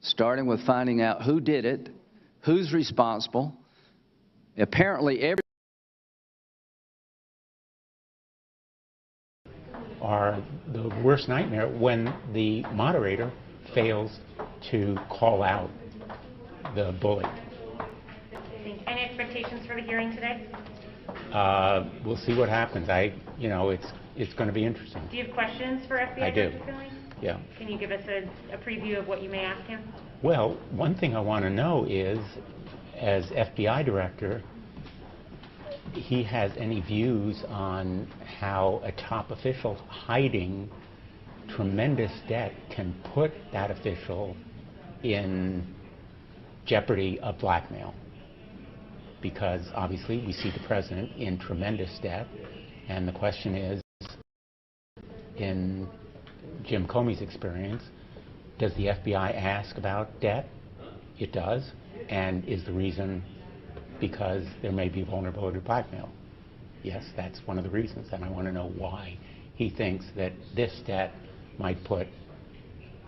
starting with finding out who did it, who's responsible. Apparently, are the worst nightmare when the moderator fails to call out the bully. Any expectations for the hearing today? We'll see what happens. It's going to be interesting. Do you have questions for FBI I do. Director Filley? Yeah. Can you give us a preview of what you may ask him? Well, one thing I want to know is, as FBI director, he has any views on how a top official hiding tremendous debt can put that official in jeopardy of blackmail. Because obviously we see the president in tremendous debt, and the question is, in Jim Comey's experience, does the FBI ask about debt? It does. And is the reason because there may be vulnerability to blackmail? Yes, that's one of the reasons, and I want to know why he thinks that this debt might put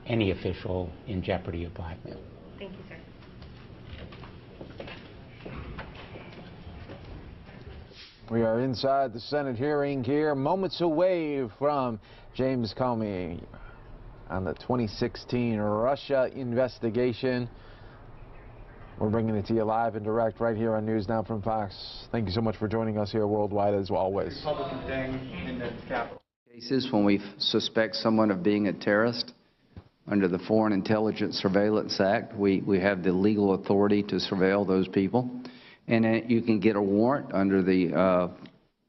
any official in jeopardy of blackmail. Thank you, sir. We are inside the Senate hearing here, moments away from James Comey on the 2016 Russia investigation. We're bringing it to you live and direct right here on News Now from Fox. Thank you so much for joining us here worldwide as always. Republican thing in the Capitol. cases when we suspect someone of being a terrorist, under the Foreign Intelligence Surveillance Act, we have the legal authority to surveil those people. And you can get a warrant under the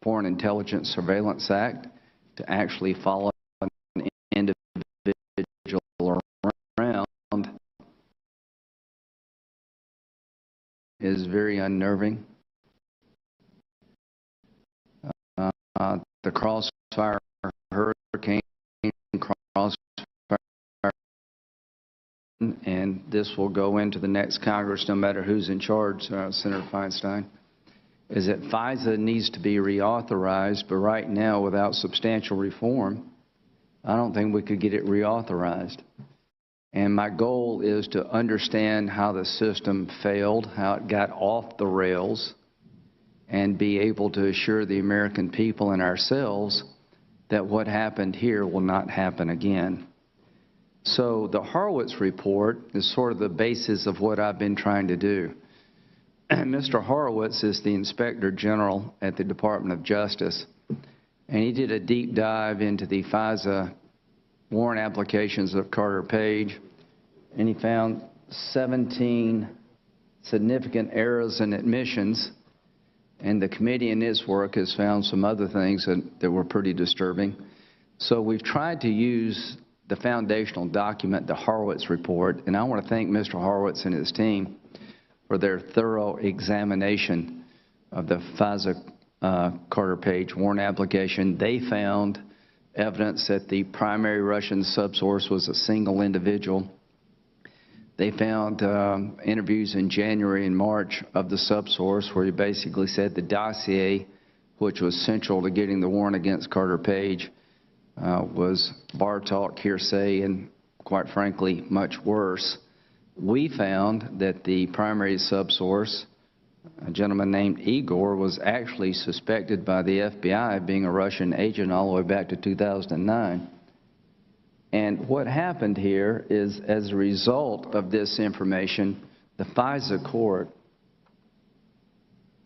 Foreign Intelligence Surveillance Act to actually follow an individual around. Is very unnerving. The Crossfire Hurricane, Crossfire, and this will go into the next Congress no matter who's in charge, Senator Feinstein, is that FISA needs to be reauthorized, but right now, without substantial reform, I don't think we could get it reauthorized. And my goal is to understand how the system failed, how it got off the rails, and be able to assure the American people and ourselves that what happened here will not happen again. So the Horowitz report is sort of the basis of what I've been trying to do. Mr. Horowitz is the Inspector General at the Department of Justice, and he did a deep dive into the FISA warrant applications of Carter Page, and he found 17 significant errors in admissions, and the committee in its work has found some other things that were pretty disturbing. So we've tried to use the foundational document, the Horowitz report, and I want to thank Mr. Horowitz and his team for their thorough examination of the FISA Carter Page warrant application. They found evidence that the primary Russian subsource was a single individual. They found interviews in January and March of the subsource where he basically said the dossier, which was central to getting the warrant against Carter Page, was bar talk, hearsay, and quite frankly, much worse. We found that the primary subsource, a gentleman named Igor, was actually suspected by the FBI of being a Russian agent all the way back to 2009. And what happened here is, as a result of this information, the FISA court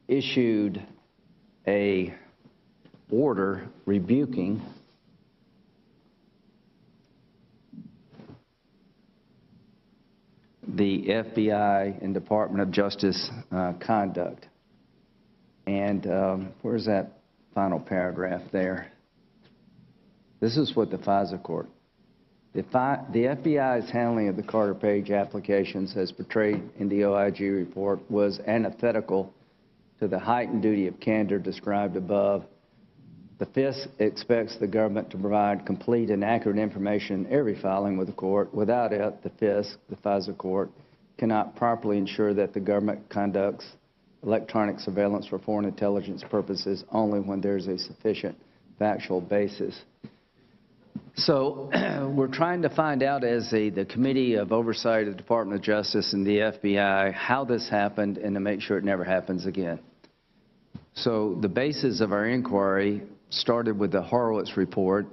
issued an order rebuking the FBI and Department of Justice conduct. And where's that final paragraph there? This is what the FISA court. The FBI's handling of the Carter Page applications, as portrayed in the OIG report, was antithetical to the heightened duty of candor described above. The FISC expects the government to provide complete and accurate information in every filing with the court. Without it, the FISC, the FISA court, cannot properly ensure that the government conducts electronic surveillance for foreign intelligence purposes only when there's a sufficient factual basis. So we're trying to find out as the Committee of Oversight of the Department of Justice and the FBI how this happened and to make sure it never happens again. So the basis of our inquiry started with the Horowitz report,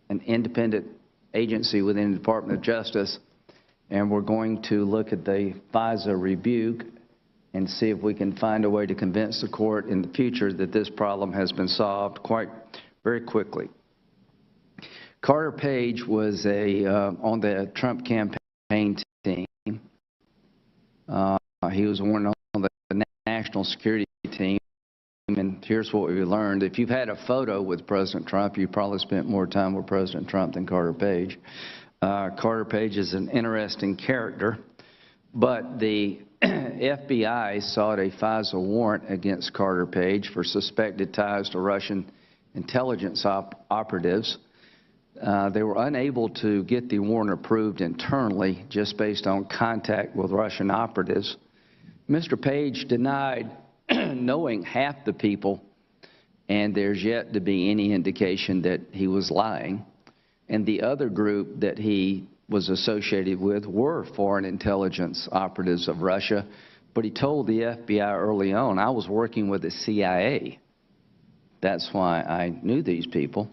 an independent agency within the Department of Justice, and we're going to look at the FISA rebuke and see if we can find a way to convince the court in the future that this problem has been solved very quickly. Carter Page was on the Trump campaign team. He was one on the national security team. And here's what we learned. If you've had a photo with President Trump, you probably spent more time with President Trump than Carter Page. Carter Page is an interesting character, but the FBI sought a FISA warrant against Carter Page for suspected ties to Russian intelligence operatives. They were unable to get the warrant approved internally just based on contact with Russian operatives. Mr. Page denied knowing half the people, and there's yet to be any indication that he was lying. And the other group that he was associated with were foreign intelligence operatives of Russia, but he told the FBI early on, I was working with the CIA. That's why I knew these people.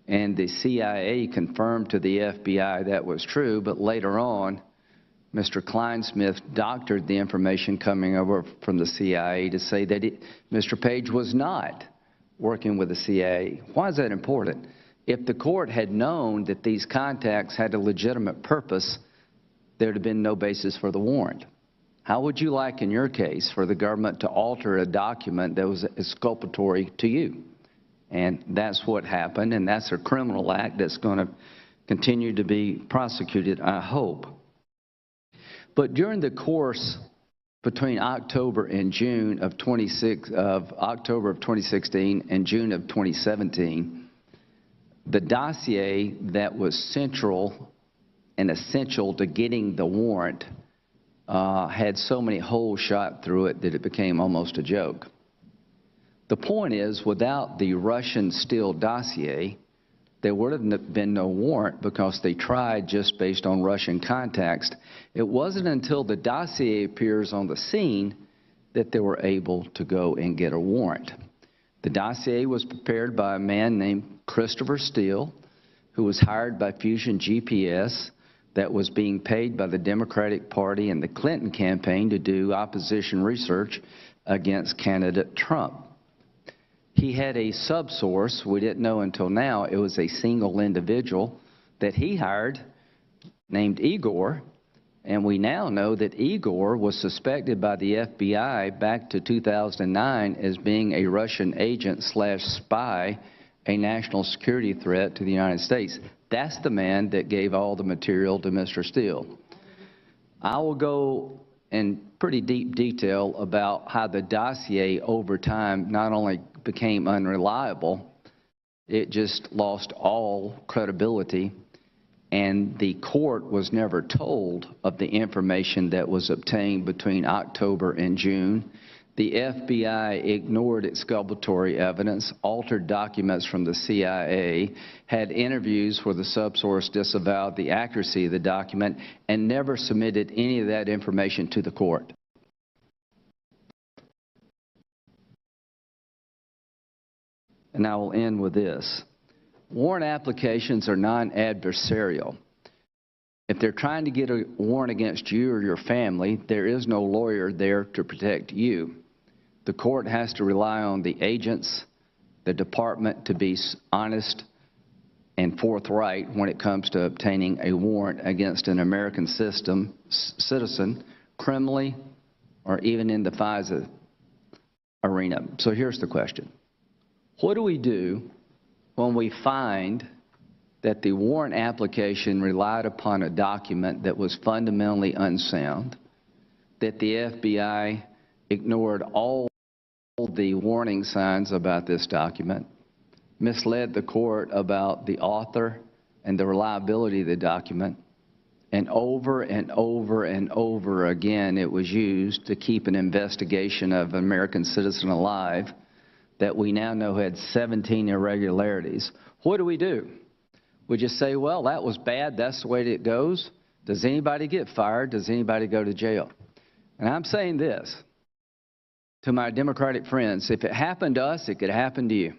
And the CIA confirmed to the FBI that was true, but later on, Mr. Kleinsmith doctored the information coming over from the CIA to say that Mr. Page was not working with the CIA. Why is that important? If the court had known that these contacts had a legitimate purpose, there would have been no basis for the warrant. How would you like in your case for the government to alter a document that was exculpatory to you? And that's what happened, and that's a criminal act that's going to continue to be prosecuted, I hope. But during the course between October and June of October of 2016 and June of 2017, the dossier that was central and essential to getting the warrant had so many holes shot through it that it became almost a joke. The point is, without the Russian Steele dossier, there would have been no warrant because they tried just based on Russian context. It wasn't until the dossier appears on the scene that they were able to go and get a warrant. The dossier was prepared by a man named Christopher Steele, who was hired by Fusion GPS, that was being paid by the Democratic Party and the Clinton campaign to do opposition research against candidate Trump. He had a subsource, we didn't know until now, it was a single individual that he hired named Igor, and we now know that Igor was suspected by the FBI back to 2009 as being a Russian agent / spy, a national security threat to the United States. That's the man that gave all the material to Mr. Steele. I will go in pretty deep detail about how the dossier over time not only became unreliable, it just lost all credibility, and the court was never told of the information that was obtained between October and June. The FBI ignored exculpatory evidence, altered documents from the CIA, had interviews where the subsource disavowed the accuracy of the document, and never submitted any of that information to the court. And I will end with this. Warrant applications are non-adversarial. If they're trying to get a warrant against you or your family, there is no lawyer there to protect you. The court has to rely on the agents, the department, to be honest and forthright when it comes to obtaining a warrant against an American citizen, criminally, or even in the FISA arena. So here's the question. What do we do when we find that the warrant application relied upon a document that was fundamentally unsound, that the FBI ignored all the warning signs about this document, misled the court about the author and the reliability of the document, and over and over and over again it was used to keep an investigation of an American citizen alive that we now know had 17 irregularities? What do? We just say, well, that was bad. That's the way it goes. Does anybody get fired? Does anybody go to jail? And I'm saying this to my Democratic friends. If it happened to us, it could happen to you.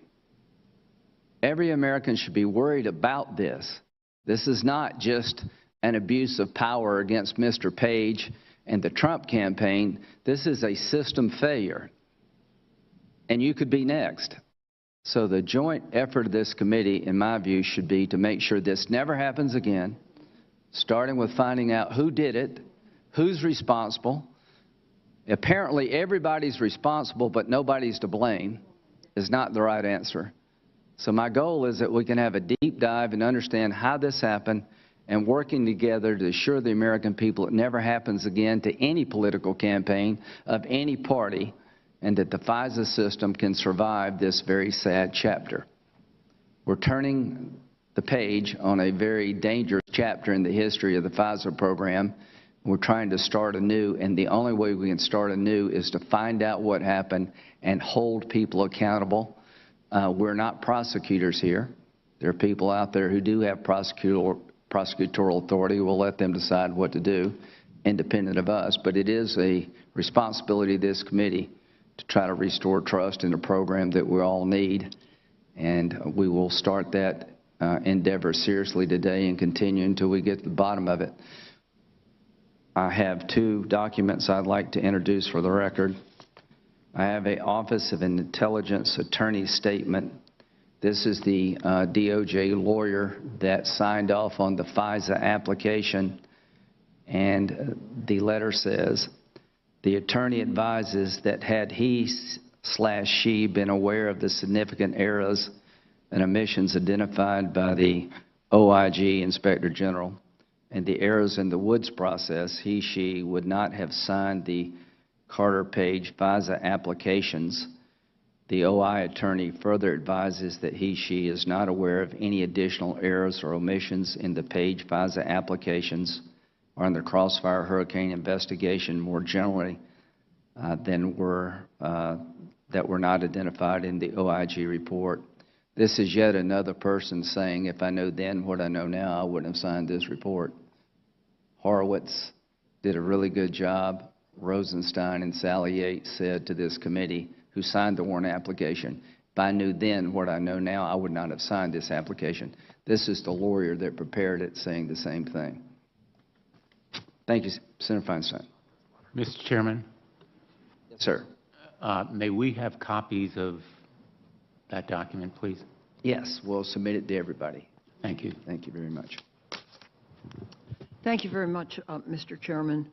Every American should be worried about this. This is not just an abuse of power against Mr. Page and the Trump campaign. This is a system failure. And you could be next. So the joint effort of this committee, in my view, should be to make sure this never happens again, starting with finding out who did it, who's responsible. Apparently everybody's responsible, but nobody's to blame is not the right answer. So my goal is that we can have a deep dive and understand how this happened and working together to assure the American people it never happens again to any political campaign of any party, and that the FISA system can survive this very sad chapter. We're turning the page on a very dangerous chapter in the history of the FISA program. We're trying to start anew, and the only way we can start anew is to find out what happened and hold people accountable. We're not prosecutors here. There are people out there who do have prosecutorial authority. We'll let them decide what to do, independent of us. But it is a responsibility of this committee to try to restore trust in a program that we all need. And we will start that endeavor seriously today and continue until we get to the bottom of it. I have two documents I'd like to introduce for the record. I have an Office of Intelligence Attorney statement. This is the DOJ lawyer that signed off on the FISA application, and the letter says, the attorney advises that had he/she been aware of the significant errors and omissions identified by the OIG Inspector General and the errors in the Woods process, he/she would not have signed the Carter Page FISA applications. The OI attorney further advises that he/she is not aware of any additional errors or omissions in the Page FISA applications or in the Crossfire Hurricane investigation more generally that were not identified in the OIG report. This is yet another person saying, if I know then what I know now, I wouldn't have signed this report. Horowitz did a really good job. Rosenstein and Sally Yates said to this committee, who signed the warrant application, if I knew then what I know now, I would not have signed this application. This is the lawyer that prepared it saying the same thing. Thank you, Senator Feinstein. Mr. Chairman, Yes, sir. may we have copies of that document, please? Yes, we'll submit it to everybody. Thank you. Thank you very much. Thank you very much, Mr. Chairman.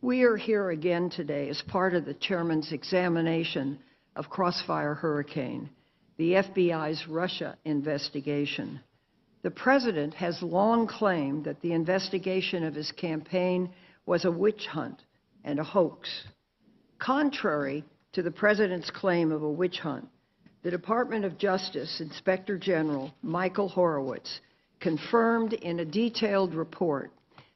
We are here again today as part of the Chairman's examination of Crossfire Hurricane, the FBI's Russia investigation. The President has long claimed that the investigation of his campaign was a witch hunt and a hoax. Contrary to the President's claim of a witch hunt, the Department of Justice Inspector General Michael Horowitz confirmed in a detailed report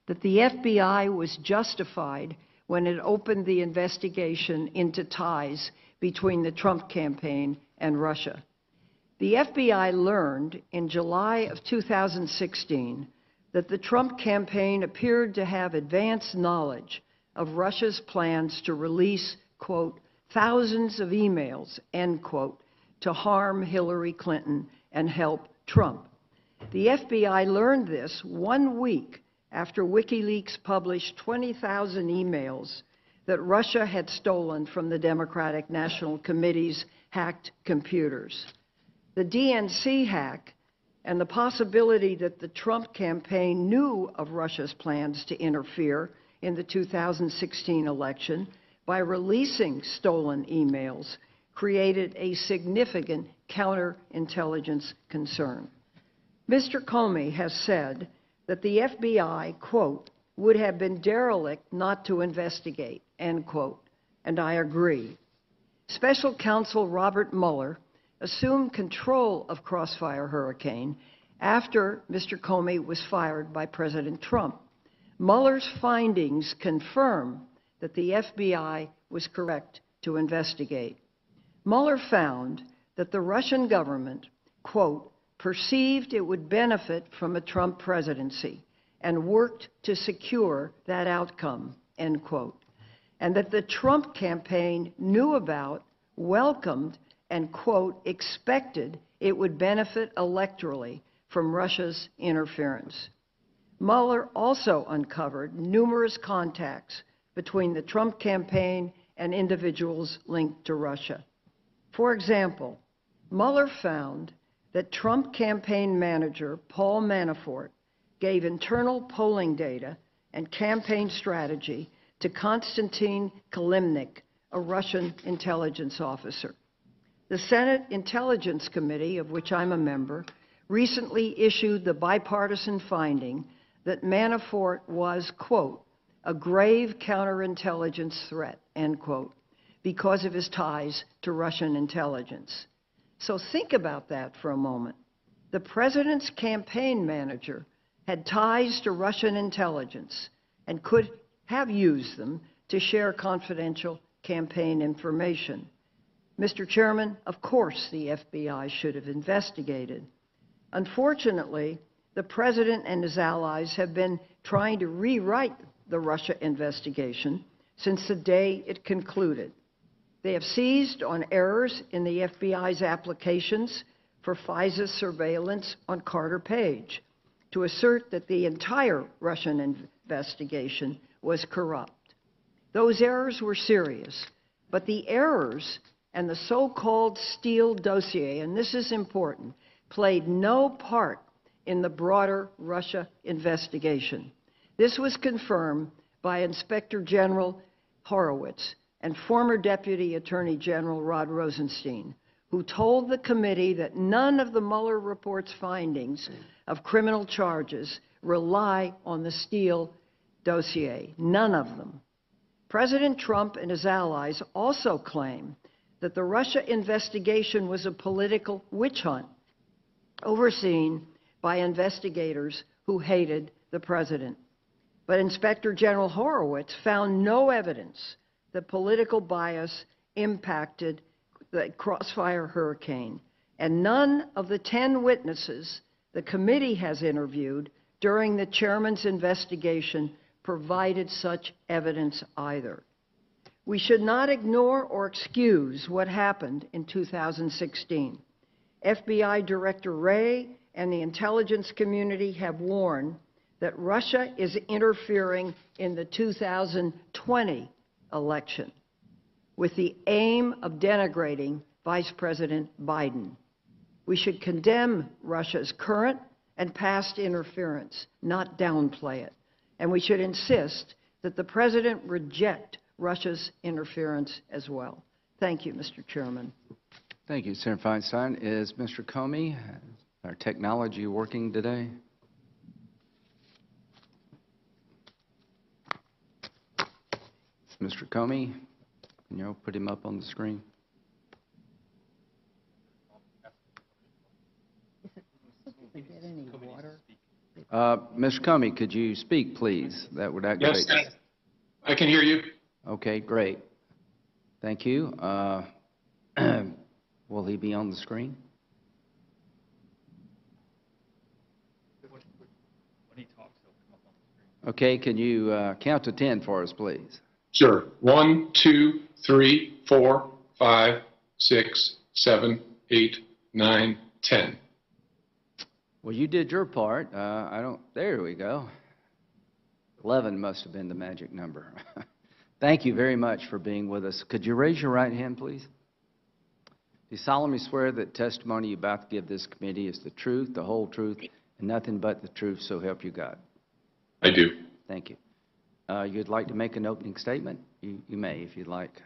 that the FBI was justified when it opened the investigation into ties between the Trump campaign and Russia. The FBI learned in July of 2016 that the Trump campaign appeared to have advanced knowledge of Russia's plans to release, quote, thousands of emails, end quote, to harm Hillary Clinton and help Trump. The FBI learned this 1 week after WikiLeaks published 20,000 emails that Russia had stolen from the Democratic National Committee's hacked computers. The DNC hack and the possibility that the Trump campaign knew of Russia's plans to interfere in the 2016 election by releasing stolen emails created a significant counterintelligence concern. Mr. Comey has said that the FBI, quote, would have been derelict not to investigate, end quote, and I agree. Special Counsel Robert Mueller assumed control of Crossfire Hurricane after Mr. Comey was fired by President Trump. Mueller's findings confirm that the FBI was correct to investigate. Mueller found that the Russian government, quote, perceived it would benefit from a Trump presidency and worked to secure that outcome, end quote. And that the Trump campaign knew about, welcomed, and, quote, expected it would benefit electorally from Russia's interference. Mueller also uncovered numerous contacts between the Trump campaign and individuals linked to Russia. For example, Mueller found that Trump campaign manager Paul Manafort gave internal polling data and campaign strategy to Konstantin Kilimnik, a Russian intelligence officer. The Senate Intelligence Committee, of which I'm a member, recently issued the bipartisan finding that Manafort was, quote, a grave counterintelligence threat, end quote, because of his ties to Russian intelligence. So think about that for a moment. The president's campaign manager had ties to Russian intelligence and could have used them to share confidential campaign information. Mr. Chairman, of course the FBI should have investigated. Unfortunately, the president and his allies have been trying to rewrite the Russia investigation since the day it concluded. They have seized on errors in the FBI's applications for FISA surveillance on Carter Page to assert that the entire Russian investigation was corrupt. Those errors were serious, but the errors and the so-called Steele dossier, and this is important, played no part in the broader Russia investigation. This was confirmed by Inspector General Horowitz and former Deputy Attorney General Rod Rosenstein, who told the committee that none of the Mueller report's findings of criminal charges rely on the Steele dossier, none of them. President Trump and his allies also claim that the Russia investigation was a political witch hunt overseen by investigators who hated the president. But Inspector General Horowitz found no evidence that political bias impacted the Crossfire hurricane, and none of the 10 witnesses the committee has interviewed during the chairman's investigation provided such evidence either. We should not ignore or excuse what happened in 2016. FBI Director Wray and the intelligence community have warned that Russia is interfering in the 2020 election with the aim of denigrating Vice President Biden. We should condemn Russia's current and past interference, not downplay it. And we should insist that the president reject Russia's interference as well. Thank you, Mr. Chairman. Thank you, Senator Feinstein. Is Mr. Comey, our technology, working today? Mr. Comey, can you put him up on the screen? Mr. Comey, could you speak, please? That would activate. Yes, I can hear you. Okay, great. Thank you. Will he be on the screen? Okay, can you count to 10 for us, please? Sure. 1, 2, 3, 4, 5, 6, 7, 8, 9, 10. Well, you did your part. There we go. 11 must have been the magic number. Thank you very much for being with us. Could you raise your right hand, please? Do you solemnly swear that testimony you're about to give this committee is the truth, the whole truth, and nothing but the truth, so help you God? I do. Thank you. You'd like to make an opening statement? You may, if you'd like.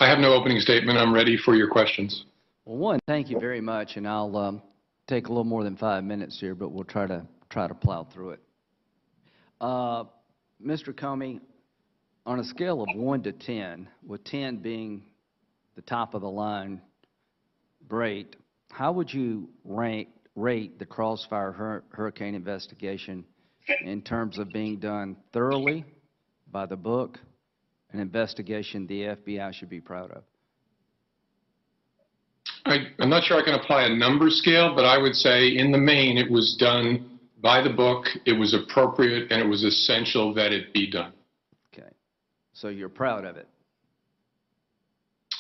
I have no opening statement. I'm ready for your questions. Well, one, thank you very much, and I'll take a little more than 5 minutes here, but we'll try to plow through it. Mr. Comey, on a scale of 1 to 10, with 10 being the top of the line rate, how would you rate the Crossfire hurricane investigation in terms of being done thoroughly, by the book, an investigation the FBI should be proud of? I'm not sure I can apply a number scale, but I would say in the main, it was done by the book, it was appropriate, and it was essential that it be done. Okay. So you're proud of it?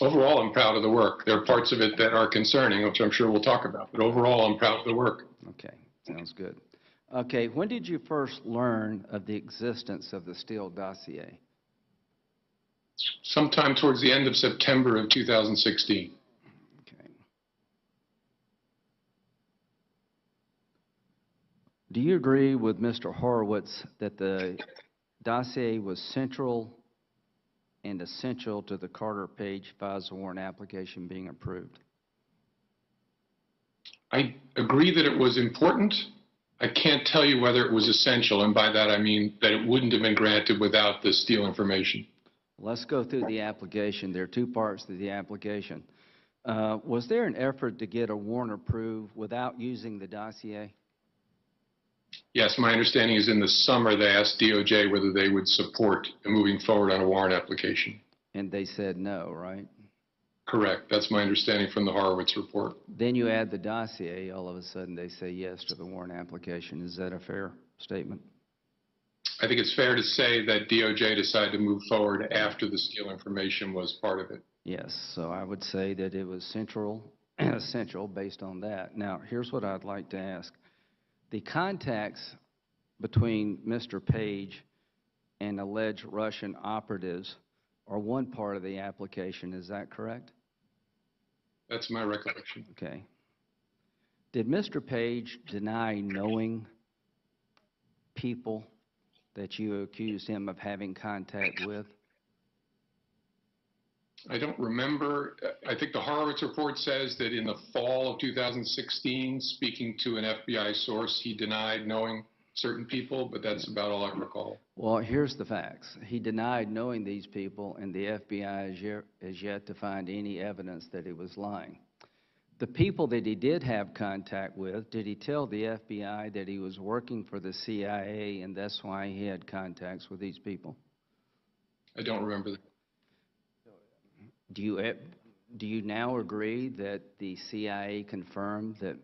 Overall, I'm proud of the work. There are parts of it that are concerning, which I'm sure we'll talk about, but overall, I'm proud of the work. Okay, sounds good. Okay, when did you first learn of the existence of the Steele dossier? Sometime towards the end of September of 2016. Okay. Do you agree with Mr. Horowitz that the dossier was central and essential to the Carter Page FISA warrant application being approved? I agree that it was important. I can't tell you whether it was essential, and by that I mean that it wouldn't have been granted without the Steele information. Let's go through the application. There are two parts to the application. Was there an effort to get a warrant approved without using the dossier? Yes, my understanding is in the summer they asked DOJ whether they would support moving forward on a warrant application. And they said no, right? Correct. That's my understanding from the Horowitz report. Then you add the dossier, all of a sudden they say yes to the warrant application. Is that a fair statement? I think it's fair to say that DOJ decided to move forward after the Steele information was part of it. Yes, so I would say that it was central and essential based on that. Now, here's what I'd like to ask. The contacts between Mr. Page and alleged Russian operatives are one part of the application, is that correct? That's my recollection. Okay. Did Mr. Page deny knowing people that you accused him of having contact with? I don't remember. I think the Horowitz report says that in the fall of 2016, speaking to an FBI source, he denied knowing certain people, but that's about all I recall. Well, here's the facts. He denied knowing these people, and the FBI is yet to find any evidence that he was lying. The people that he did have contact with, did he tell the FBI that he was working for the CIA and that's why he had contacts with these people? I don't remember that. Do you now agree that the CIA confirmed that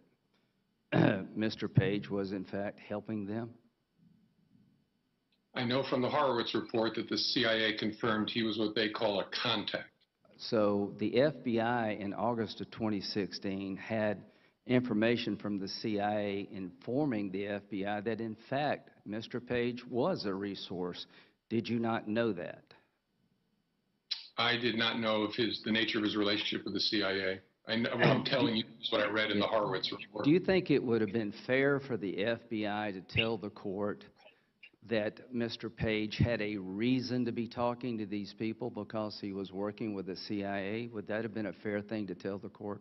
Mr. Page was in fact helping them? I know from the Horowitz report that the CIA confirmed he was what they call a contact. So the FBI in August of 2016 had information from the CIA informing the FBI that in fact Mr. Page was a resource. Did you not know that? I did not know of the nature of his relationship with the CIA. What I'm telling you is what I read in the Horowitz report. Do you think it would have been fair for the FBI to tell the court that Mr. Page had a reason to be talking to these people because he was working with the CIA? Would that have been a fair thing to tell the court?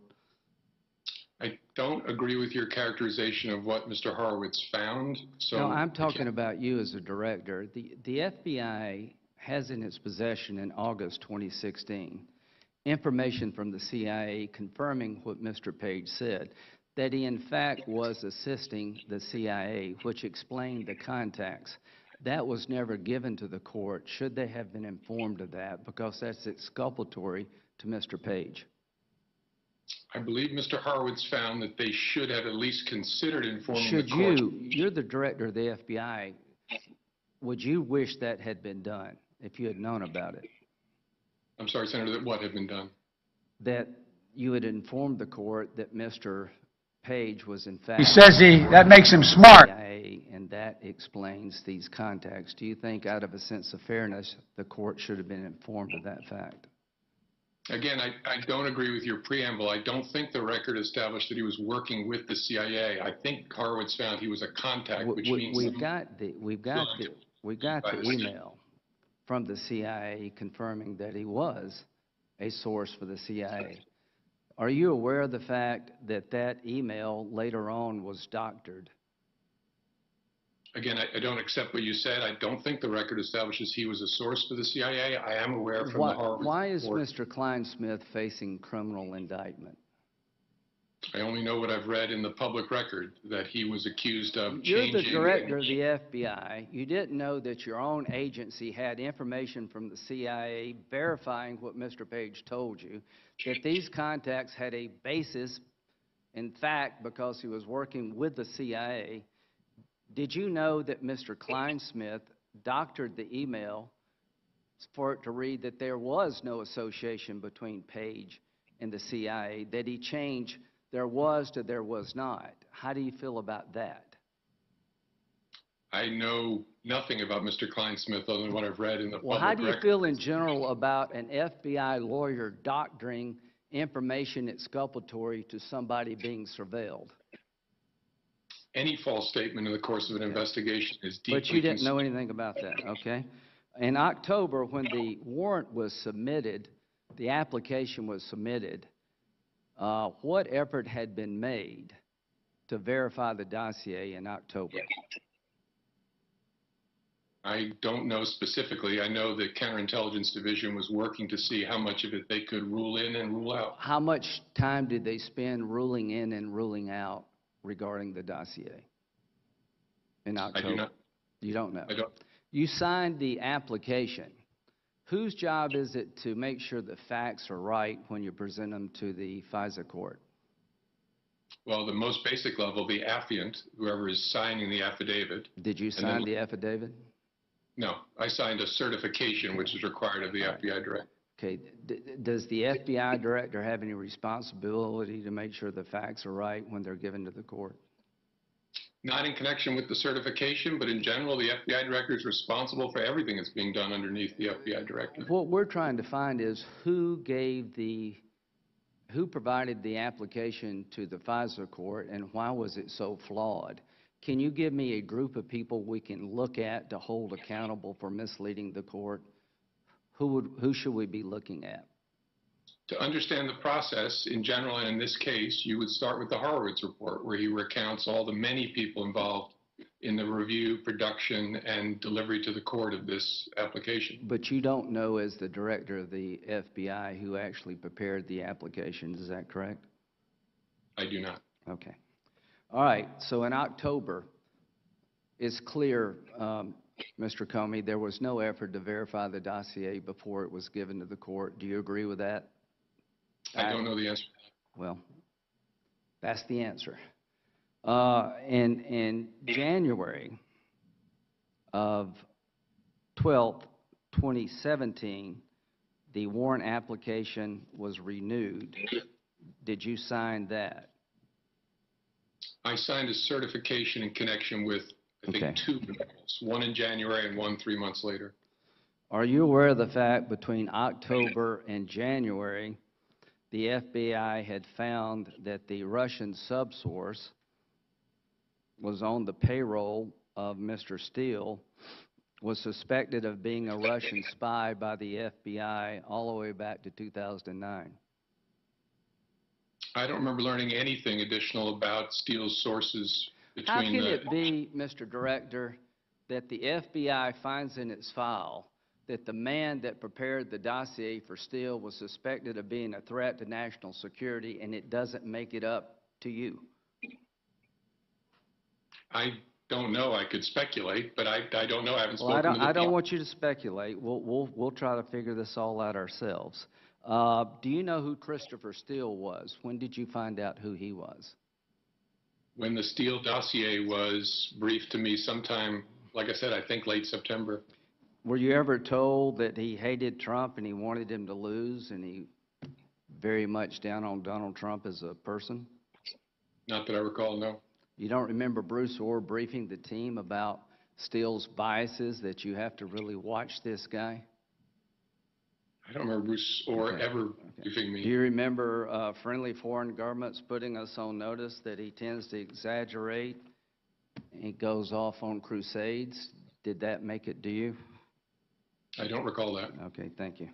I don't agree with your characterization of what Mr. Horowitz found. So No, I'm talking about you as a director. The FBI has in its possession in August 2016 information from the CIA confirming what Mr. Page said, that he in fact was assisting the CIA, which explained the contacts. That was never given to the court. Should they have been informed of that? Because that's exculpatory to Mr. Page. I believe Mr. Horowitz found that they should have at least considered informing Should the court. you're the director of the FBI, would you wish that had been done if you had known about it? I'm sorry, Senator, that what had been done? That you had informed the court that Mr. Page was in fact... He says that makes him smart. CIA, and that explains these contacts. Do you think out of a sense of fairness, the court should have been informed of that fact? Again, I don't agree with your preamble. I don't think the record established that he was working with the CIA. I think Horowitz found he was a contact, which means... We've got the email from the CIA confirming that he was a source for the CIA. Are you aware of the fact that that email later on was doctored? Again, I don't accept what you said. I don't think the record establishes he was a source for the CIA. I am aware from the Horowitz Why is report. Mr. Klein-Smith facing criminal indictment? I only know what I've read in the public record, that he was accused of You're changing. the director of the FBI. You didn't know that your own agency had information from the CIA verifying what Mr. Page told you, that these contacts had a basis, in fact, because he was working with the CIA. Did you know that Mr. Kleinsmith doctored the email for it to read that there was no association between Page and the CIA, that he changed there was to there was not? How do you feel about that? I know nothing about Mr. Kleinsmith other than what I've read in the Well, public how do you record. feel in general about an FBI lawyer doctoring information exculpatory to somebody being surveilled? Any false statement in the course of an investigation is deeply But you didn't know anything about that, okay? In October, when the warrant was submitted, the application was submitted, what effort had been made to verify the dossier in October? I don't know specifically. I know the Counterintelligence Division was working to see how much of it they could rule in and rule out. How much time did they spend ruling in and ruling out regarding the dossier in October? I do not. You don't know? I don't. You signed the application. Whose job is it to make sure the facts are right when you present them to the FISA court? Well, the most basic level, the affiant, whoever is signing the affidavit. Did you sign the affidavit? No, I signed a certification, which is required of the FBI director. Okay. Does the FBI director have any responsibility to make sure the facts are right when they're given to the court? Not in connection with the certification, but in general, the FBI director is responsible for everything that's being done underneath the FBI director. What we're trying to find is who provided the application to the FISA court and why was it so flawed? Can you give me a group of people we can look at to hold accountable for misleading the court? Who should we be looking at? To understand the process in general, and in this case, you would start with the Horowitz report, where he recounts all the many people involved in the review, production, and delivery to the court of this application. But you don't know, as the director of the FBI, who actually prepared the application. Is that correct? I do not. Okay. All right. So in October, it's clear, Mr. Comey, there was no effort to verify the dossier before it was given to the court. Do you agree with that? I don't know the answer. Well, that's the answer. In January of 12th, 2017, the warrant application was renewed. Did you sign that? I signed a certification in connection with, I think, Okay. 2 renewals, one in January and one 3 months later. Are you aware of the fact between October and January, the FBI had found that the Russian subsource was on the payroll of Mr. Steele, was suspected of being a Russian spy by the FBI all the way back to 2009? I don't remember learning anything additional about Steele's sources How between can the... it be, Mr. Director, that the FBI finds in its file that the man that prepared the dossier for Steele was suspected of being a threat to national security, and it doesn't make it up to you? I don't know. I could speculate, but I don't know. I haven't Well, spoken to the I don't want you to speculate. We'll try to figure this all out ourselves. Do you know who Christopher Steele was? When did you find out who he was? When the Steele dossier was briefed to me sometime, like I said, I think late September. Were you ever told that he hated Trump and he wanted him to lose, and he very much down on Donald Trump as a person? Not that I recall, no. You don't remember Bruce Orr briefing the team about Steele's biases, that you have to really watch this guy? I don't remember Bruce Orr ever briefing me. Do you remember friendly foreign governments putting us on notice that he tends to exaggerate and he goes off on crusades? Did that make it to you? I don't recall that. Okay, thank you.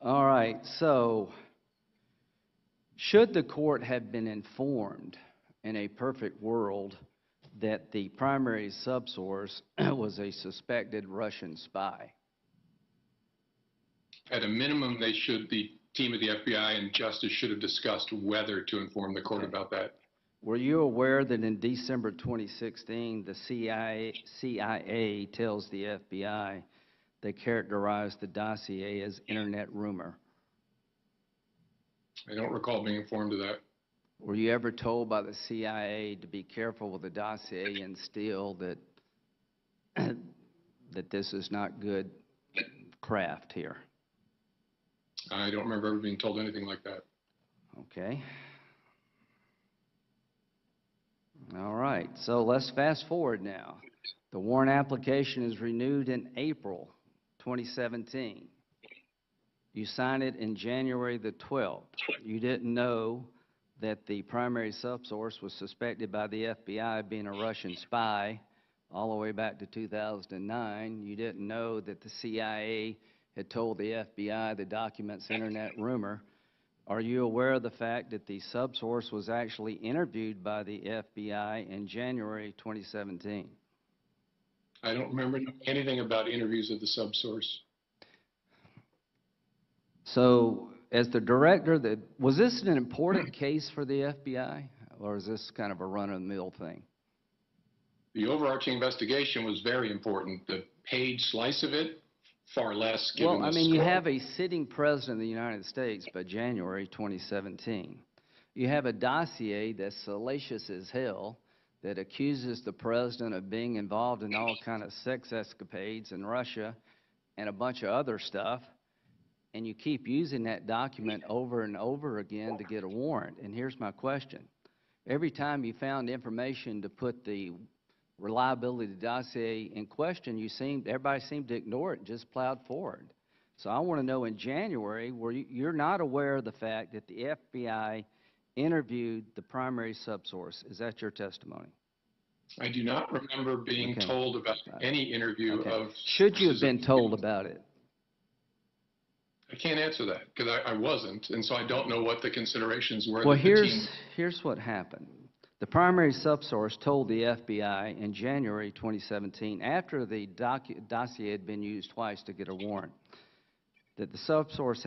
All right, so should the court have been informed in a perfect world that the primary subsource was a suspected Russian spy? At a minimum, the team at the FBI and Justice should have discussed whether to inform the court about that. Were you aware that in December 2016, the CIA tells the FBI they characterized the dossier as internet rumor? I don't recall being informed of that. Were you ever told by the CIA to be careful with the dossier and still that that this is not good craft here? I don't remember ever being told anything like that. Okay. All right, so let's fast forward now. The warrant application is renewed in April 2017. You signed it in January the 12th. You didn't know that the primary subsource was suspected by the FBI of being a Russian spy all the way back to 2009. You didn't know that the CIA had told the FBI the document's internet rumor. Are you aware of the fact that the subsource was actually interviewed by the FBI in January 2017? I don't remember anything about interviews of the subsource. So, as the director, was this an important case for the FBI, or is this kind of a run-of-the-mill thing? The overarching investigation was very important. The page slice of it, far less. Given Well, I the mean, you scope. have a sitting president of the United States by January 2017. You have a dossier that's salacious as hell that accuses the president of being involved in all kind of sex escapades in Russia and a bunch of other stuff, and you keep using that document over and over again to get a warrant. And here's my question. Every time you found information to put the reliability of the dossier in question, everybody seemed to ignore it and just plowed forward. So I want to know, in January, you're not aware of the fact that the FBI interviewed the primary subsource. Is that your testimony? I do not remember being Okay. told about any interview Okay. of... Should you have been told about it? I can't answer that because I wasn't, and so I don't know what the considerations were. Well, that the team... here's what happened. The primary subsource told the FBI in January 2017, after the dossier had been used twice to get a warrant, that the subsource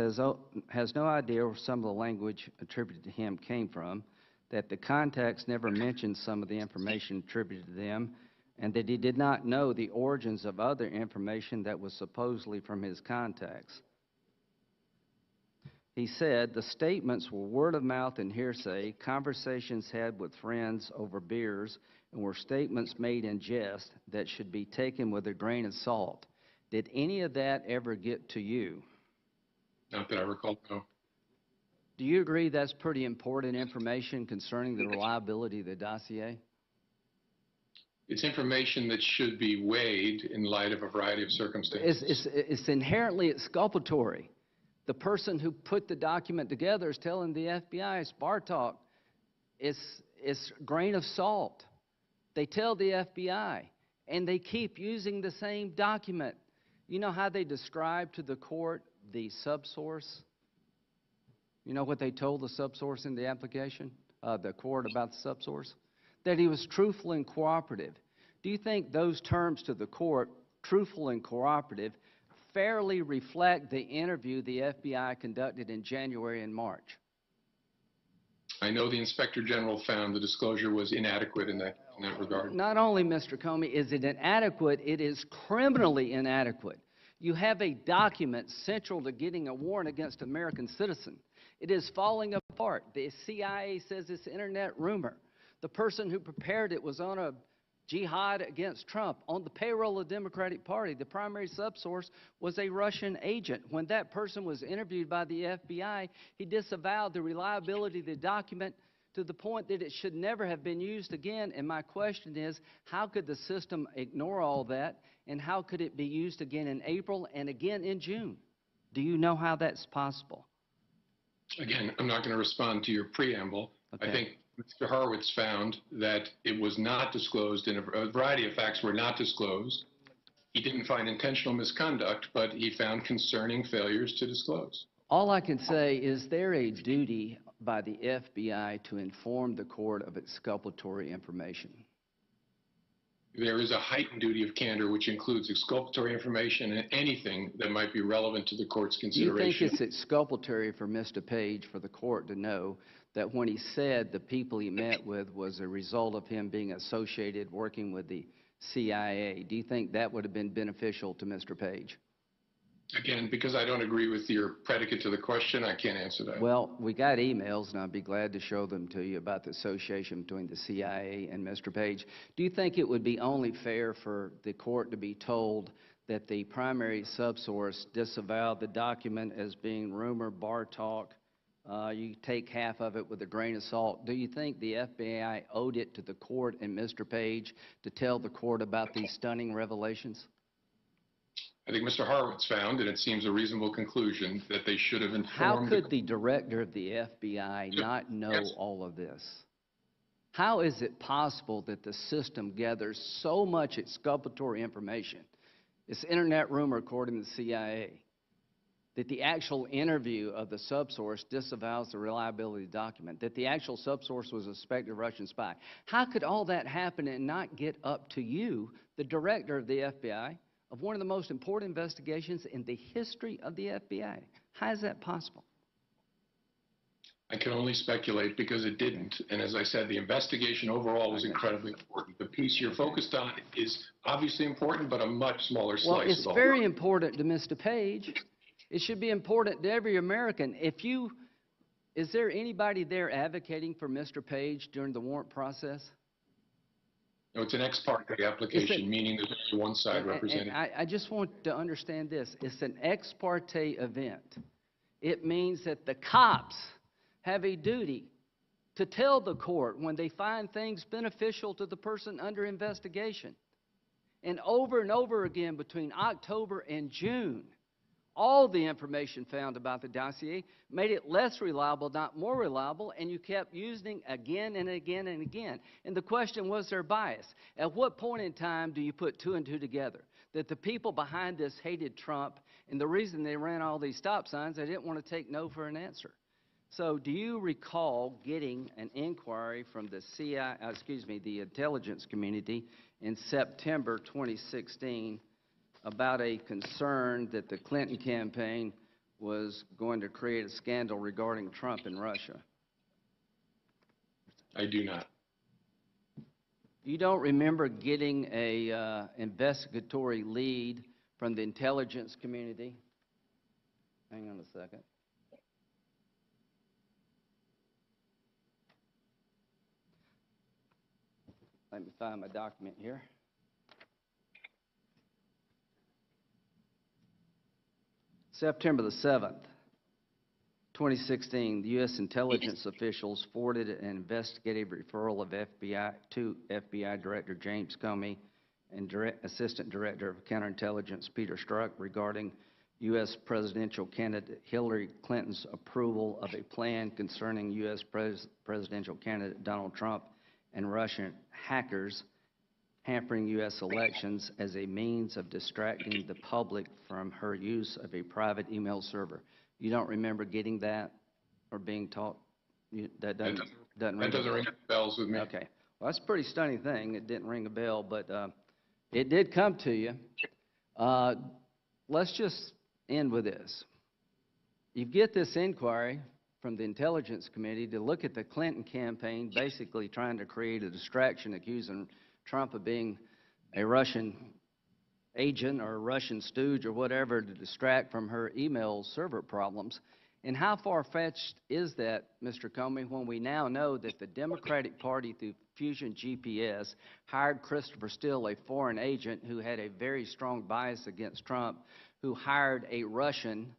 has no idea where some of the language attributed to him came from, that the contacts never mentioned some of the information attributed to them, and that he did not know the origins of other information that was supposedly from his contacts. He said the statements were word of mouth and hearsay, conversations had with friends over beers, and were statements made in jest that should be taken with a grain of salt. Did any of that ever get to you? Not that I recall, no. Do you agree that's pretty important information concerning the reliability of the dossier? It's information that should be weighed in light of a variety of circumstances. It's inherently exculpatory. The person who put the document together is telling the FBI, it's Bartok, it's grain of salt. They tell the FBI, and they keep using the same document. You know how they describe to the court the subsource? You know what they told the subsource in the application, the court, about the subsource? That he was truthful and cooperative. Do you think those terms to the court, truthful and cooperative, fairly reflect the interview the FBI conducted in January and March? I know the Inspector General found the disclosure was inadequate in that regard. Not only, Mr. Comey, is it inadequate, it is criminally inadequate. You have a document central to getting a warrant against an American citizen. It is falling apart. The CIA says it's internet rumor. The person who prepared it was on a jihad against Trump. On the payroll of the Democratic Party, the primary subsource was a Russian agent. When that person was interviewed by the FBI, he disavowed the reliability of the document to the point that it should never have been used again. And my question is, how could the system ignore all that, and how could it be used again in April and again in June? Do you know how that's possible? Again, I'm not going to respond to your preamble. Okay. I think Mr. Horowitz found that it was not disclosed, and a variety of facts were not disclosed. He didn't find intentional misconduct, but he found concerning failures to disclose. All I can say is there a duty by the FBI to inform the court of exculpatory information? there is a heightened duty of candor, which includes exculpatory information and anything that might be relevant to the court's Do you think consideration. it's exculpatory for Mr. Page, for the court to know that when he said the people he met with was a result of him being associated working with the CIA, do you think that would have been beneficial to Mr. Page? Again, because I don't agree with your predicate to the question, I can't answer that. Well, we got emails, and I'd be glad to show them to you about the association between the CIA and Mr. Page. Do you think it would be only fair for the court to be told that the primary subsource disavowed the document as being rumor, bar talk? You take half of it with a grain of salt. Do you think the FBI owed it to the court and Mr. Page to tell the court about these stunning revelations? I think Mr. Horowitz found, and it seems a reasonable conclusion, that they should have How informed could the director of the FBI not know Yes. all of this? How is it possible that the system gathers so much exculpatory information? It's internet rumor according to the CIA that the actual interview of the subsource disavows the reliability document, that the actual subsource was a suspected Russian spy. How could all that happen and not get up to you, the director of the FBI, of one of the most important investigations in the history of the FBI? How is that possible? I can only speculate because it didn't. And as I said, the investigation overall was incredibly important. The piece you're focused on is obviously important, but a much smaller slice Well, of it's the whole. very important to Mr. Page. It should be important to every American. Is there anybody there advocating for Mr. Page during the warrant process? No, it's an ex parte application, meaning there's only one side represented. I just want to understand this. It's an ex parte event. It means that the cops have a duty to tell the court when they find things beneficial to the person under investigation. And over again between October and June, all the information found about the dossier made it less reliable, not more reliable, and you kept using again and again and again. And the question was their bias. At what point in time do you put two and two together? That the people behind this hated Trump, and the reason they ran all these stop signs, they didn't want to take no for an answer. So do you recall getting an inquiry from the the intelligence community in September 2016 about a concern that the Clinton campaign was going to create a scandal regarding Trump and Russia? I do not. You don't remember getting a investigatory lead from the intelligence community? Hang on a second. Let me find my document here. September the 7th, 2016, the U.S. intelligence officials forwarded an investigative referral of FBI to FBI Director James Comey and Assistant Director of Counterintelligence Peter Strzok regarding U.S. presidential candidate Hillary Clinton's approval of a plan concerning U.S. presidential candidate Donald Trump and Russian hackers hampering U.S. elections as a means of distracting the public from her use of a private email server. You don't remember getting that or being taught? That doesn't ring bells with me. Okay. Well, that's a pretty stunning thing. It didn't ring a bell, but it did come to you. Let's just end with this. You get this inquiry from the Intelligence Committee to look at the Clinton campaign basically trying to create a distraction, accusing Trump of being a Russian agent or a Russian stooge or whatever to distract from her email server problems. And how far-fetched is that, Mr. Comey, when we now know that the Democratic Party, through Fusion GPS, hired Christopher Steele, a foreign agent who had a very strong bias against Trump, who hired a Russian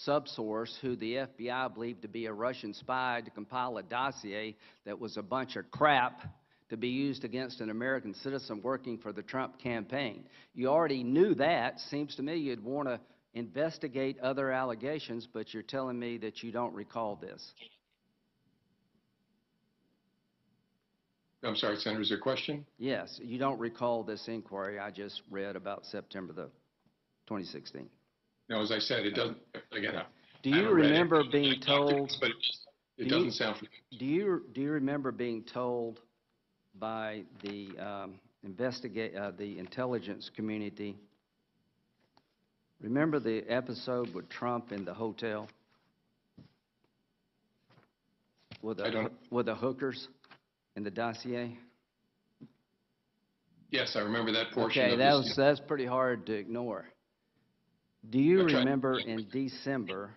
subsource who the FBI believed to be a Russian spy to compile a dossier that was a bunch of crap to be used against an American citizen working for the Trump campaign. You already knew that. Seems to me you'd want to investigate other allegations, but you're telling me that you don't recall this. I'm sorry, Senator, is there a question? Yes, you don't recall this inquiry I just read about September the 2016. No, as I said, it doesn't, again, Do you remember being told? But it doesn't sound familiar. Do you remember being told by the the intelligence community. Remember the episode with Trump in the hotel? With the hookers in the dossier? Yes, I remember that portion Okay, of this. that's pretty hard to ignore. Do you I tried- remember in December,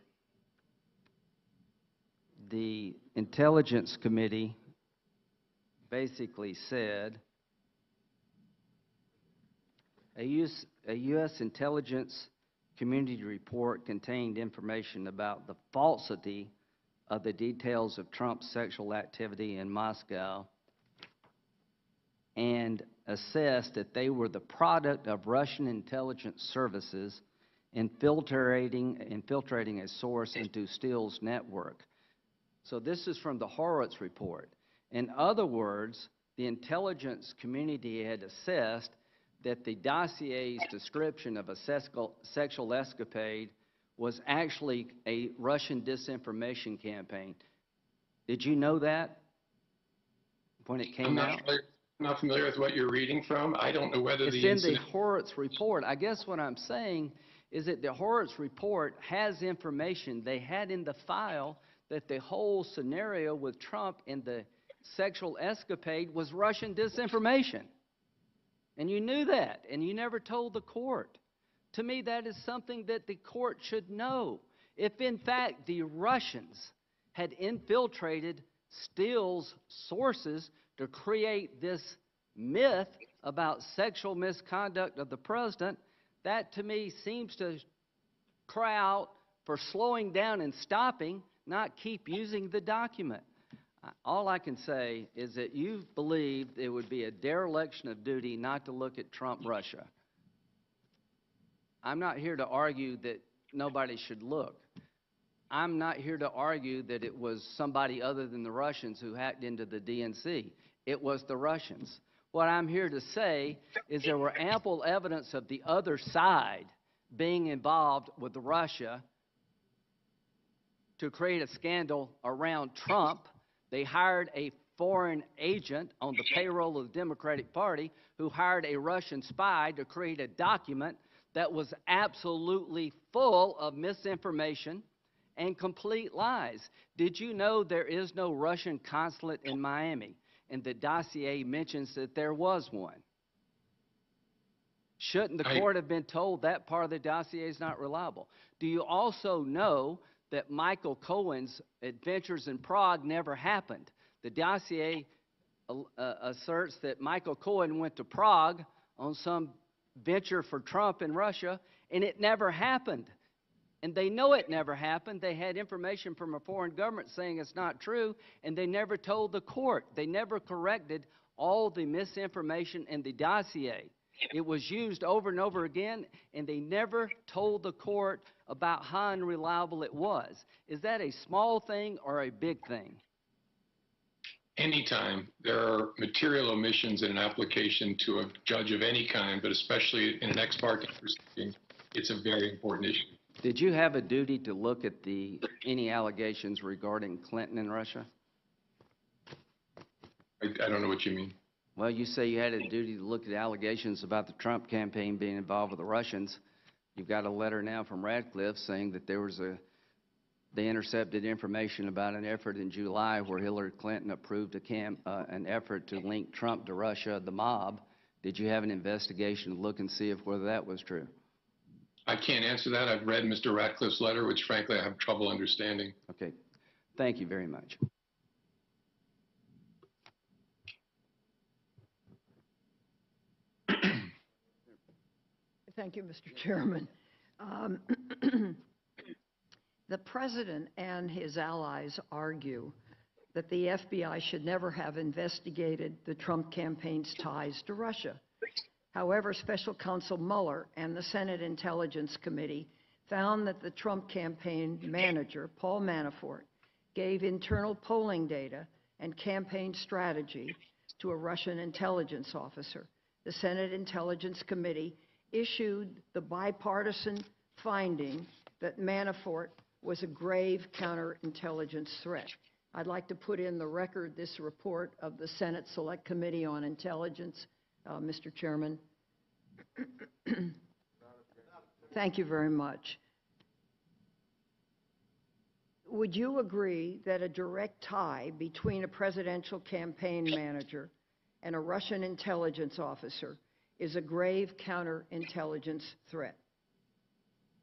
the Intelligence Committee basically said a U.S. intelligence community report contained information about the falsity of the details of Trump's sexual activity in Moscow and assessed that they were the product of Russian intelligence services infiltrating a source into Steele's network. So this is from the Horowitz report. In other words, the intelligence community had assessed that the dossier's description of a sexual escapade was actually a Russian disinformation campaign. Did you know that when it came out? I'm not familiar with what you're reading from. I don't know whether It's the in the incident... Horowitz report. I guess what I'm saying is that the Horowitz report has information they had in the file that the whole scenario with Trump and the sexual escapade was Russian disinformation. And you knew that, and you never told the court. To me, that is something that the court should know. If, in fact, the Russians had infiltrated Steele's sources to create this myth about sexual misconduct of the president, that to me seems to cry out for slowing down and stopping, not keep using the document. All I can say is that you believe it would be a dereliction of duty not to look at Trump-Russia. I'm not here to argue that nobody should look. I'm not here to argue that it was somebody other than the Russians who hacked into the DNC. It was the Russians. What I'm here to say is there were ample evidence of the other side being involved with Russia to create a scandal around Trump. They hired a foreign agent on the payroll of the Democratic Party who hired a Russian spy to create a document that was absolutely full of misinformation and complete lies. Did you know there is no Russian consulate in Miami? And the dossier mentions that there was one. Shouldn't the court have been told that part of the dossier is not reliable? Do you also know that Michael Cohen's adventures in Prague never happened? The dossier asserts that Michael Cohen went to Prague on some venture for Trump in Russia, and it never happened. And they know it never happened. They had information from a foreign government saying it's not true, and they never told the court. They never corrected all the misinformation in the dossier. It was used over and over again, and they never told the court about how unreliable it was. Is that a small thing or a big thing? Anytime there are material omissions in an application to a judge of any kind, but especially in an ex parte proceeding, it's a very important issue. Did you have a duty to look at any allegations regarding Clinton and Russia? I don't know what you mean. Well, you say you had a duty to look at allegations about the Trump campaign being involved with the Russians. You've got a letter now from Radcliffe saying that they intercepted information about an effort in July where Hillary Clinton approved an effort to link Trump to Russia, the mob. Did you have an investigation to look and see whether that was true? I can't answer that. I've read Mr. Radcliffe's letter, which frankly I have trouble understanding. Okay. Thank you very much. Thank you, Mr. Chairman. The president and his allies argue that the FBI should never have investigated the Trump campaign's ties to Russia. However, Special Counsel Mueller and the Senate Intelligence Committee found that the Trump campaign manager, Paul Manafort, gave internal polling data and campaign strategy to a Russian intelligence officer. The Senate Intelligence Committee issued the bipartisan finding that Manafort was a grave counterintelligence threat. I'd like to put in the record this report of the Senate Select Committee on Intelligence Mr. Chairman. Thank you very much. Would you agree that a direct tie between a presidential campaign manager and a Russian intelligence officer is a grave counterintelligence threat?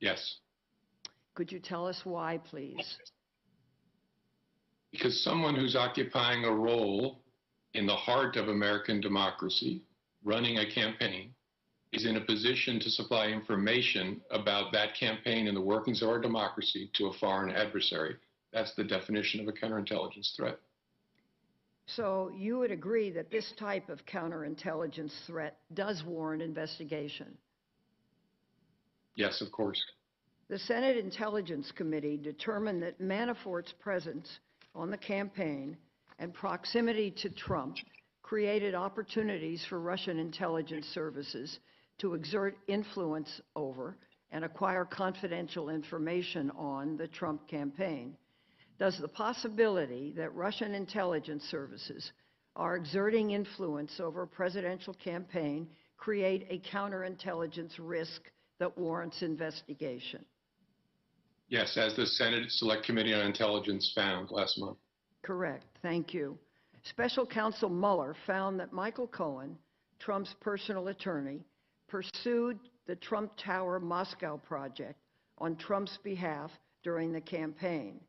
Yes, Could you tell us why, please? because someone who's occupying a role in the heart of American democracy, running a campaign, is in a position to supply information about that campaign and the workings of our democracy to a foreign adversary. That's the definition of a counterintelligence threat. So you would agree that this type of counterintelligence threat does warrant investigation? Yes, of course. The Senate Intelligence Committee determined that Manafort's presence on the campaign and proximity to Trump created opportunities for Russian intelligence services to exert influence over and acquire confidential information on the Trump campaign. Does the possibility that Russian intelligence services are exerting influence over a presidential campaign create a counterintelligence risk that warrants investigation? Yes, as the Senate Select Committee on Intelligence found last month. Correct. Thank you. Special Counsel Mueller found that Michael Cohen, Trump's personal attorney, pursued the Trump Tower Moscow project on Trump's behalf during the campaign.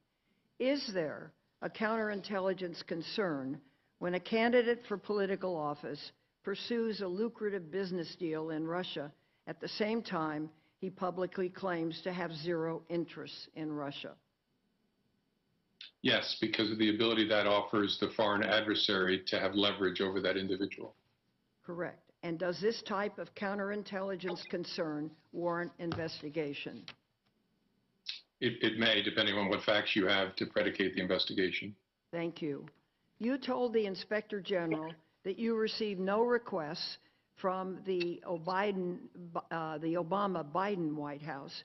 Is there a counterintelligence concern when a candidate for political office pursues a lucrative business deal in Russia at the same time he publicly claims to have zero interests in Russia? Yes, because of the ability that offers the foreign adversary to have leverage over that individual. Correct. And does this type of counterintelligence concern warrant investigation? It may, depending on what facts you have to predicate the investigation. Thank you. You told the Inspector General that you received no requests from the Obama-Biden White House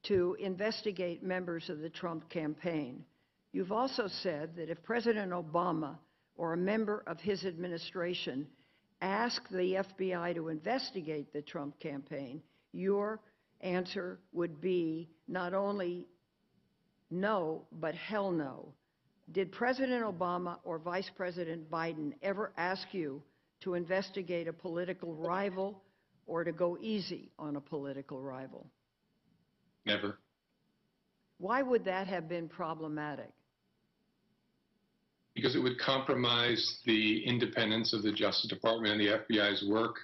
to investigate members of the Trump campaign. You've also said that if President Obama or a member of his administration asked the FBI to investigate the Trump campaign, your answer would be not only no, but hell no. Did President Obama or Vice President Biden ever ask you to investigate a political rival or to go easy on a political rival? Never. Why would that have been problematic? Because it would compromise the independence of the Justice Department and the FBI's work.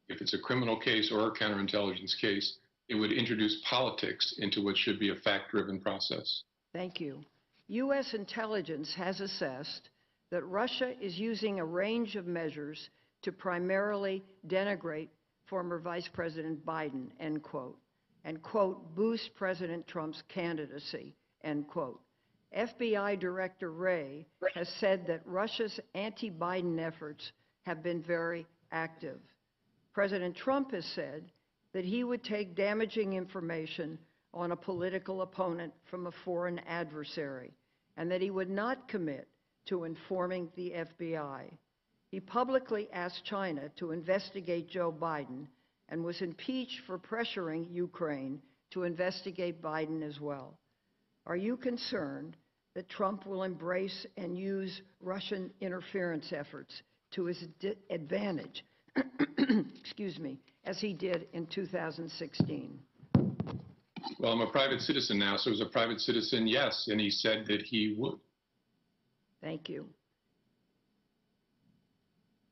If it's a criminal case or a counterintelligence case, it would introduce politics into what should be a fact-driven process. Thank you. U.S. intelligence has assessed that Russia is using a range of measures to primarily denigrate former Vice President Biden, end quote, and, quote, boost President Trump's candidacy, end quote. FBI Director Wray has said that Russia's anti-Biden efforts have been very active. President Trump has said that he would take damaging information on a political opponent from a foreign adversary, and that he would not commit to informing the FBI. He publicly asked China to investigate Joe Biden and was impeached for pressuring Ukraine to investigate Biden as well. Are you concerned that Trump will embrace and use Russian interference efforts to his advantage, excuse me, as he did in 2016? Well, I'm a private citizen now, so as a private citizen, yes, and he said that he would. Thank you.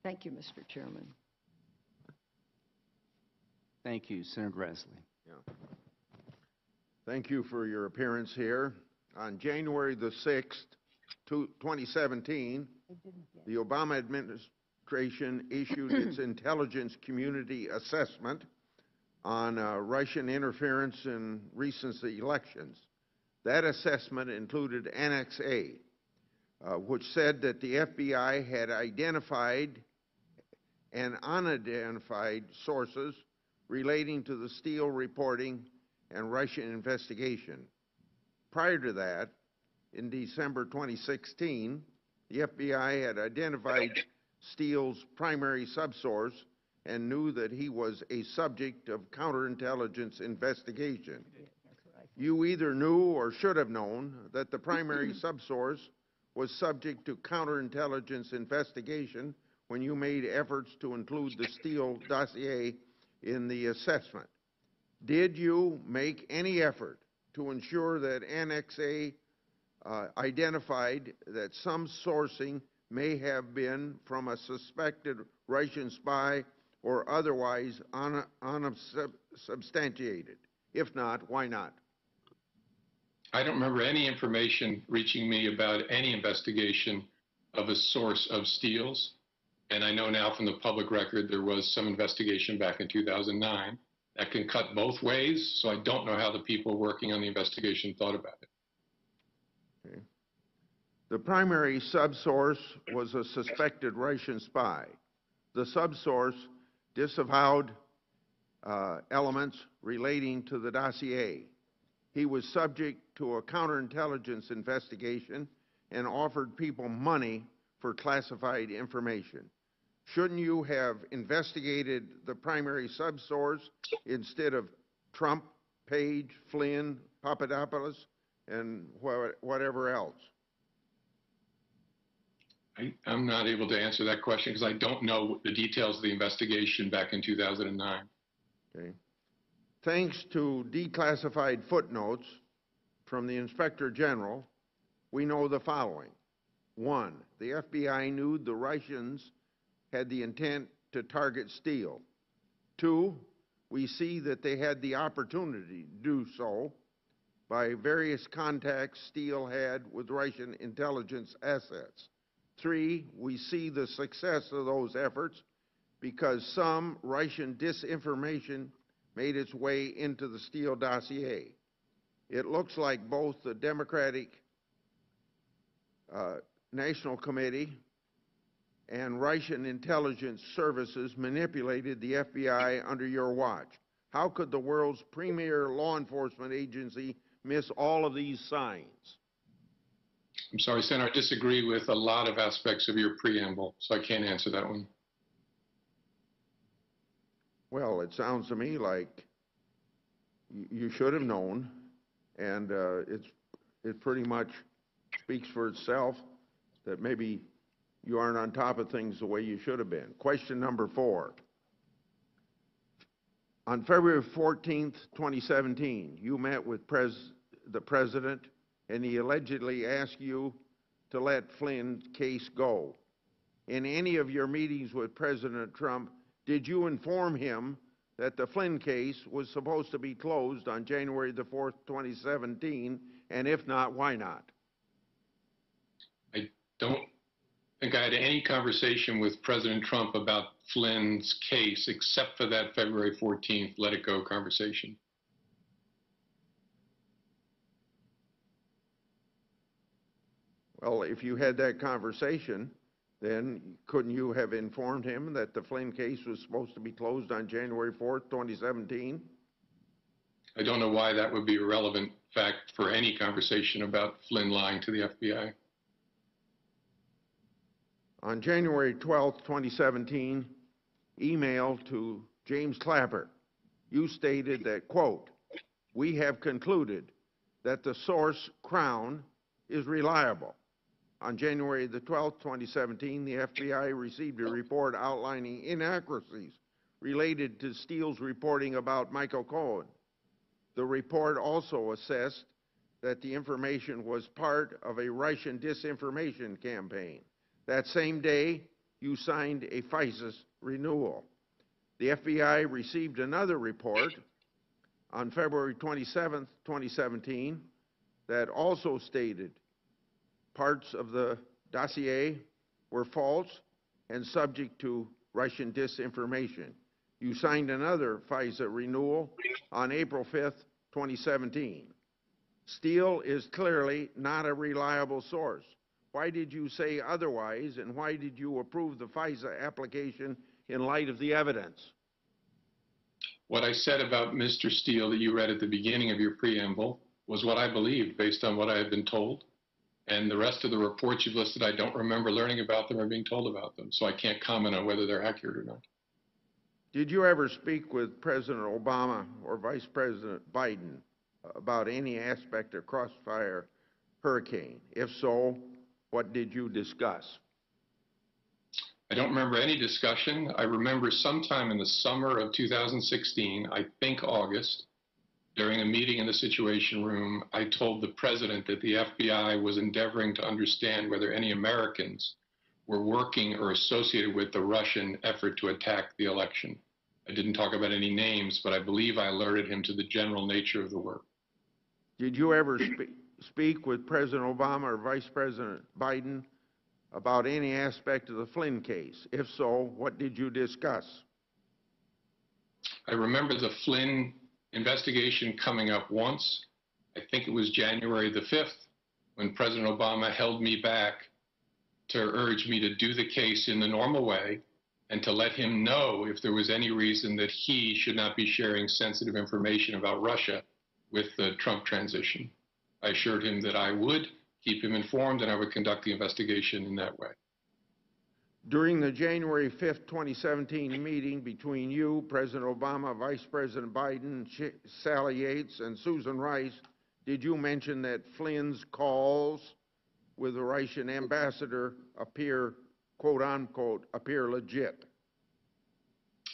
Thank you, Mr. Chairman. Thank you, Senator Grassley. Yeah. Thank you for your appearance here. On January the 6th, 2017, the Obama administration issued its intelligence community assessment on Russian interference in recent elections. That assessment included Annex A, which said that the FBI had identified and unidentified sources relating to the Steele reporting and Russian investigation. Prior to that, in December 2016, the FBI had identified Steele's primary subsource and knew that he was a subject of counterintelligence investigation. You either knew or should have known that the primary subsource was subject to counterintelligence investigation when you made efforts to include the Steele dossier in the assessment. Did you make any effort to ensure that NXA identified that some sourcing may have been from a suspected Russian spy or otherwise unsubstantiated? If not, why not? I don't remember any information reaching me about any investigation of a source of Steele's. And I know now from the public record there was some investigation back in 2009. That can cut both ways, so I don't know how the people working on the investigation thought about it. Okay. The primary subsource was a suspected Russian spy. The subsource disavowed elements relating to the dossier. He was subject to a counterintelligence investigation and offered people money for classified information. Shouldn't you have investigated the primary subsource instead of Trump, Page, Flynn, Papadopoulos, and whatever else? I'm not able to answer that question because I don't know the details of the investigation back in 2009. Okay. Thanks to declassified footnotes from the Inspector General, we know the following. 1, the FBI knew the Russians had the intent to target Steele. 2, we see that they had the opportunity to do so by various contacts Steele had with Russian intelligence assets. 3, we see the success of those efforts because some Russian disinformation made its way into the Steele dossier. It looks like both the Democratic National Committee and Russian intelligence services manipulated the FBI under your watch. How could the world's premier law enforcement agency miss all of these signs? I'm sorry, Senator, I disagree with a lot of aspects of your preamble, so I can't answer that one. Well, it sounds to me like you should have known, and it pretty much speaks for itself that maybe you aren't on top of things the way you should have been. Question number 4. On February 14th, 2017, you met with the President, and he allegedly asked you to let Flynn's case go. In any of your meetings with President Trump, did you inform him that the Flynn case was supposed to be closed on January the 4th, 2017, and if not, why not? I don't think I had any conversation with President Trump about Flynn's case except for that February 14th let it go conversation. Well, if you had that conversation, then couldn't you have informed him that the Flynn case was supposed to be closed on January 4th, 2017? I don't know why that would be a relevant fact for any conversation about Flynn lying to the FBI. On January 12th, 2017, email to James Clapper, you stated that, quote, "We have concluded that the source, Crown, is reliable." On January the 12th, 2017, the FBI received a report outlining inaccuracies related to Steele's reporting about Michael Cohen. The report also assessed that the information was part of a Russian disinformation campaign. That same day, you signed a FISA renewal. The FBI received another report on February 27th, 2017, that also stated parts of the dossier were false and subject to Russian disinformation. You signed another FISA renewal on April 5th, 2017. Steele is clearly not a reliable source. Why did you say otherwise, and why did you approve the FISA application in light of the evidence? What I said about Mr. Steele that you read at the beginning of your preamble was what I believed based on what I had been told. And the rest of the reports you've listed, I don't remember learning about them or being told about them. So I can't comment on whether they're accurate or not. Did you ever speak with President Obama or Vice President Biden about any aspect of Crossfire Hurricane? If so, what did you discuss? I don't remember any discussion. I remember sometime in the summer of 2016, I think August, during a meeting in the Situation Room, I told the president that the FBI was endeavoring to understand whether any Americans were working or associated with the Russian effort to attack the election. I didn't talk about any names, but I believe I alerted him to the general nature of the work. Did you ever speak with President Obama or Vice President Biden about any aspect of the Flynn case? If so, what did you discuss? I remember the Flynn investigation coming up once. I think it was January the 5th, when President Obama held me back to urge me to do the case in the normal way and to let him know if there was any reason that he should not be sharing sensitive information about Russia with the Trump transition. I assured him that I would keep him informed and I would conduct the investigation in that way. During the January 5th, 2017 meeting between you, President Obama, Vice President Biden, Sally Yates, and Susan Rice, did you mention that Flynn's calls with the Russian ambassador appear, quote unquote, appear legit?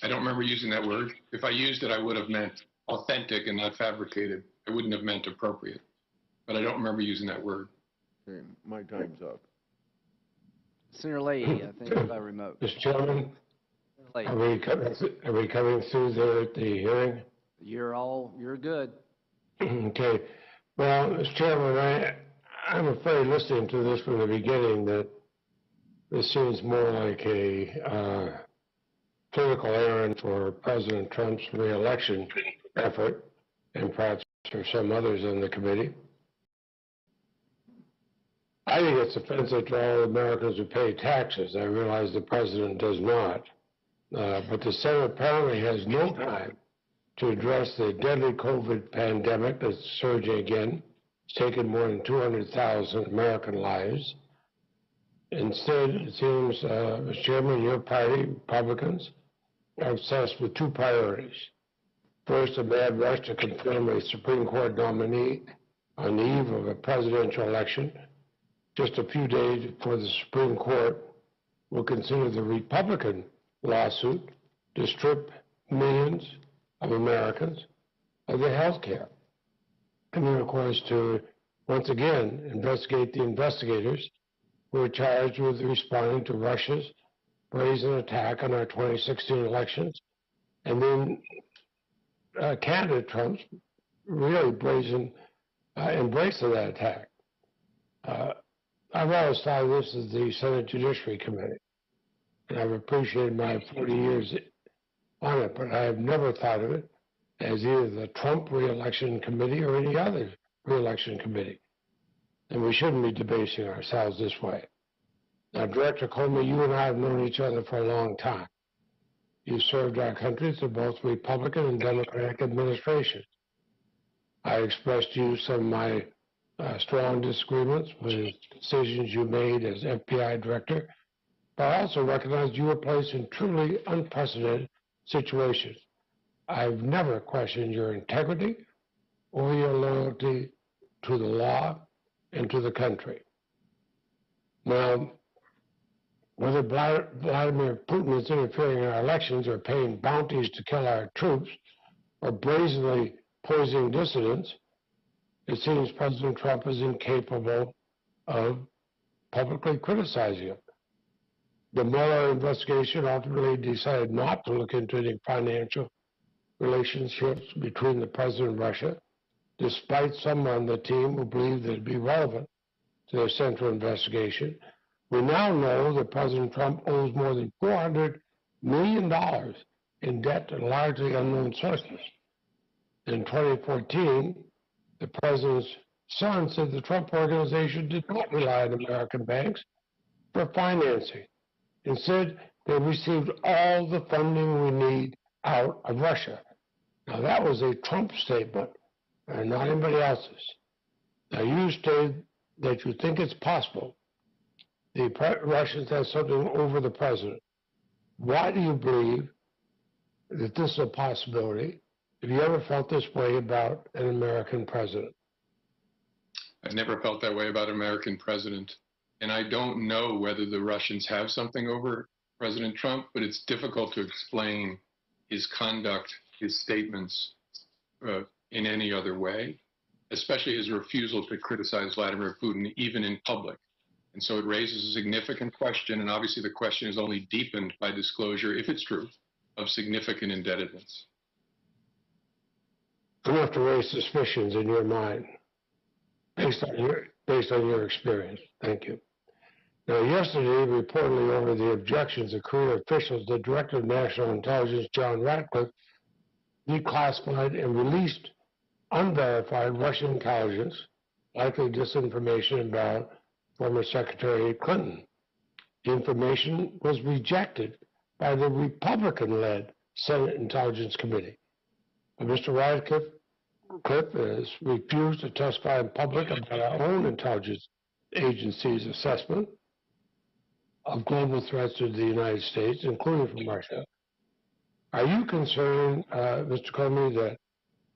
I don't remember using that word. If I used it, I would have meant authentic and not fabricated. I wouldn't have meant appropriate. But I don't remember using that word. Okay, my time's up. Senator Leahy, I think, by remote. Mr. Chairman, Leahy, are we coming through there at the hearing? you're good. Okay. Well, Mr. Chairman, I'm afraid listening to this from the beginning that this seems more like a political errand for President Trump's re-election effort, and perhaps for some others on the committee. I think it's offensive to all Americans who pay taxes. I realize the president does not. But the Senate apparently has no time to address the deadly COVID pandemic that's surging again. It's taken more than 200,000 American lives. Instead, it seems, Mr. Chairman, your party, Republicans, are obsessed with two priorities. First, a mad rush to confirm a Supreme Court nominee on the eve of a presidential election, just a few days before the Supreme Court will consider the Republican lawsuit to strip millions of Americans of their health care. And then, of course, to once again investigate the investigators who are charged with responding to Russia's brazen attack on our 2016 elections, and then candidate Trump's really brazen embrace of that attack. I've always thought of this as the Senate Judiciary Committee, and I've appreciated my 40 years on it, but I have never thought of it as either the Trump re-election committee or any other re-election committee. And we shouldn't be debasing ourselves this way. Now, Director Comey, you and I have known each other for a long time. You served our country through both Republican and Democratic administrations. I expressed to you some of my strong disagreements with decisions you made as FBI director, but I also recognized you were placed in truly unprecedented situations. I've never questioned your integrity or your loyalty to the law and to the country. Now, whether Vladimir Putin is interfering in our elections or paying bounties to kill our troops or brazenly poisoning dissidents, it seems President Trump is incapable of publicly criticizing him. The Mueller investigation ultimately decided not to look into any financial relationships between the president and Russia, despite some on the team who believed that it'd be relevant to their central investigation. We now know that President Trump owes more than $400 million in debt to largely unknown sources. In 2014, the president's son said the Trump organization did not rely on American banks for financing. Instead, they received all the funding we need out of Russia. Now, that was a Trump statement, and not anybody else's. Now, you stated that you think it's possible the Russians have something over the president. Why do you believe that this is a possibility? Have you ever felt this way about an American president? I've never felt that way about an American president. And I don't know whether the Russians have something over President Trump, but it's difficult to explain his conduct, his statements in any other way, especially his refusal to criticize Vladimir Putin, even in public. And so it raises a significant question, and obviously the question is only deepened by disclosure, if it's true, of significant indebtedness. Enough to raise suspicions in your mind, based on your experience. Thank you. Now, yesterday, reportedly over the objections of career officials, the Director of National Intelligence, John Ratcliffe, declassified and released unverified Russian intelligence, likely disinformation about former Secretary Clinton. The information was rejected by the Republican-led Senate Intelligence Committee. But Mr. Ratcliffe has refused to testify in public about our own intelligence agency's assessment of global threats to the United States, including from Russia. Are you concerned, Mr. Comey, that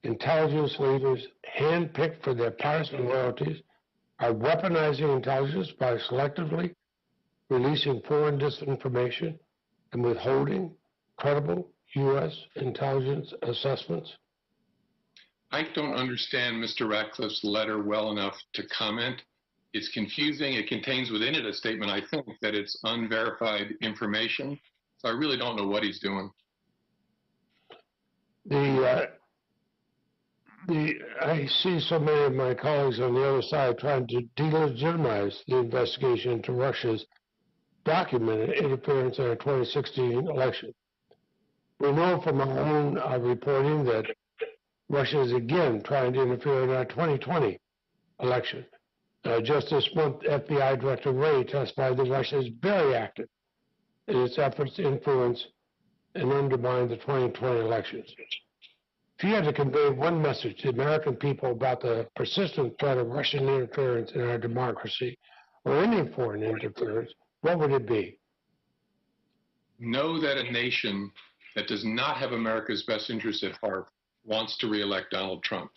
intelligence leaders handpicked for their partisan loyalties are weaponizing intelligence by selectively releasing foreign disinformation and withholding credible U.S. intelligence assessments? I don't understand Mr. Ratcliffe's letter well enough to comment. It's confusing. It contains within it a statement, I think, that it's unverified information. So I really don't know what he's doing. I see so many of my colleagues on the other side trying to delegitimize the investigation into Russia's documented interference in our 2016 election. We know from our own reporting that Russia is again trying to interfere in our 2020 election. Just this month, FBI Director Wray testified that Russia is very active in its efforts to influence and undermine the 2020 elections. If you had to convey one message to the American people about the persistent threat of Russian interference in our democracy or any foreign interference, what would it be? Know that a nation that does not have America's best interests at heart wants to reelect Donald Trump.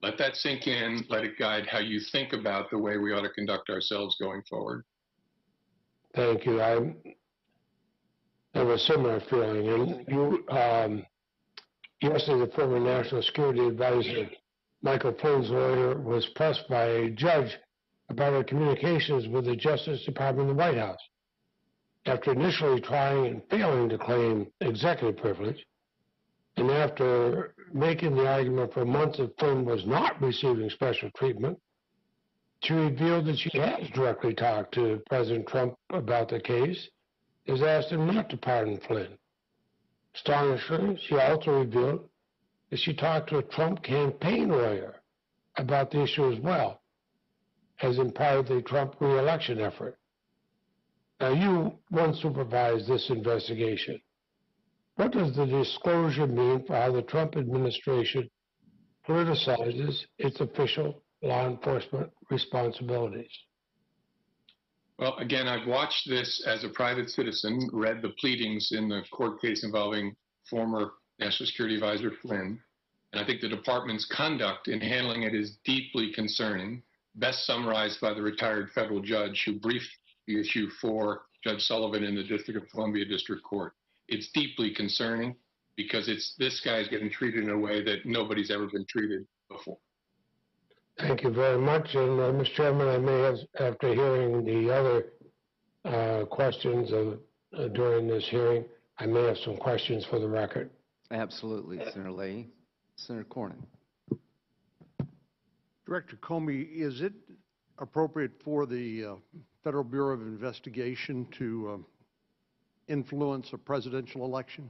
Let that sink in. Let it guide how you think about the way we ought to conduct ourselves going forward. Thank you. I have a similar feeling. And you, yesterday, the former National Security Advisor, Michael Flynn's lawyer, was pressed by a judge about her communications with the Justice Department and the White House. After initially trying and failing to claim executive privilege, and after making the argument for months that Flynn was not receiving special treatment, she revealed that she has directly talked to President Trump about the case, has asked him not to pardon Flynn. Astonishingly, she also revealed that she talked to a Trump campaign lawyer about the issue as well, as in part of the Trump re-election effort. Now, you once supervised this investigation. What does the disclosure mean for how the Trump administration politicizes its official law enforcement responsibilities? Well, again, I've watched this as a private citizen, read the pleadings in the court case involving former National Security Advisor Flynn, and I think the department's conduct in handling it is deeply concerning, best summarized by the retired federal judge who briefed the issue for Judge Sullivan in the District of Columbia District Court. It's deeply concerning because this guy's getting treated in a way that nobody's ever been treated before. Thank you very much. And Mr. Chairman, I may have, after hearing the other questions during this hearing, I may have some questions for the record. Absolutely, Senator Leahy. Senator Cornyn. Director Comey, is it appropriate for the Federal Bureau of Investigation to influence a presidential election?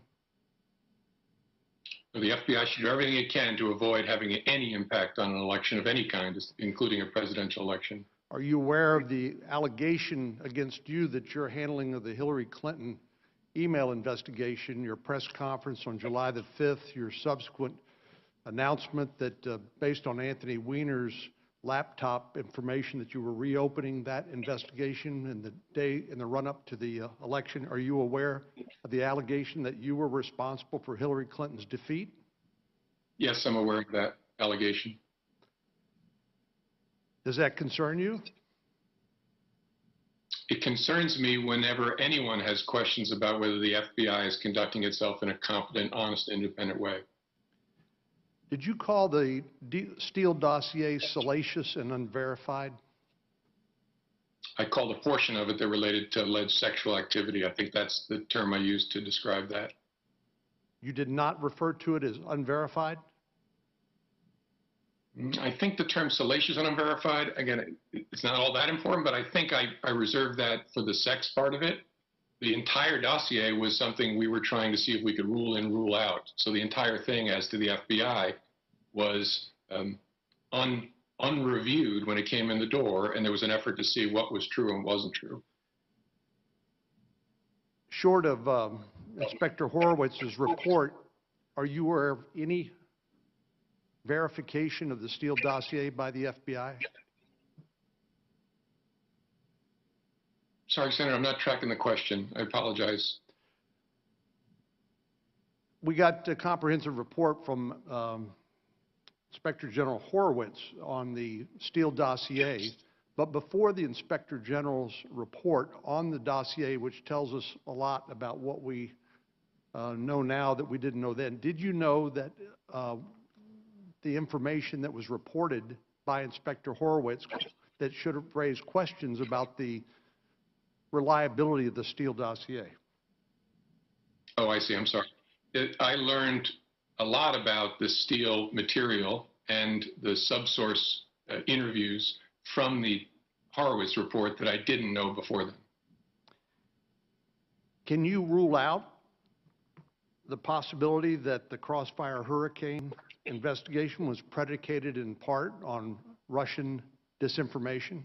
The FBI should do everything it can to avoid having any impact on an election of any kind, including a presidential election. Are you aware of the allegation against you that your handling of the Hillary Clinton email investigation, your press conference on July the 5th, your subsequent announcement that based on Anthony Weiner's laptop information that you were reopening that investigation in the run-up to the election. Are you aware of the allegation that you were responsible for Hillary Clinton's defeat? Yes, I'm aware of that allegation. Does that concern you? It concerns me whenever anyone has questions about whether the FBI is conducting itself in a competent, honest, independent way. Did you call the Steele dossier salacious and unverified? I called a portion of it that related to alleged sexual activity. I think that's the term I used to describe that. You did not refer to it as unverified? I think the term salacious and unverified, again, it's not all that important, but I think I reserved that for the sex part of it. The entire dossier was something we were trying to see if we could rule in, rule out. So the entire thing as to the FBI was unreviewed when it came in the door, and there was an effort to see what was true and wasn't true. Short of Inspector Horowitz's report, are you aware of any verification of the Steele dossier by the FBI? Sorry, Senator, I'm not tracking the question. I apologize. We got a comprehensive report from Inspector General Horowitz on the Steele dossier, but before the Inspector General's report on the dossier, which tells us a lot about what we know now that we didn't know then, did you know that the information that was reported by Inspector Horowitz that should have raised questions about the reliability of the Steele dossier? Oh, I see. I'm sorry. I learned a lot about the Steele material and the subsource interviews from the Horowitz report that I didn't know before then. Can you rule out the possibility that the Crossfire Hurricane investigation was predicated in part on Russian disinformation?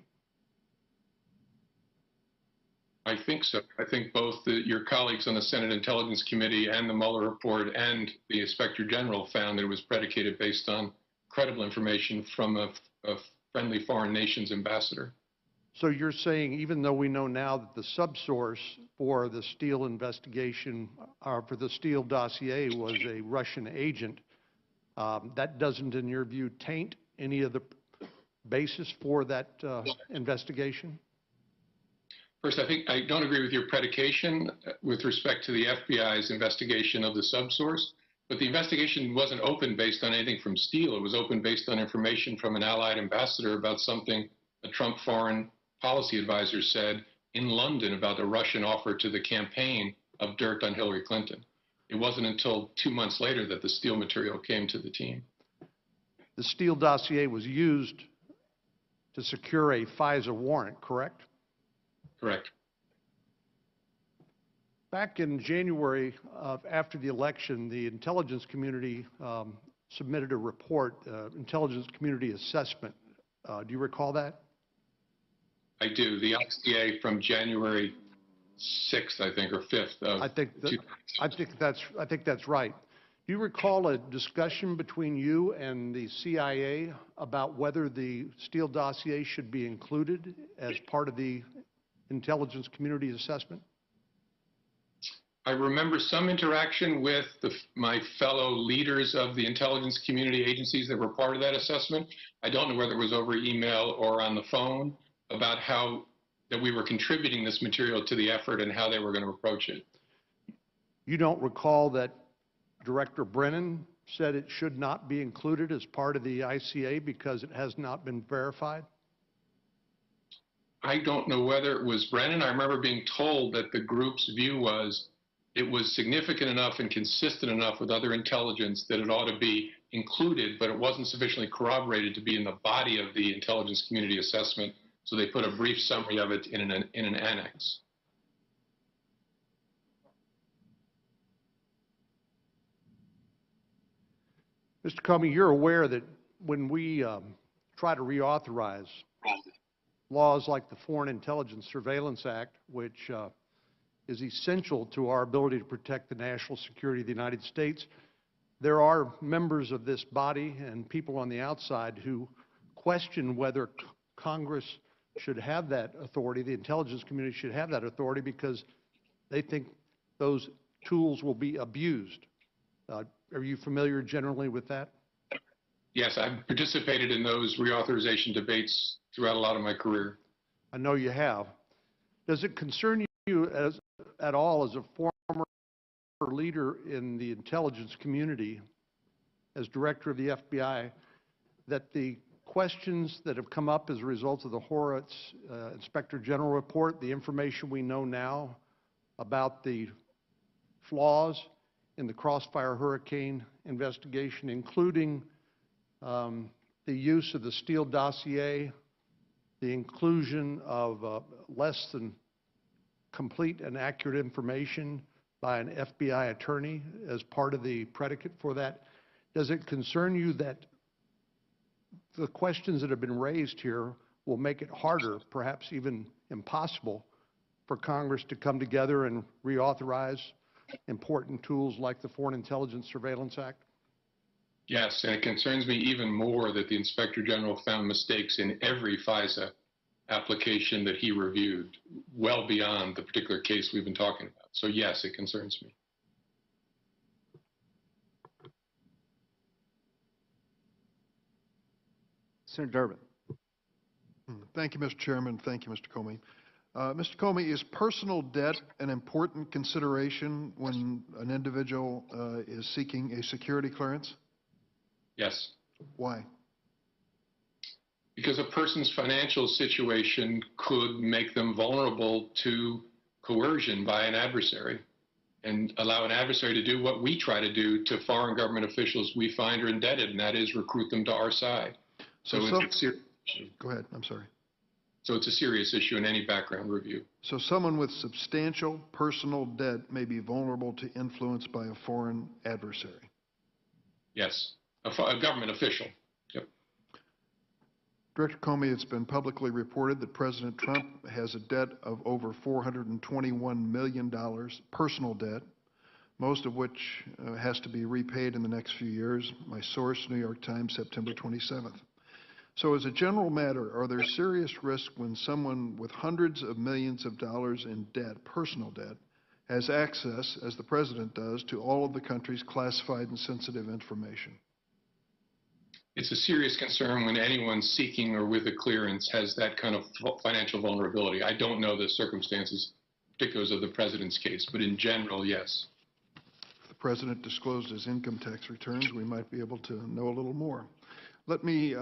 I think so. I think both your colleagues on the Senate Intelligence Committee and the Mueller report and the Inspector General found that it was predicated based on credible information from a friendly foreign nation's ambassador. So you're saying even though we know now that the subsource for the Steele investigation, or for the Steele dossier, was a Russian agent, that doesn't, in your view, taint any of the basis for that investigation? First, I think I don't agree with your predication with respect to the FBI's investigation of the subsource, but the investigation wasn't open based on anything from Steele. It was open based on information from an allied ambassador about something a Trump foreign policy advisor said in London about the Russian offer to the campaign of dirt on Hillary Clinton. It wasn't until 2 months later that the Steele material came to the team. The Steele dossier was used to secure a FISA warrant, correct? Correct. Back in January, after the election, the intelligence community submitted a report, intelligence community assessment. Do you recall that? I do. The ICA from January 6th, I think, or 5th of I think that's right. Do you recall a discussion between you and the CIA about whether the Steele dossier should be included as part of the intelligence community assessment? I remember some interaction with my fellow leaders of the intelligence community agencies that were part of that assessment. I don't know whether it was over email or on the phone about how that we were contributing this material to the effort and how they were going to approach it. You don't recall that Director Brennan said it should not be included as part of the ICA because it has not been verified? I don't know whether it was Brennan. I remember being told that the group's view was it was significant enough and consistent enough with other intelligence that it ought to be included, but it wasn't sufficiently corroborated to be in the body of the intelligence community assessment, so they put a brief summary of it in an annex. Mr. Comey, you're aware that when we try to reauthorize laws like the Foreign Intelligence Surveillance Act, which is essential to our ability to protect the national security of the United States, there are members of this body and people on the outside who question whether Congress should have that authority, the intelligence community should have that authority, because they think those tools will be abused. Are you familiar generally with that? Yes, I've participated in those reauthorization debates throughout a lot of my career. I know you have. Does it concern you at all as a former leader in the intelligence community, as director of the FBI, that the questions that have come up as a result of the Horowitz Inspector General report, the information we know now about the flaws in the Crossfire Hurricane investigation, including the use of the Steele dossier, the inclusion of less than complete and accurate information by an FBI attorney as part of the predicate for that, does it concern you that the questions that have been raised here will make it harder, perhaps even impossible, for Congress to come together and reauthorize important tools like the Foreign Intelligence Surveillance Act? Yes, and it concerns me even more that the Inspector General found mistakes in every FISA application that he reviewed, well beyond the particular case we've been talking about. So yes, it concerns me. Senator Durbin. Thank you, Mr. Chairman. Thank you, Mr. Comey. Mr. Comey, is personal debt an important consideration when an individual is seeking a security clearance? Yes. Why? Because a person's financial situation could make them vulnerable to coercion by an adversary and allow an adversary to do what we try to do to foreign government officials we find are indebted, and that is recruit them to our side. So it's a serious issue. Go ahead. I'm sorry. So it's a serious issue in any background review. So someone with substantial personal debt may be vulnerable to influence by a foreign adversary? Yes. A government official. Yep. Director Comey, it's been publicly reported that President Trump has a debt of over $421 million, personal debt, most of which has to be repaid in the next few years. My source, New York Times, September 27th. So as a general matter, are there serious risks when someone with hundreds of millions of dollars in debt, personal debt, has access, as the President does, to all of the country's classified and sensitive information? It's a serious concern when anyone seeking or with a clearance has that kind of financial vulnerability. I don't know the circumstances, particulars of the President's case, but in general, yes. If the President disclosed his income tax returns, we might be able to know a little more. Let me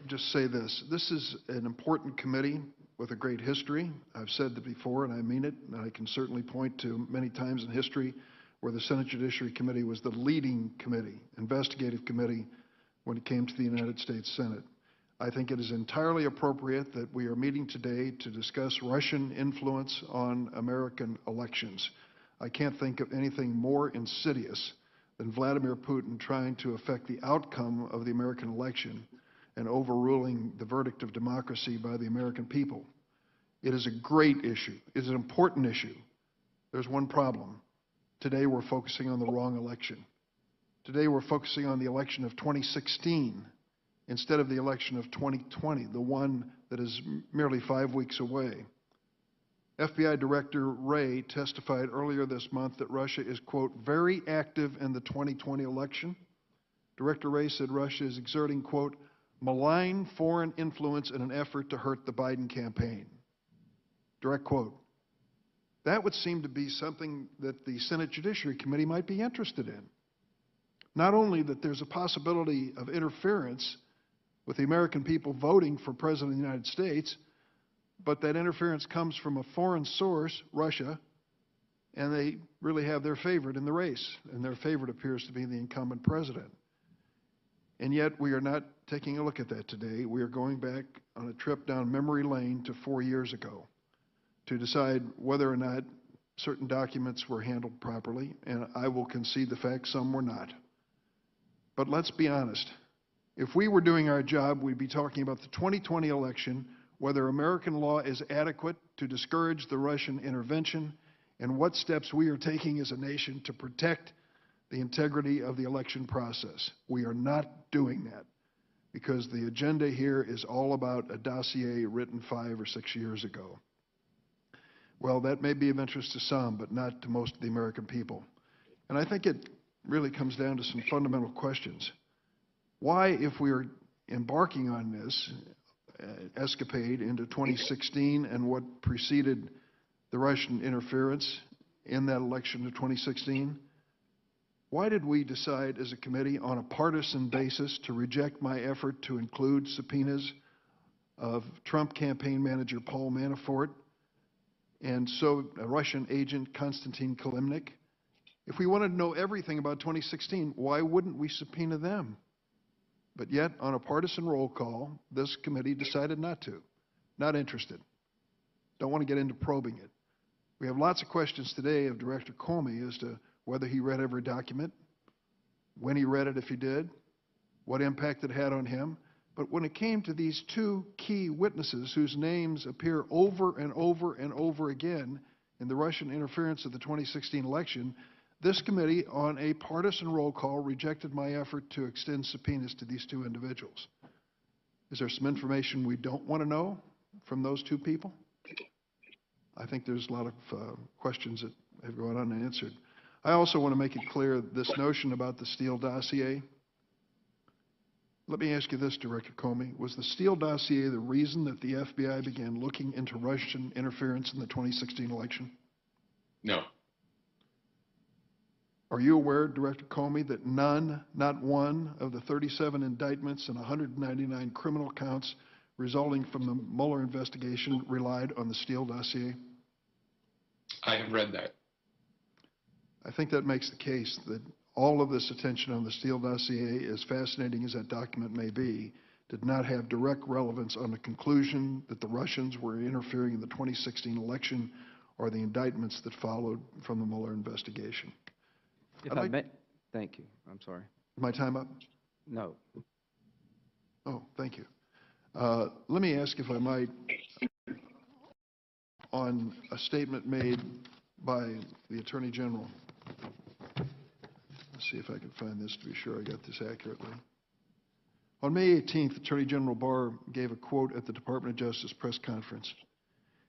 just say this. This is an important committee with a great history. I've said that before, and I mean it, and I can certainly point to many times in history where the Senate Judiciary Committee was the leading committee, investigative committee, when it came to the United States Senate. I think it is entirely appropriate that we are meeting today to discuss Russian influence on American elections. I can't think of anything more insidious than Vladimir Putin trying to affect the outcome of the American election and overruling the verdict of democracy by the American people. It is a great issue. It is an important issue. There's one problem. Today we're focusing on the wrong election. Today we're focusing on the election of 2016 instead of the election of 2020, the one that is merely 5 weeks away. FBI Director Wray testified earlier this month that Russia is, quote, very active in the 2020 election. Director Wray said Russia is exerting, quote, malign foreign influence in an effort to hurt the Biden campaign. Direct quote. That would seem to be something that the Senate Judiciary Committee might be interested in. Not only that there's a possibility of interference with the American people voting for President of the United States, but that interference comes from a foreign source, Russia, and they really have their favorite in the race, and their favorite appears to be the incumbent president. And yet we are not taking a look at that today. We are going back on a trip down memory lane to 4 years ago to decide whether or not certain documents were handled properly, and I will concede the fact some were not. But let's be honest. If we were doing our job, we'd be talking about the 2020 election, whether American law is adequate to discourage the Russian intervention, and what steps we are taking as a nation to protect the integrity of the election process. We are not doing that. because the agenda here is all about a dossier written 5 or 6 years ago. Well, that may be of interest to some, but not to most of the American people. And I think it really comes down to some fundamental questions. Why, if we are embarking on this escapade into 2016 and what preceded the Russian interference in that election of 2016, why did we decide as a committee on a partisan basis to reject my effort to include subpoenas of Trump campaign manager Paul Manafort and so a Russian agent Konstantin Kilimnik? If we wanted to know everything about 2016, why wouldn't we subpoena them? But yet, on a partisan roll call, this committee decided not to. Not interested. Don't want to get into probing it. We have lots of questions today of Director Comey as to whether he read every document, when he read it if he did, what impact it had on him. But when it came to these two key witnesses whose names appear over and over and over again in the Russian interference of the 2016 election, this committee, on a partisan roll call, rejected my effort to extend subpoenas to these two individuals. Is there some information we don't want to know from those two people? I think there's a lot of questions that have gone unanswered. I also want to make it clear this notion about the Steele dossier. Let me ask you this, Director Comey. Was the Steele dossier the reason that the FBI began looking into Russian interference in the 2016 election? No. Are you aware, Director Comey, that none, not one, of the 37 indictments and 199 criminal counts resulting from the Mueller investigation relied on the Steele dossier? I have read that. I think that makes the case that all of this attention on the Steele dossier, as fascinating as that document may be, did not have direct relevance on the conclusion that the Russians were interfering in the 2016 election or the indictments that followed from the Mueller investigation. If I may, thank you. I'm sorry. My time up? No. Oh, thank you. Let me ask, if I might, on a statement made by the Attorney General. Let's see if I can find this to be sure I got this accurately. On May 18th, Attorney General Barr gave a quote at the Department of Justice press conference.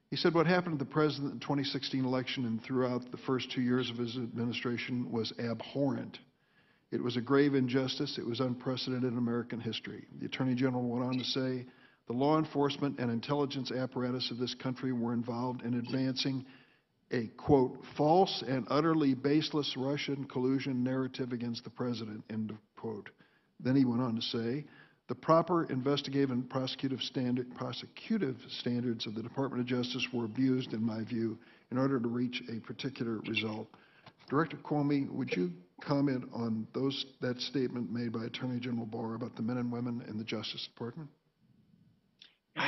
He said, "What happened to the president in the 2016 election and throughout the first 2 years of his administration was abhorrent. It was a grave injustice. It was unprecedented in American history." The Attorney General went on to say, "The law enforcement and intelligence apparatus of this country were involved in advancing a, quote, false and utterly baseless Russian collusion narrative against the president," end of quote. Then he went on to say, "The proper investigative and prosecutive standards of the Department of Justice were abused, in my view, in order to reach a particular result." Director Comey, would you comment on that statement made by Attorney General Barr about the men and women in the Justice Department?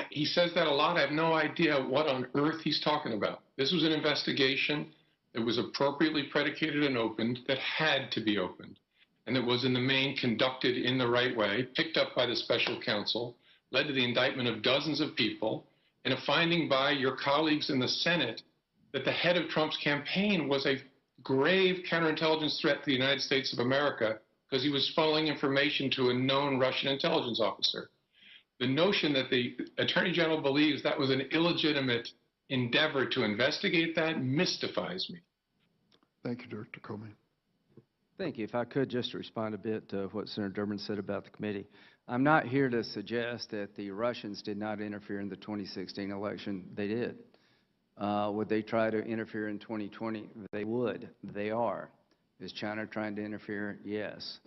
He says that a lot. I have no idea what on earth he's talking about. This was an investigation that was appropriately predicated and opened, that had to be opened, and that was in the main conducted in the right way, picked up by the special counsel, led to the indictment of dozens of people, and a finding by your colleagues in the Senate that the head of Trump's campaign was a grave counterintelligence threat to the United States of America because he was funneling information to a known Russian intelligence officer. The notion that the Attorney General believes that was an illegitimate endeavor to investigate that mystifies me. Thank you, Director Comey. Thank you. If I could just respond a bit to what Senator Durbin said about the committee. I'm not here to suggest that the Russians did not interfere in the 2016 election. They did. Would they try to interfere in 2020? They would. They are. Is China trying to interfere? Yes.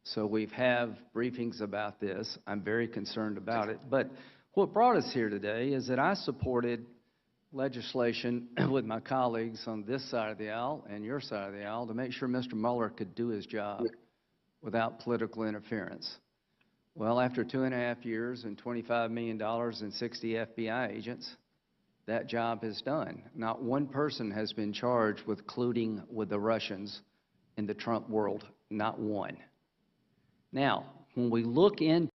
So we have briefings about this. I'm very concerned about it. But what brought us here today is that I supported legislation with my colleagues on this side of the aisle and your side of the aisle to make sure Mr. Mueller could do his job without political interference. Well, after 2.5 years and $25 million and 60 FBI agents, that job is done. Not one person has been charged with colluding with the Russians in the Trump world. Not one. Now, when we look into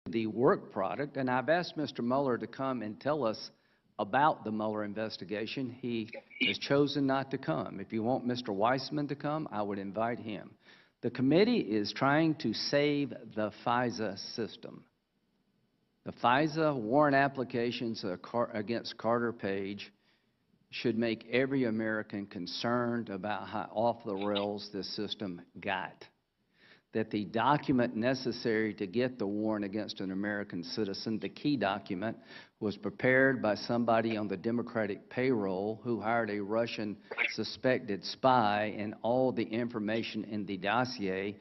the work product, and I've asked Mr. Mueller to come and tell us about the Mueller investigation, he has chosen not to come. If you want Mr. Weissman to come, I would invite him. The committee is trying to save the FISA system. The FISA warrant applications against Carter Page should make every American concerned about how off the rails this system got. That the document necessary to get the warrant against an American citizen, the key document, was prepared by somebody on the Democratic payroll who hired a Russian suspected spy, and all the information in the dossier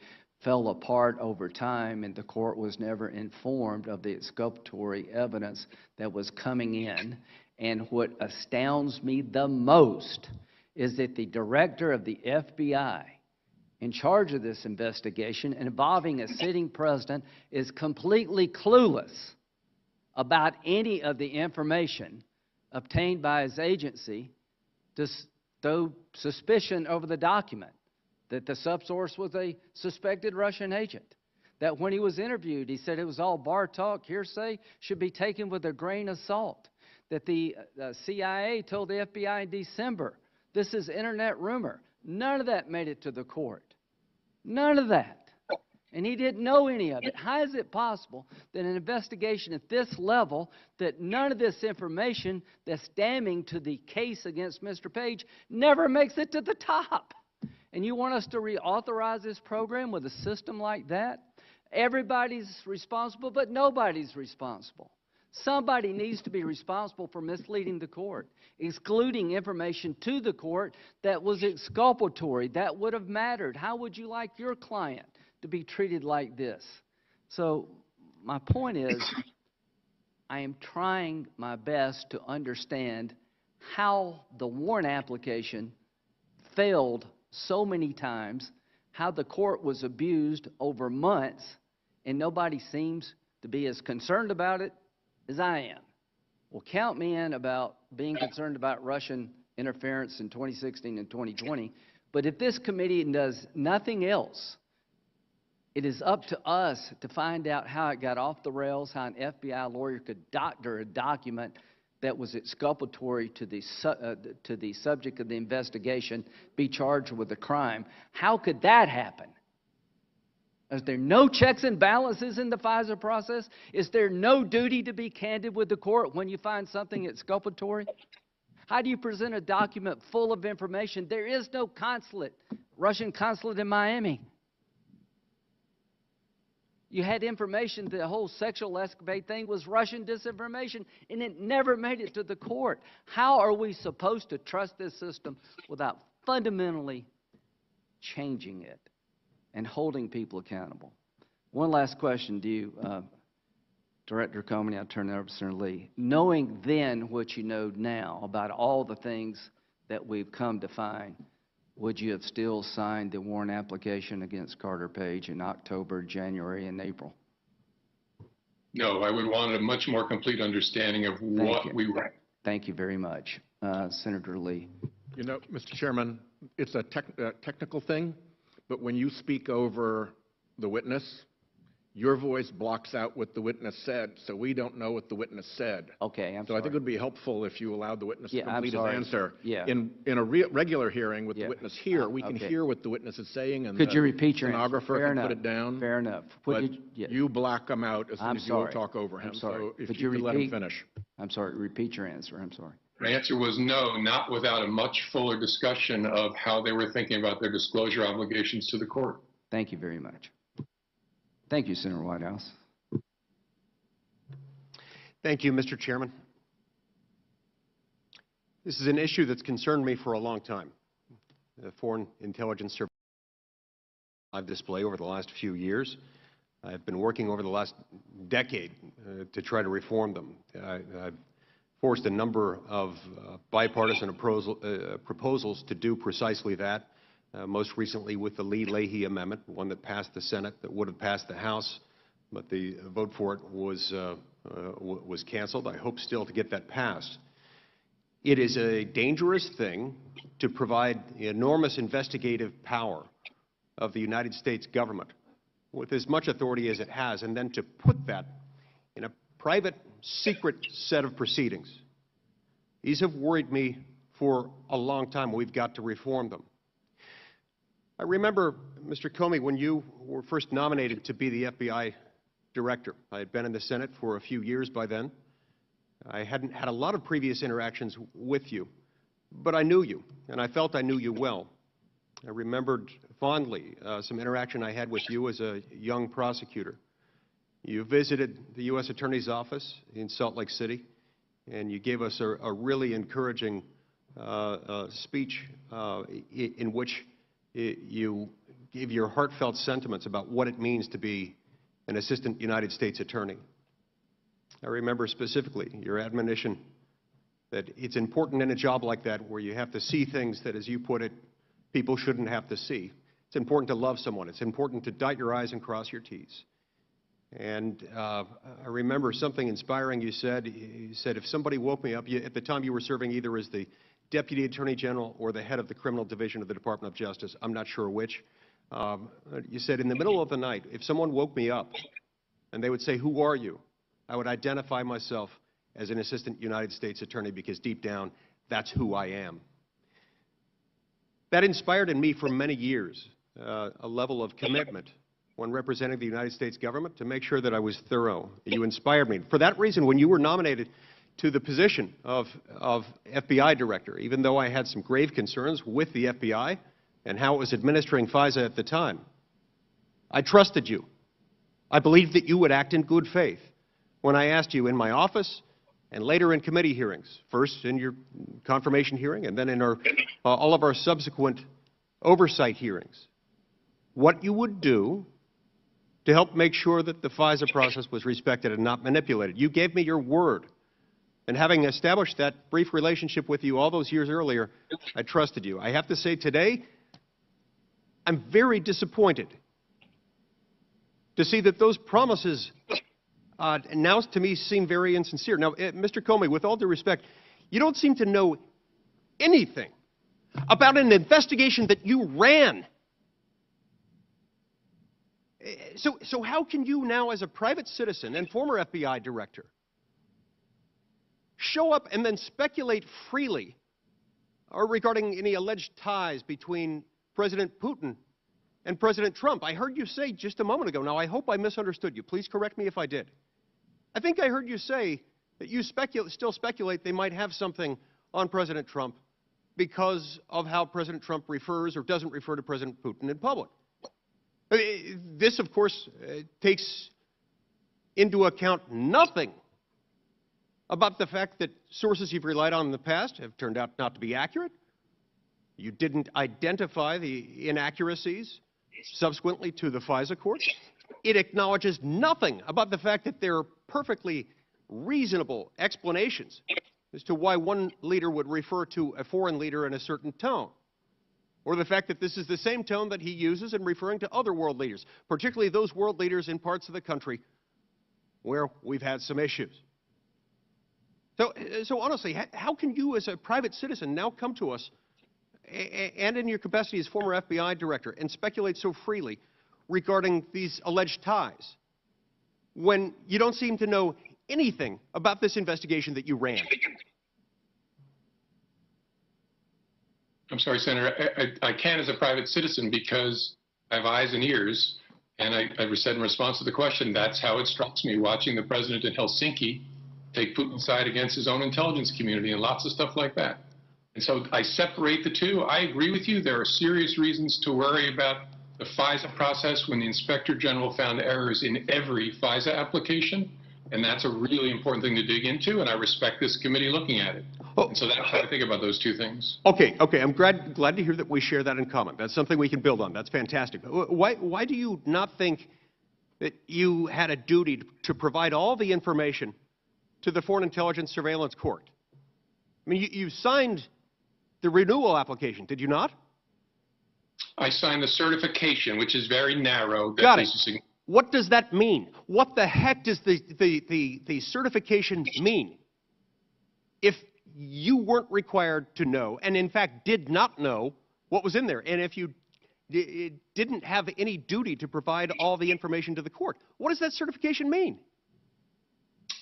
fell apart over time, and the court was never informed of the exculpatory evidence that was coming in. And what astounds me the most is that the director of the FBI in charge of this investigation involving a sitting president is completely clueless about any of the information obtained by his agency to throw suspicion over the document that the subsource was a suspected Russian agent. That when he was interviewed, he said it was all bar talk, hearsay, should be taken with a grain of salt. That the CIA told the FBI in December, this is internet rumor. None of that made it to the court. None of that. And he didn't know any of it. How is it possible that an investigation at this level, that none of this information that's damning to the case against Mr. Page never makes it to the top? And you want us to reauthorize this program with a system like that? Everybody's responsible, but nobody's responsible. Somebody needs to be responsible for misleading the court, excluding information to the court that was exculpatory, that would have mattered. How would you like your client to be treated like this? So my point is, I am trying my best to understand how the warrant application failed so many times, how the court was abused over months, and nobody seems to be as concerned about it as I am. Well, count me in about being concerned about Russian interference in 2016 and 2020. But if this committee does nothing else, it is up to us to find out how it got off the rails, how an FBI lawyer could doctor a document that was exculpatory to the subject of the investigation, be charged with a crime. How could that happen? Is there no checks and balances in the FISA process? Is there no duty to be candid with the court when you find something exculpatory? How do you present a document full of information? There is no consulate, Russian consulate in Miami. You had information, the whole sexual escapade thing was Russian disinformation, and it never made it to the court. How are we supposed to trust this system without fundamentally changing it and holding people accountable? One last question to you, Director Comey. I'll turn it over to Senator Lee. Knowing then what you know now about all the things that we've come to find, would you have still signed the warrant application against Carter Page in October, January, and April? No, I would want a much more complete understanding of what we were. Thank you very much. Senator Lee. You know, Mr. Chairman, it's a technical thing, but when you speak over the witness, your voice blocks out what the witness said, so we don't know what the witness said. Okay, I'm sorry. So I think it would be helpful if you allowed the witness to complete his answer. Yeah. In a regular hearing with the witness here, we can hear what the witness is saying, and could you repeat your stenographer can put it down. Fair enough. But you block him out as soon as you talk over him. I'm sorry. So if you could let him finish. I'm sorry. Repeat your answer. I'm sorry. My answer was no, not without a much fuller discussion of how they were thinking about their disclosure obligations to the court. Thank you very much. Thank you, Senator Whitehouse. Thank you, Mr. Chairman. This is an issue that's concerned me for a long time. The Foreign Intelligence Service live display over the last few years. I've been working over the last decade to try to reform them. I've forced a number of bipartisan proposals to do precisely that, most recently with the Lee-Leahy Amendment, one that passed the Senate, that would have passed the House, but the vote for it was canceled. I hope still to get that passed. It is a dangerous thing to provide the enormous investigative power of the United States government with as much authority as it has, and then to put that in a private, secret set of proceedings. These have worried me for a long time. We've got to reform them. I remember, Mr. Comey, when you were first nominated to be the FBI director. I had been in the Senate for a few years by then. I hadn't had a lot of previous interactions with you, but I knew you, and I felt I knew you well. I remembered fondly some interaction I had with you as a young prosecutor. You visited the U.S. Attorney's Office in Salt Lake City, and you gave us a really encouraging speech in which you gave your heartfelt sentiments about what it means to be an assistant United States attorney. I remember specifically your admonition that it's important in a job like that where you have to see things that, as you put it, people shouldn't have to see. It's important to love someone. It's important to dot your I's and cross your T's. And I remember something inspiring you said. You said, if somebody woke me up, at the time you were serving either as the Deputy Attorney General or the head of the Criminal Division of the Department of Justice, I'm not sure which. You said, in the middle of the night, if someone woke me up and they would say, who are you? I would identify myself as an assistant United States attorney because deep down, that's who I am. That inspired in me for many years a level of commitment when representing the United States government to make sure that I was thorough. You inspired me. For that reason, when you were nominated to the position of FBI director, even though I had some grave concerns with the FBI and how it was administering FISA at the time, I trusted you. I believed that you would act in good faith. When I asked you in my office and later in committee hearings, first in your confirmation hearing and then in all of our subsequent oversight hearings, what you would do to help make sure that the FISA process was respected and not manipulated. You gave me your word. And having established that brief relationship with you all those years earlier, I trusted you. I have to say today, I'm very disappointed to see that those promises now to me seem very insincere. Now, Mr. Comey, with all due respect, you don't seem to know anything about an investigation that you ran. So how can you now, as a private citizen and former FBI director, show up and then speculate freely regarding any alleged ties between President Putin and President Trump? I heard you say just a moment ago, now I hope I misunderstood you. Please correct me if I did. I think I heard you say that you still speculate they might have something on President Trump because of how President Trump refers or doesn't refer to President Putin in public. This, of course, takes into account nothing about the fact that sources you've relied on in the past have turned out not to be accurate. You didn't identify the inaccuracies subsequently to the FISA court. It acknowledges nothing about the fact that there are perfectly reasonable explanations as to why one leader would refer to a foreign leader in a certain tone, or the fact that this is the same tone that he uses in referring to other world leaders, particularly those world leaders in parts of the country where we've had some issues. So honestly, how can you as a private citizen now come to us and in your capacity as former FBI director and speculate so freely regarding these alleged ties when you don't seem to know anything about this investigation that you ran? I'm sorry, Senator. I can as a private citizen because I have eyes and ears, and I said in response to the question, that's how it strikes me watching the president in Helsinki take Putin's side against his own intelligence community and lots of stuff like that. And so I separate the two. I agree with you. There are serious reasons to worry about the FISA process when the Inspector General found errors in every FISA application. And that's a really important thing to dig into, and I respect this committee looking at it. And so that's how I think about those two things. Okay. I'm glad to hear that we share that in common. That's something we can build on. That's fantastic. Why do you not think that you had a duty to provide all the information to the Foreign Intelligence Surveillance Court? I mean, you signed the renewal application, did you not? I signed the certification, which is very narrow. Got it. What does that mean? What the heck does the certification mean? If you weren't required to know, and in fact did not know what was in there, and if you didn't have any duty to provide all the information to the court, what does that certification mean?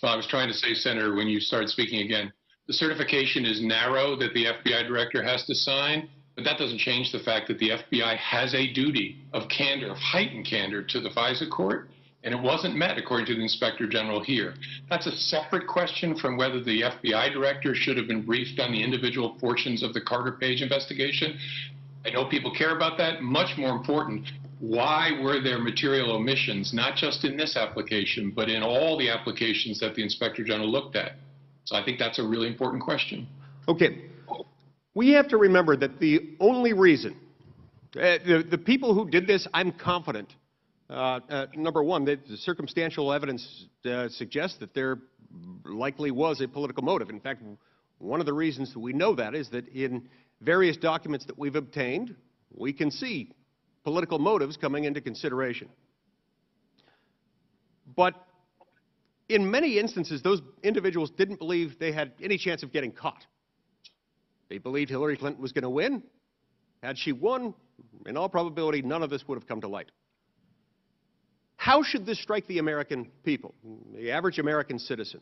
Well, I was trying to say, Senator, when you started speaking again, the certification is narrow that the FBI director has to sign, But that doesn't change the fact that the FBI has a duty of candor, of heightened candor to the FISA court, and it wasn't met according to the Inspector General here. That's a separate question from whether the FBI director should have been briefed on the individual portions of the Carter Page investigation. I know people care about that. Much more important, why were there material omissions, not just in this application, but in all the applications that the Inspector General looked at? So I think that's a really important question. Okay. We have to remember that the only reason, the people who did this, I'm confident, number one, that the circumstantial evidence suggests that there likely was a political motive. In fact, one of the reasons that we know that is that in various documents that we've obtained, we can see political motives coming into consideration. But in many instances, those individuals didn't believe they had any chance of getting caught. They believed Hillary Clinton was going to win. Had she won, in all probability, none of this would have come to light. How should this strike the American people, the average American citizen,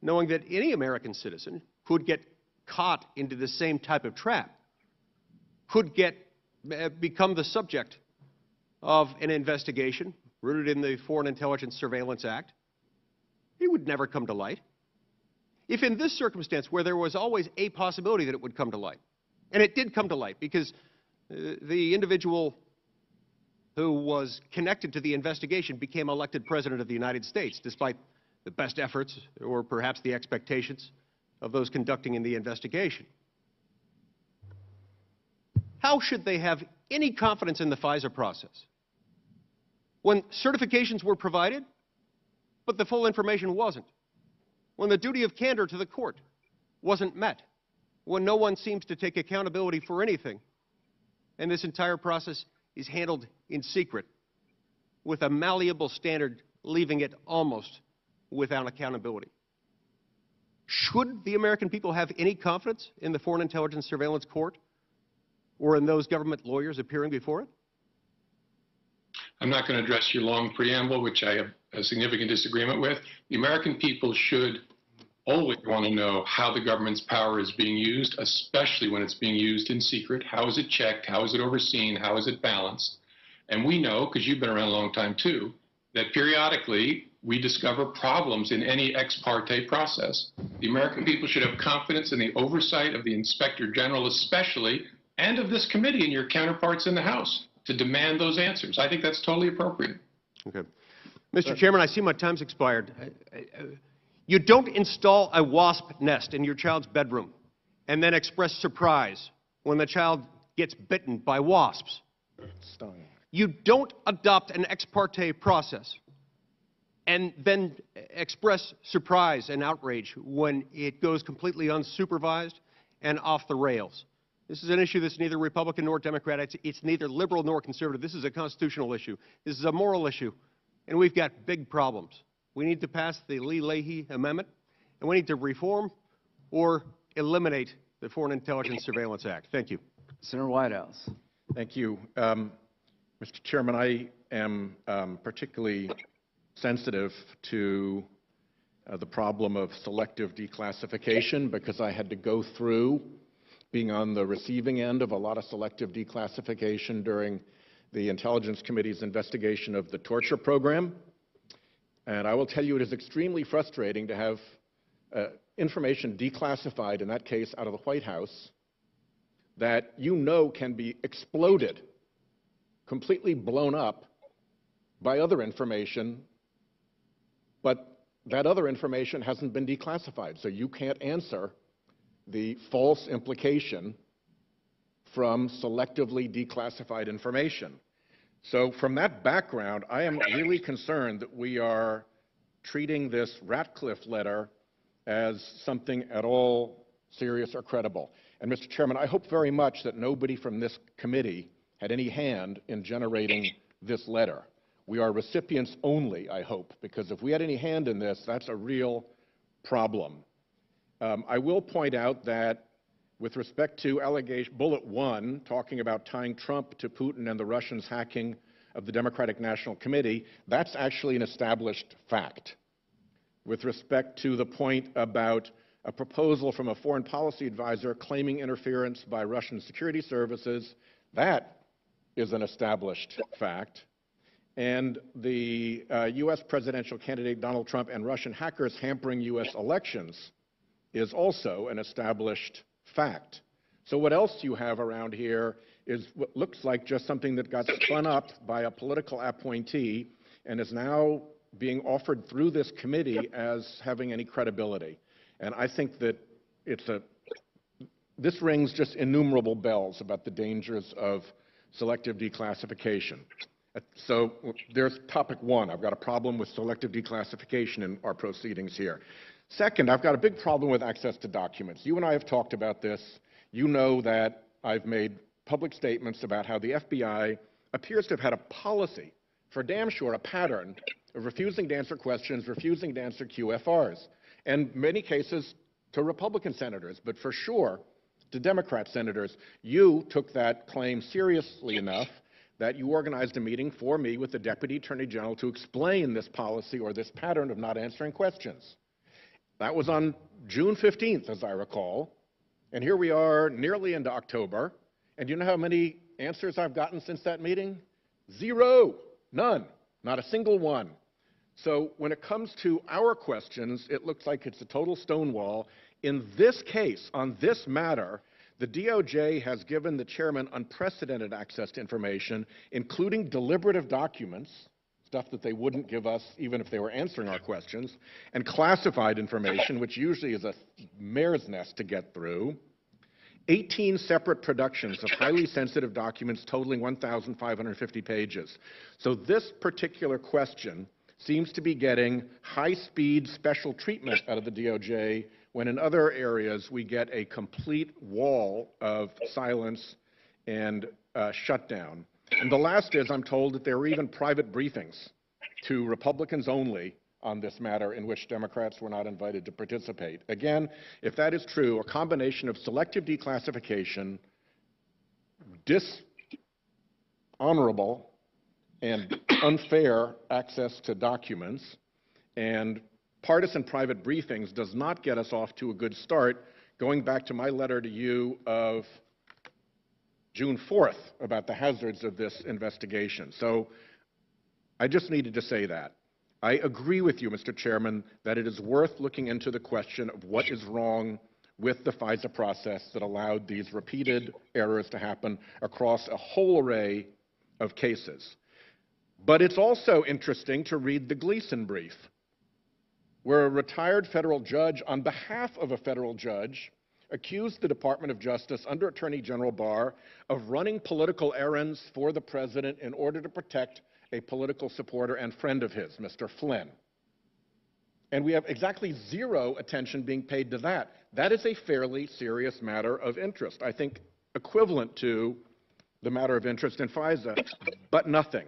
knowing that any American citizen could get caught into the same type of trap, could become the subject of an investigation rooted in the Foreign Intelligence Surveillance Act? It would never come to light. If in this circumstance, where there was always a possibility that it would come to light, and it did come to light because the individual who was connected to the investigation became elected President of the United States, despite the best efforts or perhaps the expectations of those conducting in the investigation. How should they have any confidence in the FISA process when certifications were provided, but the full information wasn't? When the duty of candor to the court wasn't met, when no one seems to take accountability for anything, and this entire process is handled in secret with a malleable standard, leaving it almost without accountability. Should the American people have any confidence in the Foreign Intelligence Surveillance Court or in those government lawyers appearing before it? I'm not going to address your long preamble, which I have a significant disagreement with. The American people should always want to know how the government's power is being used, especially when it's being used in secret. How is it checked? How is it overseen? How is it balanced? And we know, because you've been around a long time too, that periodically we discover problems in any ex parte process. The American people should have confidence in the oversight of the Inspector General especially, and of this committee and your counterparts in the House to demand those answers. I think that's totally appropriate. Okay. Mr. Chairman, I see my time's expired. You don't install a wasp nest in your child's bedroom and then express surprise when the child gets bitten by wasps. Stung. You don't adopt an ex parte process and then express surprise and outrage when it goes completely unsupervised and off the rails. This is an issue that's neither Republican nor Democrat. It's neither liberal nor conservative. This is a constitutional issue. This is a moral issue. And we've got big problems. We need to pass the Lee-Leahy Amendment, and we need to reform or eliminate the Foreign Intelligence Surveillance Act. Thank you. Senator Whitehouse. Thank you. Mr. Chairman, I am particularly sensitive to the problem of selective declassification because I had to go through being on the receiving end of a lot of selective declassification during the Intelligence Committee's investigation of the torture program. And I will tell you, it is extremely frustrating to have information declassified, in that case out of the White House, that you know can be exploded, completely blown up by other information, but that other information hasn't been declassified. So you can't answer the false implication from selectively declassified information. So from that background, I am really concerned that we are treating this Ratcliffe letter as something at all serious or credible. And Mr. Chairman, I hope very much that nobody from this committee had any hand in generating this letter. We are recipients only, I hope, because if we had any hand in this, that's a real problem. I will point out that with respect to allegation bullet 1, talking about tying Trump to Putin and the Russians hacking of the Democratic National Committee, that's actually an established fact. With respect to the point about a proposal from a foreign policy advisor claiming interference by Russian security services. That is an established fact. And the U.S. presidential candidate Donald Trump and Russian hackers hampering U.S. elections is also an established fact. So what else you have around here is what looks like just something that got spun up by a political appointee and is now being offered through this committee as having any credibility. And I think that this rings just innumerable bells about the dangers of selective declassification. So there's topic one. I've got a problem with selective declassification in our proceedings here. Second, I've got a big problem with access to documents. You and I have talked about this. You know that I've made public statements about how the FBI appears to have had a policy, for damn sure a pattern, of refusing to answer questions, refusing to answer QFRs. And many cases to Republican senators, but for sure to Democrat senators. You took that claim seriously enough that you organized a meeting for me with the Deputy Attorney General to explain this policy or this pattern of not answering questions. That was on June 15th, as I recall. And here we are nearly into October. And you know how many answers I've gotten since that meeting? Zero. None. Not a single one. So when it comes to our questions, it looks like it's a total stonewall. In this case, on this matter, the DOJ has given the chairman unprecedented access to information, including deliberative documents, stuff that they wouldn't give us even if they were answering our questions, and classified information, which usually is a mare's nest to get through. 18 separate productions of highly sensitive documents totaling 1,550 pages. So this particular question seems to be getting high-speed special treatment out of the DOJ, when in other areas we get a complete wall of silence and shutdown. And the last is, I'm told that there were even private briefings to Republicans only on this matter in which Democrats were not invited to participate. Again, if that is true, a combination of selective declassification, dishonorable and unfair access to documents, and partisan private briefings does not get us off to a good start, going back to my letter to you of June 4th about the hazards of this investigation. So I just needed to say that. I agree with you, Mr. Chairman, that it is worth looking into the question of what is wrong with the FISA process that allowed these repeated errors to happen across a whole array of cases. But it's also interesting to read the Gleason brief, where a retired federal judge, on behalf of a federal judge, accused the Department of Justice under Attorney General Barr of running political errands for the president in order to protect a political supporter and friend of his, Mr. Flynn. And we have exactly zero attention being paid to that. That is a fairly serious matter of interest, I think equivalent to the matter of interest in FISA, but nothing.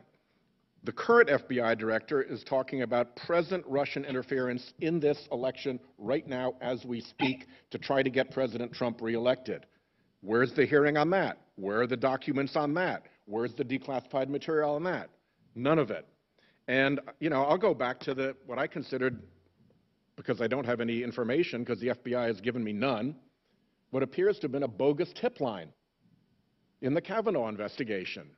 The current FBI director is talking about present Russian interference in this election right now as we speak to try to get President Trump reelected. Where's the hearing on that? Where are the documents on that? Where's the declassified material on that? None of it. And, you know, I'll go back to what I considered, because I don't have any information, because the FBI has given me none, what appears to have been a bogus tip line in the Kavanaugh investigation.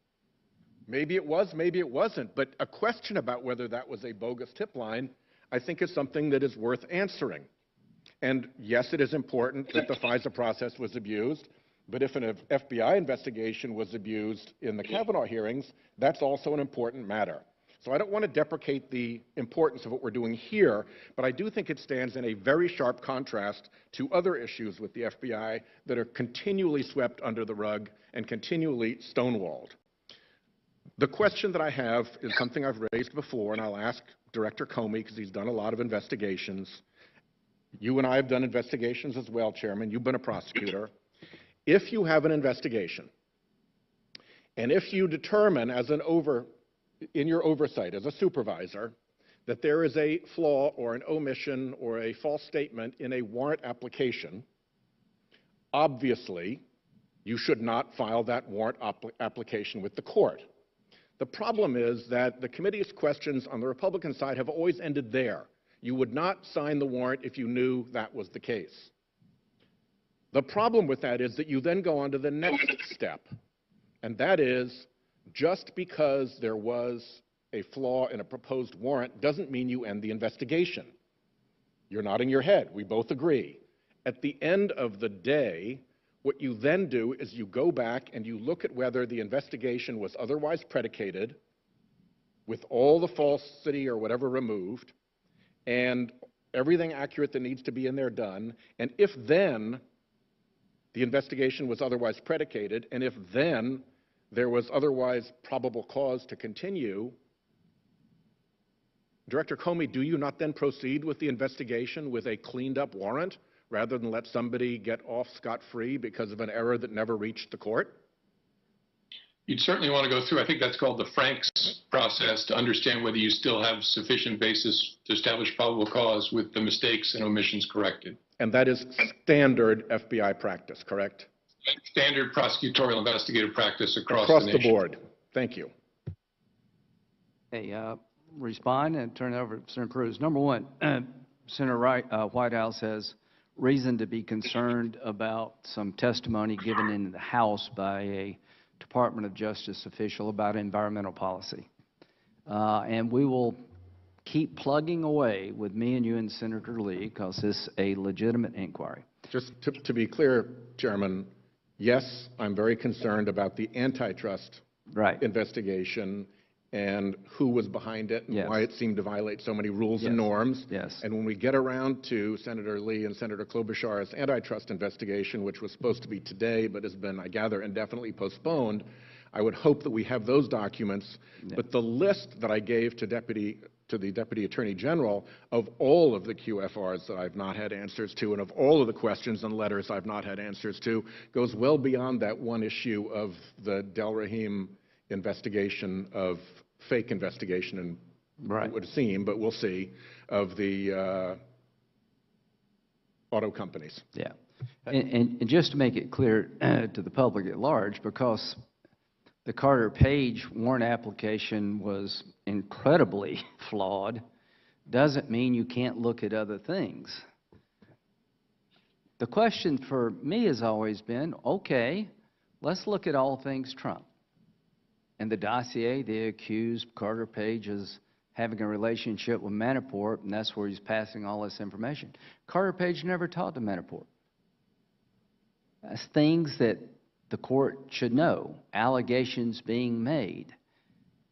Maybe it was, maybe it wasn't, but a question about whether that was a bogus tip line, I think, is something that is worth answering. And yes, it is important that the FISA process was abused, but if an FBI investigation was abused in the Kavanaugh hearings, that's also an important matter. So I don't want to deprecate the importance of what we're doing here, but I do think it stands in a very sharp contrast to other issues with the FBI that are continually swept under the rug and continually stonewalled. The question that I have is something I've raised before, and I'll ask Director Comey, because he's done a lot of investigations. You and I have done investigations as well, Chairman. You've been a prosecutor. If you have an investigation, and if you determine in your oversight as a supervisor that there is a flaw or an omission or a false statement in a warrant application, obviously you should not file that warrant application with the court. The problem is that the committee's questions on the Republican side have always ended there. You would not sign the warrant if you knew that was the case. The problem with that is that you then go on to the next step, and that is just because there was a flaw in a proposed warrant doesn't mean you end the investigation. You're nodding your head. We both agree. At the end of the day, what you then do is you go back and you look at whether the investigation was otherwise predicated with all the falsity or whatever removed and everything accurate that needs to be in there done. And if then the investigation was otherwise predicated, and if then there was otherwise probable cause to continue, Director Comey, do you not then proceed with the investigation with a cleaned up warrant rather than let somebody get off scot-free because of an error that never reached the court? You'd certainly want to go through, I think that's called the Franks process, to understand whether you still have sufficient basis to establish probable cause with the mistakes and omissions corrected. And that is standard FBI practice, correct? Standard prosecutorial investigative practice across the nation. board. Thank you. Hey, respond and turn it over to Senator Cruz. Number one, Senator Whitehouse has reason to be concerned about some testimony given in the House by a Department of Justice official about environmental policy. And we will keep plugging away with me and you and Senator Lee because this is a legitimate inquiry. Just to be clear, Chairman, yes, I'm very concerned about the antitrust investigation and who was behind it and why it seemed to violate so many rules and norms. And when we get around to Senator Lee and Senator Klobuchar's antitrust investigation, which was supposed to be today but has been, I gather, indefinitely postponed, I would hope that we have those documents. But the list that I gave to the Deputy Attorney General of all of the QFRs that I've not had answers to and of all of the questions and letters I've not had answers to goes well beyond that one issue of the Del Rahim investigation of fake investigation, and it would seem, but we'll see, of the auto companies. Yeah. And just to make it clear to the public at large, because the Carter Page warrant application was incredibly flawed, doesn't mean you can't look at other things. The question for me has always been, okay, let's look at all things Trump. In the dossier, they accused Carter Page as having a relationship with Manafort, and that's where he's passing all this information. Carter Page never talked to Manafort. That's things that the court should know, allegations being made.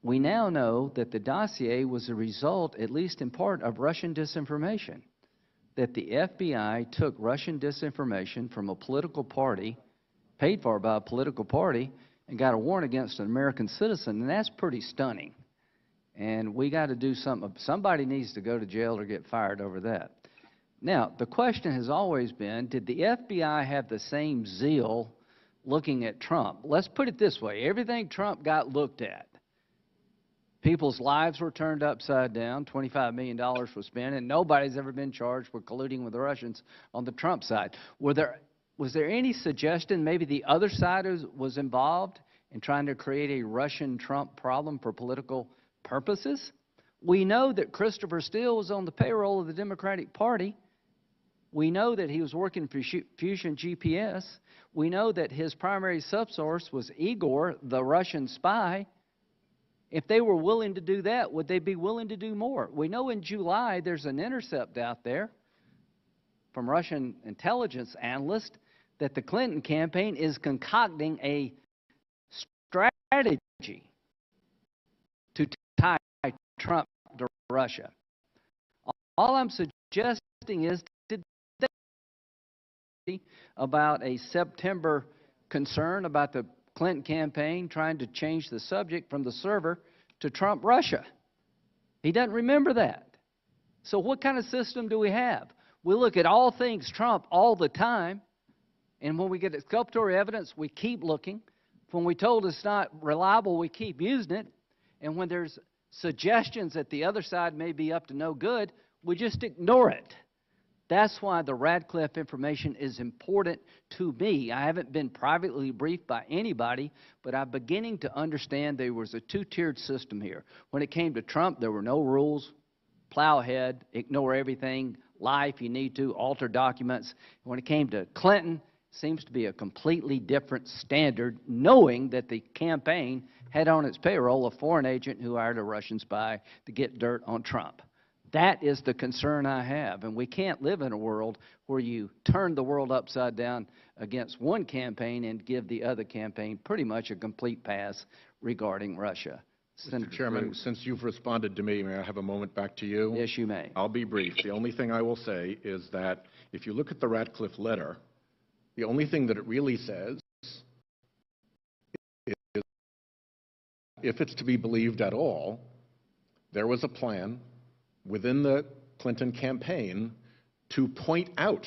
We now know that the dossier was a result, at least in part, of Russian disinformation, that the FBI took Russian disinformation from a political party, paid for by a political party, and got a warrant against an American citizen, and that's pretty stunning. And we got to do something. Somebody needs to go to jail or get fired over that. Now, the question has always been, did the FBI have the same zeal looking at Trump? Let's put it this way. Everything Trump got looked at. People's lives were turned upside down. $25 million was spent, and nobody's ever been charged with colluding with the Russians on the Trump side. Was there any suggestion maybe the other side was involved in trying to create a Russian-Trump problem for political purposes? We know that Christopher Steele was on the payroll of the Democratic Party. We know that he was working for Fusion GPS. We know that his primary subsource was Igor, the Russian spy. If they were willing to do that, would they be willing to do more? We know in July there's an intercept out there from Russian intelligence analysts that the Clinton campaign is concocting a strategy to tie Trump to Russia. All I'm suggesting is about a September concern about the Clinton campaign trying to change the subject from the server to Trump Russia. He doesn't remember that. So what kind of system do we have? We look at all things Trump all the time, and when we get exculpatory evidence, we keep looking. When we told it's not reliable, we keep using it. And when there's suggestions that the other side may be up to no good, we just ignore it. That's why the Radcliffe information is important to me. I haven't been privately briefed by anybody, but I'm beginning to understand there was a two-tiered system here. When it came to Trump, there were no rules. plow ahead, ignore everything, lie if you need to, alter documents. When it came to Clinton, seems to be a completely different standard, knowing that the campaign had on its payroll a foreign agent who hired a Russian spy to get dirt on Trump. That is the concern I have, and we can't live in a world where you turn the world upside down against one campaign and give the other campaign pretty much a complete pass regarding Russia. Mr. Chairman, Cruz. since you've responded to me, may I have a moment back to you? Yes, you may. I'll be brief. The only thing I will say is that if you look at the Ratcliffe letter, the only thing that it really says is, if it's to be believed at all, there was a plan within the Clinton campaign to point out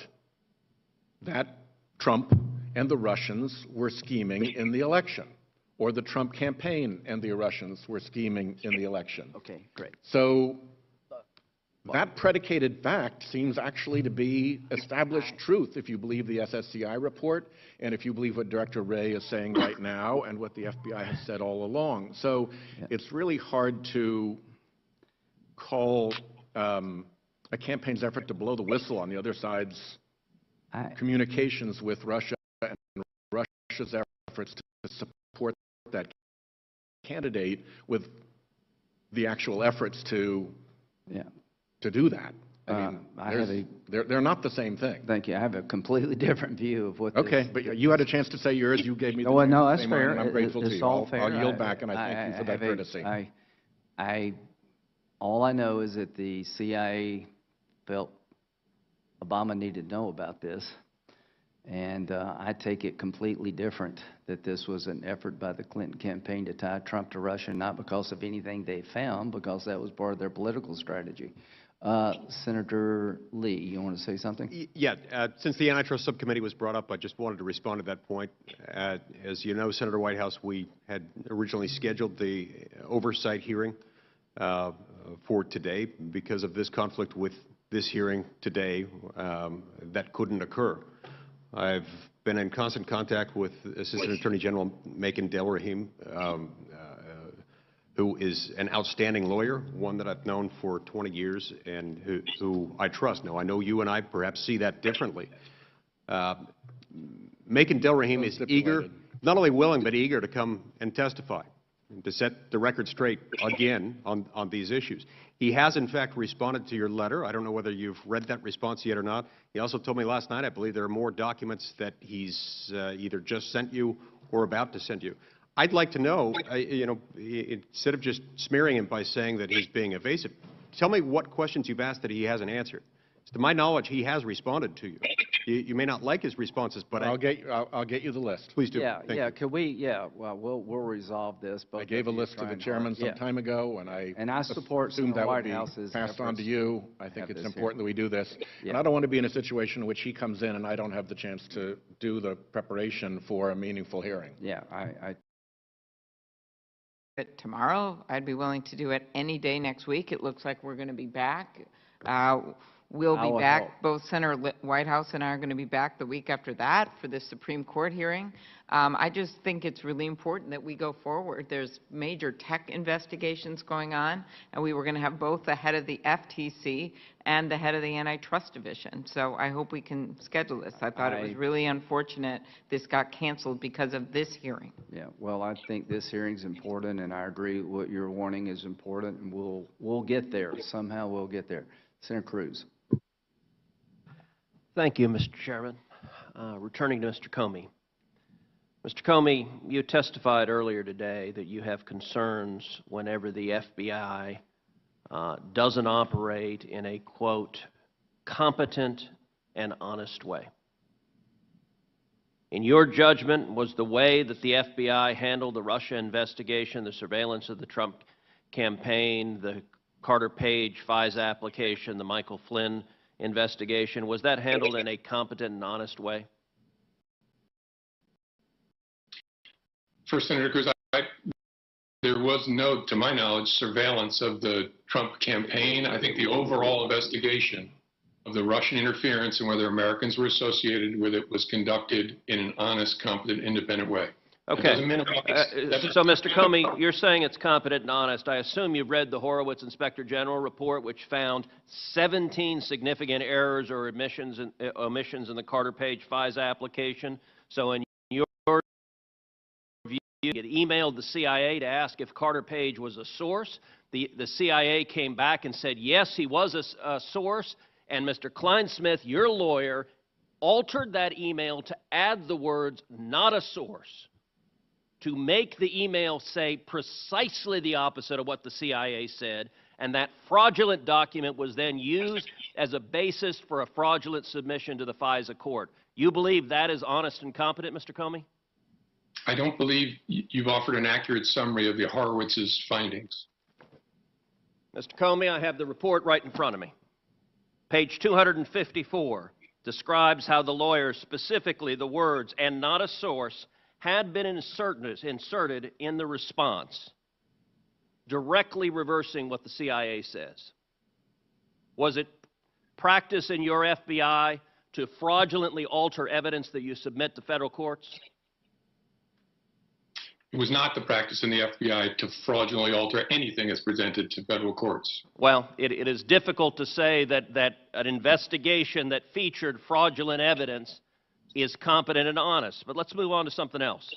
that Trump and the Russians were scheming in the election, or the Trump campaign and the Russians were scheming in the election. Okay, great. So that predicated fact seems actually to be established truth if you believe the SSCI report and if you believe what Director Wray is saying right now and what the FBI has said all along. So it's really hard to call a campaign's effort to blow the whistle on the other side's communications with Russia and Russia's efforts to support that candidate with the actual efforts to do that. I mean, they're not the same thing. Thank you. I have a completely different view of what Okay, but you had a chance to say yours. You gave me the no, that's same fair. one, and I'm grateful to It's you. all fair. I'll yield back, and I thank you for that courtesy. All I know is that the CIA felt Obama needed to know about this, and I take it completely different, that this was an effort by the Clinton campaign to tie Trump to Russia, not because of anything they found, because that was part of their political strategy. Senator Lee, you want to say something? Yeah, since the Antitrust Subcommittee was brought up, I just wanted to respond to that point. As you know, Senator Whitehouse, we had originally scheduled the oversight hearing for today. Because of this conflict with this hearing today, that couldn't occur. I've been in constant contact with Assistant Attorney General Makin Delrahim, who is an outstanding lawyer, one that I've known for 20 years and who I trust. Now, I know you and I perhaps see that differently. Makin Delrahim is eager, not only willing, but eager to come and testify, and to set the record straight again on these issues. He has, in fact, responded to your letter. I don't know whether you've read that response yet or not. He also told me last night, I believe there are more documents that he's either just sent you or about to send you. I'd like to know, instead of just smearing him by saying that he's being evasive, tell me what questions you've asked that he hasn't answered. To my knowledge, he has responded to you. You may not like his responses, but I'll get you the list. Please do. Yeah, Thank you. Could we? Yeah. Well, we'll resolve this. I gave a list to the chairman some time ago, and I support assumed that would White be House's passed on to you. I think it's important that we do this, Yeah. and I don't want to be in a situation in which he comes in and I don't have the chance to do the preparation for a meaningful hearing. Yeah, It tomorrow. I'd be willing to do it any day next week. It looks like we're going to be back. We'll be back. Both Senator Whitehouse and I are going to be back the week after that for the Supreme Court hearing. I just think it's really important that we go forward. There's major tech investigations going on, and we were going to have both the head of the FTC and the head of the Antitrust Division. So I hope we can schedule this. I thought it was really unfortunate this got canceled because of this hearing. Yeah, well, I think this hearing's important, and I agree what you're warning is important, and we'll get there. Somehow we'll get there. Senator Cruz. Thank you, Mr. Chairman. Returning to Mr. Comey. Mr. Comey, you testified earlier today that you have concerns whenever the FBI doesn't operate in a, quote, competent and honest way. In your judgment, was the way that the FBI handled the Russia investigation, the surveillance of the Trump campaign, the Carter Page FISA application, the Michael Flynn investigation, was that handled in a competent and honest way? First, Senator Cruz, there was no, to my knowledge, surveillance of the Trump campaign. I think the overall investigation of the Russian interference and whether Americans were associated with it was conducted in an honest, competent, independent way. Okay. doesn't- So, Mr. Comey, you're saying it's competent and honest. I assume you've read the Horowitz Inspector General report, which found 17 significant errors or omissions in the Carter Page FISA application. So, in your view, you had emailed the CIA to ask if Carter Page was a source. The CIA came back and said, yes, he was a source. And Mr. Kleinsmith, your lawyer, altered that email to add the words, not a source, to make the email say precisely the opposite of what the CIA said, and that fraudulent document was then used as a basis for a fraudulent submission to the FISA court. You believe that is honest and competent, Mr. Comey? I don't believe you've offered an accurate summary of the Horowitz's findings. Mr. Comey, I have the report right in front of me. Page 254 describes how the lawyer, specifically the words, and not a source, had been inserted in the response, directly reversing what the CIA says. Was it practice in your FBI to fraudulently alter evidence that you submit to federal courts? It was not the practice in the FBI to fraudulently alter anything that's presented to federal courts. Well, it is difficult to say that an investigation that featured fraudulent evidence is competent and honest. But let's move on to something else.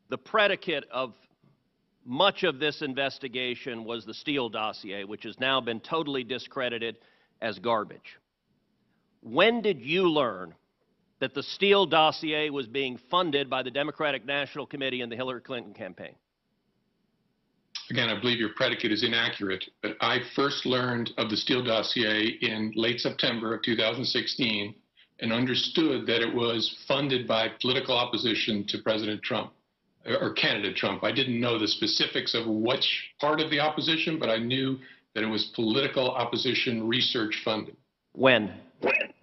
The predicate of much of this investigation was the Steele dossier, which has now been totally discredited as garbage. When did you learn that the Steele dossier was being funded by the Democratic National Committee and the Hillary Clinton campaign? Again, I believe your predicate is inaccurate, but I first learned of the Steele dossier in late September of 2016 and understood that it was funded by political opposition to President Trump, or candidate Trump. I didn't know the specifics of which part of the opposition, but I knew that it was political opposition research funded. When?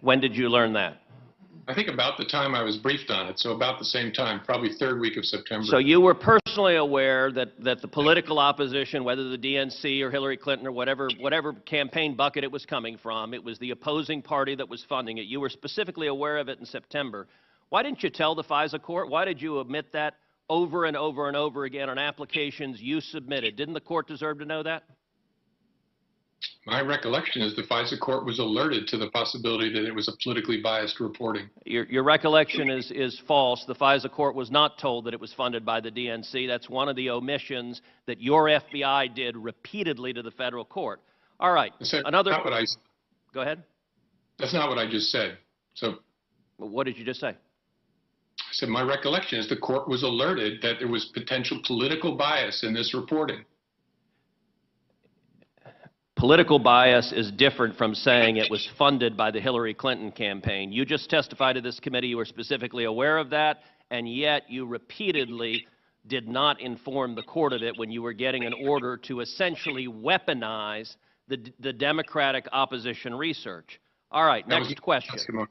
When did you learn that? I think about the time I was briefed on it, so about the same time, probably third week of September. So you were personally aware that the political opposition, whether the DNC or Hillary Clinton or whatever campaign bucket it was coming from, it was the opposing party that was funding it. You were specifically aware of it in September. Why didn't you tell the FISA court? Why did you omit that over and over and over again on applications you submitted? Didn't the court deserve to know that? My recollection is the FISA court was alerted to the possibility that it was a politically biased reporting. Your recollection is false. The FISA court was not told that it was funded by the DNC. That's one of the omissions that your FBI did repeatedly to the federal court. All right. Another. Go ahead. That's not what I just said. So. What did you just say? I said my recollection is the court was alerted that there was potential political bias in this reporting. Political bias is different from saying it was funded by the Hillary Clinton campaign. You just testified to this committee you were specifically aware of that, and yet you repeatedly did not inform the court of it when you were getting an order to essentially weaponize the Democratic opposition research. All right, next question.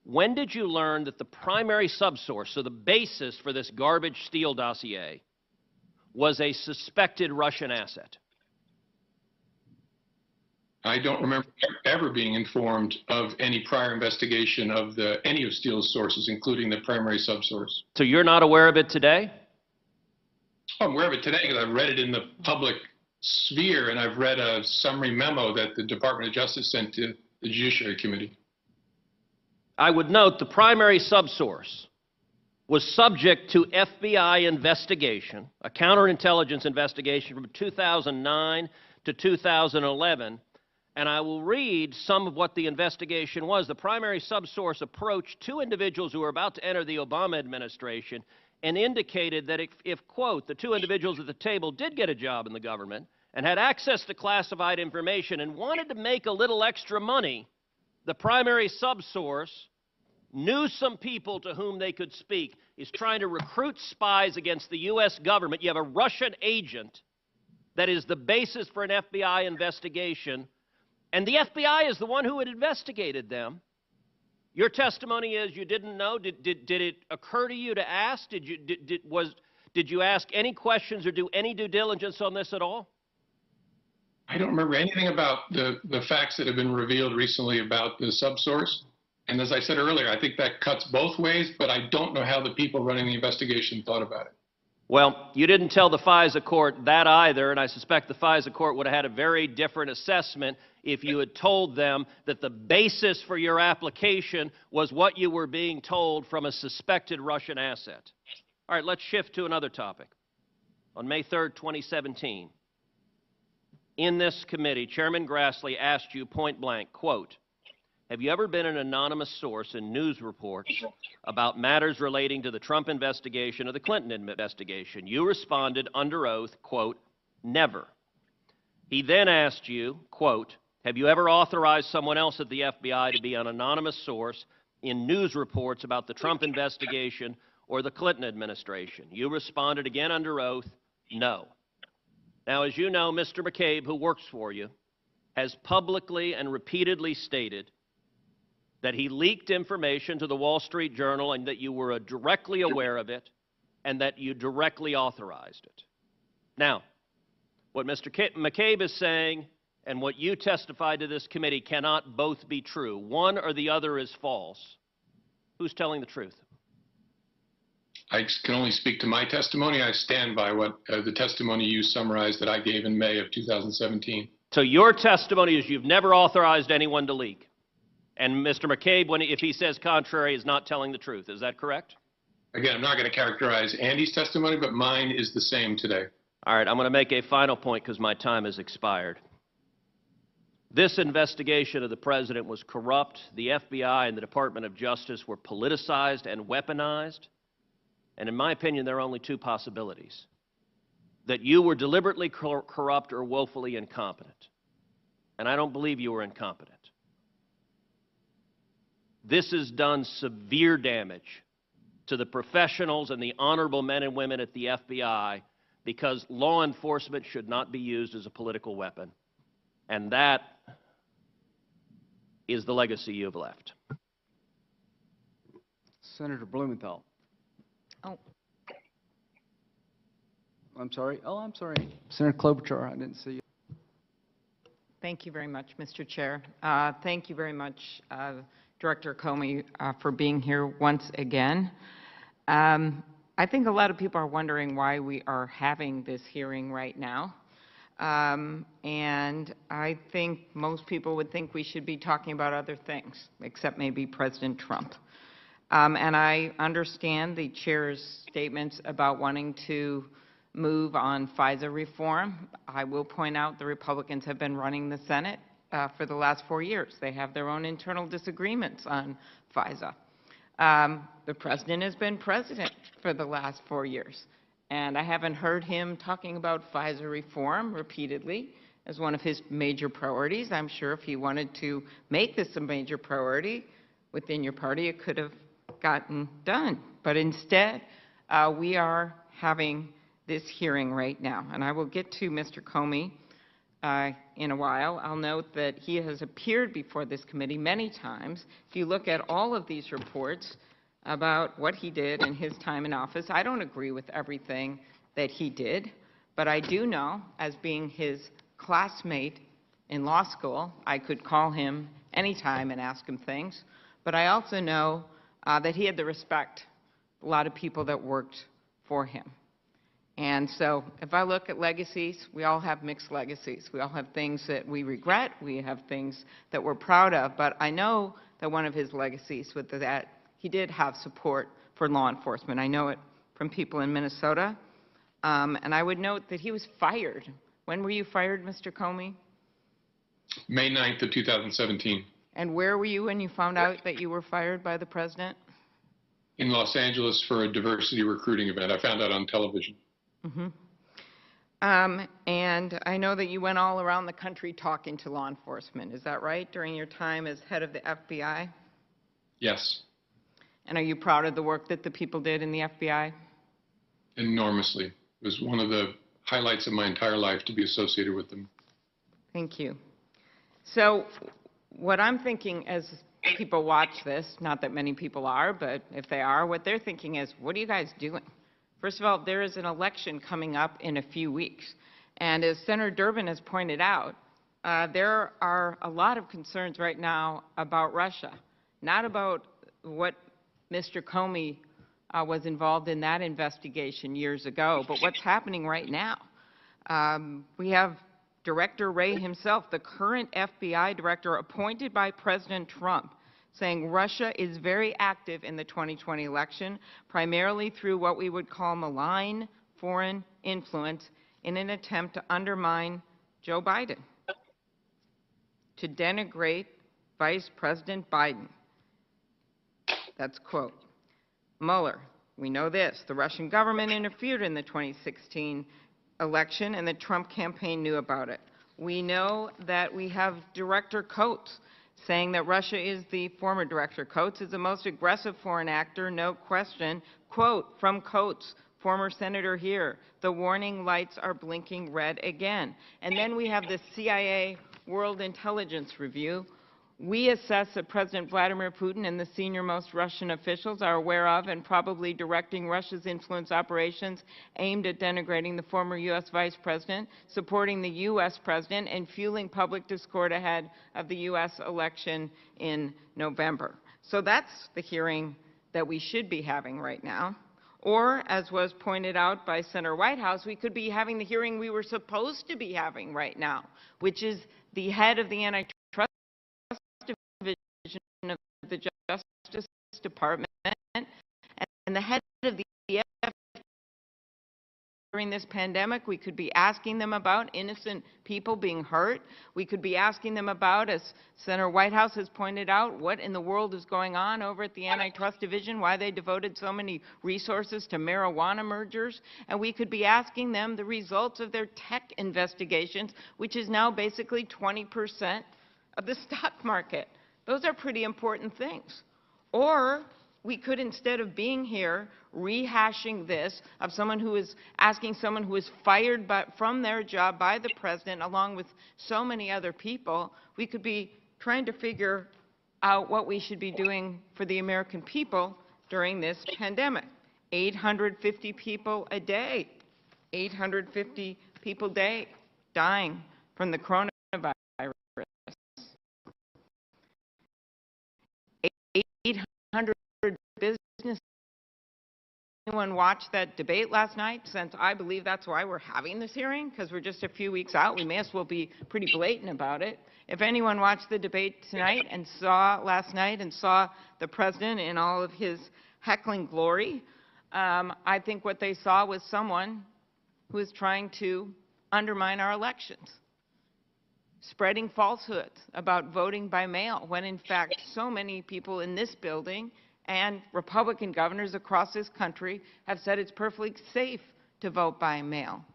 When did you learn that the primary subsource, so the basis for this garbage Steele dossier, was a suspected Russian asset? I don't remember ever being informed of any prior investigation of any of Steele's sources, including the primary subsource. So you're not aware of it today? I'm aware of it today because I've read it in the public sphere, and I've read a summary memo that the Department of Justice sent to the Judiciary Committee. I would note the primary subsource was subject to FBI investigation, a counterintelligence investigation from 2009 to 2011, and I will read some of what the investigation was. The primary subsource approached two individuals who were about to enter the Obama administration and indicated that if, quote, the two individuals at the table did get a job in the government and had access to classified information and wanted to make a little extra money, the primary subsource knew some people to whom they could speak, is trying to recruit spies against the U.S. government. You have a Russian agent that is the basis for an FBI investigation, and the FBI is the one who had investigated them. Your testimony is you didn't know. Did it occur to you to ask? Did you ask any questions or do any due diligence on this at all? I don't remember anything about the facts that have been revealed recently about the subsource. And as I said earlier, I think that cuts both ways, but I don't know how the people running the investigation thought about it. Well, you didn't tell the FISA court that either, and I suspect the FISA court would have had a very different assessment if you had told them that the basis for your application was what you were being told from a suspected Russian asset. All right, let's shift to another topic. On May 3rd, 2017, in this committee, Chairman Grassley asked you point blank, quote, "Have you ever been an anonymous source in news reports about matters relating to the Trump investigation or the Clinton investigation?" You responded under oath, quote, "Never." He then asked you, quote, "Have you ever authorized someone else at the FBI to be an anonymous source in news reports about the Trump investigation or the Clinton administration?" You responded again under oath, "No." Now, as you know, Mr. McCabe, who works for you, has publicly and repeatedly stated that he leaked information to the Wall Street Journal and that you were directly aware of it and that you directly authorized it. Now, what Mr. McCabe is saying and what you testified to this committee cannot both be true. One or the other is false. Who's telling the truth? I can only speak to my testimony. I stand by what the testimony you summarized that I gave in May of 2017. So your testimony is you've never authorized anyone to leak. And Mr. McCabe, if he says contrary, is not telling the truth. Is that correct? Again, I'm not going to characterize Andy's testimony, but mine is the same today. All right, I'm going to make a final point because my time has expired. This investigation of the president was corrupt. The FBI and the Department of Justice were politicized and weaponized. And in my opinion, there are only two possibilities: that you were deliberately corrupt or woefully incompetent. And I don't believe you were incompetent. This has done severe damage to the professionals and the honorable men and women at the FBI because law enforcement should not be used as a political weapon. And that is the legacy you've left. Senator Blumenthal. Oh. I'm sorry. Oh, I'm sorry. Senator Klobuchar, I didn't see you. Thank you very much, Mr. Chair. Thank you very much, Director Comey, for being here once again. I think a lot of people are wondering why we are having this hearing right now. And I think most people would think we should be talking about other things, except maybe President Trump. And I understand the chair's statements about wanting to move on FISA reform. I will point out the Republicans have been running the Senate for the last 4 years. They have their own internal disagreements on FISA. The president has been president for the last 4 years. And I haven't heard him talking about FISA reform repeatedly as one of his major priorities. I'm sure if he wanted to make this a major priority within your party, it could have gotten done. But instead, we are having this hearing right now. And I will get to Mr. Comey in a while. I'll note that he has appeared before this committee many times. If you look at all of these reports about what he did in his time in office, I don't agree with everything that he did, but I do know, as being his classmate in law school, I could call him anytime and ask him things. But I also know that he had the respect of a lot of people that worked for him. And so if I look at legacies, we all have mixed legacies. We all have things that we regret. We have things that we're proud of. But I know that one of his legacies was that he did have support for law enforcement. I know it from people in Minnesota. And I would note that he was fired. When were you fired, Mr. Comey? May 9th of 2017. And where were you when you found out that you were fired by the president? In Los Angeles for a diversity recruiting event. I found out on television. Mm-hmm. And I know that you went all around the country talking to law enforcement. Is that right, during your time as head of the FBI? Yes. And are you proud of the work that the people did in the FBI? Enormously. It was one of the highlights of my entire life to be associated with them. Thank you. So what I'm thinking as people watch this, not that many people are, but if they are, what they're thinking is, what are you guys doing? First of all, there is an election coming up in a few weeks. And as Senator Durbin has pointed out, there are a lot of concerns right now about Russia. not about what Mr. Comey was involved in that investigation years ago, but what's happening right now. We have Director Wray himself, the current FBI director appointed by President Trump, saying Russia is very active in the 2020 election, primarily through what we would call malign foreign influence in an attempt to undermine Joe Biden, to denigrate Vice President Biden. That's quote. Mueller, we know this. The Russian government interfered in the 2016 election, and the Trump campaign knew about it. We know that we have Director Coates saying that Russia is the former Director Coates is the most aggressive foreign actor, no question. Quote from Coates, former senator here, the warning lights are blinking red again. And then we have the CIA World Intelligence Review. We assess that President Vladimir Putin and the senior-most Russian officials are aware of and probably directing Russia's influence operations aimed at denigrating the former U.S. Vice President, supporting the U.S. President, and fueling public discord ahead of the U.S. election in November. So that's the hearing that we should be having right now. Or, as was pointed out by Senator Whitehouse, we could be having the hearing we were supposed to be having right now, which is the head of the antitrust division of the Justice Department and the head of the FBI. During this pandemic, we could be asking them about innocent people being hurt. We could be asking them about, as Senator Whitehouse has pointed out, what in the world is going on over at the Antitrust Division, why they devoted so many resources to marijuana mergers. And we could be asking them the results of their tech investigations, which is now basically 20% of the stock market. Those are pretty important things. Or we could, instead of being here rehashing this of someone who is asking someone who is fired from their job by the president along with so many other people, we could be trying to figure out what we should be doing for the American people during this pandemic. 850 people a day, 850 people a day dying from the coronavirus. 800 businesses. Anyone watched that debate last night? Since I believe that's why we're having this hearing, because we're just a few weeks out, we may as well be pretty blatant about it. If anyone watched the debate tonight and last night and saw the president in all of his heckling glory, I think what they saw was someone who is trying to undermine our elections, spreading falsehoods about voting by mail, when in fact so many people in this building and Republican governors across this country have said it's perfectly safe to vote by mail.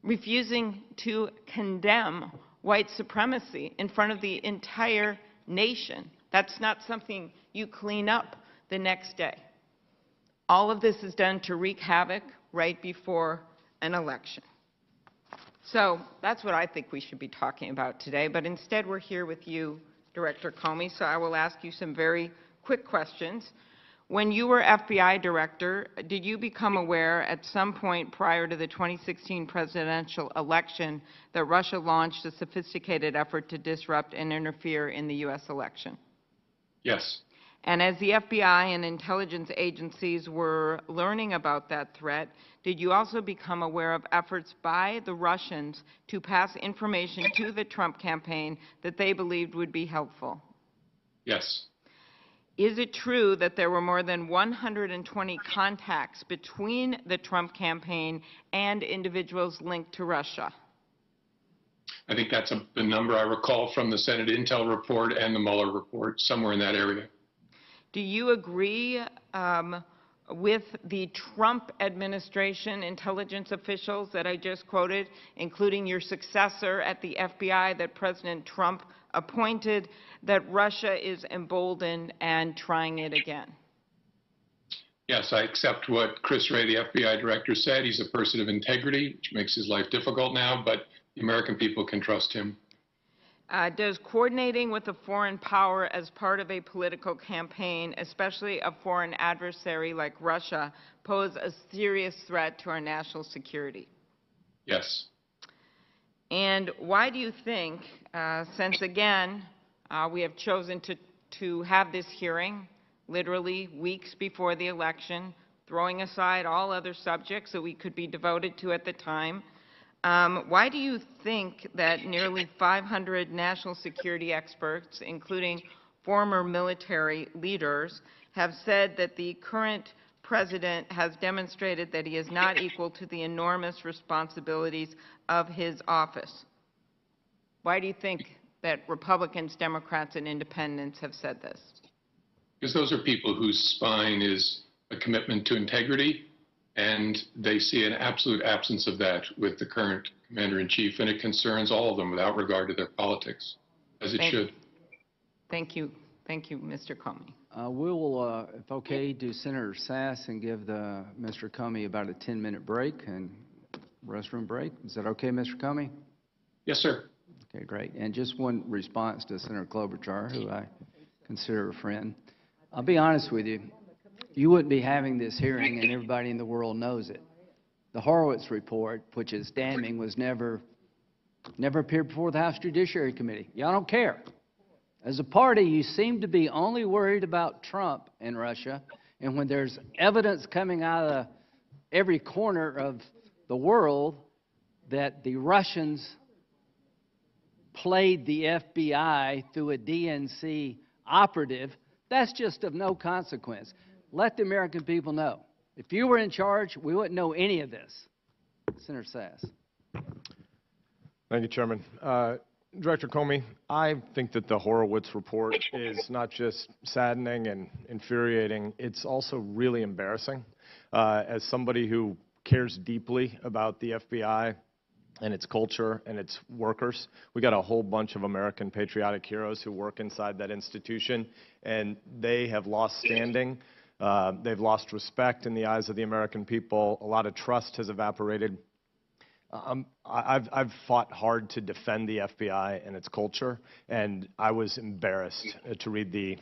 Refusing to condemn white supremacy in front of the entire nation. That's not something you clean up the next day. All of this is done to wreak havoc right before an election. So that's what I think we should be talking about today, but instead we're here with you, Director Comey, so I will ask you some very quick questions. When you were FBI director, did you become aware at some point prior to the 2016 presidential election that Russia launched a sophisticated effort to disrupt and interfere in the U.S. election? Yes. And as the FBI and intelligence agencies were learning about that threat, did you also become aware of efforts by the Russians to pass information to the Trump campaign that they believed would be helpful? Yes. Is it true that there were more than 120 contacts between the Trump campaign and individuals linked to Russia? I think that's the number I recall from the Senate Intel report and the Mueller report, somewhere in that area. Do you agree with the Trump administration intelligence officials that I just quoted, including your successor at the FBI that President Trump appointed, that Russia is emboldened and trying it again? Yes, I accept what Chris Wray, the FBI director, said. He's a person of integrity, which makes his life difficult now, but the American people can trust him. Does coordinating with a foreign power as part of a political campaign, especially a foreign adversary like Russia, pose a serious threat to our national security? Yes. And why do you think, since again we have chosen to to have this hearing literally weeks before the election, throwing aside all other subjects that we could be devoted to at the time. Why do you think that nearly 500 national security experts, including former military leaders, have said that the current president has demonstrated that he is not equal to the enormous responsibilities of his office? Why do you think that Republicans, Democrats, and independents have said this? Because those are people whose spine is a commitment to integrity, and they see an absolute absence of that with the current commander-in-chief, and it concerns all of them without regard to their politics, as it should. Thank you. Thank you, Mr. Comey. We will, if okay, do Senator Sass and give Mr. Comey about a 10-minute break and restroom break. Is that okay, Mr. Comey? Yes, sir. Okay, great. And just one response to Senator Klobuchar, who I consider a friend. I'll be honest with you. You wouldn't be having this hearing, and everybody in the world knows it. The Horowitz report, which is damning, was never appeared before the House Judiciary Committee. Y'all don't care. As a party, you seem to be only worried about Trump and Russia, and when there's evidence coming out of every corner of the world that the Russians played the FBI through a DNC operative, that's just of no consequence. Let the American people know. If you were in charge, we wouldn't know any of this. Senator Sass. Thank you, Chairman. Director Comey, I think that the Horowitz report is not just saddening and infuriating, it's also really embarrassing. As somebody who cares deeply about the FBI and its culture and its workers, we got a whole bunch of American patriotic heroes who work inside that institution, and they have lost standing. They've lost respect in the eyes of the American people. A lot of trust has evaporated. I've fought hard to defend the FBI and its culture, and I was embarrassed to read the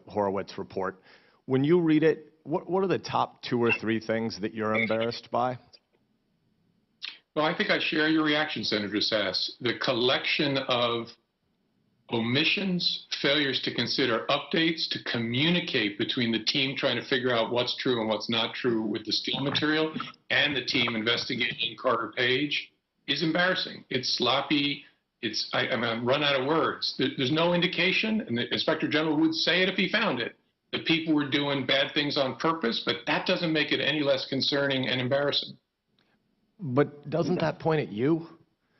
Horowitz report. When you read it, what are the top 2 or 3 things that you're embarrassed by? Well, I think I share your reaction, Senator Sass. The collection of omissions, failures to consider updates, to communicate between the team trying to figure out what's true and what's not true with the Steele material and the team investigating Carter Page is embarrassing. It's sloppy. I'm run out of words. There's no indication, and the Inspector General would say it if he found it, that people were doing bad things on purpose, but that doesn't make it any less concerning and embarrassing. But doesn't that point at you?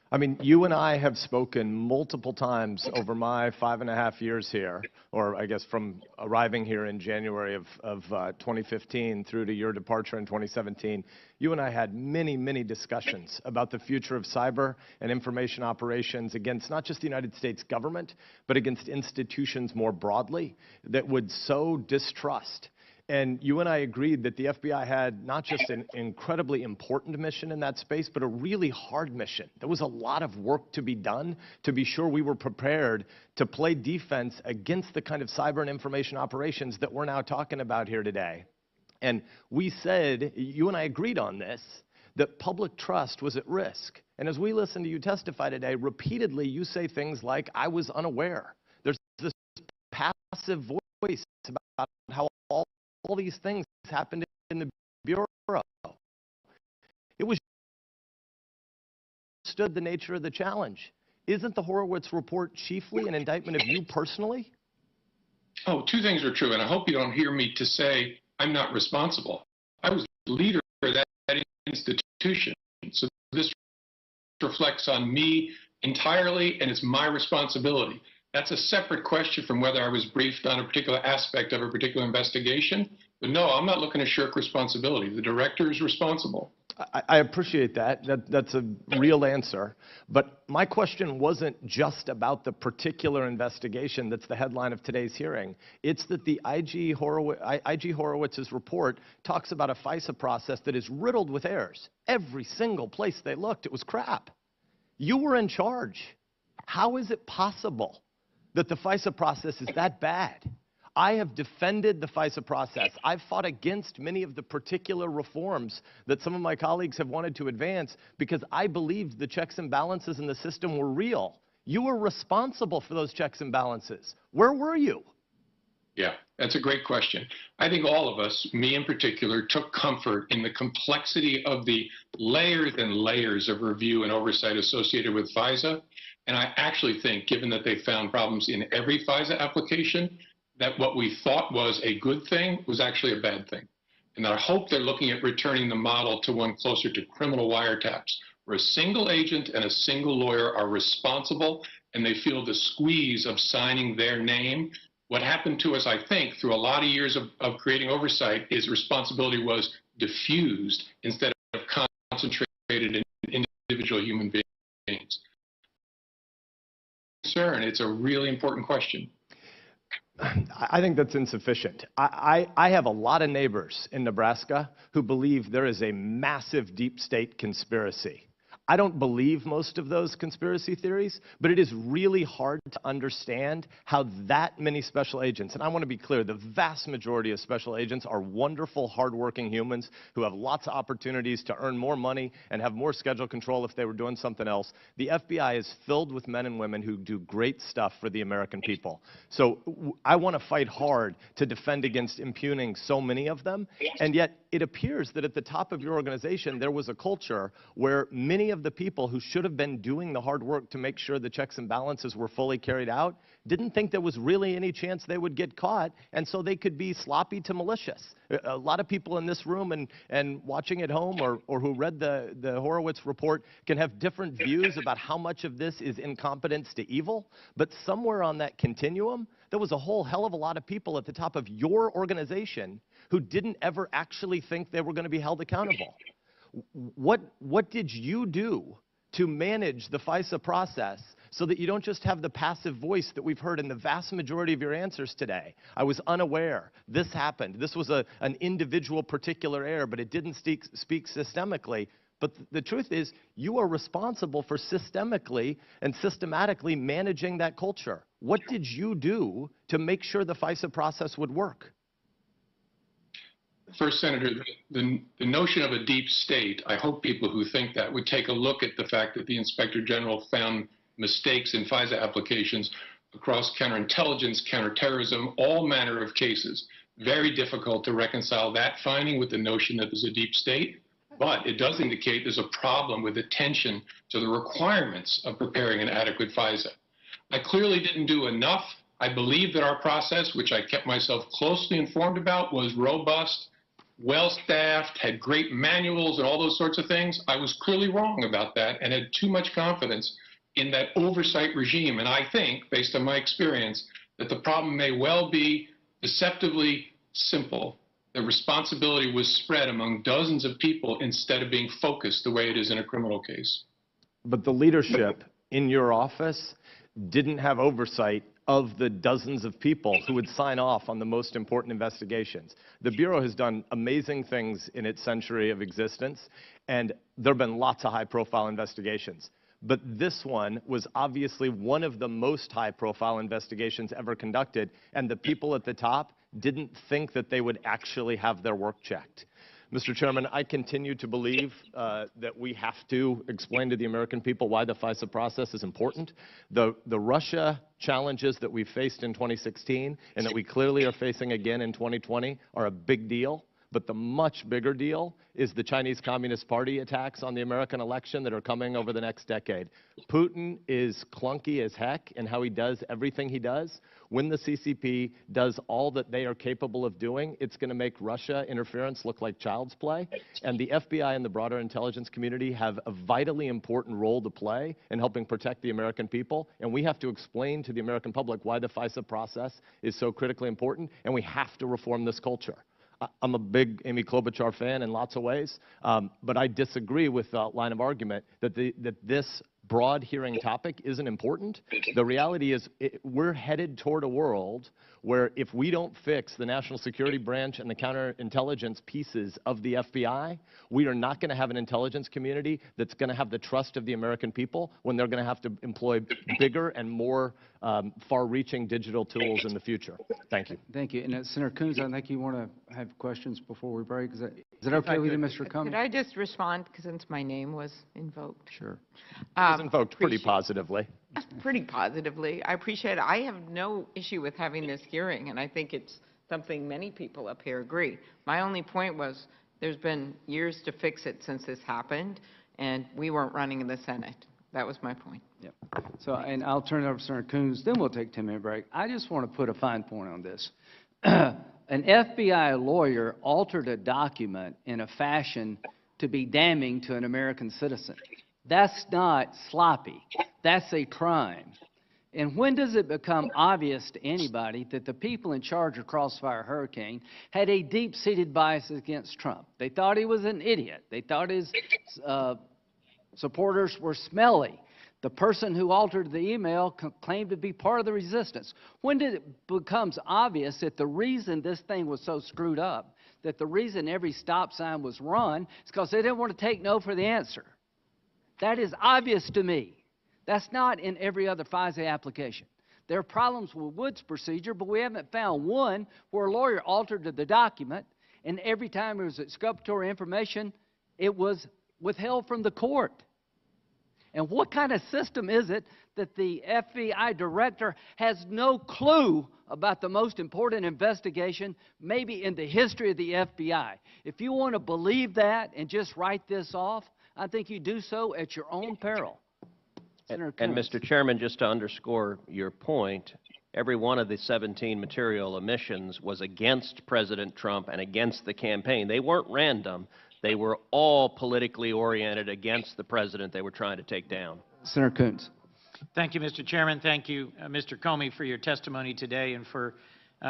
I mean, you and I have spoken multiple times over my 5.5 years here, or I guess from arriving here in January of 2015 through to your departure in 2017. You and I had many, many discussions about the future of cyber and information operations against not just the United States government, but against institutions more broadly that would sow distrust. And you and I agreed that the FBI had not just an incredibly important mission in that space, but a really hard mission. There was a lot of work to be done to be sure we were prepared to play defense against the kind of cyber and information operations that we're now talking about here today. And we said, you and I agreed on this, that public trust was at risk. And as we listen to you testify today, repeatedly you say things like, I was unaware. There's this passive voice about how all these things happened in the Bureau. It was understood the nature of the challenge. Isn't the Horowitz report chiefly an indictment of you personally? Oh, 2 things are true, and I hope you don't hear me to say I'm not responsible. I was the leader of that institution, so this reflects on me entirely, and it's my responsibility. That's a separate question from whether I was briefed on a particular aspect of a particular investigation. But no, I'm not looking to shirk responsibility. The director is responsible. I appreciate that. That's a real answer. But my question wasn't just about the particular investigation that's the headline of today's hearing. It's that the IG Horowitz's report talks about a FISA process that is riddled with errors. Every single place they looked, it was crap. You were in charge. How is it possible that the FISA process is that bad? I have defended the FISA process. I've fought against many of the particular reforms that some of my colleagues have wanted to advance because I believed the checks and balances in the system were real. You were responsible for those checks and balances. Where were you? That's a great question. I think all of us, me in particular, took comfort in the complexity of the layers and layers of review and oversight associated with FISA. And I actually think, given that they found problems in every FISA application, that what we thought was a good thing was actually a bad thing. And I hope they're looking at returning the model to one closer to criminal wiretaps, where a single agent and a single lawyer are responsible and they feel the squeeze of signing their name. What happened to us, I think, through a lot of years of creating oversight is responsibility was diffused instead of concentrated in individual human beings. It's a really important question. I think that's insufficient. I have a lot of neighbors in Nebraska who believe there is a massive deep state conspiracy. I don't believe most of those conspiracy theories, but it is really hard to understand how that many special agents, and I want to be clear, the vast majority of special agents are wonderful, hardworking humans who have lots of opportunities to earn more money and have more schedule control if they were doing something else. The FBI is filled with men and women who do great stuff for the American people. So I want to fight hard to defend against impugning so many of them, and yet it appears that at the top of your organization there was a culture where many of the people who should have been doing the hard work to make sure the checks and balances were fully carried out didn't think there was really any chance they would get caught, and so they could be sloppy to malicious. A lot of people in this room and watching at home or who read the Horowitz report can have different views about how much of this is incompetence to evil, but somewhere on that continuum, there was a whole hell of a lot of people at the top of your organization who didn't ever actually think they were going to be held accountable. What did you do to manage the FISA process so that you don't just have the passive voice that we've heard in the vast majority of your answers today? I was unaware. This happened. This was an individual particular error, but it didn't speak systemically. But the truth is, you are responsible for systemically and systematically managing that culture. What did you do to make sure the FISA process would work? First, Senator, the notion of a deep state, I hope people who think that would take a look at the fact that the Inspector General found mistakes in FISA applications across counterintelligence, counterterrorism, all manner of cases. Very difficult to reconcile that finding with the notion that there's a deep state, but it does indicate there's a problem with attention to the requirements of preparing an adequate FISA. I clearly didn't do enough. I believe that our process, which I kept myself closely informed about, was robust, well-staffed, had great manuals and all those sorts of things. I was clearly wrong about that and had too much confidence in that oversight regime. And I think, based on my experience, that the problem may well be deceptively simple. The responsibility was spread among dozens of people instead of being focused the way it is in a criminal case. But the leadership in your office didn't have oversight of the dozens of people who would sign off on the most important investigations. The Bureau has done amazing things in its century of existence, and there have been lots of high-profile investigations. But this one was obviously one of the most high-profile investigations ever conducted, and the people at the top didn't think that they would actually have their work checked. Mr. Chairman, I continue to believe that we have to explain to the American people why the FISA process is important. The Russia challenges that we faced in 2016 and that we clearly are facing again in 2020 are a big deal. But the much bigger deal is the Chinese Communist Party attacks on the American election that are coming over the next decade. Putin is clunky as heck in how he does everything he does. When the CCP does all that they are capable of doing, it's going to make Russia interference look like child's play. And the FBI and the broader intelligence community have a vitally important role to play in helping protect the American people. And we have to explain to the American public why the FISA process is so critically important, and we have to reform this culture. I'm a big Amy Klobuchar fan in lots of ways, but I disagree with the line of argument that this broad hearing topic isn't important. The reality is we're headed toward a world where if we don't fix the national security branch and the counterintelligence pieces of the FBI, we are not going to have an intelligence community that's going to have the trust of the American people when they're going to have to employ bigger and more far-reaching digital tools in the future. Thank you. Thank you. And Senator Coons, I think you want to have questions before we break. Is that okay with you, Mr. Comey? Could I just respond, because since my name was invoked? Sure. It was invoked pretty positively. Pretty positively. I appreciate it. I have no issue with having this hearing, and I think it's something many people up here agree. My only point was there's been years to fix it since this happened, and we weren't running in the Senate. That was my point. Yep. So, and I'll turn it over to Senator Coons, then we'll take a 10-minute break. I just want to put a fine point on this. An FBI lawyer altered a document in a fashion to be damning to an American citizen. That's not sloppy. That's a crime. And when does it become obvious to anybody that the people in charge of Crossfire Hurricane had a deep-seated bias against Trump? They thought he was an idiot. They thought his supporters were smelly. The person who altered the email claimed to be part of the resistance. When did it become obvious that the reason this thing was so screwed up, that the reason every stop sign was run, is because they didn't want to take no for the answer? That is obvious to me. That's not in every other FISA application. There are problems with Wood's procedure, but we haven't found one where a lawyer altered the document, and every time there was exculpatory information, it was withheld from the court. And what kind of system is it that the FBI director has no clue about the most important investigation maybe in the history of the FBI? If you want to believe that and just write this off, I think you do so at your own peril. And Mr. Chairman, just to underscore your point, every one of the 17 material omissions was against President Trump and against the campaign. They weren't random. They were all politically oriented against the president they were trying to take down. Senator Coons. Thank you, Mr. Chairman. Thank you, Mr. Comey, for your testimony today and for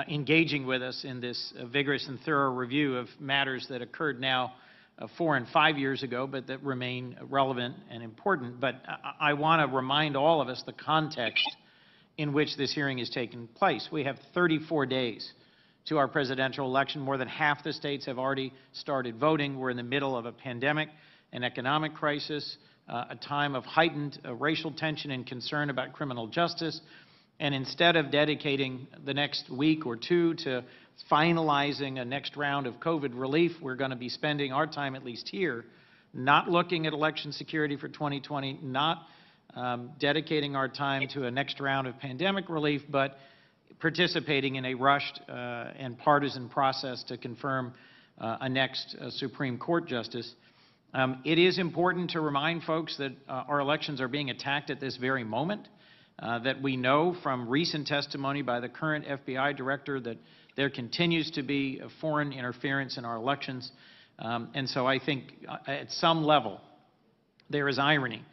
engaging with us in this vigorous and thorough review of matters that occurred now 4 and 5 years ago, but that remain relevant and important. But I want to remind all of us the context in which this hearing is taking place. We have 34 days to our presidential election. More than half the states have already started voting. We're in the middle of a pandemic, an economic crisis, a time of heightened racial tension and concern about criminal justice. And instead of dedicating the next week or two to finalizing a next round of COVID relief, we're going to be spending our time, at least here, not looking at election security for 2020, not dedicating our time to a next round of pandemic relief, but participating in a rushed and partisan process to confirm a next Supreme Court justice. It is important to remind folks that our elections are being attacked at this very moment, that we know from recent testimony by the current FBI director that there continues to be a foreign interference in our elections. And so I think at some level there is irony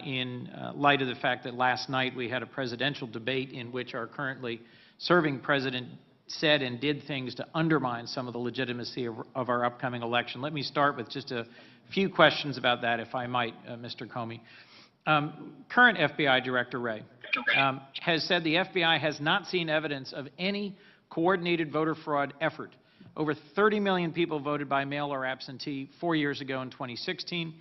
in light of the fact that last night we had a presidential debate in which our currently serving president said and did things to undermine some of the legitimacy of our upcoming election. Let me start with just a few questions about that, if I might, Mr. Comey. Current FBI Director Wray has said the FBI has not seen evidence of any coordinated voter fraud effort. Over 30 million people voted by mail or absentee 4 years ago in 2016.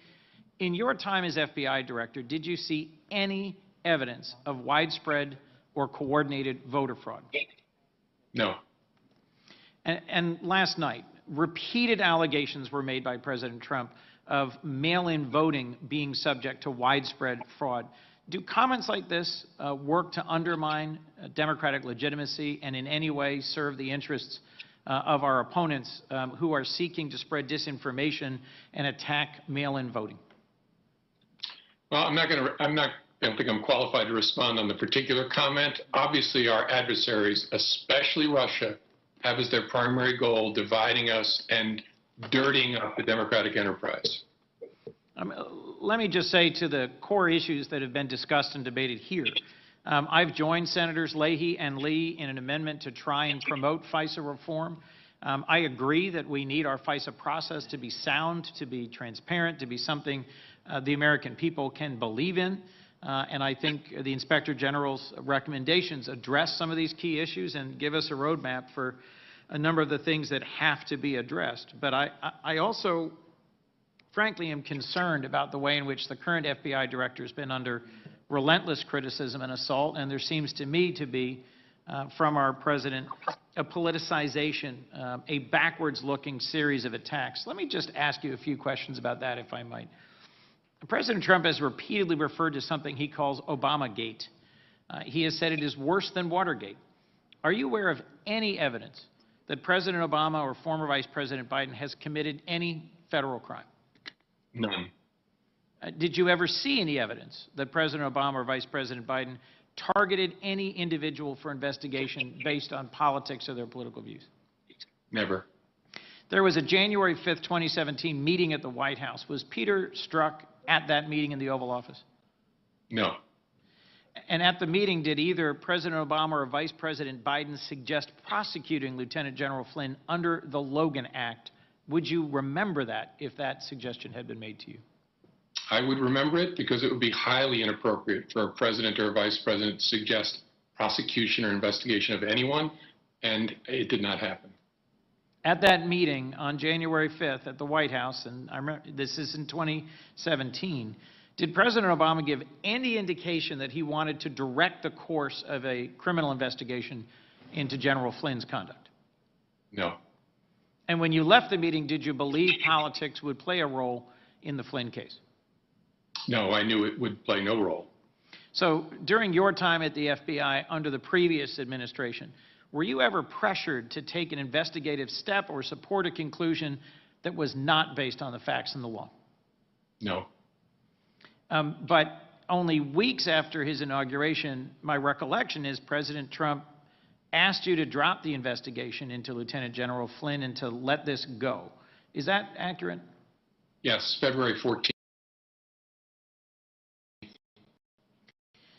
In your time as FBI Director, did you see any evidence of widespread or coordinated voter fraud? No. And last night, repeated allegations were made by President Trump of mail-in voting being subject to widespread fraud. Do comments like this work to undermine democratic legitimacy and in any way serve the interests of our opponents who are seeking to spread disinformation and attack mail-in voting? Well, I don't think I'm qualified to respond on the particular comment. Obviously, our adversaries, especially Russia, have as their primary goal dividing us and dirtying up the democratic enterprise. Let me just say to the core issues that have been discussed and debated here, I've joined Senators Leahy and Lee in an amendment to try and promote FISA reform. I agree that we need our FISA process to be sound, to be transparent, to be something the American people can believe in. And I think the Inspector General's recommendations address some of these key issues and give us a roadmap for a number of the things that have to be addressed. But I also, frankly, am concerned about the way in which the current FBI director has been under relentless criticism and assault, and there seems to me to be, from our president, a politicization, a backwards-looking series of attacks. Let me just ask you a few questions about that, if I might. President Trump has repeatedly referred to something he calls Obamagate. He has said it is worse than Watergate. Are you aware of any evidence that President Obama or former Vice President Biden has committed any federal crime? None. Did you ever see any evidence that President Obama or Vice President Biden targeted any individual for investigation based on politics or their political views? Never. There was a January 5th, 2017 meeting at the White House. Was Peter Strzok at that meeting in the Oval Office? No. And at the meeting, did either President Obama or Vice President Biden suggest prosecuting Lieutenant General Flynn under the Logan Act? Would you remember that if that suggestion had been made to you? I would remember it because it would be highly inappropriate for a president or a vice president to suggest prosecution or investigation of anyone, and it did not happen. At that meeting on January 5th at the White House, and I remember this is in 2017, did President Obama give any indication that he wanted to direct the course of a criminal investigation into General Flynn's conduct? No. And when you left the meeting, did you believe politics would play a role in the Flynn case? No, I knew it would play no role. So during your time at the FBI under the previous administration, were you ever pressured to take an investigative step or support a conclusion that was not based on the facts and the law? No. But only weeks after his inauguration, my recollection is President Trump asked you to drop the investigation into Lieutenant General Flynn and to let this go. Is that accurate? Yes, February 14th.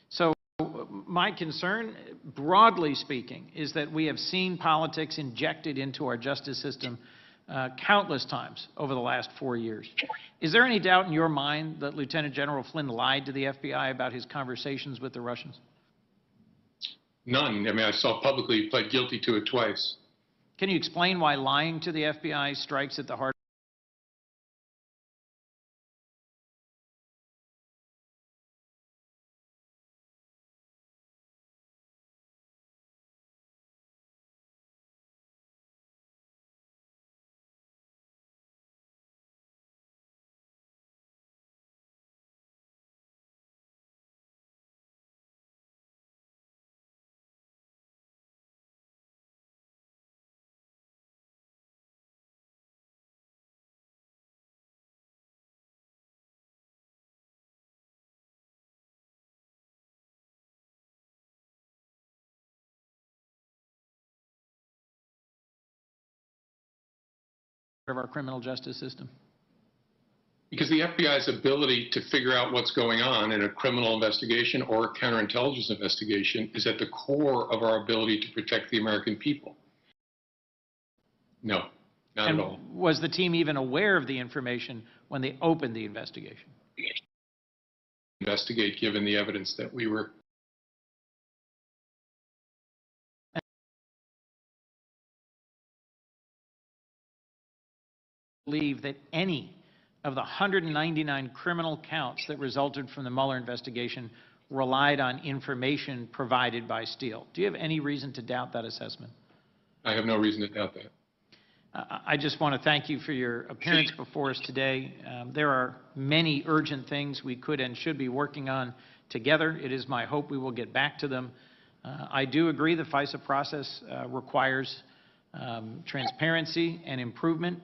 So my concern, broadly speaking, is that we have seen politics injected into our justice system countless times over the last 4 years. Is there any doubt in your mind that Lieutenant General Flynn lied to the FBI about his conversations with the Russians? None. I mean, I saw publicly he pled guilty to it twice. Can you explain why lying to the FBI strikes at the heart of our criminal justice system? Because the FBI's ability to figure out what's going on in a criminal investigation or a counterintelligence investigation is at the core of our ability to protect the American people. No, not at all. Was the team even aware of the information when they opened the investigation? Investigate given the evidence that we were. Believe that any of the 199 criminal counts that resulted from the Mueller investigation relied on information provided by Steele. Do you have any reason to doubt that assessment? I have no reason to doubt that. I just want to thank you for your appearance before us today. There are many urgent things we could and should be working on together. It is my hope we will get back to them. I do agree the FISA process requires transparency and improvement.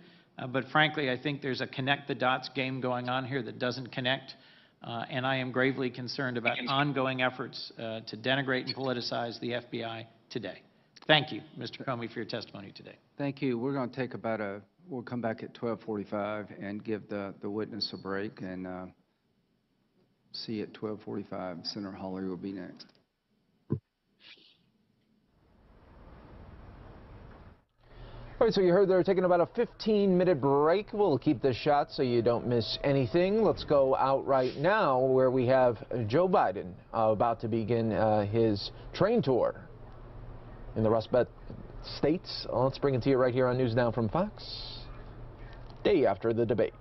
But frankly, I think there's a connect-the-dots game going on here that doesn't connect, and I am gravely concerned about ongoing efforts to denigrate and politicize the FBI today. Thank you, Mr. Comey, for your testimony today. Thank you. We're going to take about we'll come back at 12:45 and give the witness a break, and see you at 12:45. Senator Hawley will be next. All right, so you heard they're taking about a 15-minute break. We'll keep this shot so you don't miss anything. Let's go out right now where we have Joe Biden about to begin his train tour in the Rust Belt states. Let's bring it to you right here on News Now from Fox, day after the debate.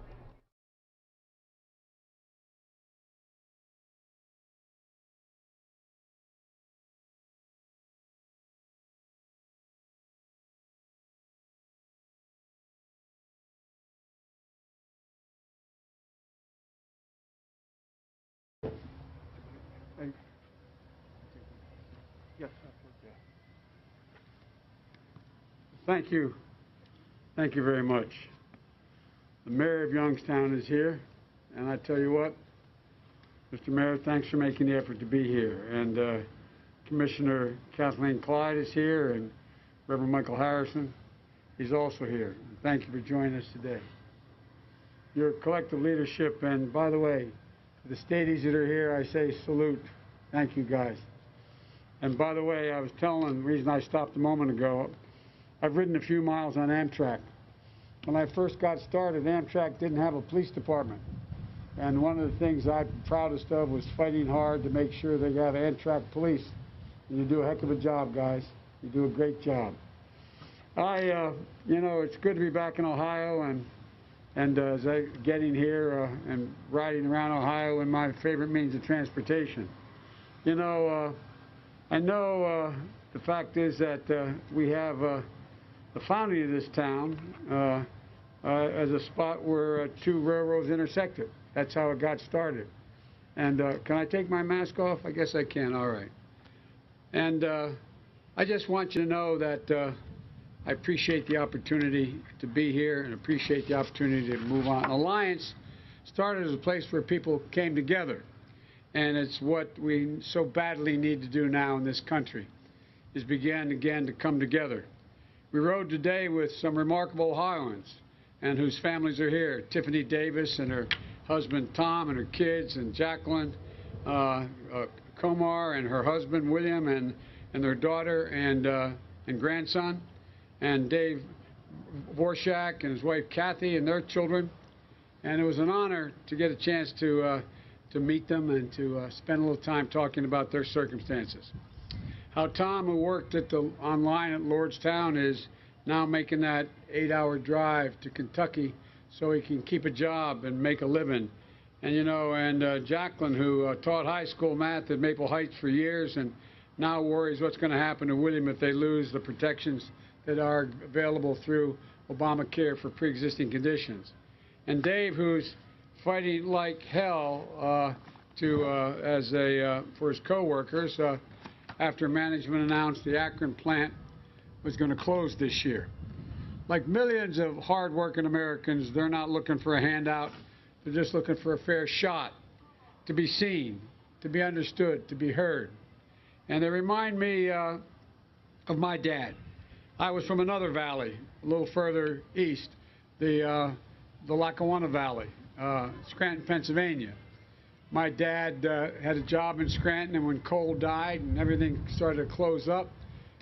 Thank you. Thank you very much. The mayor of Youngstown is here, and I tell you what, Mr. Mayor, thanks for making the effort to be here. And Commissioner Kathleen Clyde is here, and Reverend Michael Harrison, he's also here. Thank you for joining us today. Your collective leadership, and by the way, the stadies that are here, I say salute. Thank you, guys. And by the way, I was telling the reason I stopped a moment ago, I've ridden a few miles on Amtrak. When I first got started, Amtrak didn't have a police department. And one of the things I'm proudest of was fighting hard to make sure they got Amtrak police. And you do a heck of a job, guys. You do a great job. You know, it's good to be back in Ohio, and as I getting here and riding around Ohio in my favorite means of transportation. You know, I know the fact is that we have the founding of this town as a spot where two railroads intersected. That's how it got started. And can I take my mask off? I guess I can. All right. And I just want you to know that I appreciate the opportunity to be here and appreciate the opportunity to move on. Alliance started as a place where people came together. And it's what we so badly need to do now in this country, is begin again to come together. We rode today with some remarkable Ohioans and whose families are here. Tiffany Davis and her husband Tom and her kids, and Jacqueline Komar and her husband William and their daughter and grandson, and Dave Vorshak and his wife Kathy and their children. And it was an honor to get a chance to meet them and to spend a little time talking about their circumstances. How Tom, who worked online at Lordstown, is now making that 8-hour drive to Kentucky so he can keep a job and make a living. And, you know, and Jacqueline, who taught high school math at Maple Heights for years and now worries what's going to happen to William if they lose the protections that are available through Obamacare for pre-existing conditions. And Dave, who's fighting like hell for his co-workers after management announced the Akron plant was going to close this year. Like millions of hard-working Americans, they're not looking for a handout. They're just looking for a fair shot, to be seen, to be understood, to be heard. And they remind me of my dad. I was from another valley, a little further east, the Lackawanna Valley, Scranton, Pennsylvania. My dad had a job in Scranton, and when coal died and everything started to close up,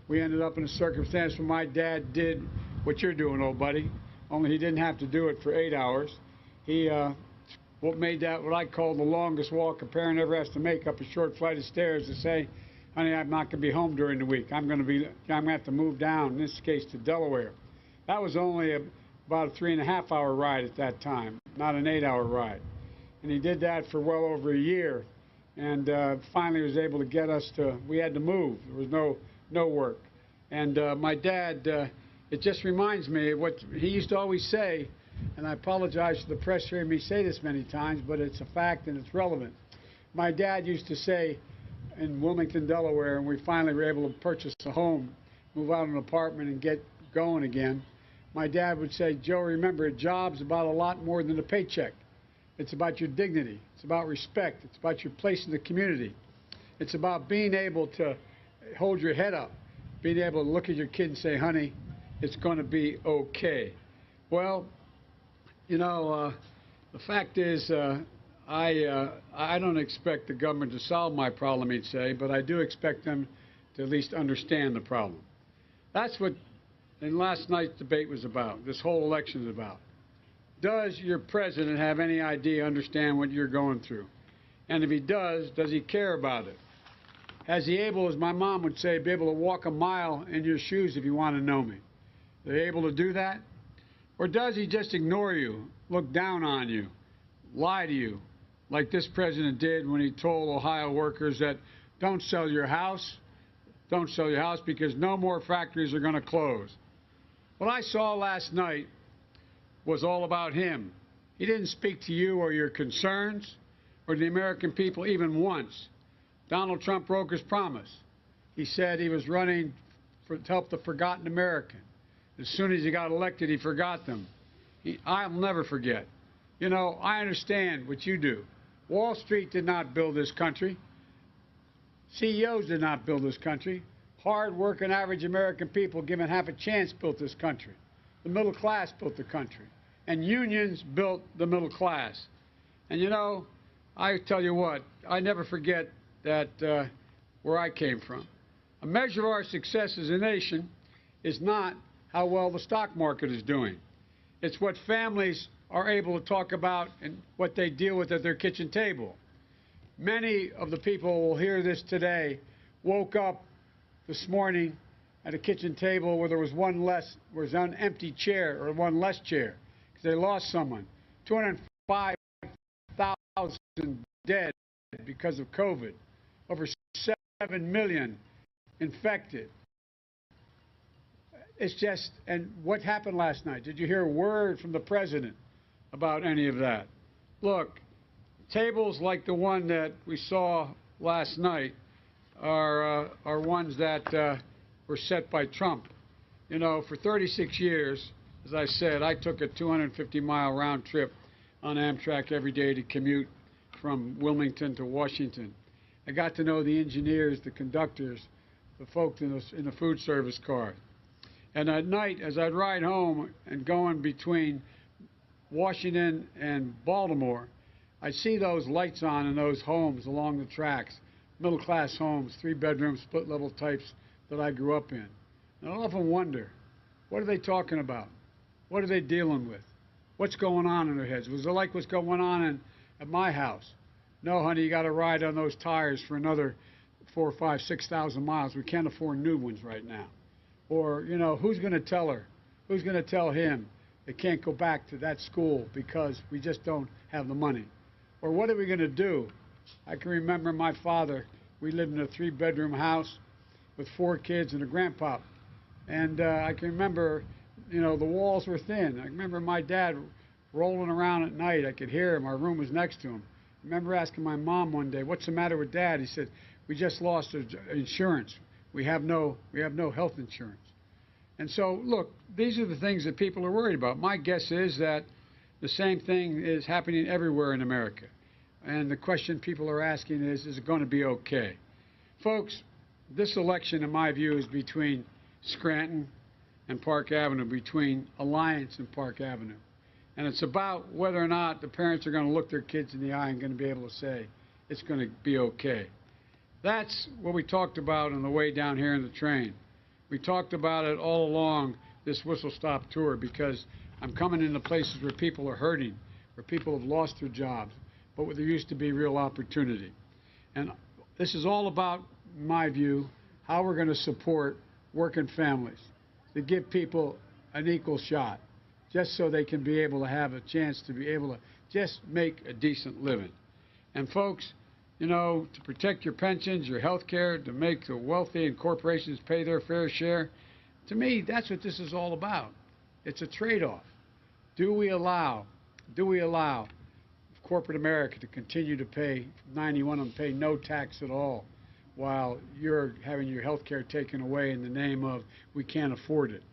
we ended up in a circumstance where my dad did what you're doing, old buddy, only he didn't have to do it for 8 hours. He made that what I call the longest walk a parent ever has to make, up a short flight of stairs to say, honey, I'm not going to be home during the week. I'm going to have to move down, in this case, to Delaware. That was only about a 3.5-hour ride at that time, not an 8-hour ride. And he did that for well over a year, and finally was able to get us to, we had to move. There was no work. And my dad, it just reminds me of what he used to always say, and I apologize to the press hearing me say this many times, but it's a fact and it's relevant. My dad used to say in Wilmington, Delaware, and we finally were able to purchase a home, move out of an apartment and get going again, my dad would say, Joe, remember, a job's about a lot more than a paycheck. It's about your dignity. It's about respect. It's about your place in the community. It's about being able to hold your head up, being able to look at your kid and say, honey, it's going to be okay. Well, you know, the fact is, I don't expect the government to solve my problem, he'd say, but I do expect them to at least understand the problem. That's what last night's debate was about, this whole election is about. Does your president have any idea, understand what you're going through? And if he does he care about it? Has he able, as my mom would say, be able to walk a mile in your shoes if you want to know me? Are they able to do that? Or does he just ignore you, look down on you, lie to you, like this president did when he told Ohio workers that don't sell your house because no more factories are going to close? What I saw last night was all about him. He didn't speak to you or your concerns or the American people even once. Donald Trump broke his promise. He said he was running to help the forgotten American. As soon as he got elected, he forgot them. I'll never forget. You know, I understand what you do. Wall Street did not build this country. CEOs did not build this country. Hard-working, average American people given half a chance built this country. The middle class built the country. And unions built the middle class. And you know, I tell you what, I never forget that where I came from. A measure of our success as a nation is not how well the stock market is doing. It's what families are able to talk about and what they deal with at their kitchen table. Many of the people who will hear this today woke up this morning at a kitchen table where there was an empty chair or one less chair because they lost someone. 205,000 dead because of COVID. Over 7 million infected. It's just, and what happened last night? Did you hear a word from the president about any of that? Look, tables like the one that we saw last night are ones that were set by Trump. You know, for 36 years, as I said, I took a 250-mile round trip on Amtrak every day to commute from Wilmington to Washington. I got to know the engineers, the conductors, the folks in the food service car. And at night, as I'd ride home and going between Washington and Baltimore, I'd see those lights on in those homes along the tracks, middle-class homes, 3-bedroom, split-level types that I grew up in. And I often wonder, what are they talking about? What are they dealing with? What's going on in their heads? Was it like what's going on at my house? No, honey, you got to ride on those tires for another 4,000, 5,000, 6,000 miles. We can't afford new ones right now. Or, you know, who's going to tell her? Who's going to tell him they can't go back to that school because we just don't have the money? Or what are we going to do? I can remember my father. We lived in a 3-bedroom house with 4 kids and a grandpa. And I can remember, you know, the walls were thin. I remember my dad rolling around at night. I could hear him. Our room was next to him. I remember asking my mom one day, what's the matter with Dad? He said, we just lost insurance. We have no health insurance. And so, look, these are the things that people are worried about. My guess is that the same thing is happening everywhere in America. And the question people are asking is it going to be okay? Folks, this election, in my view, is between Scranton and Park Avenue, between Alliance and Park Avenue. And it's about whether or not the parents are going to look their kids in the eye and going to be able to say it's going to be okay. That's what we talked about on the way down here in the train. We talked about it all along this Whistle Stop tour because I'm coming into places where people are hurting, where people have lost their jobs, but where there used to be real opportunity. And this is all about, in my view, how we're going to support working families, to give people an equal shot, just so they can be able to have a chance to be able to just make a decent living. And folks, you know, to protect your pensions, your health care, to make the wealthy and corporations pay their fair share, to me, that's what this is all about. It's a trade-off. Do we allow corporate America to continue to pay, 91 of them pay no tax at all, while you're having your health care taken away in the name of we can't afford it?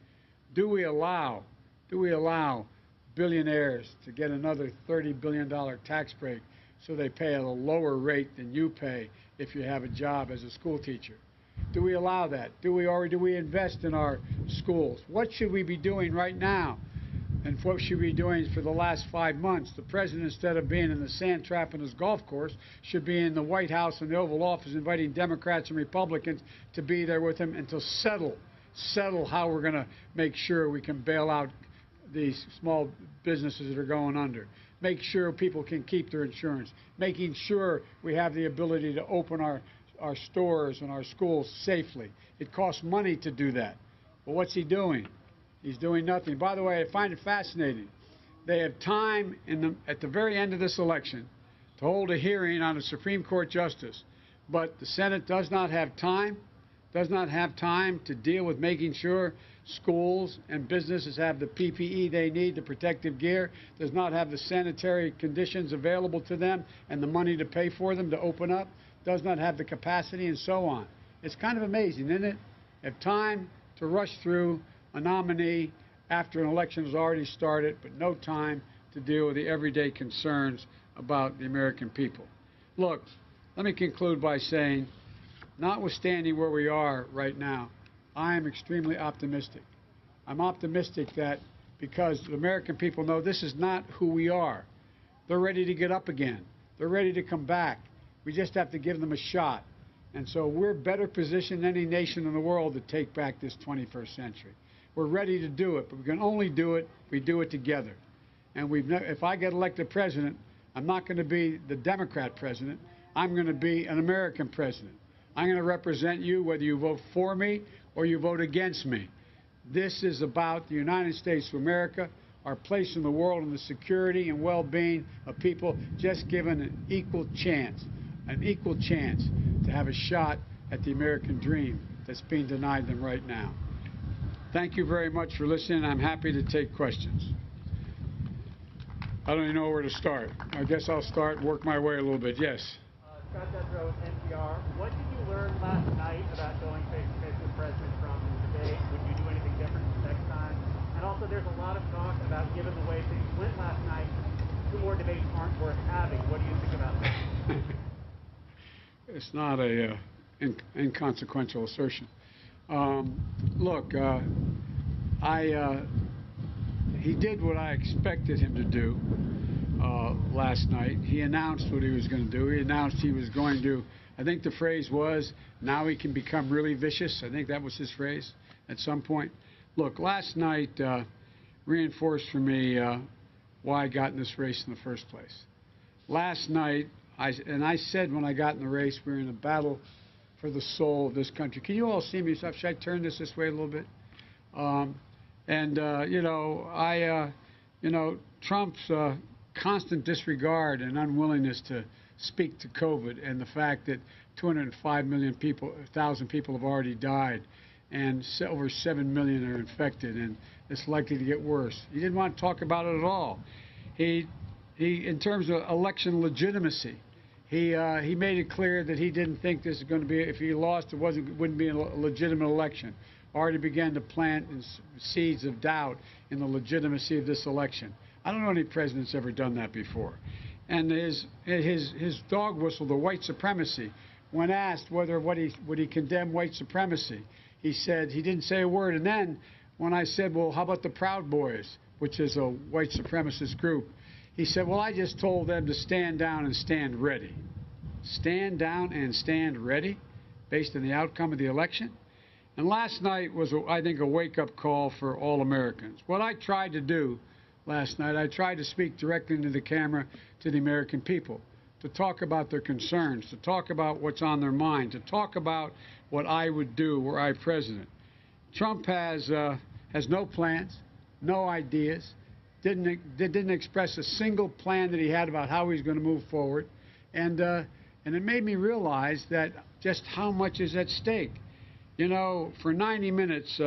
Do we allow billionaires to get another $30 billion tax break so they pay at a lower rate than you pay if you have a job as a school teacher? Do we allow that? Do we invest in our schools? What should we be doing right now? And what should we be doing for the last 5 months? The president, instead of being in the sand trap in his golf course, should be in the White House and the Oval Office inviting Democrats and Republicans to be there with him and to settle how we're going to make sure we can bail out these small businesses that are going under, make sure people can keep their insurance, making sure we have the ability to open our stores and our schools safely. It costs money to do that. But what's he doing? He's doing nothing. By the way, I find it fascinating. They have time at the very end of this election to hold a hearing on a Supreme Court justice, but the Senate does not have time to deal with making sure schools and businesses have the PPE they need, the protective gear, does not have the sanitary conditions available to them and the money to pay for them to open up, does not have the capacity, and so on. It's kind of amazing, isn't it? Have time to rush through a nominee after an election has already started, but no time to deal with the everyday concerns about the American people. Look, let me conclude by saying, notwithstanding where we are right now, I am extremely optimistic. I'm optimistic that because the American people know this is not who we are. They're ready to get up again. They're ready to come back. We just have to give them a shot. And so we're better positioned than any nation in the world to take back this 21st century. We're ready to do it, but we can only do it if we do it together. And if I get elected president, I'm not going to be the Democrat president. I'm going to be an American president. I'm going to represent you whether you vote for me or you vote against me. This is about the United States of America, our place in the world, and the security and well-being of people just given an equal chance to have a shot at the American dream that's being denied them right now. Thank you very much for listening. I'm happy to take questions. I don't even know where to start. I guess I'll start and work my way a little bit. Yes. Scott Detrow with NPR. What did you learn last night about going face-to-face with the president from the debate? Would you do anything different next time? And also, there's a lot of talk about, given the way things went last night, 2 more debates aren't worth having. What do you think about that? It's not a inconsequential assertion. Look, he did what I expected him to do last night. He announced what he was going to do. He announced he was going to, I think the phrase was, now he can become really vicious. I think that was his phrase at some point. Look, last night reinforced for me why I got in this race in the first place. Last night, I said when I got in the race, we were in a battle for the soul of this country. Can you all see me? Should I turn this way a little bit? Trump's constant disregard and unwillingness to speak to COVID and the fact that 205 million people, 1,000 people have already died and over 7 million are infected, and it's likely to get worse. He didn't want to talk about it at all. He in terms of election legitimacy, he made it clear that he didn't think this is going to be, if he lost, it wouldn't be a legitimate election. Already began to plant seeds of doubt in the legitimacy of this election. I don't know any president's ever done that before. And his dog whistle, the white supremacy, when asked would he condemn white supremacy, he said, he didn't say a word. And then when I said, well, how about the Proud Boys, which is a white supremacist group, he said, well, I just told them to stand down and stand ready. Stand down and stand ready based on the outcome of the election? And last night was, I think, a wake-up call for all Americans. What I tried to do last night, I tried to speak directly into the camera to the American people, to talk about their concerns, to talk about what's on their mind, to talk about what I would do were I president. Trump has no plans, no ideas, didn't express a single plan that he had about how he's going to move forward, and it made me realize that just how much is at stake. You know, for 90 minutes,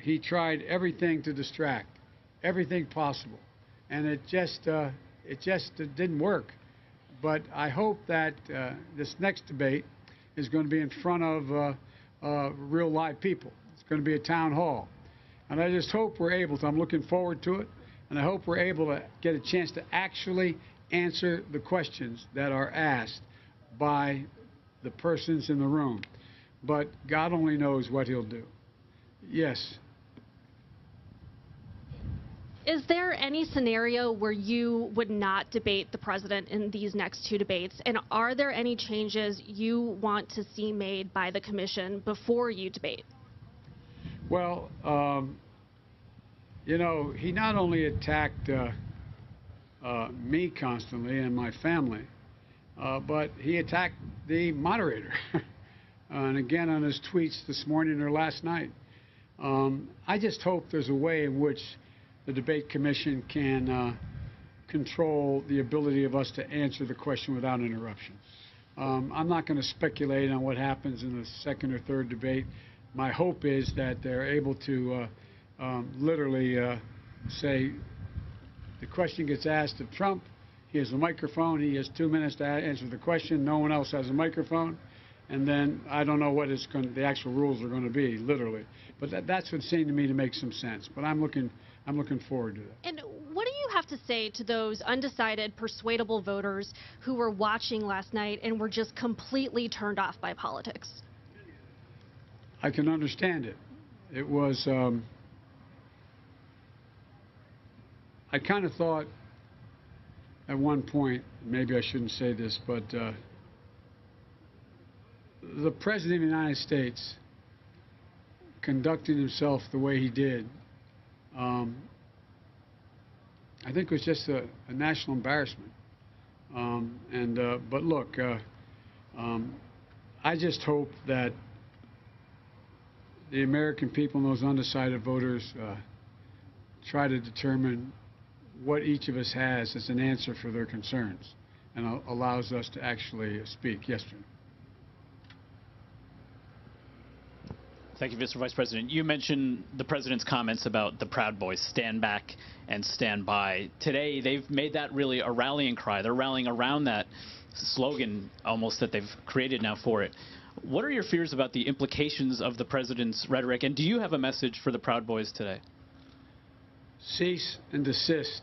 he tried everything to distract, everything possible, and it just didn't work. But I hope that this next debate is going to be in front of real live people. It's going to be a town hall. And I just hope we're able to, I'm looking forward to it, and I hope we're able to get a chance to actually answer the questions that are asked by the persons in the room. But God only knows what he'll do. Yes. Is there any scenario where you would not debate the president in these next 2 debates? And are there any changes you want to see made by the commission before you debate? Well, you know, he not only attacked me constantly and my family, but he attacked the moderator. And again on his tweets this morning or last night. I just hope there's a way in which the debate commission can control the ability of us to answer the question without interruption. I'm not going to speculate on what happens in the second or third debate. My hope is that they're able to literally say the question gets asked of Trump. He has a microphone. He has 2 minutes to answer the question. No one else has a microphone. and then I don't know what the actual rules are going to be, literally. But that's what seemed to me to make some sense. But I'm looking forward to that. And what do you have to say to those undecided, persuadable voters who were watching last night and were just completely turned off by politics? I can understand it. It was, I kind of thought at one point, maybe I shouldn't say this, but the President of the United States conducting himself the way he did, I think it was just a national embarrassment. But look, I just hope that the American people and those undecided voters try to determine what each of us has as an answer for their concerns and allows us to actually speak. Yes, Jim. Thank you, Mr. Vice President. You mentioned the President's comments about the Proud Boys, stand back and stand by. Today, they've made that really a rallying cry. They're rallying around that slogan almost that they've created now for it. What are your fears about the implications of the President's rhetoric, and do you have a message for the Proud Boys today? Cease and desist.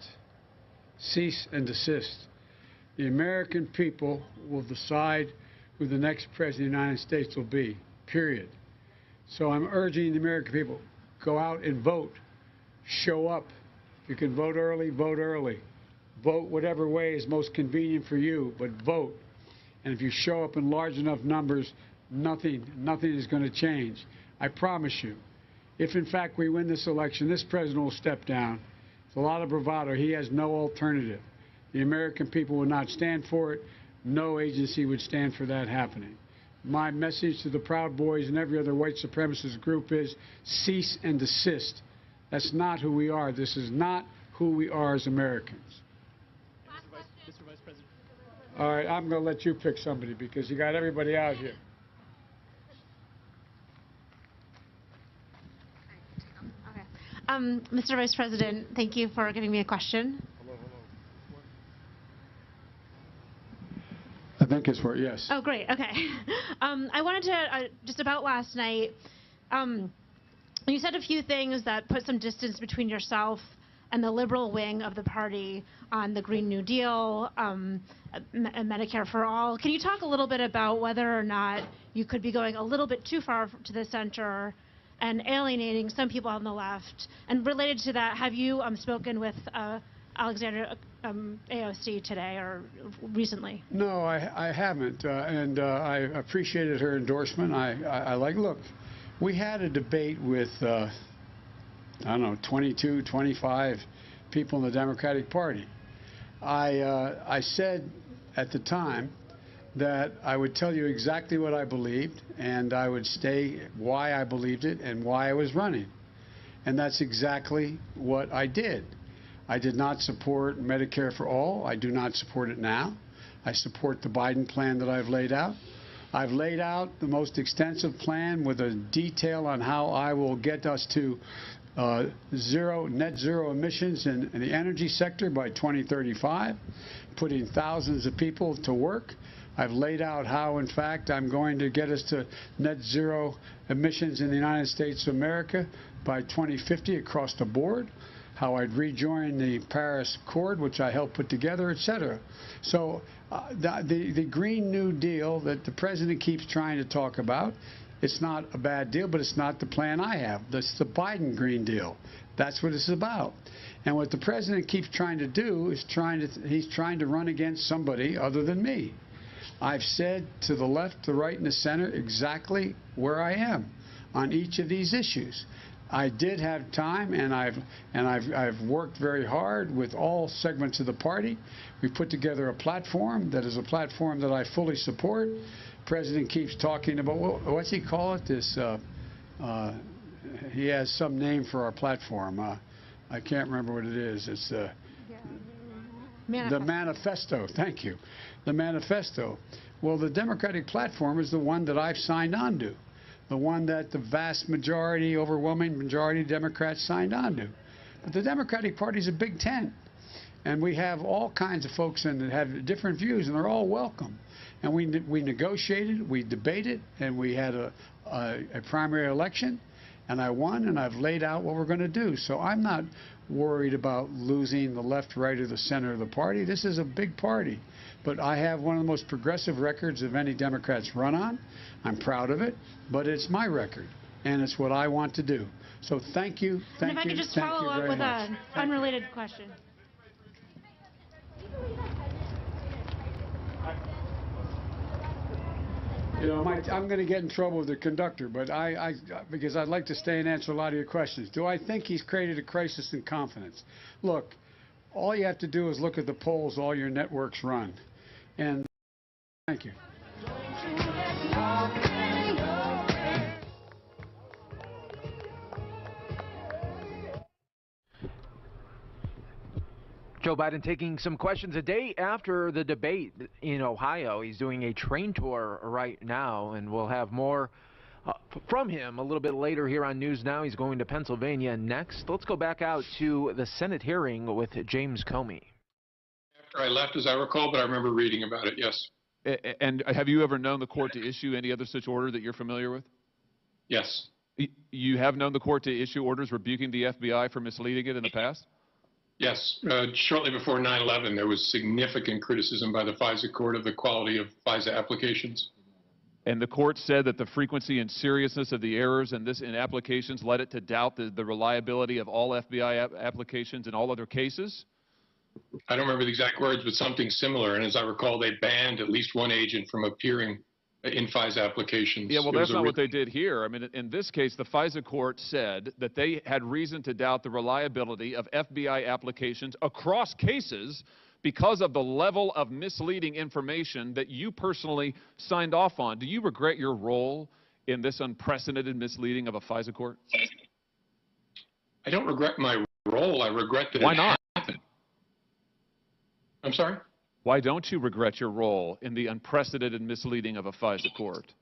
Cease and desist. The American people will decide who the next President of the United States will be, period. So I'm urging the American people, go out and vote. Show up. If you can vote early, vote early. Vote whatever way is most convenient for you, but vote. And if you show up in large enough numbers, nothing is going to change. I promise you. If, in fact, we win this election, this president will step down. It's a lot of bravado. He has no alternative. The American people would not stand for it. No agency would stand for that happening. My message to the Proud Boys and every other white supremacist group is cease and desist. That's not who we are. This is not who we are as Americans. Mr. Vice President. All right, I'm going to let you pick somebody because you got everybody out here. Mr. Vice President, thank you for giving me a question. I think it's for yes. Oh, great. Okay. I wanted to, just about last night, you said a few things that put some distance between yourself and the liberal wing of the party on the Green New Deal, Medicare for All. Can you talk a little bit about whether or not you could be going a little bit too far to the center and alienating some people on the left? And related to that, have you spoken with Alexandria AOC today or recently? No, I haven't, and I appreciated her endorsement. I like, look, we had a debate with, I don't know, 22, 25 people in the Democratic Party. I said at the time that I would tell you exactly what I believed, and I would state why I believed it and why I was running. And that's exactly what I did. I did not support Medicare for All. I do not support it now. I support the Biden plan that I've laid out. I've laid out the most extensive plan with a detail on how I will get us to net zero emissions in the energy sector by 2035, putting thousands of people to work. I've laid out how, in fact, I'm going to get us to net zero emissions in the United States of America by 2050 across the board, how I'd rejoin the Paris Accord, which I helped put together, et cetera. So the Green New Deal that the President keeps trying to talk about, it's not a bad deal, but it's not the plan I have. That's the Biden Green Deal. That's what it's about. And what the President keeps trying to do is he's trying to run against somebody other than me. I've said to the left, the right, and the center exactly where I am on each of these issues. I did have time, and I've worked very hard with all segments of the party. We've put together a platform that is a platform that I fully support. The President keeps talking about, what's he call it? This, he has some name for our platform. I can't remember what it is. It's the manifesto. Thank you. The manifesto. Well, the Democratic platform is the one that I've signed on to, the one that the vast majority, overwhelming majority of Democrats signed on to. But the Democratic Party is a big tent, and we have all kinds of folks in that have different views, and they're all welcome. And we negotiated, we debated, and we had a primary election, and I won, and I've laid out what we're going to do. So I'm not worried about losing the left, right, or the center of the party. This is a big party. But I have one of the most progressive records of any Democrats run on. I'm proud of it, but it's my record, and it's what I want to do. So thank you, And if I could just follow up with an unrelated question. You know, I'm going to get in trouble with the conductor, but because I'd like to stay and answer a lot of your questions. Do I think he's created a crisis in confidence? Look, all you have to do is look at the polls all your networks run. And thank you. Joe Biden taking some questions a day after the debate in Ohio. He's doing a train tour right now, and we'll have more from him a little bit later here on News Now. He's going to Pennsylvania next. Let's go back out to the Senate hearing with James Comey. After I left, as I recall, but I remember reading about it, yes. And have you ever known the court to issue any other such order that you're familiar with? Yes. You have known the court to issue orders rebuking the FBI for misleading it in the past? Yes. Shortly before 9/11, there was significant criticism by the FISA court of the quality of FISA applications. And the court said that the frequency and seriousness of the errors in applications led it to doubt the reliability of all FBI applications in all other cases? I don't remember the exact words, but something similar. And as I recall, they banned at least one agent from appearing in FISA applications. Yeah, well, that's not what they did here. I mean, in this case, the FISA court said that they had reason to doubt the reliability of FBI applications across cases because of the level of misleading information that you personally signed off on. Do you regret your role in this unprecedented misleading of a FISA court? I don't regret my role. I regret that Why not? happened. I'm sorry? Why don't you regret your role in the unprecedented misleading of a FISA court?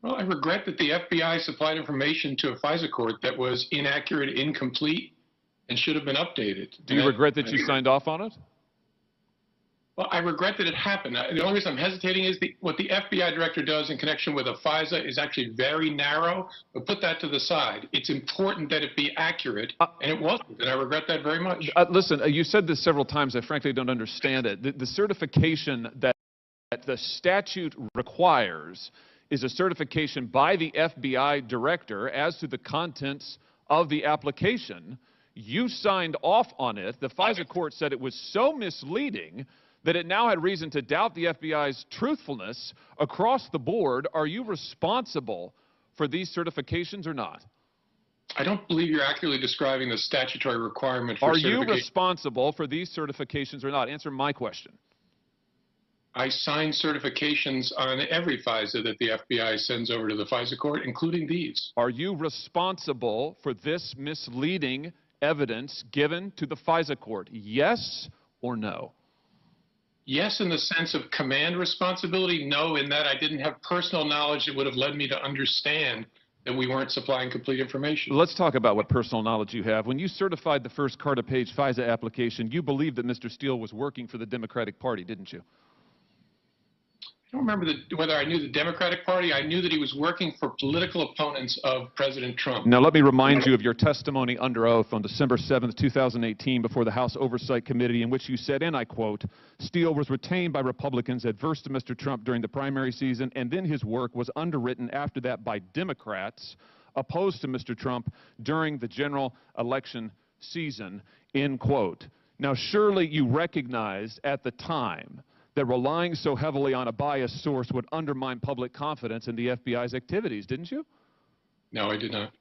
Well, I regret that the FBI supplied information to a FISA court that was inaccurate, incomplete, and should have been updated. Do you regret that you signed off on it? Well, I regret that it happened. The only reason I'm hesitating is what the FBI director does in connection with a FISA is actually very narrow, but put that to the side. It's important that it be accurate, and it wasn't, and I regret that very much. Listen, you said this several times. I frankly don't understand it. The certification that the statute requires is a certification by the FBI director as to the contents of the application. You signed off on it. The FISA court said it was so misleading that it now had reason to doubt the FBI's truthfulness across the board. Are you responsible for these certifications or not? I don't believe you're accurately describing the statutory requirement for certification. Are you responsible for these certifications or not? Answer my question. I sign certifications on every FISA that the FBI sends over to the FISA court, including these. Are you responsible for this misleading evidence given to the FISA court? Yes or no? Yes, in the sense of command responsibility. No, in that I didn't have personal knowledge that would have led me to understand that we weren't supplying complete information. Let's talk about what personal knowledge you have. When you certified the first Carter-Page FISA application, you believed that Mr. Steele was working for the Democratic Party, didn't you? I don't remember whether I knew the Democratic Party. I knew that he was working for political opponents of President Trump. Now, let me remind you of your testimony under oath on December 7th, 2018, before the House Oversight Committee, in which you said, and I quote, "Steele was retained by Republicans adverse to Mr. Trump during the primary season, and then his work was underwritten after that by Democrats opposed to Mr. Trump during the general election season," end quote. Now, surely you recognized at the time that relying so heavily on a biased source would undermine public confidence in the FBI's activities, didn't you? No, I did not.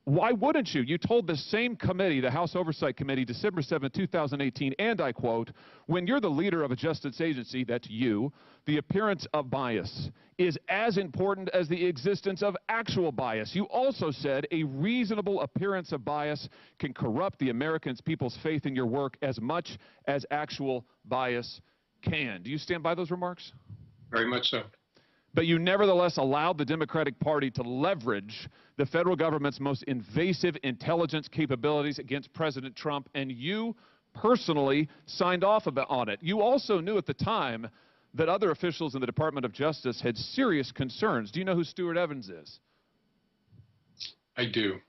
Why wouldn't you? You told the same committee, the House Oversight Committee, December 7, 2018, and I quote, "When you're the leader of a justice agency," that's you, "the appearance of bias is as important as the existence of actual bias." You also said a reasonable appearance of bias can corrupt the American people's faith in your work as much as actual bias can. Do you stand by those remarks? Very much so. But you nevertheless allowed the Democratic Party to leverage the federal government's most invasive intelligence capabilities against President Trump, and you personally signed off on it. You also knew at the time that other officials in the Department of Justice had serious concerns. Do you know who Stuart Evans is? I do.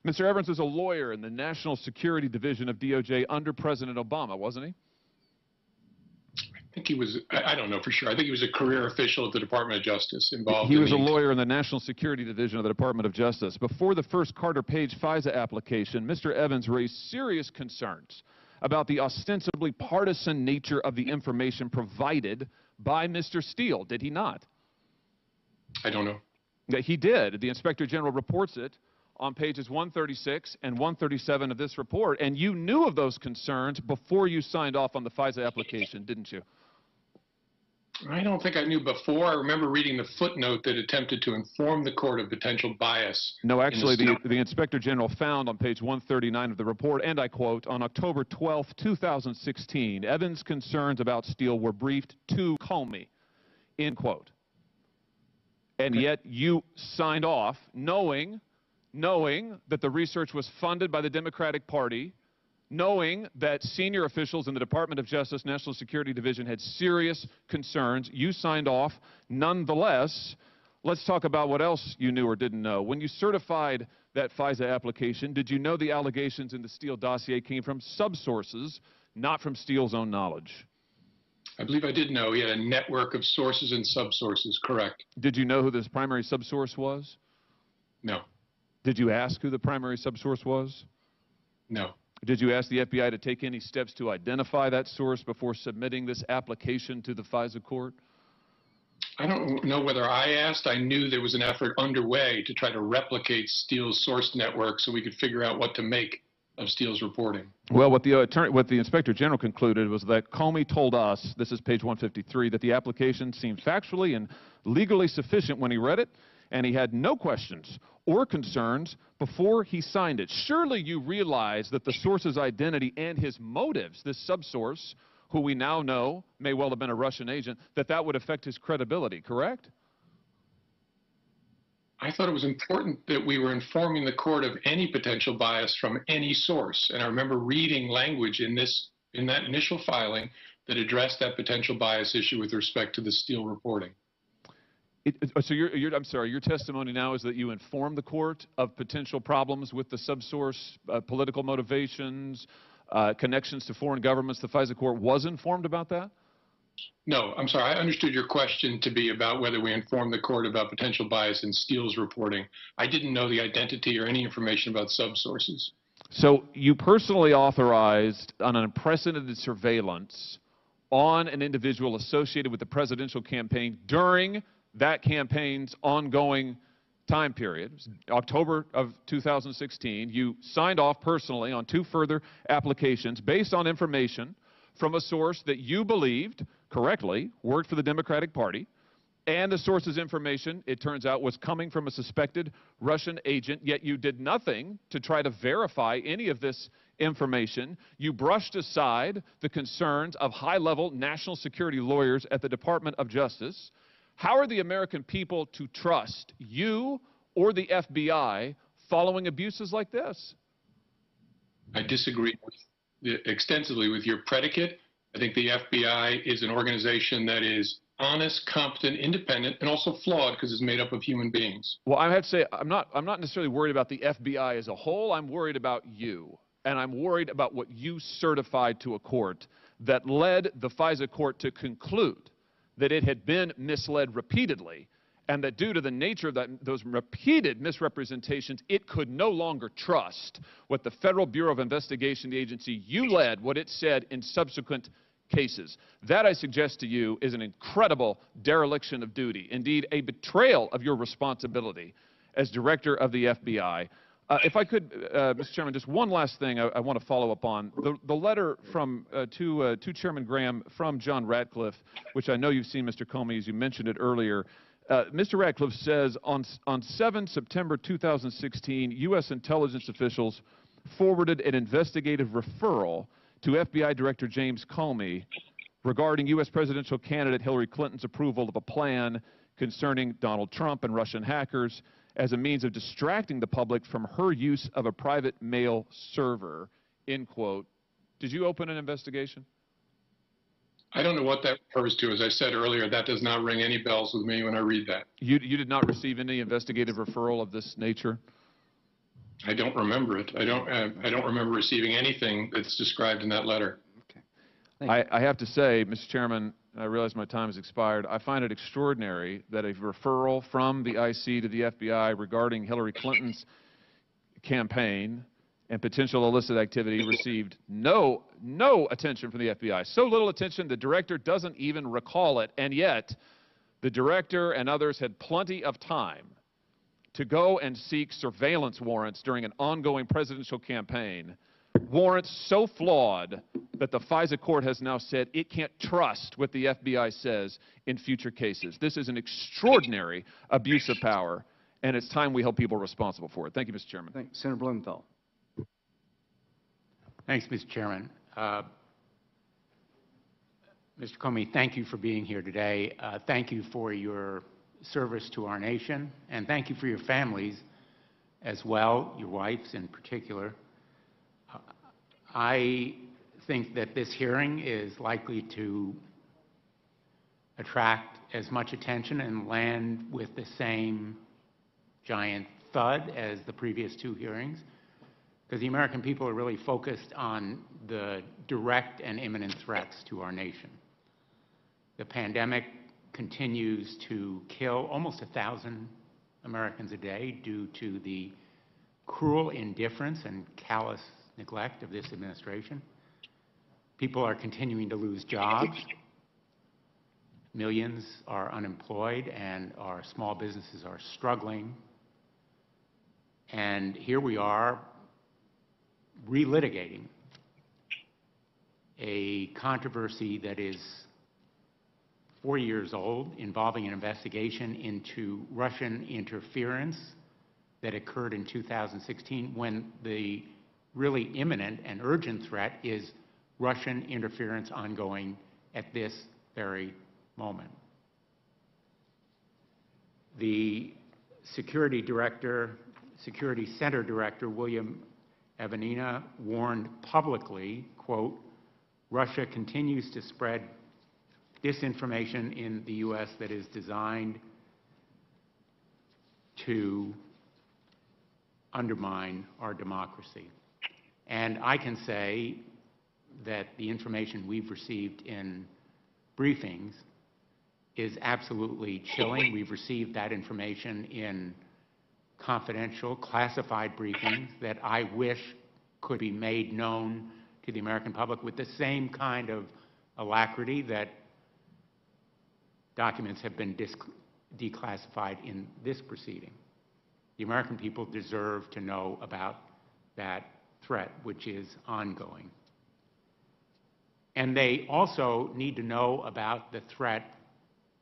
Mr. Evans was a lawyer in the National Security Division of DOJ under President Obama, wasn't he? I think he was, I don't know for sure. I think he was a career official at the Department of Justice involved. He was a lawyer in the National Security Division of the Department of Justice. Before the first Carter Page FISA application, Mr. Evans raised serious concerns about the ostensibly partisan nature of the information provided by Mr. Steele, did he not? I don't know. Yeah, he did. The Inspector General reports it on pages 136 and 137 of this report, and you knew of those concerns before you signed off on the FISA application, didn't you? I don't think I knew before. I remember reading the footnote that attempted to inform the court of potential bias. No, actually, the Inspector General found on page 139 of the report, and I quote, on October 12, 2016, Evans' concerns about Steele were briefed to Comey, end quote. And yet you signed off knowing that the research was funded by the Democratic Party, knowing that senior officials in the Department of Justice National Security Division had serious concerns. You signed off. Nonetheless, let's talk about what else you knew or didn't know. When you certified that FISA application, did you know the allegations in the Steele dossier came from subsources, not from Steele's own knowledge? I believe I did know. He had a network of sources and subsources, correct. Did you know who this primary subsource was? No. Did you ask who the primary subsource was? No. Did you ask the FBI to take any steps to identify that source before submitting this application to the FISA court? I don't know whether I asked. I knew there was an effort underway to try to replicate Steele's source network so we could figure out what to make of Steele's reporting. Well, what the Inspector General concluded was that Comey told us, this is page 153, that the application seemed factually and legally sufficient when he read it, and he had no questions or concerns before he signed it. Surely you realize that the source's identity and his motives, this subsource, who we now know may well have been a Russian agent, that would affect his credibility, correct? I thought it was important that we were informing the court of any potential bias from any source. And I remember reading language in that initial filing that addressed that potential bias issue with respect to the Steele reporting. So I'm sorry, your testimony now is that you informed the court of potential problems with the subsource, political motivations, connections to foreign governments. The FISA court was informed about that? No, I'm sorry. I understood your question to be about whether we informed the court about potential bias in Steele's reporting. I didn't know the identity or any information about subsources. So you personally authorized an unprecedented surveillance on an individual associated with the presidential campaign during that campaign's ongoing time period, October of 2016. You signed off personally on 2 further applications based on information from a source that you believed, correctly, worked for the Democratic Party, and the source's information, it turns out, was coming from a suspected Russian agent, yet you did nothing to try to verify any of this information. You brushed aside the concerns of high-level national security lawyers at the Department of Justice. How are the American people to trust you or the FBI following abuses like this? I disagree extensively with your predicate. I think the FBI is an organization that is honest, competent, independent, and also flawed because it's made up of human beings. Well, I have to say, I'm not necessarily worried about the FBI as a whole. I'm worried about you, and I'm worried about what you certified to a court that led the FISA court to conclude that it had been misled repeatedly, and that due to the nature of those repeated misrepresentations, it could no longer trust what the Federal Bureau of Investigation, the agency you led, what it said in subsequent cases. That, I suggest to you, is an incredible dereliction of duty, indeed a betrayal of your responsibility as director of the FBI. If I could, Mr. Chairman, just one last thing I want to follow up on. The letter from to Chairman Graham from John Ratcliffe, which I know you've seen, Mr. Comey, as you mentioned it earlier. Mr. Ratcliffe says, on 7 September 2016, U.S. intelligence officials forwarded an investigative referral to FBI Director James Comey regarding U.S. presidential candidate Hillary Clinton's approval of a plan concerning Donald Trump and Russian hackers as a means of distracting the public from her use of a private mail server, end quote. Did you open an investigation? I don't know what that refers to. As I said earlier, that does not ring any bells with me when I read that. You did not receive any investigative referral of this nature? I don't remember it. I don't remember receiving anything that's described in that letter. I have to say, Mr. Chairman, I realize my time has expired. I find it extraordinary that a referral from the IC to the FBI regarding Hillary Clinton's campaign and potential illicit activity received no attention from the FBI. So little attention, the director doesn't even recall it, and yet the director and others had plenty of time to go and seek surveillance warrants during an ongoing presidential campaign, warrants so flawed that the FISA court has now said it can't trust what the FBI says in future cases. This is an extraordinary abuse of power, and it's time we held people responsible for it. Thank you, Mr. Chairman. Thank you. Senator Blumenthal. Thanks, Mr. Chairman. Mr. Comey, thank you for being here today. Thank you for your service to our nation, and thank you for your families as well, your wives in particular. I think that this hearing is likely to attract as much attention and land with the same giant thud as the previous two hearings, because the American people are really focused on the direct and imminent threats to our nation. The pandemic continues to kill almost 1,000 Americans a day due to the cruel indifference and callous neglect of this administration. People are continuing to lose jobs. Millions are unemployed, and our small businesses are struggling. And here we are relitigating a controversy that is 4 years old, involving an investigation into Russian interference that occurred in 2016, when the really imminent and urgent threat is Russian interference ongoing at this very moment. The Security Center Director, William Evanina, warned publicly, quote, "Russia continues to spread disinformation in the U.S. that is designed to undermine our democracy." And I can say that the information we've received in briefings is absolutely chilling. We've received that information in confidential, classified briefings that I wish could be made known to the American public with the same kind of alacrity that documents have been declassified in this proceeding. The American people deserve to know about that threat, which is ongoing. And they also need to know about the threat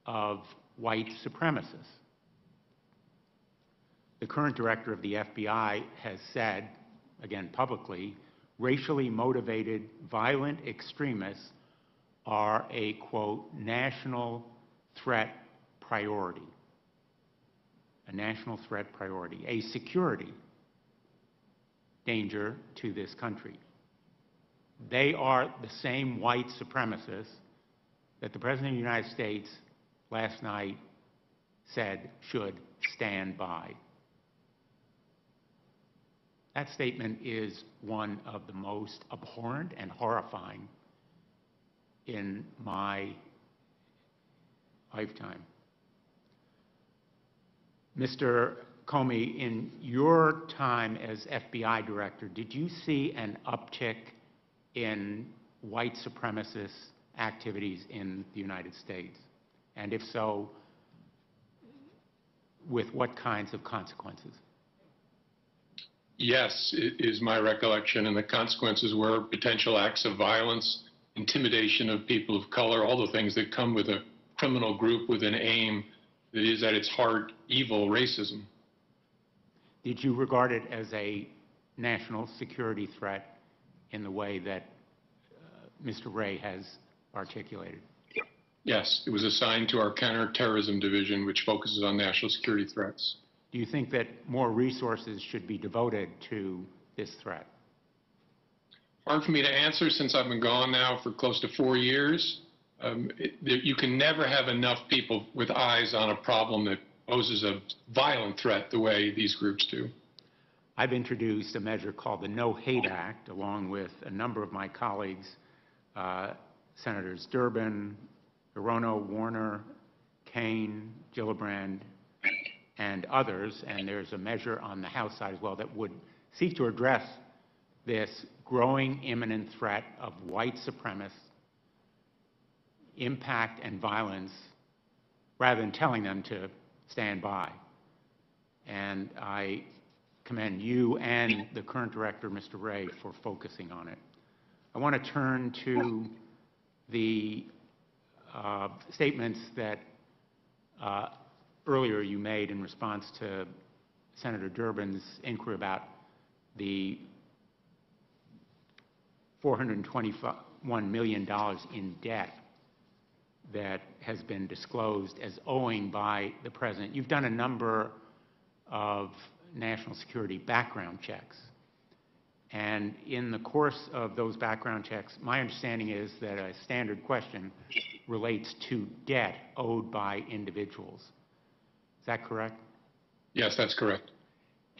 of white supremacists. The current director of the FBI has said, again publicly, racially motivated violent extremists are a, quote, national threat priority. A national threat priority, a security danger to this country. They are the same white supremacists that the President of the United States last night said should stand by. That statement is one of the most abhorrent and horrifying in my lifetime. Mr. Comey, in your time as FBI director, did you see an uptick in white supremacist activities in the United States? And if so, with what kinds of consequences? Yes, it is my recollection, and the consequences were potential acts of violence, intimidation of people of color, all the things that come with a criminal group with an aim that is at its heart evil racism. Did you regard it as a national security threat in the way that Mr. Wray has articulated? Yes, it was assigned to our counterterrorism division, which focuses on national security threats. Do you think that more resources should be devoted to this threat? Hard for me to answer since I've been gone now for close to 4 years. You can never have enough people with eyes on a problem that poses a violent threat the way these groups do. I've introduced a measure called the No Hate Act, along with a number of my colleagues, Senators Durbin, Hirono, Warner, Kaine, Gillibrand, and others, and there's a measure on the House side as well that would seek to address this growing imminent threat of white supremacists, impact and violence, rather than telling them to stand by. And I commend you and the current director, Mr. Wray, for focusing on it. I want to turn to the statements that earlier you made in response to Senator Durbin's inquiry about the $421 million in debt that has been disclosed as owing by the president. You've done a number of national security background checks. And in the course of those background checks, my understanding is that a standard question relates to debt owed by individuals. Is that correct? Yes, that's correct.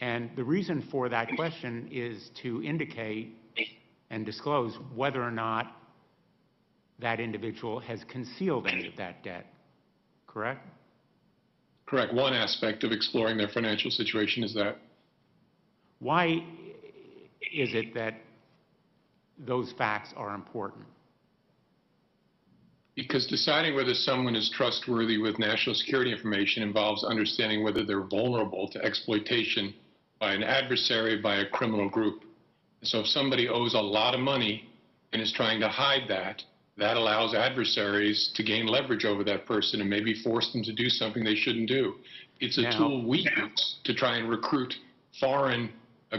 And the reason for that question is to indicate and disclose whether or not that individual has concealed any of that debt, correct? Correct. One aspect of exploring their financial situation is that. Why is it that those facts are important? Because deciding whether someone is trustworthy with national security information involves understanding whether they're vulnerable to exploitation by an adversary, by a criminal group. So if somebody owes a lot of money and is trying to hide that, that allows adversaries to gain leverage over that person and maybe force them to do something they shouldn't do. It's a tool we use to try and recruit foreign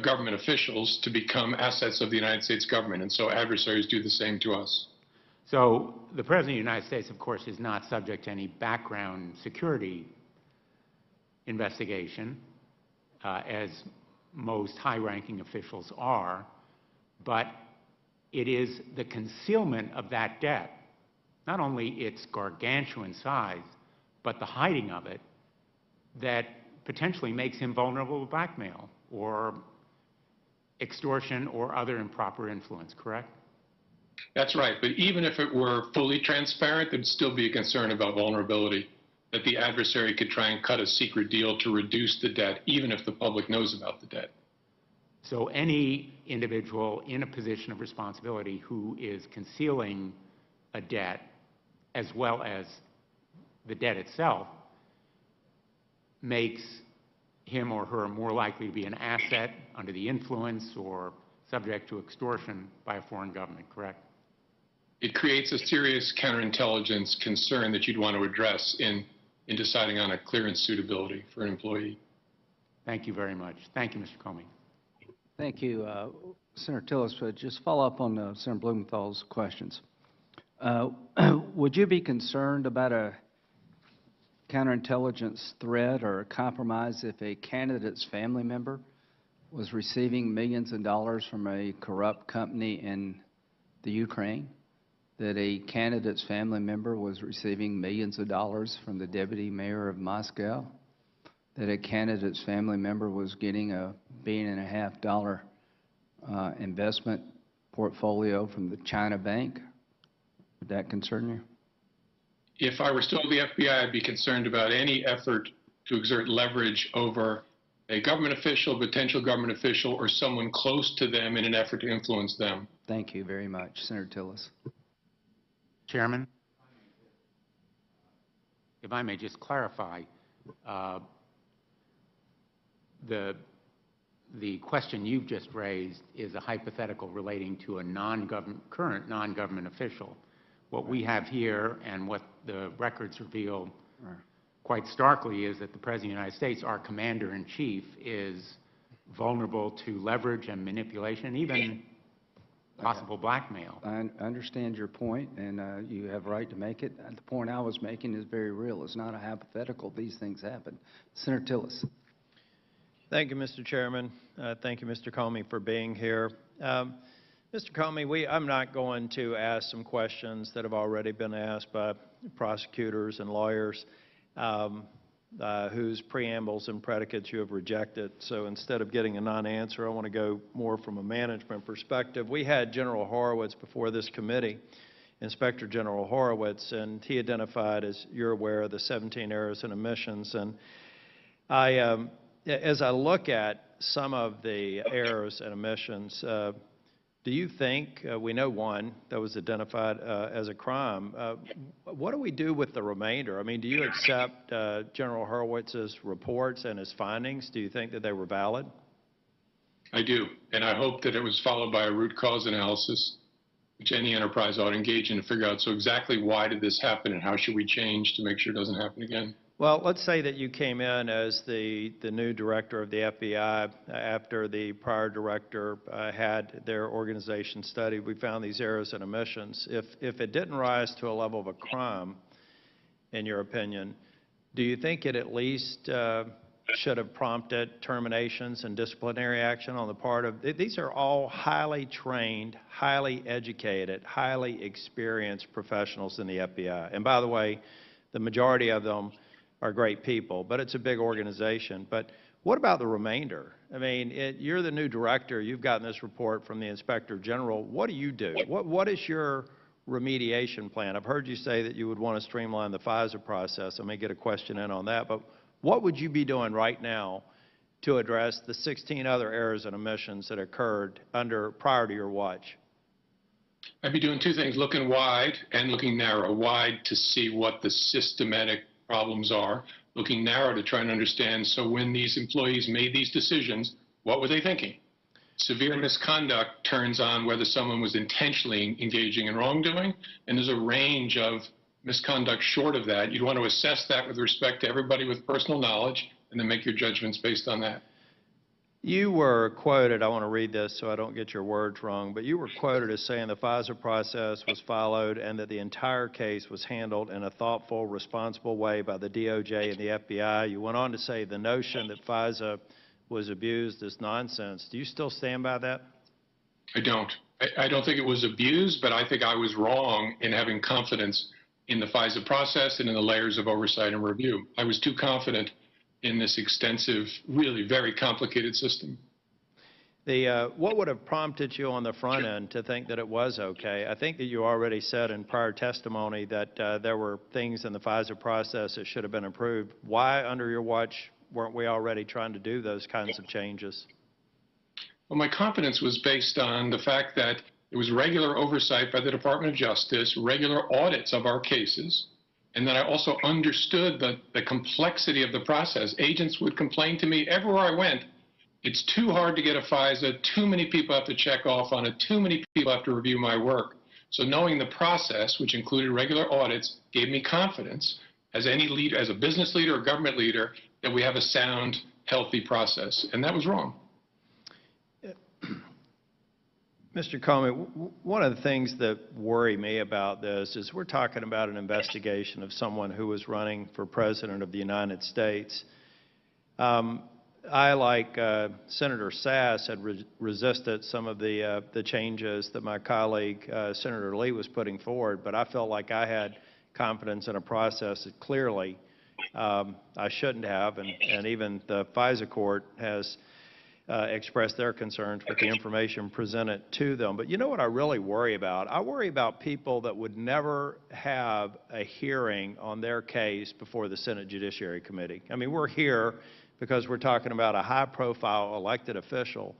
government officials to become assets of the United States government, and so adversaries do the same to us. So the President of the United States, of course, is not subject to any background security investigation, as most high-ranking officials are, but it is the concealment of that debt, not only its gargantuan size, but the hiding of it, that potentially makes him vulnerable to blackmail or extortion or other improper influence, correct? That's right, but even if it were fully transparent, there'd still be a concern about vulnerability, that the adversary could try and cut a secret deal to reduce the debt, even if the public knows about the debt. So any individual in a position of responsibility who is concealing a debt, as well as the debt itself, makes him or her more likely to be an asset under the influence or subject to extortion by a foreign government, correct? It creates a serious counterintelligence concern that you'd want to address in deciding on a clearance suitability for an employee. Thank you very much. Thank you, Mr. Comey. Thank you. Senator Tillis, just follow up on Senator Blumenthal's questions. Would you be concerned about a counterintelligence threat or a compromise if a candidate's family member was receiving millions of dollars from a corrupt company in the Ukraine? That a candidate's family member was receiving millions of dollars from the deputy mayor of Moscow? That a candidate's family member was getting a $1.5 billion investment portfolio from the China bank? Would that concern you? If I were still the FBI, I'd be concerned about any effort to exert leverage over a government official, potential government official, or someone close to them in an effort to influence them. Thank you very much. Senator Tillis. Chairman, if I may just clarify, the question you've just raised is a hypothetical relating to a current non-government official. What we have here and what the records reveal quite starkly is that the President of the United States, our Commander-in-Chief, is vulnerable to leverage and manipulation, and even possible blackmail. I understand your point, and you have a right to make it. The point I was making is very real. It's not a hypothetical. These things happen. Senator Tillis. Thank you, Mr. Chairman. Thank you, Mr. Comey, for being here. Mr. Comey, I'm not going to ask some questions that have already been asked by prosecutors and lawyers whose preambles and predicates you have rejected. So instead of getting a non-answer, I want to go more from a management perspective. We had General Horowitz before this committee, Inspector General Horowitz, and he identified, as you're aware, the 17 errors and omissions. And as I look at some of the errors and omissions, do you think, we know one that was identified as a crime, what do we do with the remainder? I mean, do you accept General Horowitz's reports and his findings? Do you think that they were valid? I do, and I hope that it was followed by a root cause analysis, which any enterprise ought to engage in to figure out, so exactly why did this happen and how should we change to make sure it doesn't happen again? Well, let's say that you came in as the new director of the FBI after the prior director had their organization studied. We found these errors and omissions. If it didn't rise to a level of a crime, in your opinion, do you think it at least should have prompted terminations and disciplinary action on the part of, these are all highly trained, highly educated, highly experienced professionals in the FBI. And by the way, the majority of them are great people, but it's a big organization. But what about the remainder? I mean, you're the new director. You've gotten this report from the Inspector General. What do you do? What is your remediation plan? I've heard you say that you would want to streamline the FISA process. I may get a question in on that. But what would you be doing right now to address the 16 other errors and omissions that occurred prior to your watch? I'd be doing two things, looking wide and looking narrow. Wide to see what the systematic problems are, looking narrow to try and understand, so when these employees made these decisions, what were they thinking? Severe misconduct turns on whether someone was intentionally engaging in wrongdoing, and there's a range of misconduct short of that. You'd want to assess that with respect to everybody with personal knowledge, and then make your judgments based on that. You were quoted, I want to read this so I don't get your words wrong, but you were quoted as saying the FISA process was followed and that the entire case was handled in a thoughtful, responsible way by the DOJ and the FBI. You went on to say the notion that FISA was abused is nonsense. Do you still stand by that? I don't. I don't think it was abused, but I think I was wrong in having confidence in the FISA process and in the layers of oversight and review. I was too confident in this extensive, really very complicated system. What would have prompted you on the front end to think that it was okay? I think that you already said in prior testimony that there were things in the FISA process that should have been improved. Why, under your watch, weren't we already trying to do those kinds of changes? Well, my confidence was based on the fact that there was regular oversight by the Department of Justice, regular audits of our cases, and that I also understood the complexity of the process. Agents would complain to me everywhere I went, it's too hard to get a FISA, too many people have to check off on it, too many people have to review my work. So knowing the process, which included regular audits, gave me confidence as any leader, as a business leader or government leader, that we have a sound, healthy process. And that was wrong. Mr. Comey, one of the things that worry me about this is we're talking about an investigation of someone who was running for President of the United States. I, like Senator Sass, had resisted some of the changes that my colleague, Senator Lee, was putting forward, but I felt like I had confidence in a process that clearly I shouldn't have, and even the FISA court has expressed their concerns with the information presented to them. But you know what I really worry about? I worry about people that would never have a hearing on their case before the Senate Judiciary Committee. I mean, we're here because we're talking about a high-profile elected official.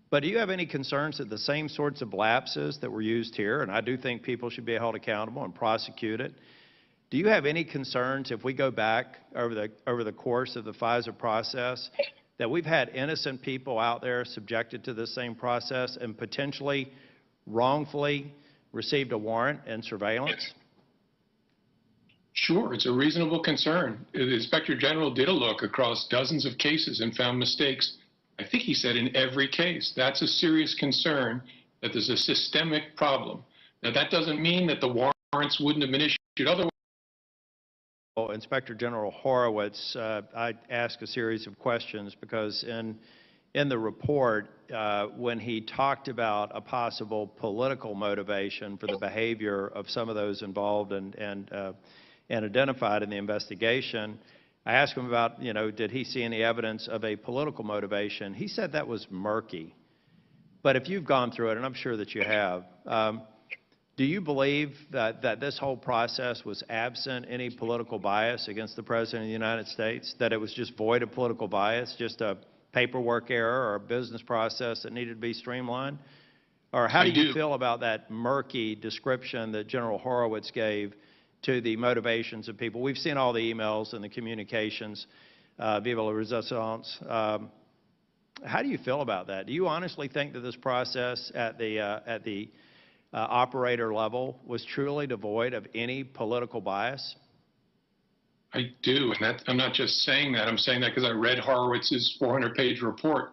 But do you have any concerns that the same sorts of lapses that were used here, and I do think people should be held accountable and prosecuted, do you have any concerns if we go back over the course of the FISA process that we've had innocent people out there subjected to the same process and potentially wrongfully received a warrant and surveillance? Sure, it's a reasonable concern. The Inspector General did a look across dozens of cases and found mistakes, I think he said, in every case. That's a serious concern, that there's a systemic problem. Now, that doesn't mean that the warrants wouldn't have been issued otherwise. Inspector General Horowitz, I asked a series of questions because in in the report, when he talked about a possible political motivation for the behavior of some of those involved and identified in the investigation, I asked him about, did he see any evidence of a political motivation? He said that was murky. But if you've gone through it, and I'm sure that you have, do you believe that this whole process was absent any political bias against the President of the United States, that it was just void of political bias, just a paperwork error or a business process that needed to be streamlined? Or how do you feel about that murky description that General Horowitz gave to the motivations of people? We've seen all the emails and the communications, Vive la Resistance. How do you feel about that? Do you honestly think that this process at the operator level was truly devoid of any political bias? I do, and I'm not just saying that. I'm saying that because I read Horowitz's 400-page report,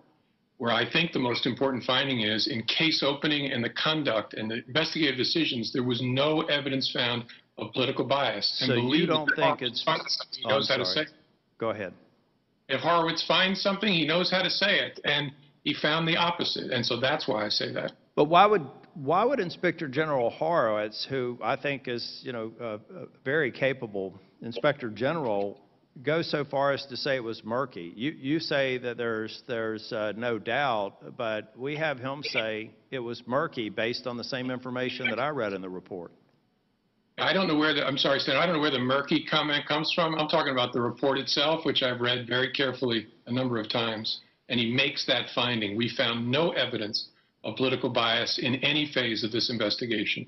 where I think the most important finding is in case opening and the conduct and the investigative decisions, there was no evidence found of political bias. And so you don't think it's... He knows how to say it. Go ahead. If Horowitz finds something, he knows how to say it, and he found the opposite, and so that's why I say that. But why would Inspector General Horowitz, who I think is, very capable Inspector General, go so far as to say it was murky? You say that there's no doubt, but we have him say it was murky based on the same information that I read in the report. I don't know where I'm sorry, Senator, I don't know where the murky comment comes from. I'm talking about the report itself, which I've read very carefully a number of times, and he makes that finding. We found no evidence of political bias in any phase of this investigation.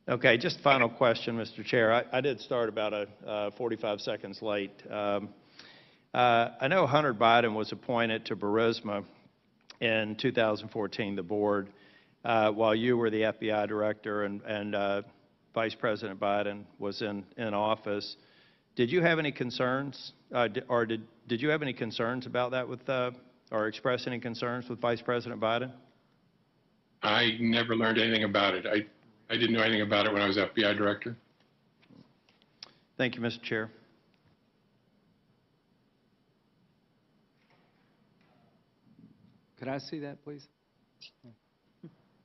Okay, just final question, Mr. Chair. I did start about 45 seconds late. I know Hunter Biden was appointed to Burisma in 2014, the board, while you were the FBI director and Vice President Biden was in office. Did you have any concerns, or did you have any concerns about that with, or express any concerns with Vice President Biden? I never learned anything about it. I didn't know anything about it when I was FBI director. Thank you, Mr. Chair. Could I see that, please?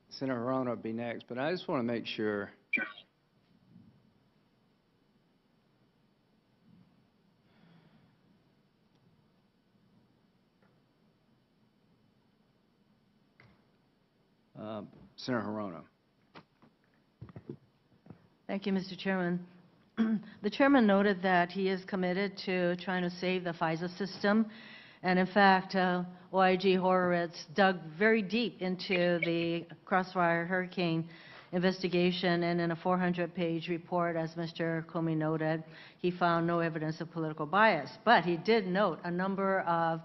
Senator Hirono will be next, but I just want to make sure. Senator Hirono. Thank you, Mr. Chairman. The chairman noted that he is committed to trying to save the FISA system. And in fact, OIG Horowitz dug very deep into the Crossfire Hurricane investigation, and in a 400-page report, as Mr. Comey noted, he found no evidence of political bias. But he did note a number of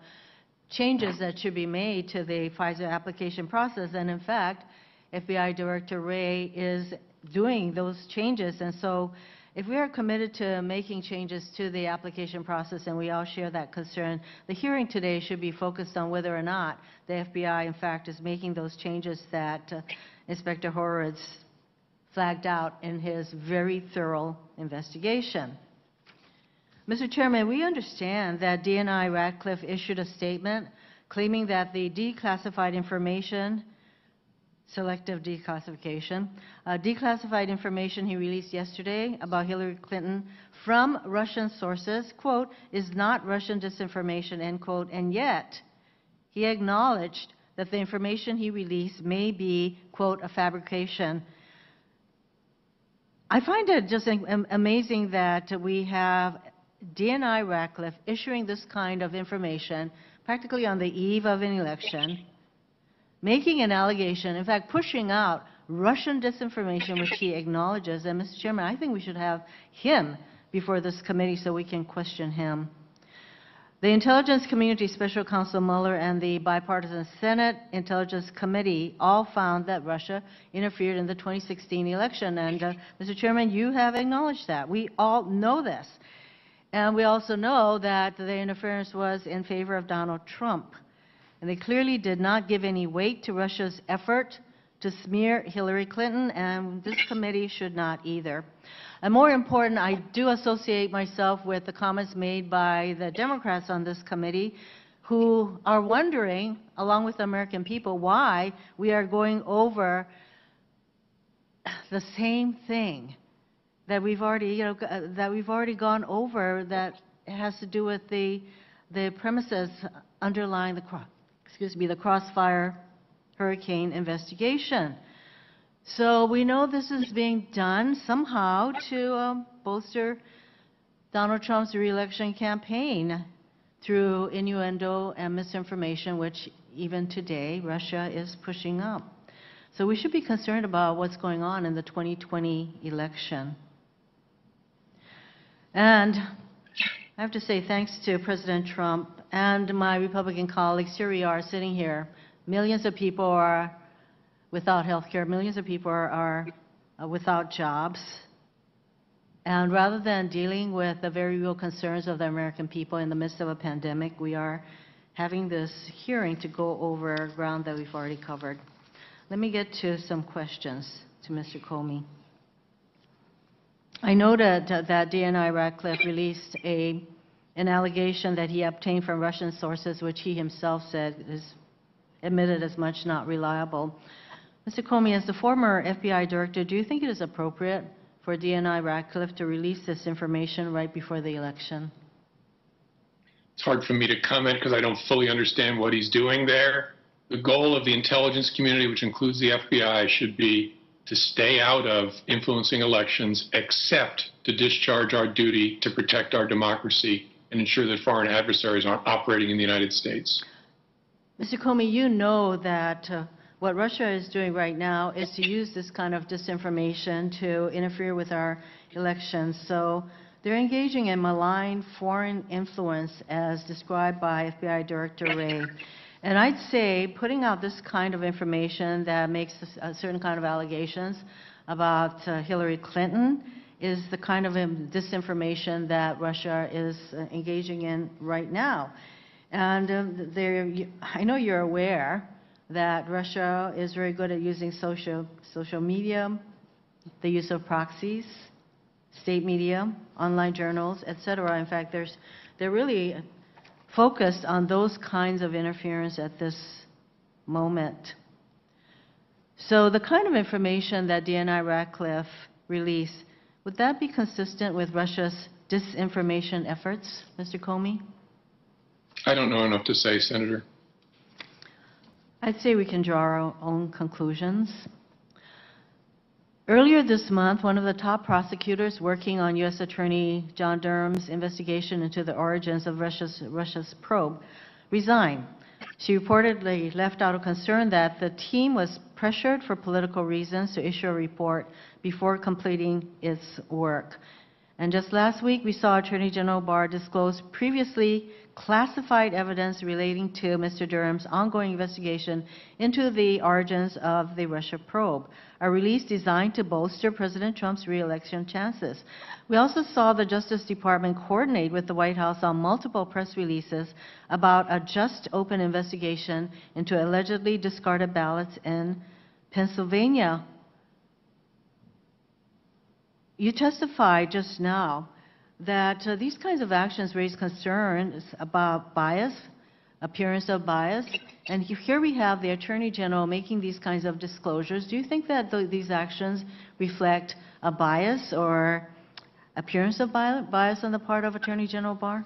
changes that should be made to the FISA application process. And in fact, FBI Director Wray is doing those changes. And so if we are committed to making changes to the application process, and we all share that concern, the hearing today should be focused on whether or not the FBI, in fact, is making those changes that Inspector Horowitz flagged out in his very thorough investigation. Mr. Chairman, we understand that DNI Ratcliffe issued a statement claiming that the declassified information, selective declassification, declassified information he released yesterday about Hillary Clinton from Russian sources, quote, is not Russian disinformation, end quote, and yet he acknowledged that the information he released may be, quote, a fabrication. I find it just amazing that we have DNI Ratcliffe issuing this kind of information practically on the eve of an election, making an allegation, in fact, pushing out Russian disinformation, which he acknowledges. And, Mr. Chairman, I think we should have him before this committee so we can question him. The Intelligence Community Special Counsel Mueller and the Bipartisan Senate Intelligence Committee all found that Russia interfered in the 2016 election. And, Mr. Chairman, you have acknowledged that. We all know this. And we also know that the interference was in favor of Donald Trump. And they clearly did not give any weight to Russia's effort to smear Hillary Clinton, and this committee should not either. And more important, I do associate myself with the comments made by the Democrats on this committee, who are wondering, along with the American people, why we are going over the same thing that we've already, that we've already gone over, that has to do with the premises underlying the Crossfire hurricane investigation. So we know this is being done somehow to bolster Donald Trump's re-election campaign through innuendo and misinformation, which even today Russia is pushing up. So we should be concerned about what's going on in the 2020 election. And I have to say thanks to President Trump and my Republican colleagues. Here we are sitting here. Millions of people are without health care. Millions of people are without jobs. And rather than dealing with the very real concerns of the American people in the midst of a pandemic, we are having this hearing to go over ground that we've already covered. Let me get to some questions to Mr. Comey. I noted that DNI Ratcliffe released an allegation that he obtained from Russian sources, which he himself said is admitted as much not reliable. Mr. Comey, as the former FBI director, do you think it is appropriate for DNI Ratcliffe to release this information right before the election? It's hard for me to comment because I don't fully understand what he's doing there. The goal of the intelligence community, which includes the FBI, should be to stay out of influencing elections, except to discharge our duty to protect our democracy and ensure that foreign adversaries aren't operating in the United States. Mr. Comey, you know that what Russia is doing right now is to use this kind of disinformation to interfere with our elections. So they're engaging in malign foreign influence as described by FBI Director Wray. And I'd say putting out this kind of information that makes a certain kind of allegations about Hillary Clinton is the kind of disinformation that Russia is engaging in right now. And I know you're aware that Russia is very good at using social media, the use of proxies, state media, online journals, etc. In fact, they're really focused on those kinds of interference at this moment. So the kind of information that DNI Ratcliffe released, would that be consistent with Russia's disinformation efforts, Mr. Comey? I don't know enough to say, Senator. I'd say we can draw our own conclusions. Earlier this month, one of the top prosecutors working on U.S. Attorney John Durham's investigation into the origins of Russia's probe resigned. She reportedly left out a concern that the team was pressured for political reasons to issue a report before completing its work. And just last week, we saw Attorney General Barr disclose previously classified evidence relating to Mr. Durham's ongoing investigation into the origins of the Russia probe, a release designed to bolster President Trump's re-election chances. We also saw the Justice Department coordinate with the White House on multiple press releases about a just open investigation into allegedly discarded ballots in Pennsylvania. You testified just now that these kinds of actions raise concerns about bias, appearance of bias, and here we have the Attorney General making these kinds of disclosures. Do you think that these actions reflect a bias or appearance of bias on the part of Attorney General Barr?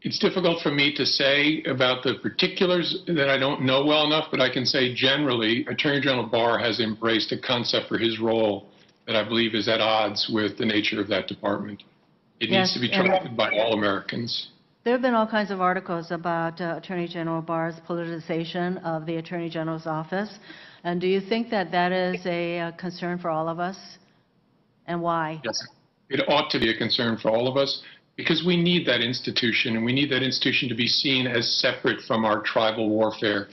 It's difficult for me to say about the particulars that I don't know well enough, but I can say generally, Attorney General Barr has embraced a concept for his role that I believe is at odds with the nature of that department. It needs to be trusted by all Americans. There have been all kinds of articles about Attorney General Barr's politicization of the Attorney General's office. And do you think that that is a concern for all of us? And why? Yes, it ought to be a concern for all of us because we need that institution, and we need that institution to be seen as separate from our tribal warfare,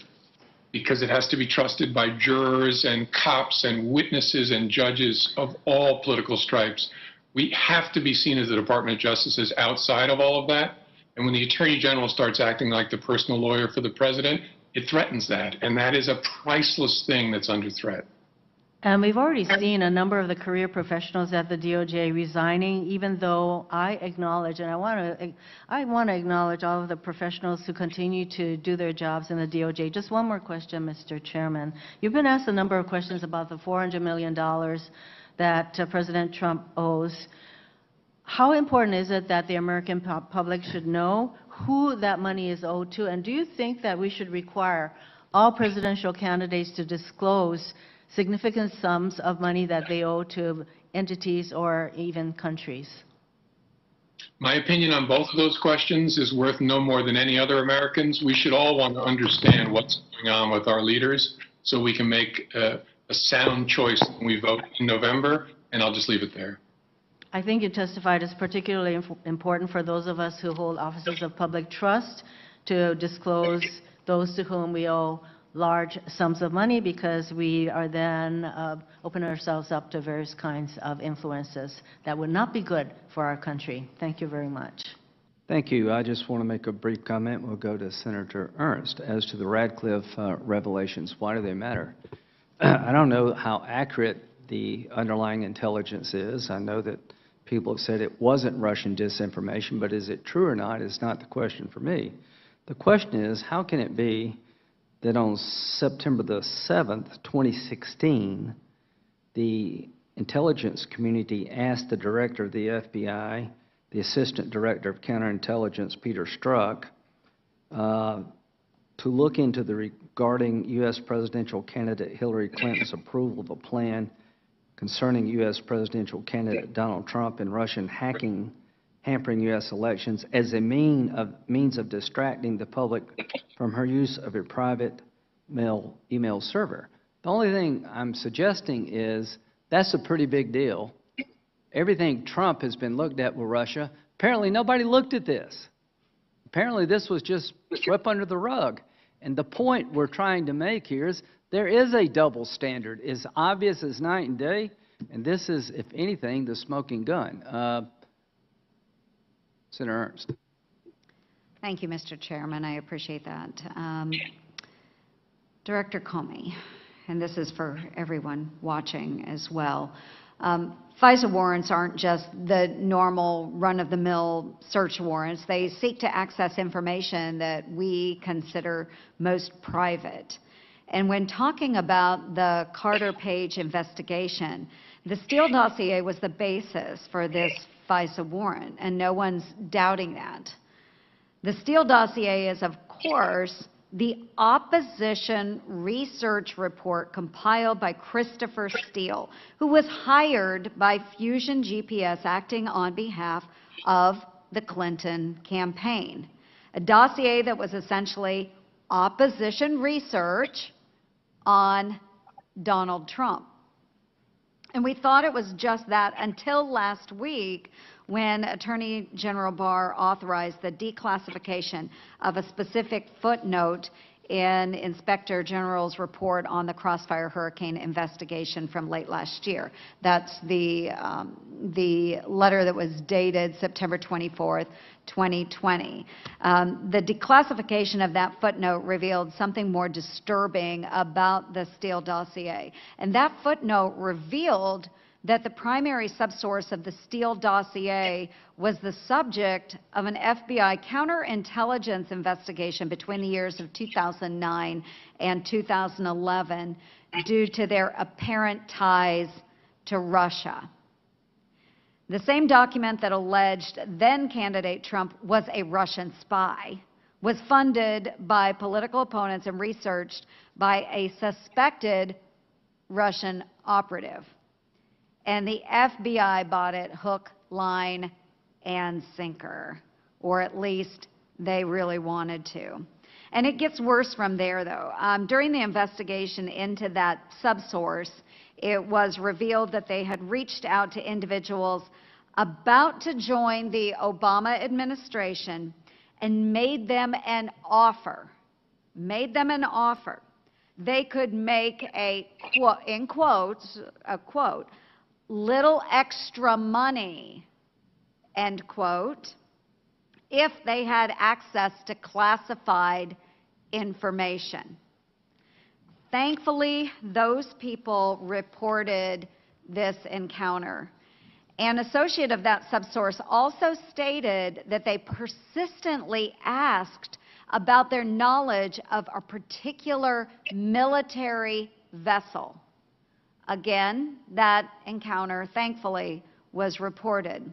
because it has to be trusted by jurors and cops and witnesses and judges of all political stripes. We have to be seen as the Department of Justice as outside of all of that. And when the Attorney General starts acting like the personal lawyer for the president, it threatens that. And that is a priceless thing that's under threat. And we've already seen a number of the career professionals at the DOJ resigning, even though I acknowledge, and I want to acknowledge all of the professionals who continue to do their jobs in the DOJ. Just one more question, Mr. Chairman. You've been asked a number of questions about the $400 million that President Trump owes. How important is it that the American public should know who that money is owed to? And do you think that we should require all presidential candidates to disclose significant sums of money that they owe to entities or even countries? My opinion on both of those questions is worth no more than any other Americans. We should all want to understand what's going on with our leaders so we can make a sound choice when we vote in November, and I'll just leave it there. I think you testified it's particularly important for those of us who hold offices of public trust to disclose those to whom we owe large sums of money, because we are then opening ourselves up to various kinds of influences that would not be good for our country. Thank you very much. Thank you. I just want to make a brief comment. We'll go to Senator Ernst. As to the Radcliffe revelations, why do they matter? I don't know how accurate the underlying intelligence is. I know that people have said it wasn't Russian disinformation, but is it true or not is not the question for me. The question is, how can it be that on September the 7th, 2016, the intelligence community asked the director of the FBI, the assistant director of counterintelligence, Peter Strzok, to look into the regarding U.S. presidential candidate Hillary Clinton's approval of a plan concerning U.S. presidential candidate Donald Trump and Russian hacking hampering U.S. elections as a means of distracting the public from her use of a private email server. The only thing I'm suggesting is that's a pretty big deal. Everything Trump has been looked at with Russia, apparently nobody looked at this. Apparently this was just swept under the rug. And the point we're trying to make here is there is a double standard, as obvious as night and day, and this is, if anything, the smoking gun. Senator Ernst. Thank you, Mr. Chairman. I appreciate that. Director Comey, and this is for everyone watching as well, FISA warrants aren't just the normal run-of-the-mill search warrants. They seek to access information that we consider most private. And when talking about the Carter Page investigation, the Steele dossier was the basis for this FISA warrant, and no one's doubting that. The Steele dossier is, of course, the opposition research report compiled by Christopher Steele, who was hired by Fusion GPS acting on behalf of the Clinton campaign. A dossier that was essentially opposition research on Donald Trump. And we thought it was just that until last week, when Attorney General Barr authorized the declassification of a specific footnote in Inspector General's report on the Crossfire Hurricane investigation from late last year. That's the letter that was dated September 24th, 2020. The declassification of that footnote revealed something more disturbing about the Steele dossier. And that footnote revealed that the primary subsource of the Steele dossier was the subject of an FBI counterintelligence investigation between the years of 2009 and 2011 due to their apparent ties to Russia. The same document that alleged then-candidate Trump was a Russian spy was funded by political opponents and researched by a suspected Russian operative. And the FBI bought it hook, line, and sinker, or at least they really wanted to. And it gets worse from there, though. During the investigation into that subsource, it was revealed that they had reached out to individuals about to join the Obama administration and made them an offer. They could make a, in quotes, a quote, little extra money, end quote, if they had access to classified information. Thankfully, those people reported this encounter. An associate of that subsource also stated that they persistently asked about their knowledge of a particular military vessel. Again, that encounter, thankfully, was reported.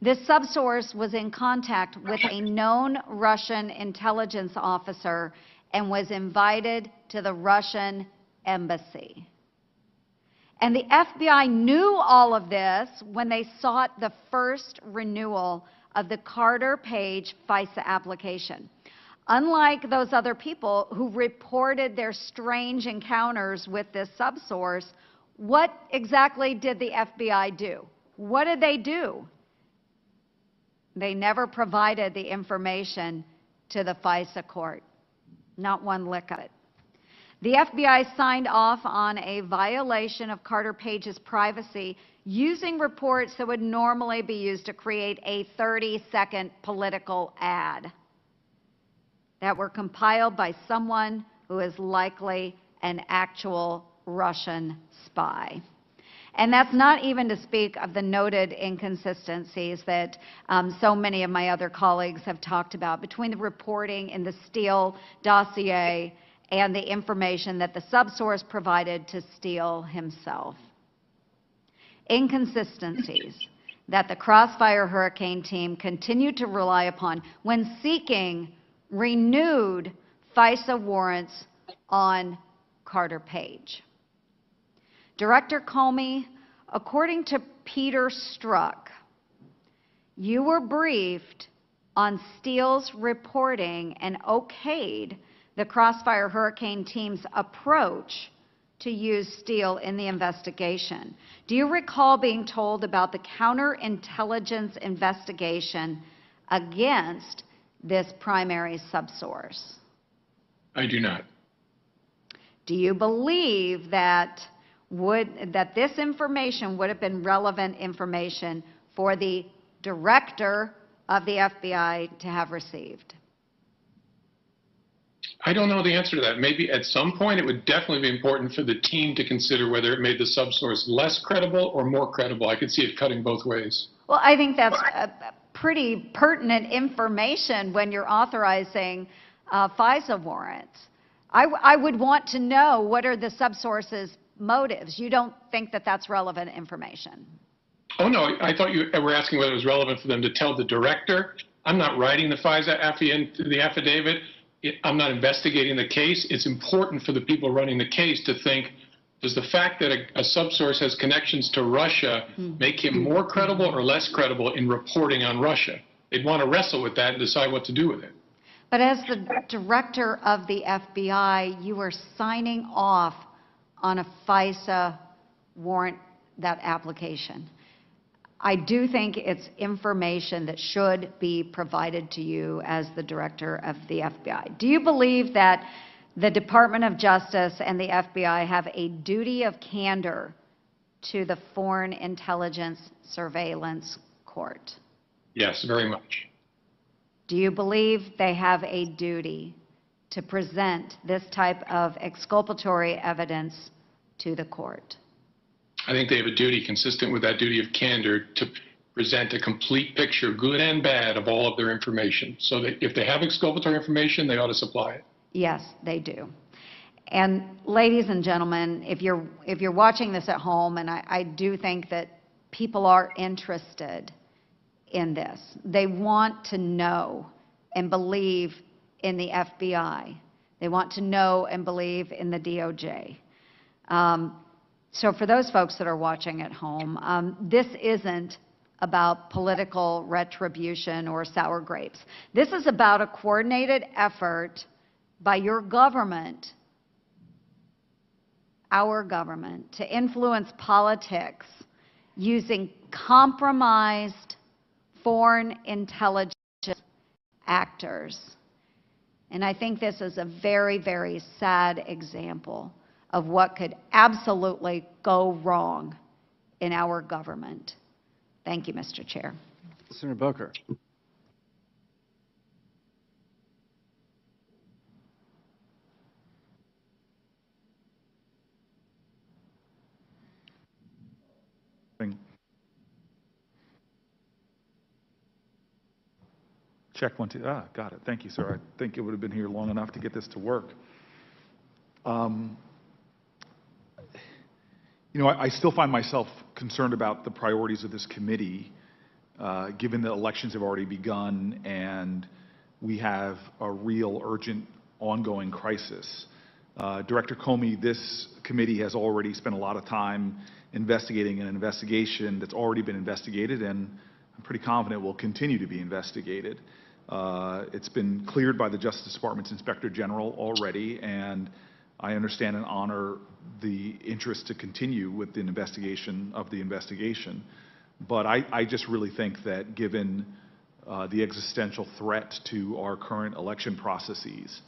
This subsource was in contact with a known Russian intelligence officer and was invited to the Russian embassy. And the FBI knew all of this when they sought the first renewal of the Carter Page FISA application. Unlike those other people who reported their strange encounters with this subsource, what exactly did the FBI do? What did they do? They never provided the information to the FISA court. Not one lick of it. The FBI signed off on a violation of Carter Page's privacy using reports that would normally be used to create a 30-second political ad that were compiled by someone who is likely an actual Russian spy. And that's not even to speak of the noted inconsistencies that so many of my other colleagues have talked about between the reporting in the Steele dossier and the information that the subsource provided to Steele himself. Inconsistencies that the Crossfire Hurricane team continued to rely upon when seeking renewed FISA warrants on Carter Page. Director Comey, according to Peter Strzok, you were briefed on Steele's reporting and okayed the Crossfire Hurricane team's approach to use Steele in the investigation. Do you recall being told about the counterintelligence investigation against this primary subsource? I do not. Do you believe that this information would have been relevant information for the director of the FBI to have received? I don't know the answer to that. Maybe at some point it would definitely be important for the team to consider whether it made the subsource less credible or more credible. I could see it cutting both ways. Well, I think that's pretty pertinent information when you're authorizing FISA warrants. I would want to know what are the subsource's motives. You don't think that that's relevant information? Oh, no, I thought you were asking whether it was relevant for them to tell the director. I'm not writing the FISA affidavit. I'm not investigating the case. It's important for the people running the case to think, does the fact that a subsource has connections to Russia make him more credible or less credible in reporting on Russia? They'd want to wrestle with that and decide what to do with it. But as the director of the FBI, you are signing off on a FISA warrant, that application. I do think it's information that should be provided to you as the director of the FBI. Do you believe that the Department of Justice and the FBI have a duty of candor to the Foreign Intelligence Surveillance Court? Yes, very much. Do you believe they have a duty to present this type of exculpatory evidence to the court? I think they have a duty consistent with that duty of candor to present a complete picture, good and bad, of all of their information. So that if they have exculpatory information, they ought to supply it. Yes, they do. And ladies and gentlemen, if you're watching this at home, and I do think that people are interested in this, they want to know and believe in the FBI. They want to know and believe in the DOJ. So for those folks that are watching at home, this isn't about political retribution or sour grapes. This is about a coordinated effort by your government, our government, to influence politics using compromised foreign intelligence actors. And I think this is a very, very sad example of what could absolutely go wrong in our government. Thank you, Mr. Chair. Senator Booker. Check 1, 2. Got it. Thank you, sir. I think it would have been here long enough to get this to work. I still find myself concerned about the priorities of this committee, given that elections have already begun and we have a real urgent ongoing crisis. Director Comey, this committee has already spent a lot of time investigating an investigation that's already been investigated, and I'm pretty confident will continue to be investigated. It's been cleared by the Justice Department's Inspector General already, and I understand and honor the interest to continue with the investigation of the investigation. But I just really think that given the existential threat to our current election processes,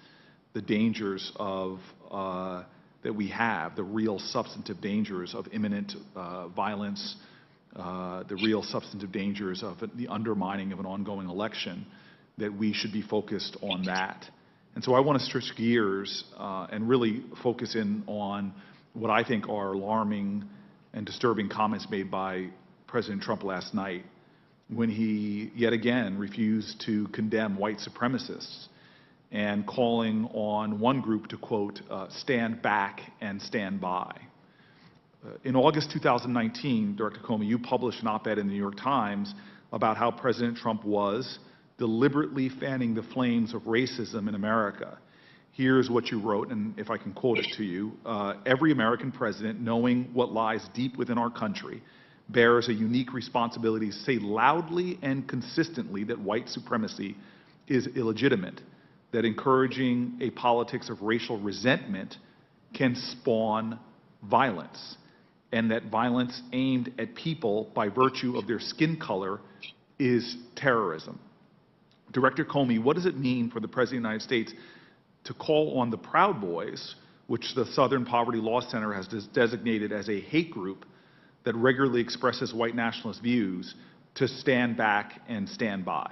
the dangers of that we have, the real substantive dangers of imminent violence, the real substantive dangers of the undermining of an ongoing election, that we should be focused on that. And so I want to switch gears and really focus in on what I think are alarming and disturbing comments made by President Trump last night when he yet again refused to condemn white supremacists and calling on one group to, quote, stand back and stand by. In August 2019, Director Comey, you published an op-ed in the New York Times about how President Trump was deliberately fanning the flames of racism in America. Here's what you wrote, and if I can quote it to you, every American president, knowing what lies deep within our country, bears a unique responsibility to say loudly and consistently that white supremacy is illegitimate, that encouraging a politics of racial resentment can spawn violence, and that violence aimed at people by virtue of their skin color is terrorism. Director Comey, what does it mean for the President of the United States to call on the Proud Boys, which the Southern Poverty Law Center has designated as a hate group that regularly expresses white nationalist views, to stand back and stand by?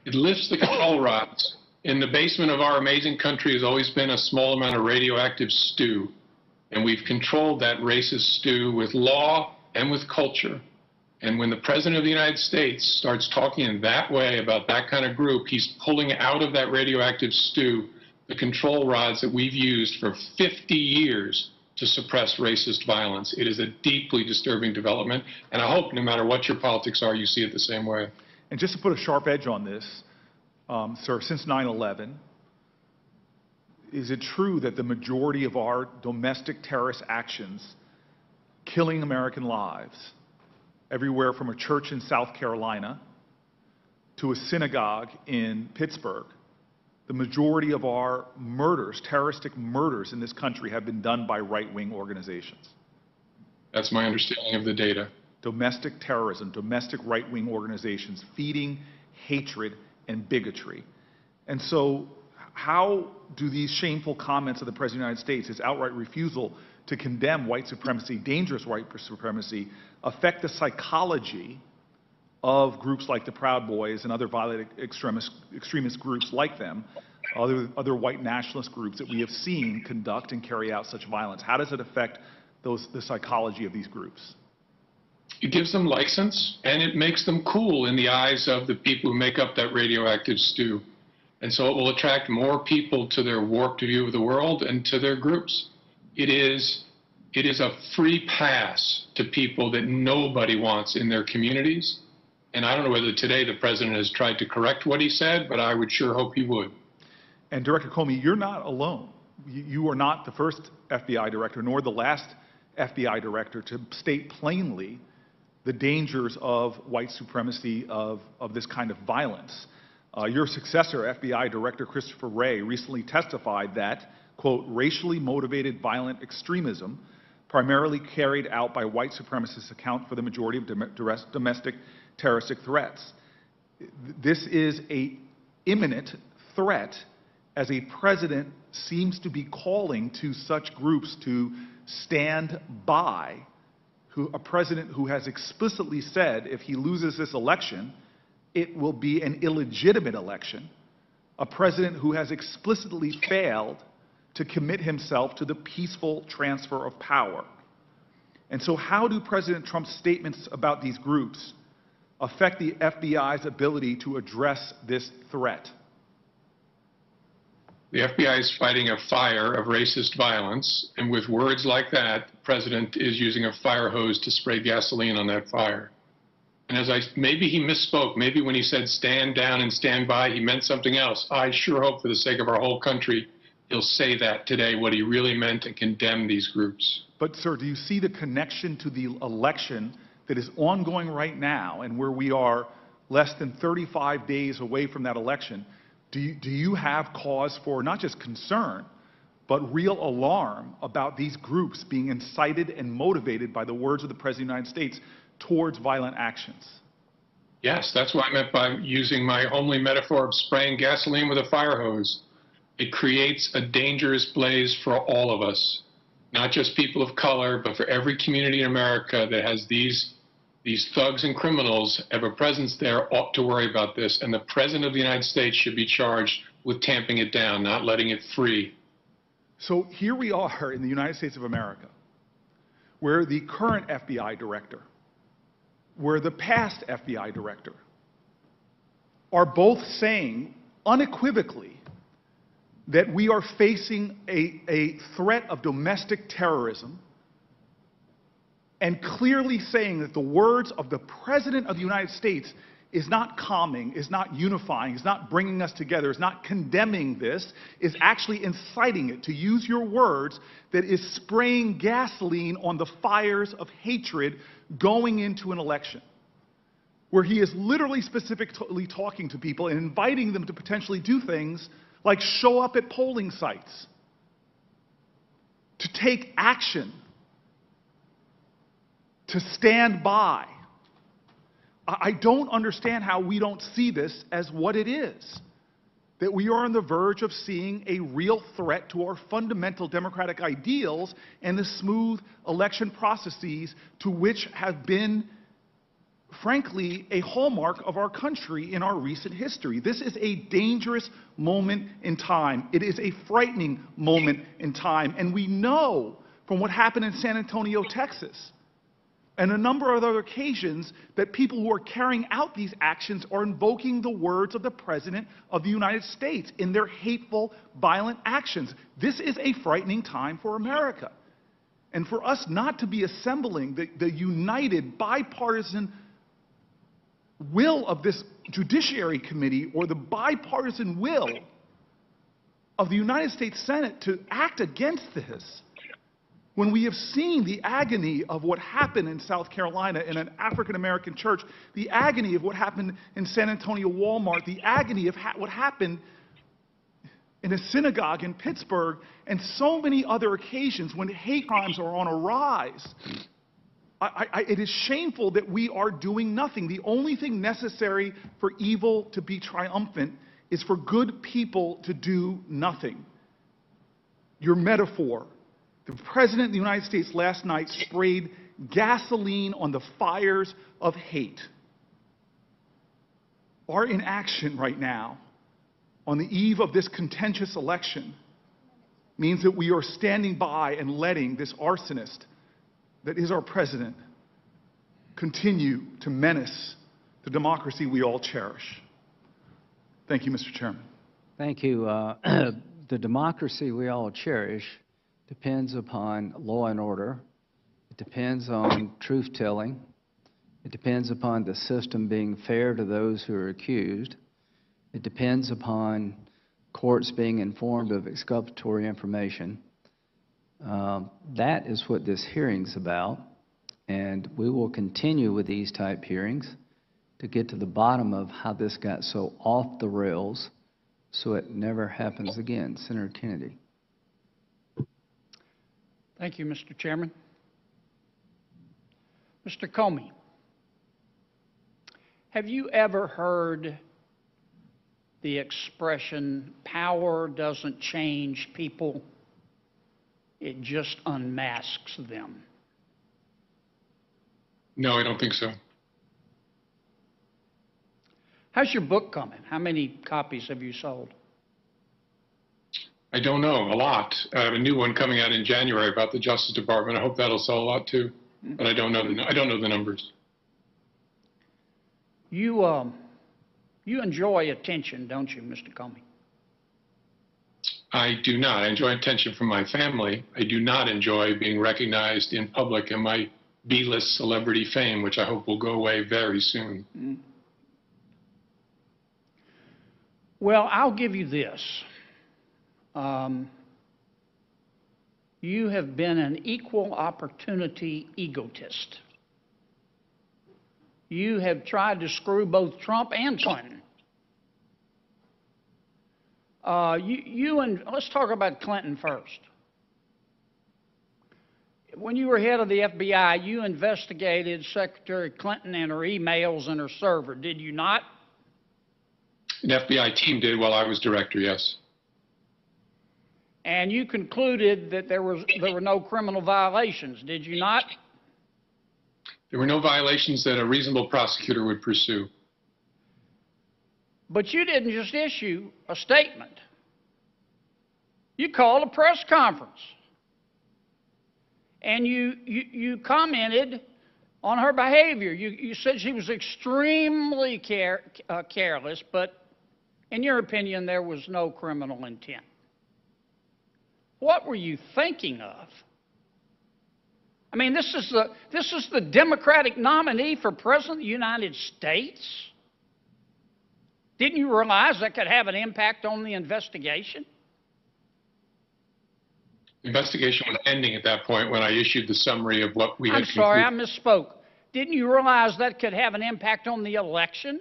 It lifts the control rods. In the basement of our amazing country has always been a small amount of radioactive stew, and we've controlled that racist stew with law and with culture. And when the President of the United States starts talking in that way about that kind of group, he's pulling out of that radioactive stew the control rods that we've used for 50 years to suppress racist violence. It is a deeply disturbing development, and I hope no matter what your politics are, you see it the same way. And just to put a sharp edge on this, sir, since 9/11, is it true that the majority of our domestic terrorist actions, killing American lives, everywhere from a church in South Carolina to a synagogue in Pittsburgh, the majority of our murders, terroristic murders in this country, have been done by right-wing organizations? That's my understanding of the data. Domestic terrorism, domestic right-wing organizations feeding hatred and bigotry. And so how do these shameful comments of the President of the United States, his outright refusal to condemn white supremacy, dangerous white supremacy, affect the psychology of groups like the Proud Boys and other violent extremist groups like them, other white nationalist groups that we have seen conduct and carry out such violence? How does it affect the psychology of these groups? It gives them license, and it makes them cool in the eyes of the people who make up that radioactive stew. And so it will attract more people to their warped view of the world and to their groups. It is a free pass to people that nobody wants in their communities. And I don't know whether today the President has tried to correct what he said, but I would sure hope he would. And Director Comey, you're not alone. You are not the first FBI director, nor the last FBI director, to state plainly the dangers of white supremacy, of this kind of violence. Your successor, FBI Director Christopher Wray, recently testified that, quote, racially motivated violent extremism, primarily carried out by white supremacists, account for the majority of domestic terroristic threats. This is an imminent threat, as a president seems to be calling to such groups to stand by, a president who has explicitly said if he loses this election, it will be an illegitimate election, a president who has explicitly failed to commit himself to the peaceful transfer of power. And so how do President Trump's statements about these groups affect the FBI's ability to address this threat? The FBI is fighting a fire of racist violence, and with words like that, the president is using a fire hose to spray gasoline on that fire. And maybe he misspoke. Maybe when he said stand down and stand by, he meant something else. I sure hope for the sake of our whole country, he'll say that today, what he really meant, and condemn these groups. But, sir, do you see the connection to the election that is ongoing right now and where we are less than 35 days away from that election? Do you have cause for not just concern, but real alarm about these groups being incited and motivated by the words of the President of the United States towards violent actions? Yes, that's what I meant by using my homely metaphor of spraying gasoline with a fire hose. It creates a dangerous blaze for all of us, not just people of color, but for every community in America that has these thugs and criminals have a presence there, ought to worry about this. And the President of the United States should be charged with tamping it down, not letting it free. So here we are in the United States of America, where the current FBI director, where the past FBI director are both saying unequivocally that we are facing a threat of domestic terrorism, and clearly saying that the words of the President of the United States is not calming, is not unifying, is not bringing us together, is not condemning this, is actually inciting it, to use your words, that is spraying gasoline on the fires of hatred going into an election, where he is literally specifically talking to people and inviting them to potentially do things like show up at polling sites, to take action, to stand by. I don't understand how we don't see this as what it is, that we are on the verge of seeing a real threat to our fundamental democratic ideals and the smooth election processes to which have been, frankly, a hallmark of our country in our recent history. This is a dangerous moment in time. It is a frightening moment in time. And we know from what happened in San Antonio, Texas, and a number of other occasions, that people who are carrying out these actions are invoking the words of the President of the United States in their hateful, violent actions. This is a frightening time for America. And for us not to be assembling the united, bipartisan will of this Judiciary Committee, or the bipartisan will of the United States Senate to act against this, when we have seen the agony of what happened in South Carolina in an African-American church, the agony of what happened in San Antonio Walmart, the agony of what happened in a synagogue in Pittsburgh, and so many other occasions when hate crimes are on a rise. It is shameful that we are doing nothing. The only thing necessary for evil to be triumphant is for good people to do nothing. Your metaphor. The President of the United States last night sprayed gasoline on the fires of hate. Our inaction right now, on the eve of this contentious election, means that we are standing by and letting this arsonist that is our president continue to menace the democracy we all cherish. Thank you, Mr. Chairman. Thank you. The democracy we all cherish depends upon law and order. It depends on truth-telling. It depends upon the system being fair to those who are accused. It depends upon courts being informed of exculpatory information. That is what this hearing's about, and we will continue with these type hearings to get to the bottom of how this got so off the rails so it never happens again. Senator Kennedy. Thank you, Mr. Chairman. Mr. Comey, have you ever heard the expression, power doesn't change people, it just unmasks them? No, I don't think so. How's your book coming? How many copies have you sold? I don't know, a lot. I have a new one coming out in January about the Justice Department. I hope that'll sell a lot too, but I don't know the numbers. You enjoy attention, don't you, Mr. Comey? I do not. I enjoy attention from my family. I do not enjoy being recognized in public and my B-list celebrity fame, which I hope will go away very soon. Mm. Well, I'll give you this. You have been an equal opportunity egotist. You have tried to screw both Trump and Clinton. Let's talk about Clinton first. When you were head of the FBI, you investigated Secretary Clinton and her emails and her server, did you not? An FBI team did while I was director, yes. And you concluded that there were no criminal violations, did you not? There were no violations that a reasonable prosecutor would pursue. But you didn't just issue a statement. You called a press conference. And you commented on her behavior. You said she was extremely careless, but in your opinion, there was no criminal intent. What were you thinking of? I mean, this is the Democratic nominee for President of the United States. Didn't you realize that could have an impact on the investigation? The investigation was ending at that point when I issued the summary of what we had concluded. I'm sorry, I misspoke. Didn't you realize that could have an impact on the election?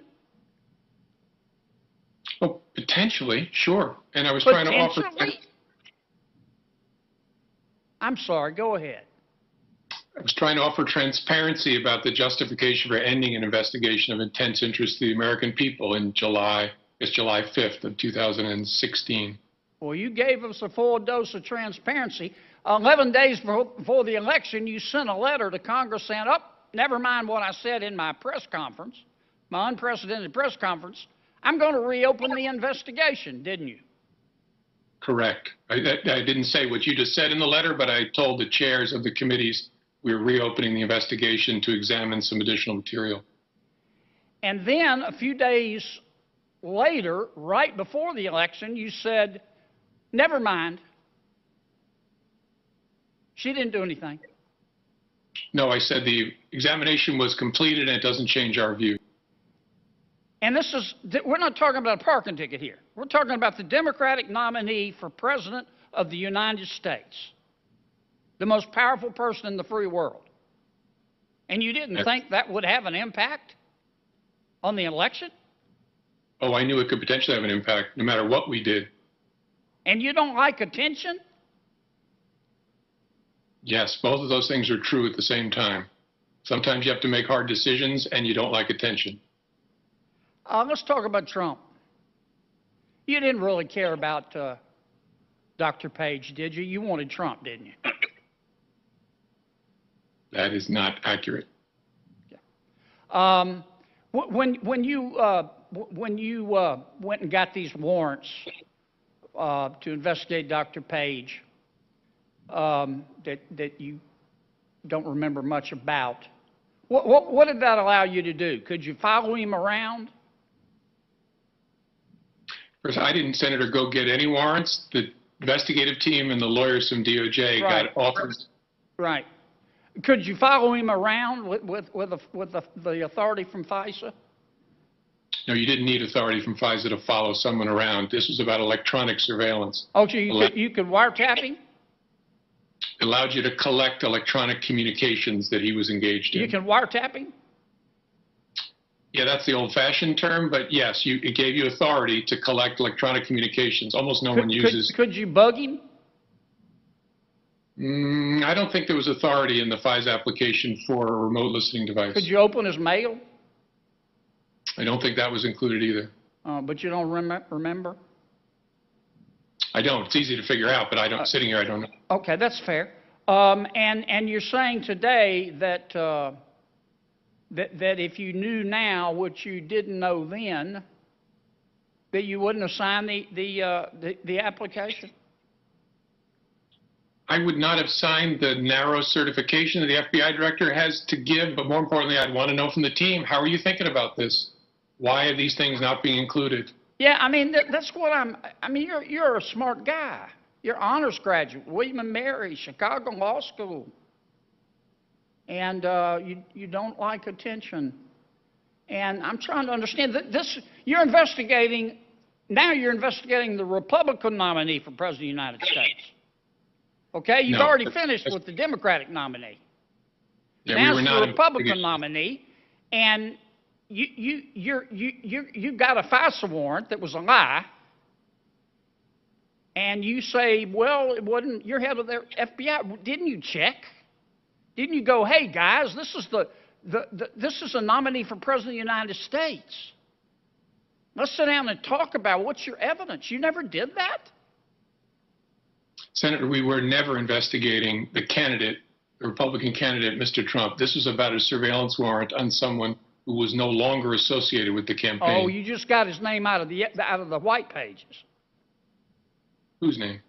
Oh, potentially, sure. And I was trying to offer... I'm sorry, go ahead. I was trying to offer transparency about the justification for ending an investigation of intense interest to the American people in July 5th of 2016. Well, you gave us a full dose of transparency. 11 days before the election, you sent a letter to Congress saying, oh, never mind what I said in my press conference, my unprecedented press conference, I'm going to reopen the investigation, didn't you? Correct. I didn't say what you just said in the letter, but I told the chairs of the committees we were reopening the investigation to examine some additional material. And then a few days later, right before the election, you said, never mind. She didn't do anything. No, I said the examination was completed and it doesn't change our view. And we're not talking about a parking ticket here. We're talking about the Democratic nominee for President of the United States, the most powerful person in the free world. And you didn't think that would have an impact on the election? Oh, I knew it could potentially have an impact no matter what we did. And you don't like attention? Yes, both of those things are true at the same time. Sometimes you have to make hard decisions and you don't like attention. Let's talk about Trump. You didn't really care about Dr. Page, did you? You wanted Trump, didn't you? That is not accurate. Yeah. When you went and got these warrants to investigate Dr. Page that you don't remember much about, what did that allow you to do? Could you follow him around? First, I didn't, Senator, go get any warrants. The investigative team and the lawyers from DOJ got offers. Right. Could you follow him around with the authority from FISA? No, you didn't need authority from FISA to follow someone around. This was about electronic surveillance. Oh, so you could wiretap him? It allowed you to collect electronic communications that he was engaged in. You can wiretap him? Yeah, that's the old-fashioned term, but yes, it gave you authority to collect electronic communications. Almost no one uses. Could you bug him? I don't think there was authority in the FISA application for a remote listening device. Could you open his mail? I don't think that was included either. But you don't remember? I don't. It's easy to figure out, but I don't. Sitting here, I don't know. Okay, that's fair. And you're saying today that that if you knew now what you didn't know then, that you wouldn't have signed the application? I would not have signed the narrow certification that the FBI director has to give, but more importantly, I'd want to know from the team, how are you thinking about this? Why are these things not being included? Yeah, I mean, that's what I mean, you're a smart guy. You're honors graduate, William and Mary, Chicago Law School. And you don't like attention. And I'm trying to understand that you're investigating the Republican nominee for President of the United States. Okay? You've already finished with the Democratic nominee. Yeah, Now we were it's not the Republican nominee, and you got a FISA warrant that was a lie, and you say, well, it wasn't. You're head of the FBI. Didn't you check? Didn't you go, hey guys, this is a nominee for President of the United States. Let's sit down and talk about what's your evidence. You never did that? Senator, we were never investigating the candidate, the Republican candidate, Mr. Trump. This was about a surveillance warrant on someone who was no longer associated with the campaign. Oh, you just got his name out of the white pages. Whose name?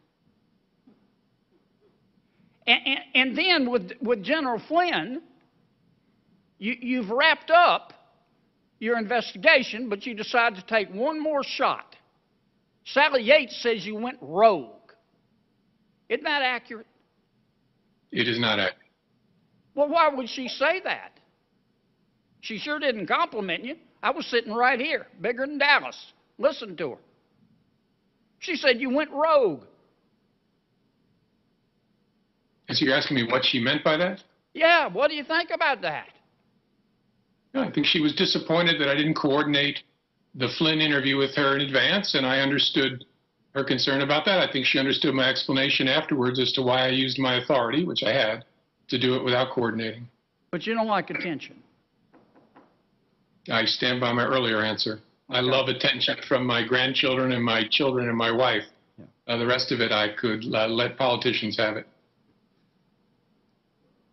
And then with General Flynn, you've wrapped up your investigation, but you decide to take one more shot. Sally Yates says you went rogue. Isn't that accurate? It is not accurate. Well, why would she say that? She sure didn't compliment you. I was sitting right here, bigger than Dallas. Listen to her. She said you went rogue. And so you're asking me what she meant by that? Yeah, what do you think about that? I think she was disappointed that I didn't coordinate the Flynn interview with her in advance, and I understood her concern about that. I think she understood my explanation afterwards as to why I used my authority, which I had, to do it without coordinating. But you don't like attention. I stand by my earlier answer. I love attention from my grandchildren and my children and my wife. The rest of it, I could let politicians have it.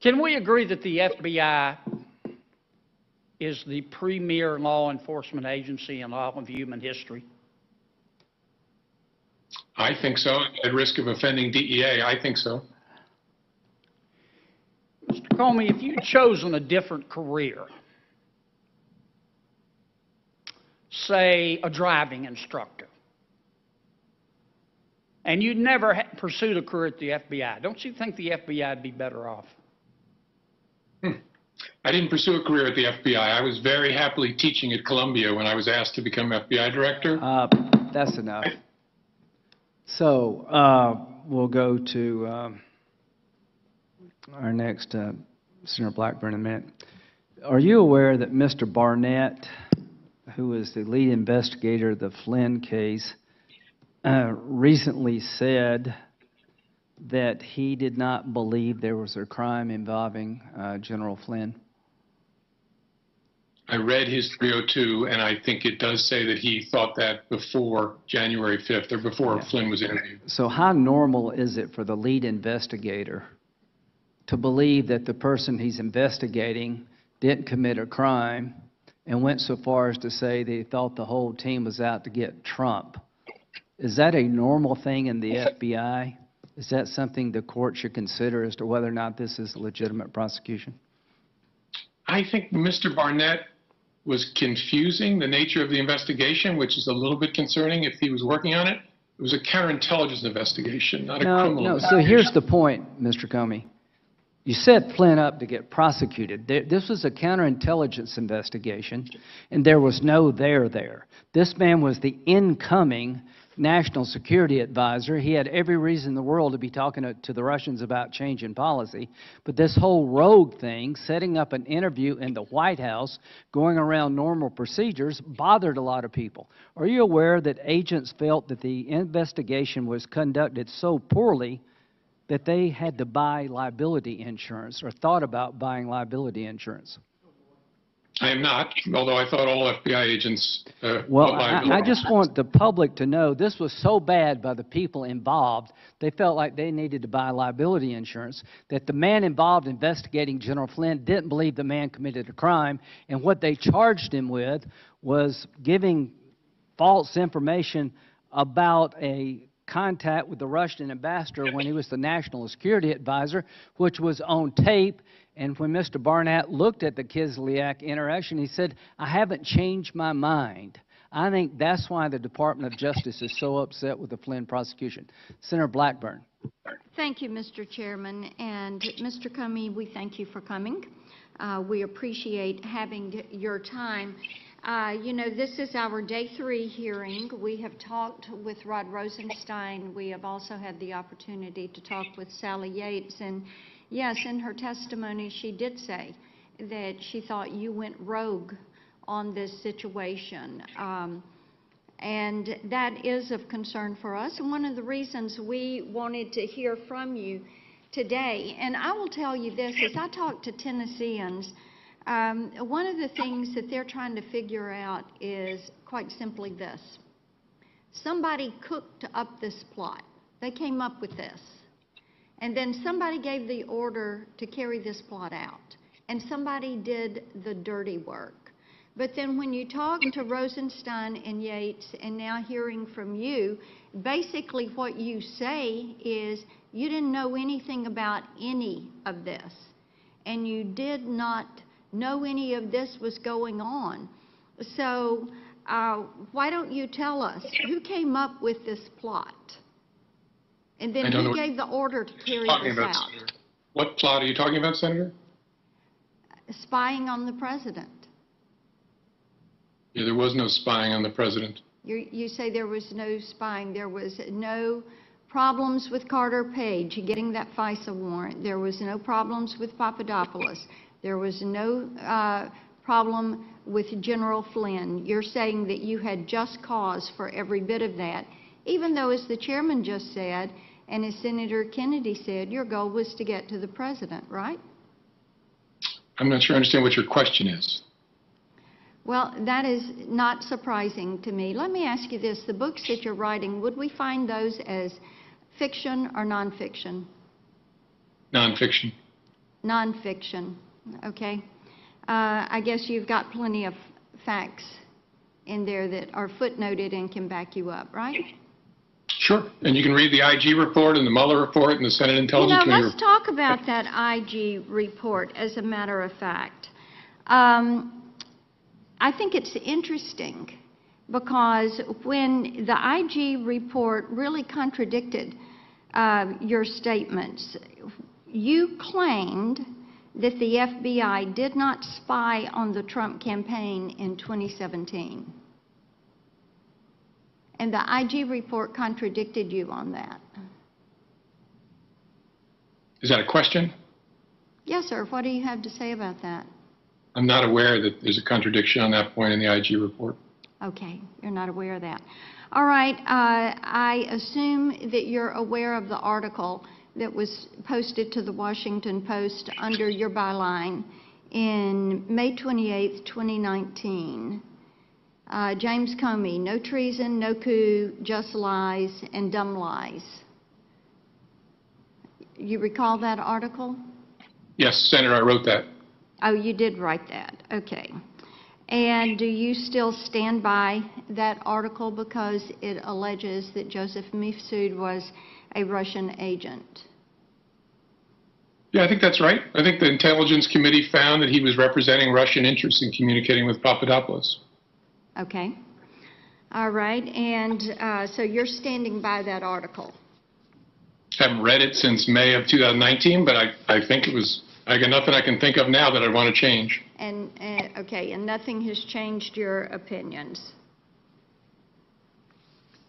Can we agree that the FBI is the premier law enforcement agency in all of human history? I think so. At risk of offending DEA, I think so. Mr. Comey, if you'd chosen a different career, say a driving instructor, and you'd never pursued a career at the FBI, don't you think the FBI would be better off? I didn't pursue a career at the FBI. I was very happily teaching at Columbia when I was asked to become FBI director. That's enough. So we'll go to our next Senator Blackburn in a minute. Are you aware that Mr. Barnett, who is the lead investigator of the Flynn case, recently said that he did not believe there was a crime involving General Flynn? I read his 302, and I think it does say that he thought that before January 5th or before Flynn was interviewed. So how normal is it for the lead investigator to believe that the person he's investigating didn't commit a crime and went so far as to say that he thought the whole team was out to get Trump? Is that a normal thing in the FBI? Is that something the court should consider as to whether or not this is a legitimate prosecution? I think Mr. Barnett was confusing the nature of the investigation, which is a little bit concerning if he was working on it. It was a counterintelligence investigation, not a criminal investigation. So here's the point, Mr. Comey. You set Flynn up to get prosecuted. This was a counterintelligence investigation, and there was no there there. This man was the incoming national security advisor. He had every reason in the world to be talking to the Russians about changing policy. But this whole rogue thing, setting up an interview in the White House, going around normal procedures, bothered a lot of people. Are you aware that agents felt that the investigation was conducted so poorly that they had to buy liability insurance or thought about buying liability insurance? I am not, although I thought all FBI agents Well, I just want the public to know this was so bad by the people involved, they felt like they needed to buy liability insurance, that the man involved investigating General Flynn didn't believe the man committed a crime, and what they charged him with was giving false information about a contact with the Russian ambassador when he was the national security advisor, which was on tape And when Mr. Barnett looked at the Kislyak interaction, he said, I haven't changed my mind. I think that's why the Department of Justice is so upset with the Flynn prosecution. Senator Blackburn. Thank you, Mr. Chairman. And Mr. Comey, we thank you for coming. We appreciate having your time. You know, this is our Day 3 hearing. We have talked with Rod Rosenstein. We have also had the opportunity to talk with Sally Yates. And yes, in her testimony, she did say that she thought you went rogue on this situation. And that is of concern for us. And one of the reasons we wanted to hear from you today, and I will tell you this, as I talk to Tennesseans, one of the things that they're trying to figure out is quite simply this. Somebody cooked up this plot. They came up with this. And then somebody gave the order to carry this plot out. And somebody did the dirty work. But then when you talk to Rosenstein and Yates, and now hearing from you, basically what you say is you didn't know anything about any of this. And you did not know any of this was going on. So why don't you tell us who came up with this plot? And then who gave the order to carry this out? What plot are you talking about, Senator? Spying on the president. Yeah, there was no spying on the president. You say there was no spying. There was no problems with Carter Page getting that FISA warrant. There was no problems with Papadopoulos. There was no problem with General Flynn. You're saying that you had just cause for every bit of that, even though, as the chairman just said, and as Senator Kennedy said, your goal was to get to the president, right? I'm not sure I understand what your question is. Well, that is not surprising to me. Let me ask you this. The books that you're writing, would we find those as fiction or nonfiction? Nonfiction. Nonfiction. Okay. I guess you've got plenty of facts in there that are footnoted and can back you up, right? Sure. And you can read the IG report and the Mueller report and the Senate Intelligence Committee let's talk about that IG report as a matter of fact. I think it's interesting because when the IG report really contradicted your statements, you claimed that the FBI did not spy on the Trump campaign in 2017. And the IG report contradicted you on that. Is that a question? Yes, sir. What do you have to say about that? I'm not aware that there's a contradiction on that point in the IG report. Okay, you're not aware of that. All right, I assume that you're aware of the article that was posted to the Washington Post under your byline in May 28th, 2019. James Comey, no treason, no coup, just lies and dumb lies. You recall that article? Yes, Senator, I wrote that. Oh, you did write that. Okay. And do you still stand by that article because it alleges that Joseph Mifsud was a Russian agent? Yeah, I think that's right. I think the Intelligence Committee found that he was representing Russian interests in communicating with Papadopoulos. Okay. All right. And so you're standing by that article? I haven't read it since May of 2019, but I think it was, I got nothing I can think of now that I want to change. And okay, and nothing has changed your opinions?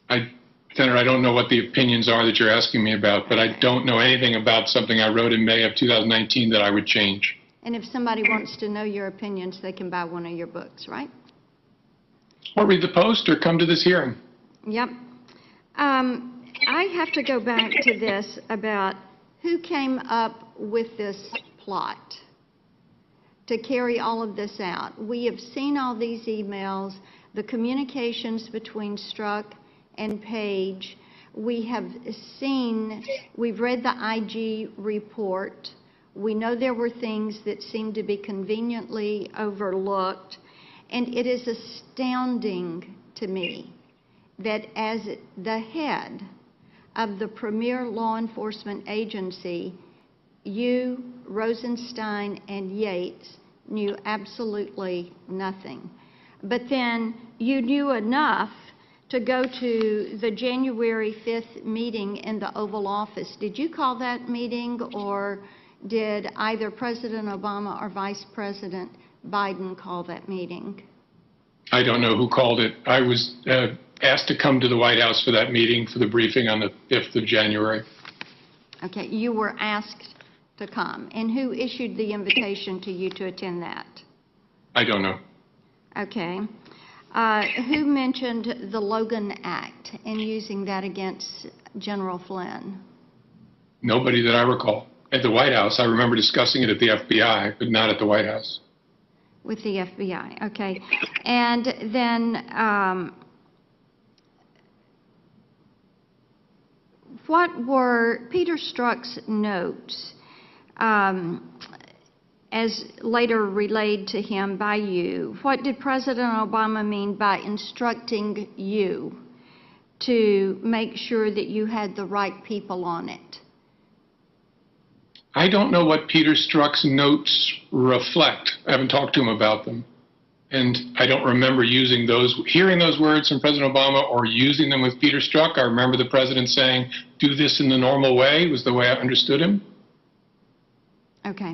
Senator, I don't know what the opinions are that you're asking me about, but I don't know anything about something I wrote in May of 2019 that I would change. And if somebody wants to know your opinions, they can buy one of your books, right? Or read the Post or come to this hearing. Yep. I have to go back to this about who came up with this plot to carry all of this out. We have seen all these emails, the communications between Strzok and Page. We have seen, we've read the IG report. We know there were things that seemed to be conveniently overlooked. And it is astounding to me that as the head of the premier law enforcement agency, you Rosenstein and Yates knew absolutely nothing. But then you knew enough to go to the January 5th meeting in the Oval Office. Did you call that meeting, or did either President Obama or Vice President Biden call that meeting? I don't know who called it. I was asked to come to the White House for that meeting, for the briefing on the 5th of January. Okay, you were asked to come. And who issued the invitation to you to attend that? I don't know. Okay. Who mentioned the Logan Act and using that against General Flynn? Nobody that I recall. At the White House, I remember discussing it at the FBI, but not at the White House. With the FBI, okay. And then what were Peter Strzok's notes, as later relayed to him by you? What did President Obama mean by instructing you to make sure that you had the right people on it? I don't know what Peter Strzok's notes reflect. I haven't talked to him about them. And I don't remember hearing those words from President Obama or using them with Peter Strzok. I remember the president saying, do this in the normal way, was the way I understood him. Okay.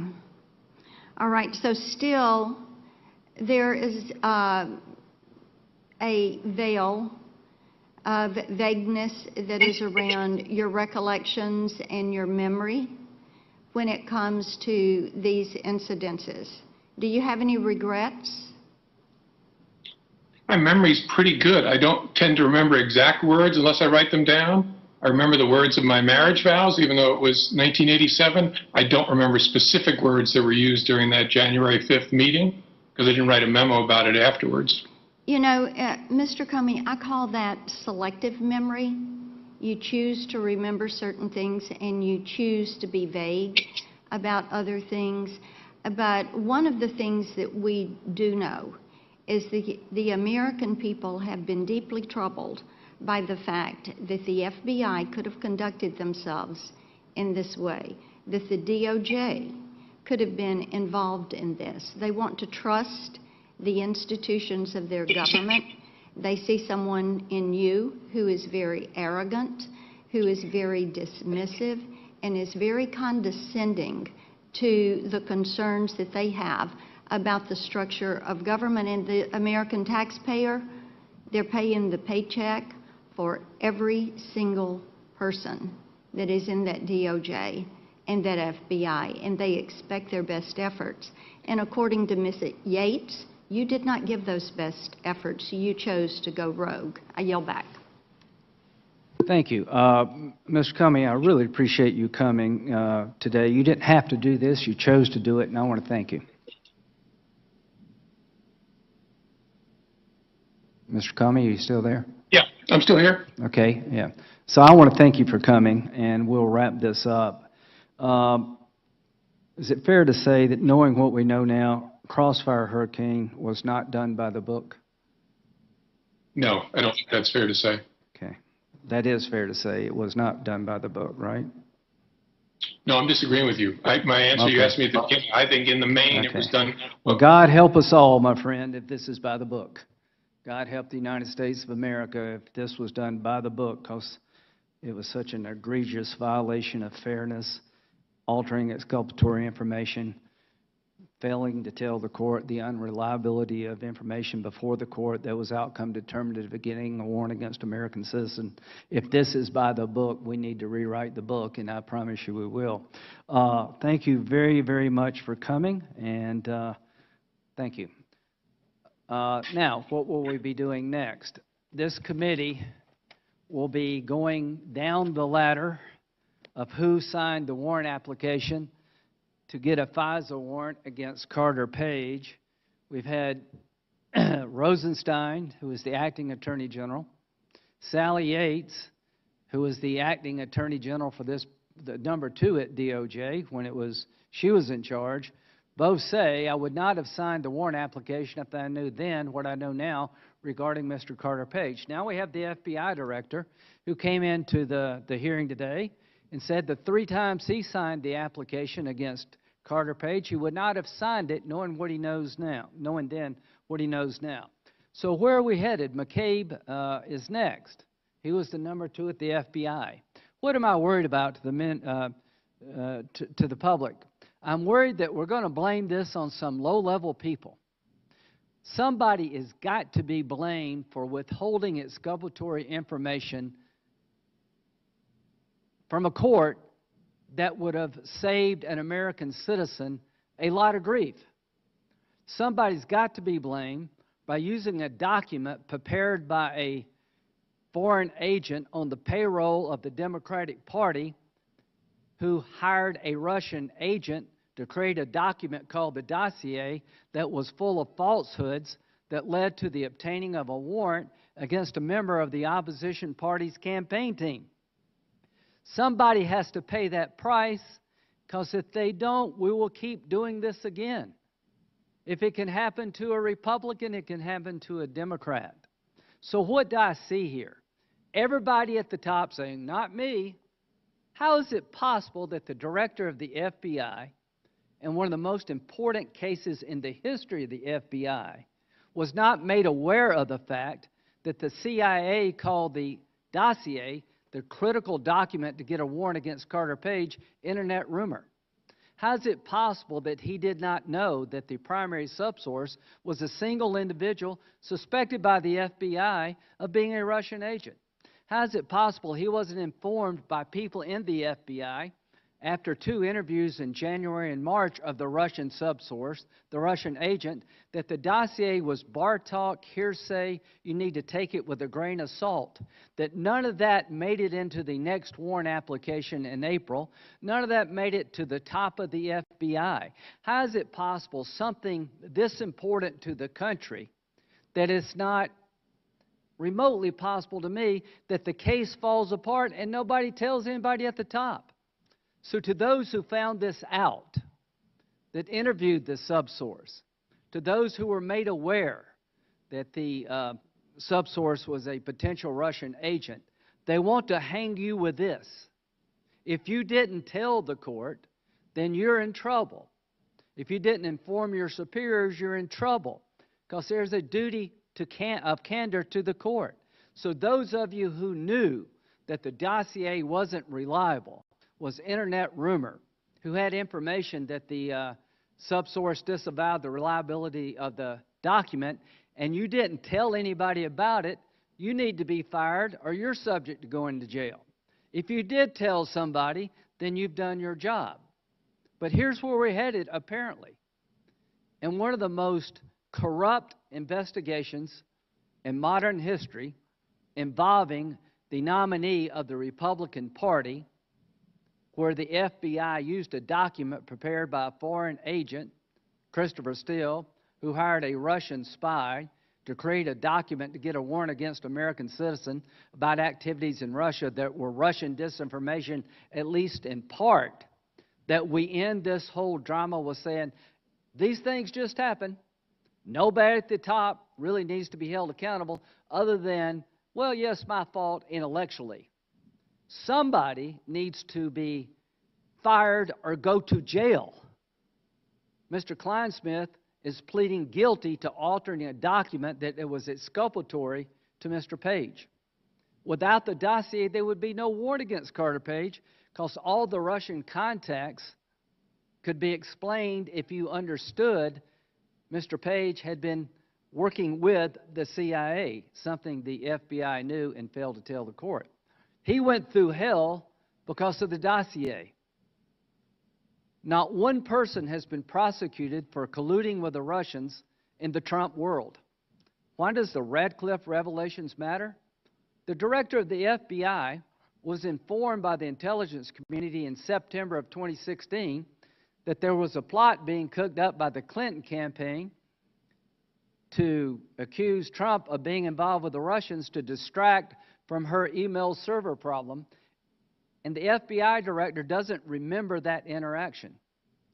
All right, so still there is a veil of vagueness that is around your recollections and your memory when it comes to these incidences. Do you have any regrets? My memory's pretty good. I don't tend to remember exact words unless I write them down. I remember the words of my marriage vows, even though it was 1987. I don't remember specific words that were used during that January 5th meeting, because I didn't write a memo about it afterwards. You know, Mr. Comey, I call that selective memory. You choose to remember certain things and you choose to be vague about other things. But one of the things that we do know is the American people have been deeply troubled by the fact that the FBI could have conducted themselves in this way, that the DOJ could have been involved in this. They want to trust the institutions of their government. They see someone in you who is very arrogant, who is very dismissive, and is very condescending to the concerns that they have about the structure of government. And the American taxpayer, they're paying the paycheck for every single person that is in that DOJ and that FBI, and they expect their best efforts. And according to Ms. Yates, you did not give those best efforts. You chose to go rogue. I yield back. Thank you. Mr. Comey, I really appreciate you coming today. You didn't have to do this. You chose to do it, and I want to thank you. Mr. Comey, are you still there? Yeah, I'm still here. Okay, yeah. So I want to thank you for coming, and we'll wrap this up. Is it fair to say that knowing what we know now, Crossfire Hurricane was not done by the book? No, I don't think that's fair to say. Okay. That is fair to say. It was not done by the book, right? No, I'm disagreeing with you. My answer, you asked me at the beginning, I think in the main it was done. Well, God help us all, my friend, if this is by the book. God help the United States of America if this was done by the book, because it was such an egregious violation of fairness, altering exculpatory information, failing to tell the court the unreliability of information before the court that was outcome determined at the beginning, a warrant against American citizens. If this is by the book, we need to rewrite the book, and I promise you we will. Thank you very, very much for coming, and thank you. Now, what will we be doing next? This committee will be going down the ladder of who signed the warrant application to get a FISA warrant against Carter Page. We've had Rosenstein, who is the acting attorney general, Sally Yates, who is the acting attorney general for the number 2 at DOJ when she was in charge. Both say, I would not have signed the warrant application if I knew then what I know now regarding Mr. Carter Page. Now we have the FBI director who came into the hearing today and said that 3 times he signed the application against Carter Page, he would not have signed it knowing what he knows now, knowing then what he knows now. So where are we headed? McCabe is next. He was the number 2 at the FBI. What am I worried about to the to the public? I'm worried that we're going to blame this on some low-level people. Somebody has got to be blamed for withholding exculpatory information from a court that would have saved an American citizen a lot of grief. Somebody's got to be blamed by using a document prepared by a foreign agent on the payroll of the Democratic Party who hired a Russian agent to create a document called the dossier that was full of falsehoods that led to the obtaining of a warrant against a member of the opposition party's campaign team. Somebody has to pay that price, because if they don't, we will keep doing this again. If it can happen to a Republican, it can happen to a Democrat. So what do I see here? Everybody at the top saying, not me. How is it possible that the director of the FBI, and one of the most important cases in the history of the FBI, was not made aware of the fact that the CIA called the dossier, the critical document to get a warrant against Carter Page, internet rumor? How is it possible that he did not know that the primary subsource was a single individual suspected by the FBI of being a Russian agent? How is it possible he wasn't informed by people in the FBI after 2 interviews in January and March of the Russian subsource, the Russian agent, that the dossier was bar talk, hearsay, you need to take it with a grain of salt, that none of that made it into the next warrant application in April, none of that made it to the top of the FBI? How is it possible something this important to the country that it's not remotely possible to me that the case falls apart and nobody tells anybody at the top? So to those who found this out, that interviewed the subsource, to those who were made aware that the subsource was a potential Russian agent, they want to hang you with this. If you didn't tell the court, then you're in trouble. If you didn't inform your superiors, you're in trouble, because there's a duty of candor to the court. So those of you who knew that the dossier wasn't reliable, was internet rumor, who had information that the subsource disavowed the reliability of the document, and you didn't tell anybody about it, you need to be fired or you're subject to going to jail. If you did tell somebody, then you've done your job. But here's where we're headed, apparently. And one of the most corrupt investigations in modern history involving the nominee of the Republican Party, where the FBI used a document prepared by a foreign agent, Christopher Steele, who hired a Russian spy to create a document to get a warrant against an American citizen about activities in Russia that were Russian disinformation, at least in part, that we end this whole drama with saying, these things just happen. Nobody at the top really needs to be held accountable other than, well, yes, my fault intellectually. Somebody needs to be fired or go to jail. Mr. Kleinsmith is pleading guilty to altering a document that it was exculpatory to Mr. Page. Without the dossier, there would be no warrant against Carter Page, because all the Russian contacts could be explained if you understood Mr. Page had been working with the CIA, something the FBI knew and failed to tell the court. He went through hell because of the dossier. Not one person has been prosecuted for colluding with the Russians in the Trump world. Why does the Radcliffe revelations matter? The director of the FBI was informed by the intelligence community in September of 2016 that there was a plot being cooked up by the Clinton campaign to accuse Trump of being involved with the Russians to distract from her email server problem, and the FBI director doesn't remember that interaction.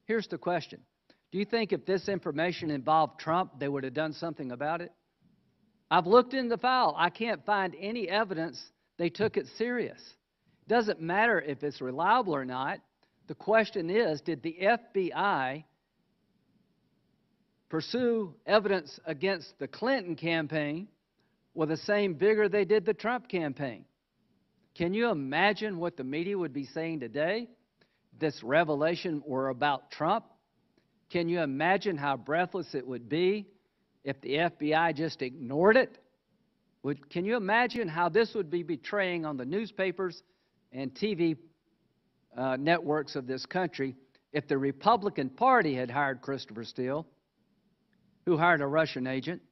Here's the question. Do you think if this information involved Trump, they would have done something about it? I've looked in the file. I can't find any evidence they took it serious. It doesn't matter if it's reliable or not. The question is, did the FBI pursue evidence against the Clinton campaign with the same vigor they did the Trump campaign? Can you imagine what the media would be saying today if this revelation were about Trump? Can you imagine how breathless it would be if the FBI just ignored it? Can you imagine how this would be betraying on the newspapers and TV networks of this country if the Republican Party had hired Christopher Steele, who hired a Russian agent,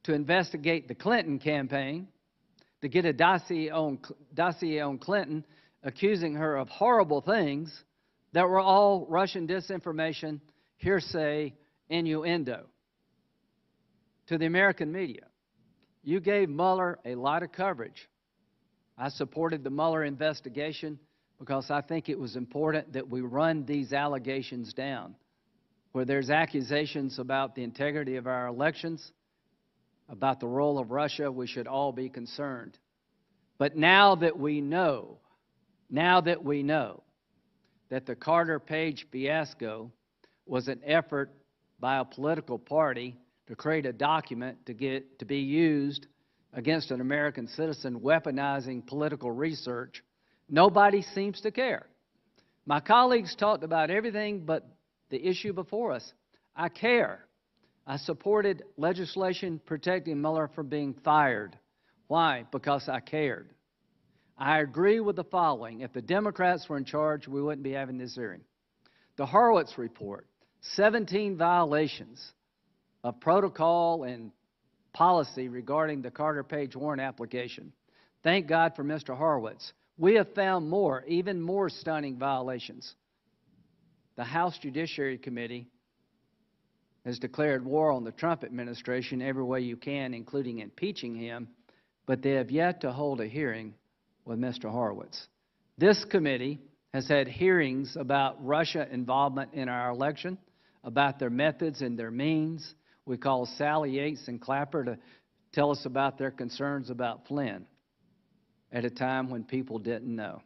to investigate the Clinton campaign, to get a dossier on Clinton, accusing her of horrible things that were all Russian disinformation, hearsay, innuendo. To the American media, you gave Mueller a lot of coverage. I supported the Mueller investigation because I think it was important that we run these allegations down. Where there's accusations about the integrity of our elections, about the role of Russia, we should all be concerned. But now that we know that the Carter Page fiasco was an effort by a political party to create a document to be used against an American citizen, weaponizing political research, nobody seems to care. My colleagues talked about everything but the issue before us. I care. I supported legislation protecting Mueller from being fired. Why? Because I cared. I agree with the following. If the Democrats were in charge, we wouldn't be having this hearing. The Horowitz report, 17 violations of protocol and policy regarding the Carter Page warrant application. Thank God for Mr. Horowitz. We have found more, even more stunning violations. The House Judiciary Committee has declared war on the Trump administration every way you can, including impeaching him, but they have yet to hold a hearing with Mr. Horowitz. This committee has had hearings about Russia involvement in our election, about their methods and their means. We called Sally Yates and Clapper to tell us about their concerns about Flynn at a time when people didn't know.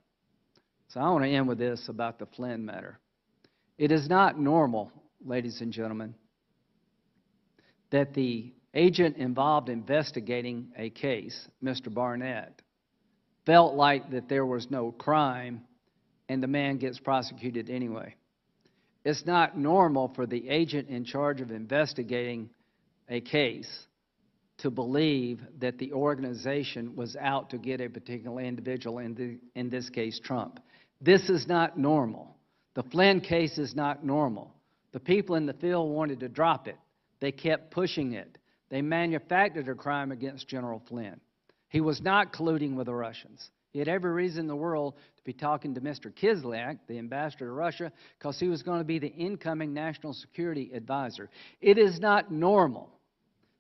So I want to end with this about the Flynn matter. It is not normal, ladies and gentlemen, that the agent involved investigating a case, Mr. Barnett, felt like that there was no crime and the man gets prosecuted anyway. It's not normal for the agent in charge of investigating a case to believe that the organization was out to get a particular individual, in this case Trump. This is not normal. The Flynn case is not normal. The people in the field wanted to drop it. They kept pushing it. They manufactured a crime against General Flynn. He was not colluding with the Russians. He had every reason in the world to be talking to Mr. Kislyak, the ambassador to Russia, because he was going to be the incoming national security advisor. It is not normal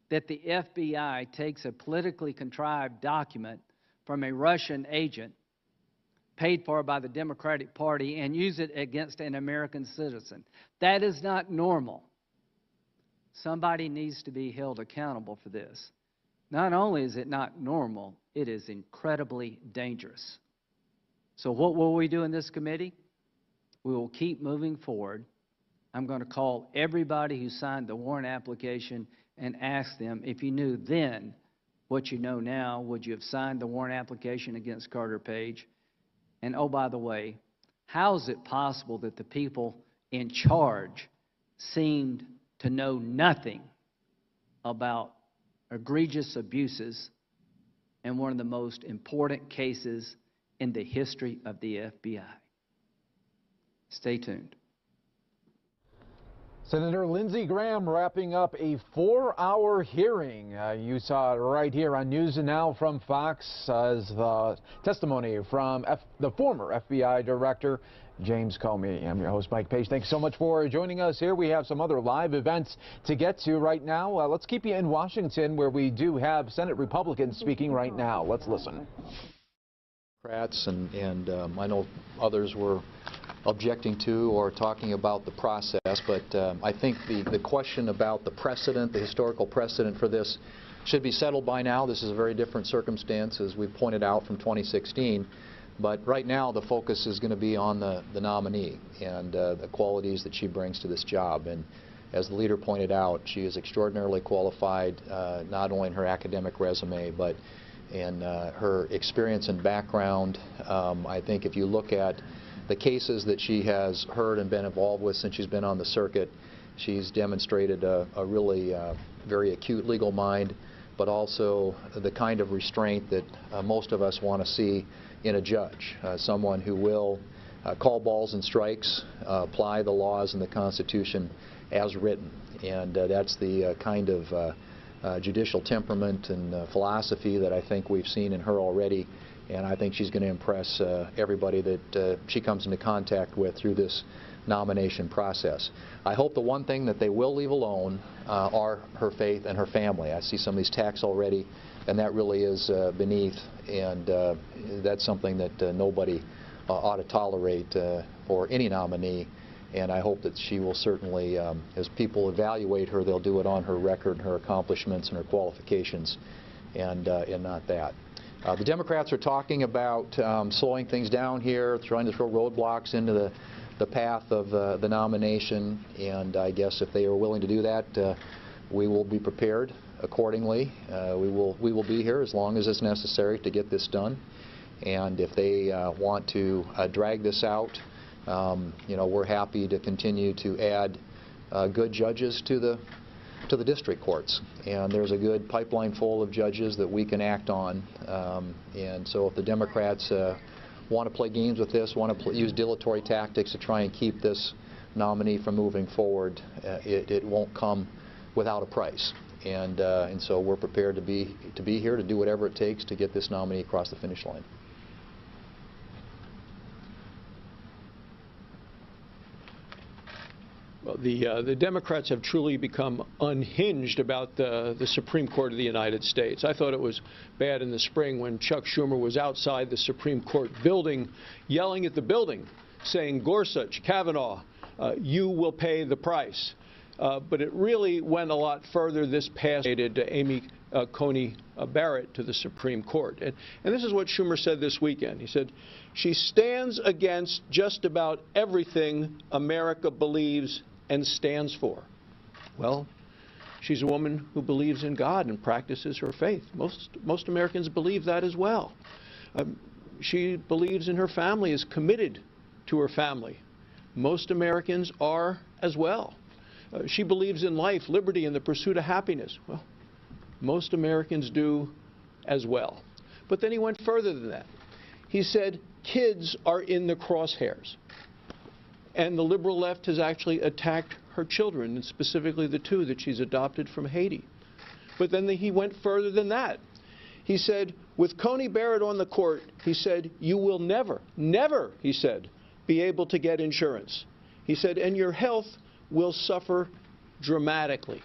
that the FBI takes a politically contrived document from a Russian agent paid for by the Democratic Party and use it against an American citizen. That is not normal. Somebody needs to be held accountable for this. Not only is it not normal, it is incredibly dangerous. So what will we do in this committee? We will keep moving forward. I'm going to call everybody who signed the warrant application and ask them, if you knew then what you know now, would you have signed the warrant application against Carter Page? And oh, by the way, how is it possible that the people in charge seemed to know nothing about egregious abuses in one of the most important cases in the history of the FBI? Stay tuned. Senator Lindsey Graham wrapping up a 4-hour hearing. You saw it right here on News and Now from Fox as the testimony from the former FBI Director James Comey. I'm your host, Mike Page. Thanks so much for joining us here. We have some other live events to get to right now. Let's keep you in Washington, where we do have Senate Republicans speaking right now. Let's listen. And I know others were objecting to or talking about the process, but I think the question about the precedent, the historical precedent for this, should be settled by now. This is a very different circumstance, as we pointed out, from 2016. But right now, the focus is going to be on the nominee and the qualities that she brings to this job. And as the leader pointed out, she is extraordinarily qualified, not only in her academic resume, but in her experience and background. I think if you look at the cases that she has heard and been involved with since she's been on the circuit, she's demonstrated a really very acute legal mind, but also the kind of restraint that most of us want to see in a judge, someone who will call balls and strikes, apply the laws and the Constitution as written. And that's the kind of judicial temperament and philosophy that I think we've seen in her already, and I think she's going to impress everybody that she comes into contact with through this nomination process. I hope the one thing that they will leave alone are her faith and her family. I see some of these attacks already, and that really is beneath, and that's something that nobody ought to tolerate for any nominee. And I hope that she will certainly, as people evaluate her, they'll do it on her record and her accomplishments and her qualifications, and not that. The Democrats are talking about slowing things down here, trying to throw roadblocks into the path of the nomination, and I guess if they are willing to do that, we will be prepared accordingly. We will be here as long as it's necessary to get this done, and if they want to drag this out, you know, we're happy to continue to add good judges to the district courts, and there's a good pipeline full of judges that we can act on, and so if the Democrats want to play games with this, want to use dilatory tactics to try and keep this nominee from moving forward, it won't come without a price, and so we're prepared to be here to do whatever it takes to get this nominee across the finish line. Well, the Democrats have truly become unhinged about the Supreme Court of the United States. I thought it was bad in the spring when Chuck Schumer was outside the Supreme Court building, yelling at the building, saying, "Gorsuch, Kavanaugh, you will pay the price." But it really went a lot further this past Amy Coney Barrett to the Supreme Court. And this is what Schumer said this weekend. He said, "She stands against just about everything America believes and stands for." Well, she's a woman who believes in God and practices her faith. Most Americans believe that as well. She believes in her family, is committed to her family. Most Americans are as well. She believes in life, liberty, and the pursuit of happiness. Well, most Americans do as well. But then he went further than that. He said kids are in the crosshairs. And the liberal left has actually attacked her children, and specifically the two that she's adopted from Haiti. But then he went further than that. He said, with Coney Barrett on the court, he said, you will never, never, he said, be able to get insurance. He said, and your health will suffer dramatically.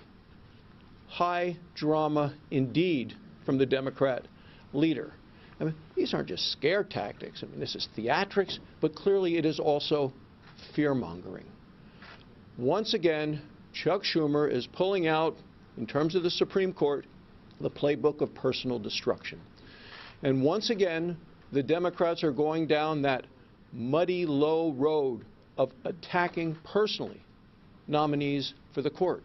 High drama indeed from the Democrat leader. I mean, these aren't just scare tactics. I mean, this is theatrics, but clearly it is also fear-mongering. Once again, Chuck Schumer is pulling out, in terms of the Supreme Court, the playbook of personal destruction. And once again, the Democrats are going down that muddy, low road of attacking personally nominees for the court.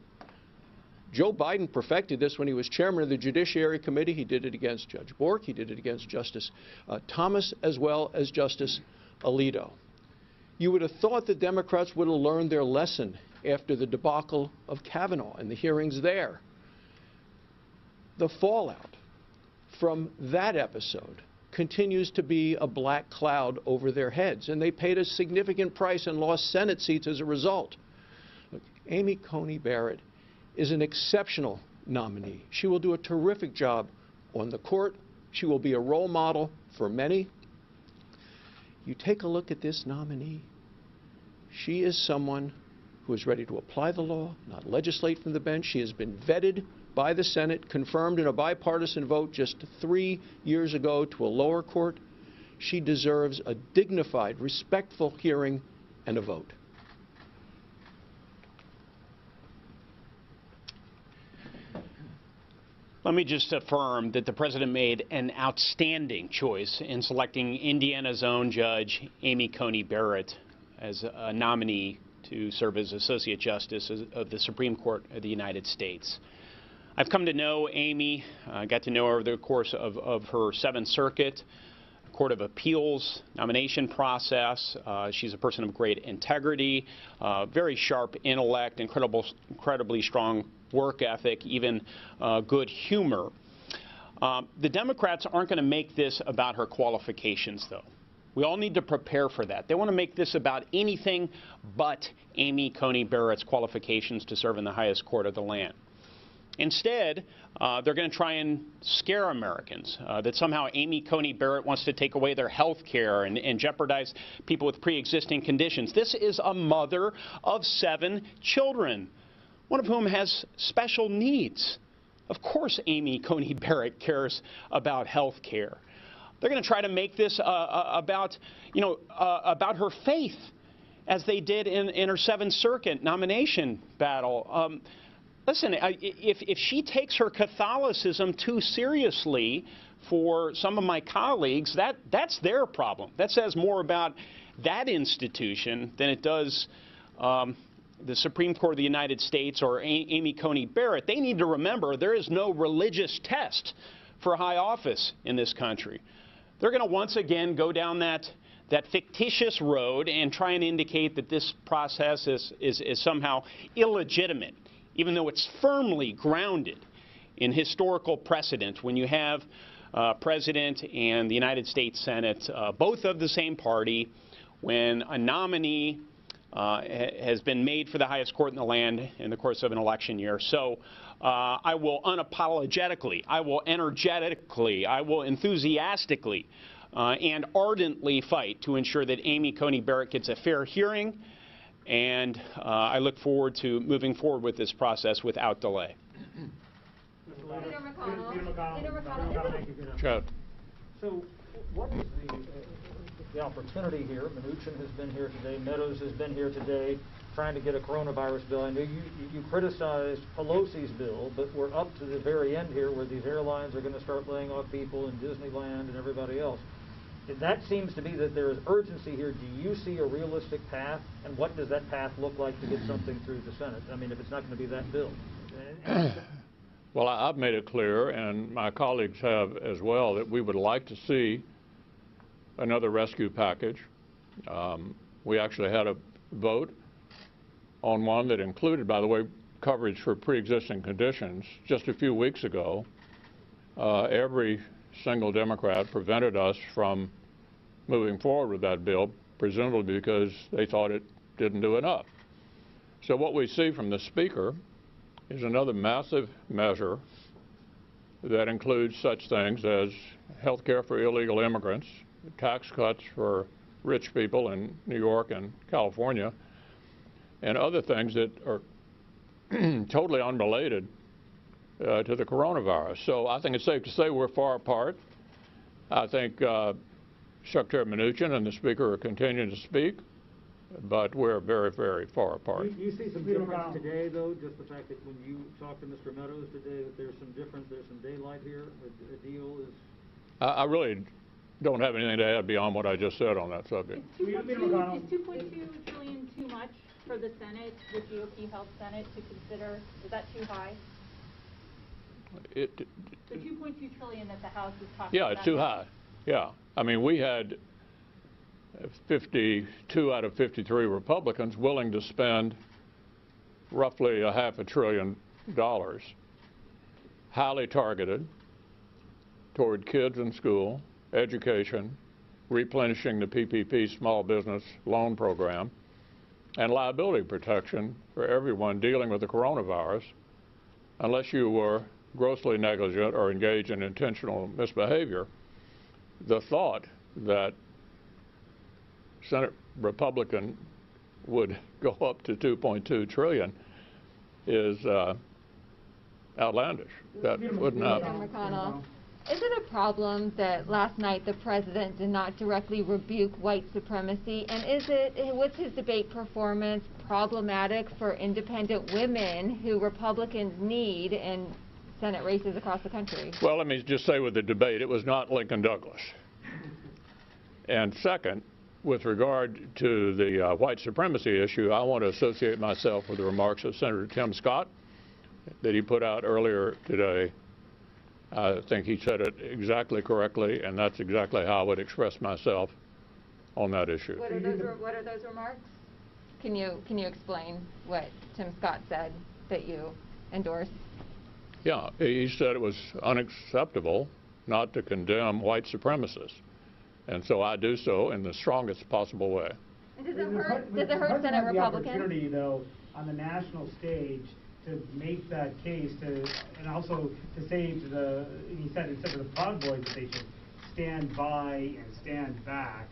Joe Biden perfected this when he was chairman of the Judiciary Committee. He did it against Judge Bork. He did it against Justice Thomas as well as Justice Alito. You would have thought the Democrats would have learned their lesson after the debacle of Kavanaugh and the hearings there. The fallout from that episode continues to be a black cloud over their heads, and they paid a significant price and lost Senate seats as a result. Look, Amy Coney Barrett is an exceptional nominee. She will do a terrific job on the court. She will be a role model for many. You take a look at this nominee. She is someone who is ready to apply the law, not legislate from the bench. She has been vetted by the Senate, confirmed in a bipartisan vote just 3 years ago to a lower court. She deserves a dignified, respectful hearing and a vote. Let me just affirm that the President made an outstanding choice in selecting Indiana's own Judge Amy Coney Barrett as a nominee to serve as Associate Justice of the Supreme Court of the United States. I've come to know Amy, got to know her over the course of her Seventh Circuit Court of Appeals nomination process. She's a person of great integrity, very sharp intellect, incredibly strong work ethic, even good humor. The Democrats aren't going to make this about her qualifications, though. We all need to prepare for that. They want to make this about anything but Amy Coney Barrett's qualifications to serve in the highest court of the land. Instead, they're going to try and scare Americans that somehow Amy Coney Barrett wants to take away their health care and jeopardize people with pre-existing conditions. This is a mother of 7 children, one of whom has special needs. Of course, Amy Coney Barrett cares about health care. They're going to try to make this about her faith, as they did in her Seventh Circuit nomination battle. Listen, if she takes her Catholicism too seriously for some of my colleagues, that's their problem. That says more about that institution than it does the Supreme Court of the United States or Amy Coney Barrett. They need to remember there is no religious test for high office in this country. They're going to once again go down that fictitious road and try and indicate that this process is somehow illegitimate, even though it's firmly grounded in historical precedent. When you have President and the United States Senate, both of the same party, when a nominee has been made for the highest court in the land in the course of an election year. So I will unapologetically, I will energetically, I will enthusiastically and ardently fight to ensure that Amy Coney Barrett gets a fair hearing, and I look forward to moving forward with this process without delay. Leader McConnell. Chad. So what is the opportunity here? Mnuchin has been here today. Meadows has been here today trying to get a coronavirus bill. I know you criticized Pelosi's bill, but we're up to the very end here where these airlines are going to start laying off people in Disneyland and everybody else. That seems to be that there is urgency here. Do you see a realistic path, and what does that path look like to get something through the Senate? I mean, if it's not going to be that bill. Well, I've made it clear, and my colleagues have as well, that we would like to see another rescue package. We actually had a vote on one that included, by the way, coverage for pre-existing conditions. Just a few weeks ago, every single Democrat prevented us from moving forward with that bill, presumably because they thought it didn't do enough. So what we see from the Speaker is another massive measure that includes such things as health care for illegal immigrants, tax cuts for rich people in New York and California, and other things that are totally unrelated to the coronavirus. So I think it's safe to say we're far apart. I think Secretary Mnuchin and the Speaker are continuing to speak, but we're very, very far apart. You see some difference today, though, just the fact that when you talked to Mr. Meadows today, that there's some difference, there's some daylight here, a deal is... I really don't have anything to add beyond what I just said on that subject. Is $2.2 trillion too much for the Senate, the GOP-held Senate, to consider? Is that too high? The $2.2 trillion that the House is talking about. Yeah, it's too high. Yeah. I mean, we had 52 out of 53 Republicans willing to spend roughly $500 billion, highly targeted toward kids in school, education, replenishing the PPP small business loan program, and liability protection for everyone dealing with the coronavirus, unless you were grossly negligent or engaged in intentional misbehavior. The thought that Senate Republican would go up to $2.2 trillion is outlandish. That wouldn't happen. McConnell, is it a problem that last night the president did not directly rebuke white supremacy? And was his debate performance problematic for independent women who Republicans need and Senate races across the country. Well, let me just say with the debate, it was not Lincoln Douglas. And second, with regard to the white supremacy issue, I want to associate myself with the remarks of Senator Tim Scott that he put out earlier today. I think he said it exactly correctly, and that's exactly how I would express myself on that issue. What are those remarks? Can you explain what Tim Scott said that you endorse? Yeah, he said it was unacceptable not to condemn white supremacists. And so I do so in the strongest possible way. And does it hurt Senate Republicans? The opportunity, though, on the national stage to make that case and also to say to he said instead of the Proud Boys that they should stand by and stand back.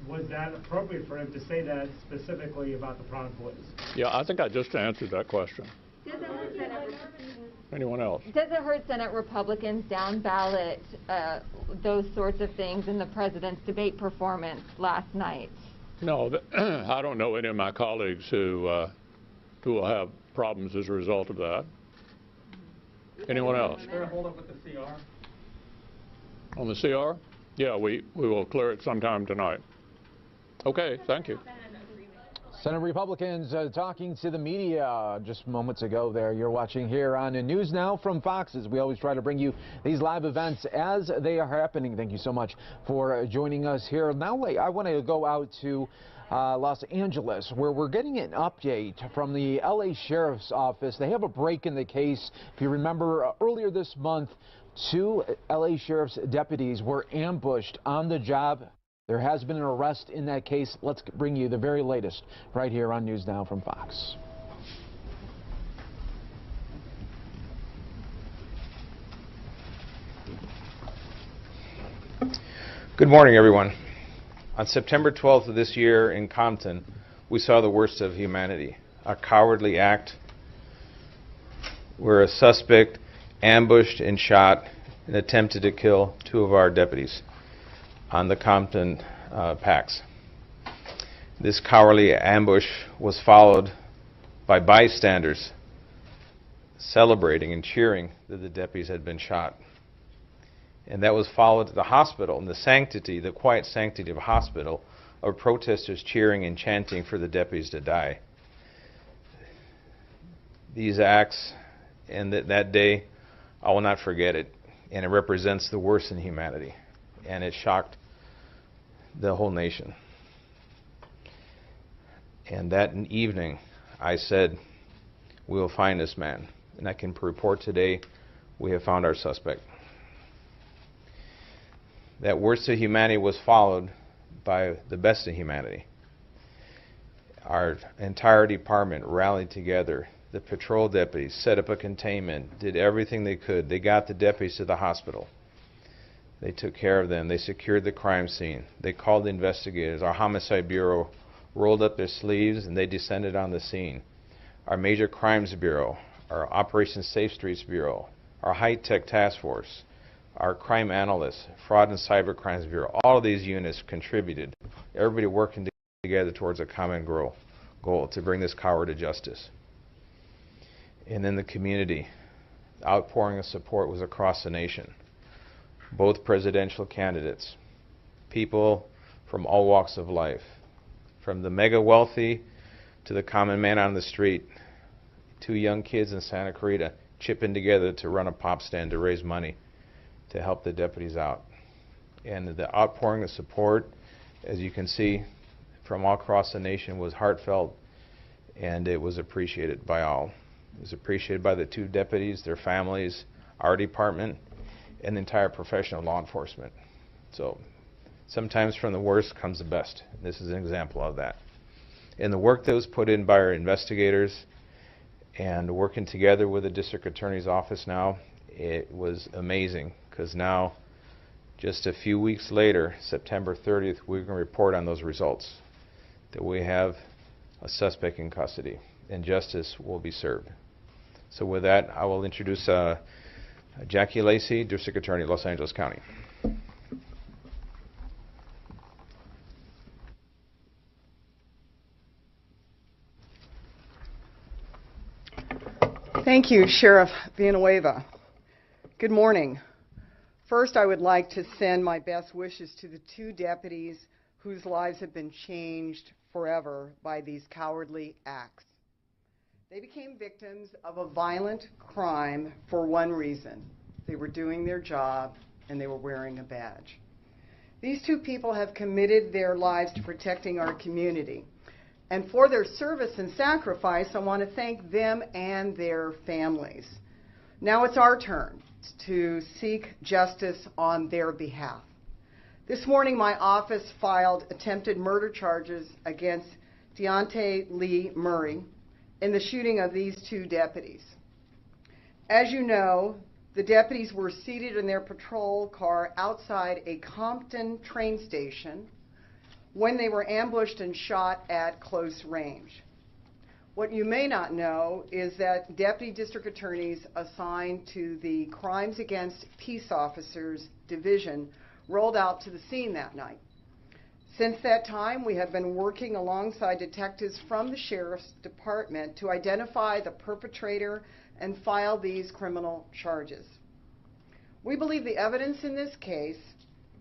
Was that appropriate for him to say that specifically about the Proud Boys? Yeah, I think I just answered that question. Does it hurt Senate Anyone else? Does it hurt Senate Republicans down ballot those sorts of things in the president's debate performance last night? No, I don't know any of my colleagues who will have problems as a result of that. Anyone else? Is there a hold up with the CR? On the CR? Yeah, we will clear it sometime tonight. Okay, thank you. Senate Republicans talking to the media just moments ago there. You're watching here on News Now from Fox. As we always try to bring you these live events as they are happening. Thank you so much for joining us here. Now I want to go out to Los Angeles, where we're getting an update from the LA Sheriff's Office. They have a break in the case. If you remember, earlier this month, 2 LA Sheriff's deputies were ambushed on the job. There has been an arrest in that case. Let's bring you the very latest right here on News Now from Fox. Good morning, everyone. On September 12th of this year in Compton, we saw the worst of humanity. A cowardly act where a suspect ambushed and shot and attempted to kill 2 of our deputies on the Compton PAX. This cowardly ambush was followed by bystanders celebrating and cheering that the deputies had been shot. And that was followed at the hospital, in the sanctity, the quiet sanctity of a hospital, of protesters cheering and chanting for the deputies to die. These acts and that day, I will not forget it. And it represents the worst in humanity. And it shocked the whole nation. And that evening, I said, we will find this man. And I can report today, we have found our suspect. That worst of humanity was followed by the best of humanity. Our entire department rallied together. The patrol deputies set up a containment, did everything they could. They got the deputies to the hospital. They took care of them. They secured the crime scene. They called the investigators. Our homicide bureau rolled up their sleeves and they descended on the scene. Our major crimes bureau, our Operation Safe Streets bureau, our high-tech task force, our crime analysts, fraud and cyber crimes bureau, all of these units contributed. Everybody working together towards a common goal to bring this coward to justice. And in the community, the outpouring of support was across the nation. Both presidential candidates, people from all walks of life, from the mega wealthy to the common man on the street, 2 young kids in Santa Clarita chipping together to run a pop stand to raise money to help the deputies out. And the outpouring of support, as you can see, from all across the nation was heartfelt, and it was appreciated by all. It was appreciated by the 2 deputies, their families, our department, and the entire profession of law enforcement. So sometimes from the worst comes the best. This is an example of that. And the work that was put in by our investigators and working together with the district attorney's office now, it was amazing, because now, just a few weeks later, September 30th, we're going to report on those results, that we have a suspect in custody and justice will be served. So with that, I will introduce Jackie Lacey, District Attorney, Los Angeles County. Thank you, Sheriff Villanueva. Good morning. First, I would like to send my best wishes to the two deputies whose lives have been changed forever by these cowardly acts. They became victims of a violent crime for one reason. They were doing their job and they were wearing a badge. These two people have committed their lives to protecting our community. And for their service and sacrifice, I want to thank them and their families. Now it's our turn to seek justice on their behalf. This morning, my office filed attempted murder charges against Deontay Lee Murray in the shooting of these two deputies. As you know, the deputies were seated in their patrol car outside a Compton train station when they were ambushed and shot at close range. What you may not know is that deputy district attorneys assigned to the Crimes Against Peace Officers Division rolled out to the scene that night. Since that time, we have been working alongside detectives from the Sheriff's Department to identify the perpetrator and file these criminal charges. We believe the evidence in this case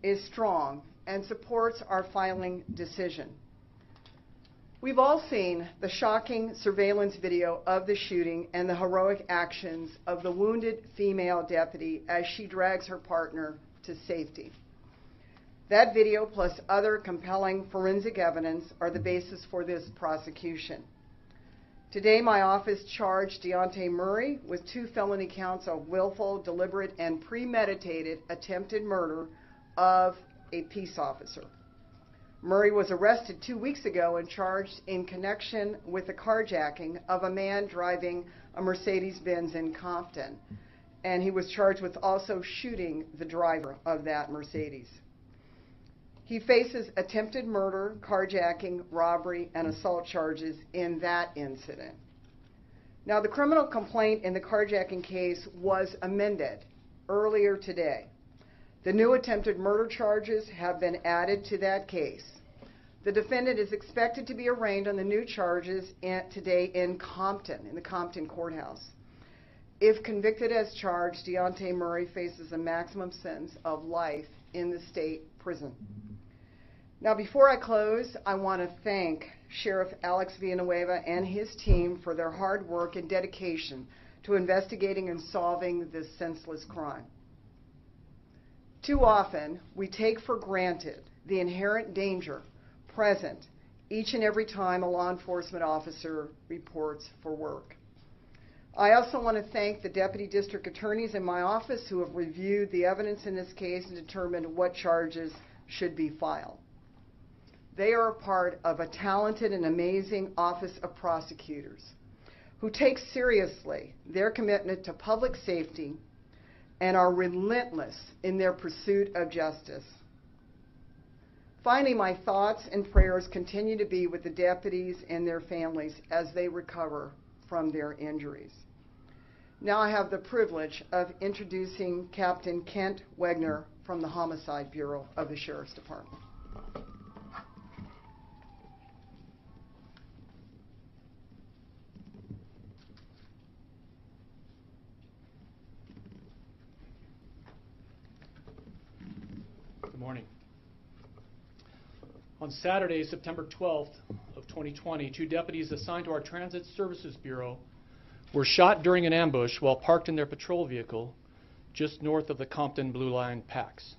is strong and supports our filing decision. We've all seen the shocking surveillance video of the shooting and the heroic actions of the wounded female deputy as she drags her partner to safety. That video, plus other compelling forensic evidence, are the basis for this prosecution. Today, my office charged Deontay Murray with 2 felony counts of willful, deliberate, and premeditated attempted murder of a peace officer. Murray was arrested 2 weeks ago and charged in connection with the carjacking of a man driving a Mercedes-Benz in Compton. And he was charged with also shooting the driver of that Mercedes. He faces attempted murder, carjacking, robbery, and assault charges in that incident. Now, the criminal complaint in the carjacking case was amended earlier today. The new attempted murder charges have been added to that case. The defendant is expected to be arraigned on the new charges today in Compton, in the Compton courthouse. If convicted as charged, Deontay Murray faces a maximum sentence of life in the state prison. Now, before I close, I want to thank Sheriff Alex Villanueva and his team for their hard work and dedication to investigating and solving this senseless crime. Too often, we take for granted the inherent danger present each and every time a law enforcement officer reports for work. I also want to thank the deputy district attorneys in my office who have reviewed the evidence in this case and determined what charges should be filed. They are a part of a talented and amazing office of prosecutors who take seriously their commitment to public safety and are relentless in their pursuit of justice. Finally, my thoughts and prayers continue to be with the deputies and their families as they recover from their injuries. Now I have the privilege of introducing Captain Kent Wegner from the Homicide Bureau of the Sheriff's Department. Good morning. On Saturday, September 12th of 2020, 2 deputies assigned to our Transit Services Bureau were shot during an ambush while parked in their patrol vehicle just north of the Compton Blue Line PAX.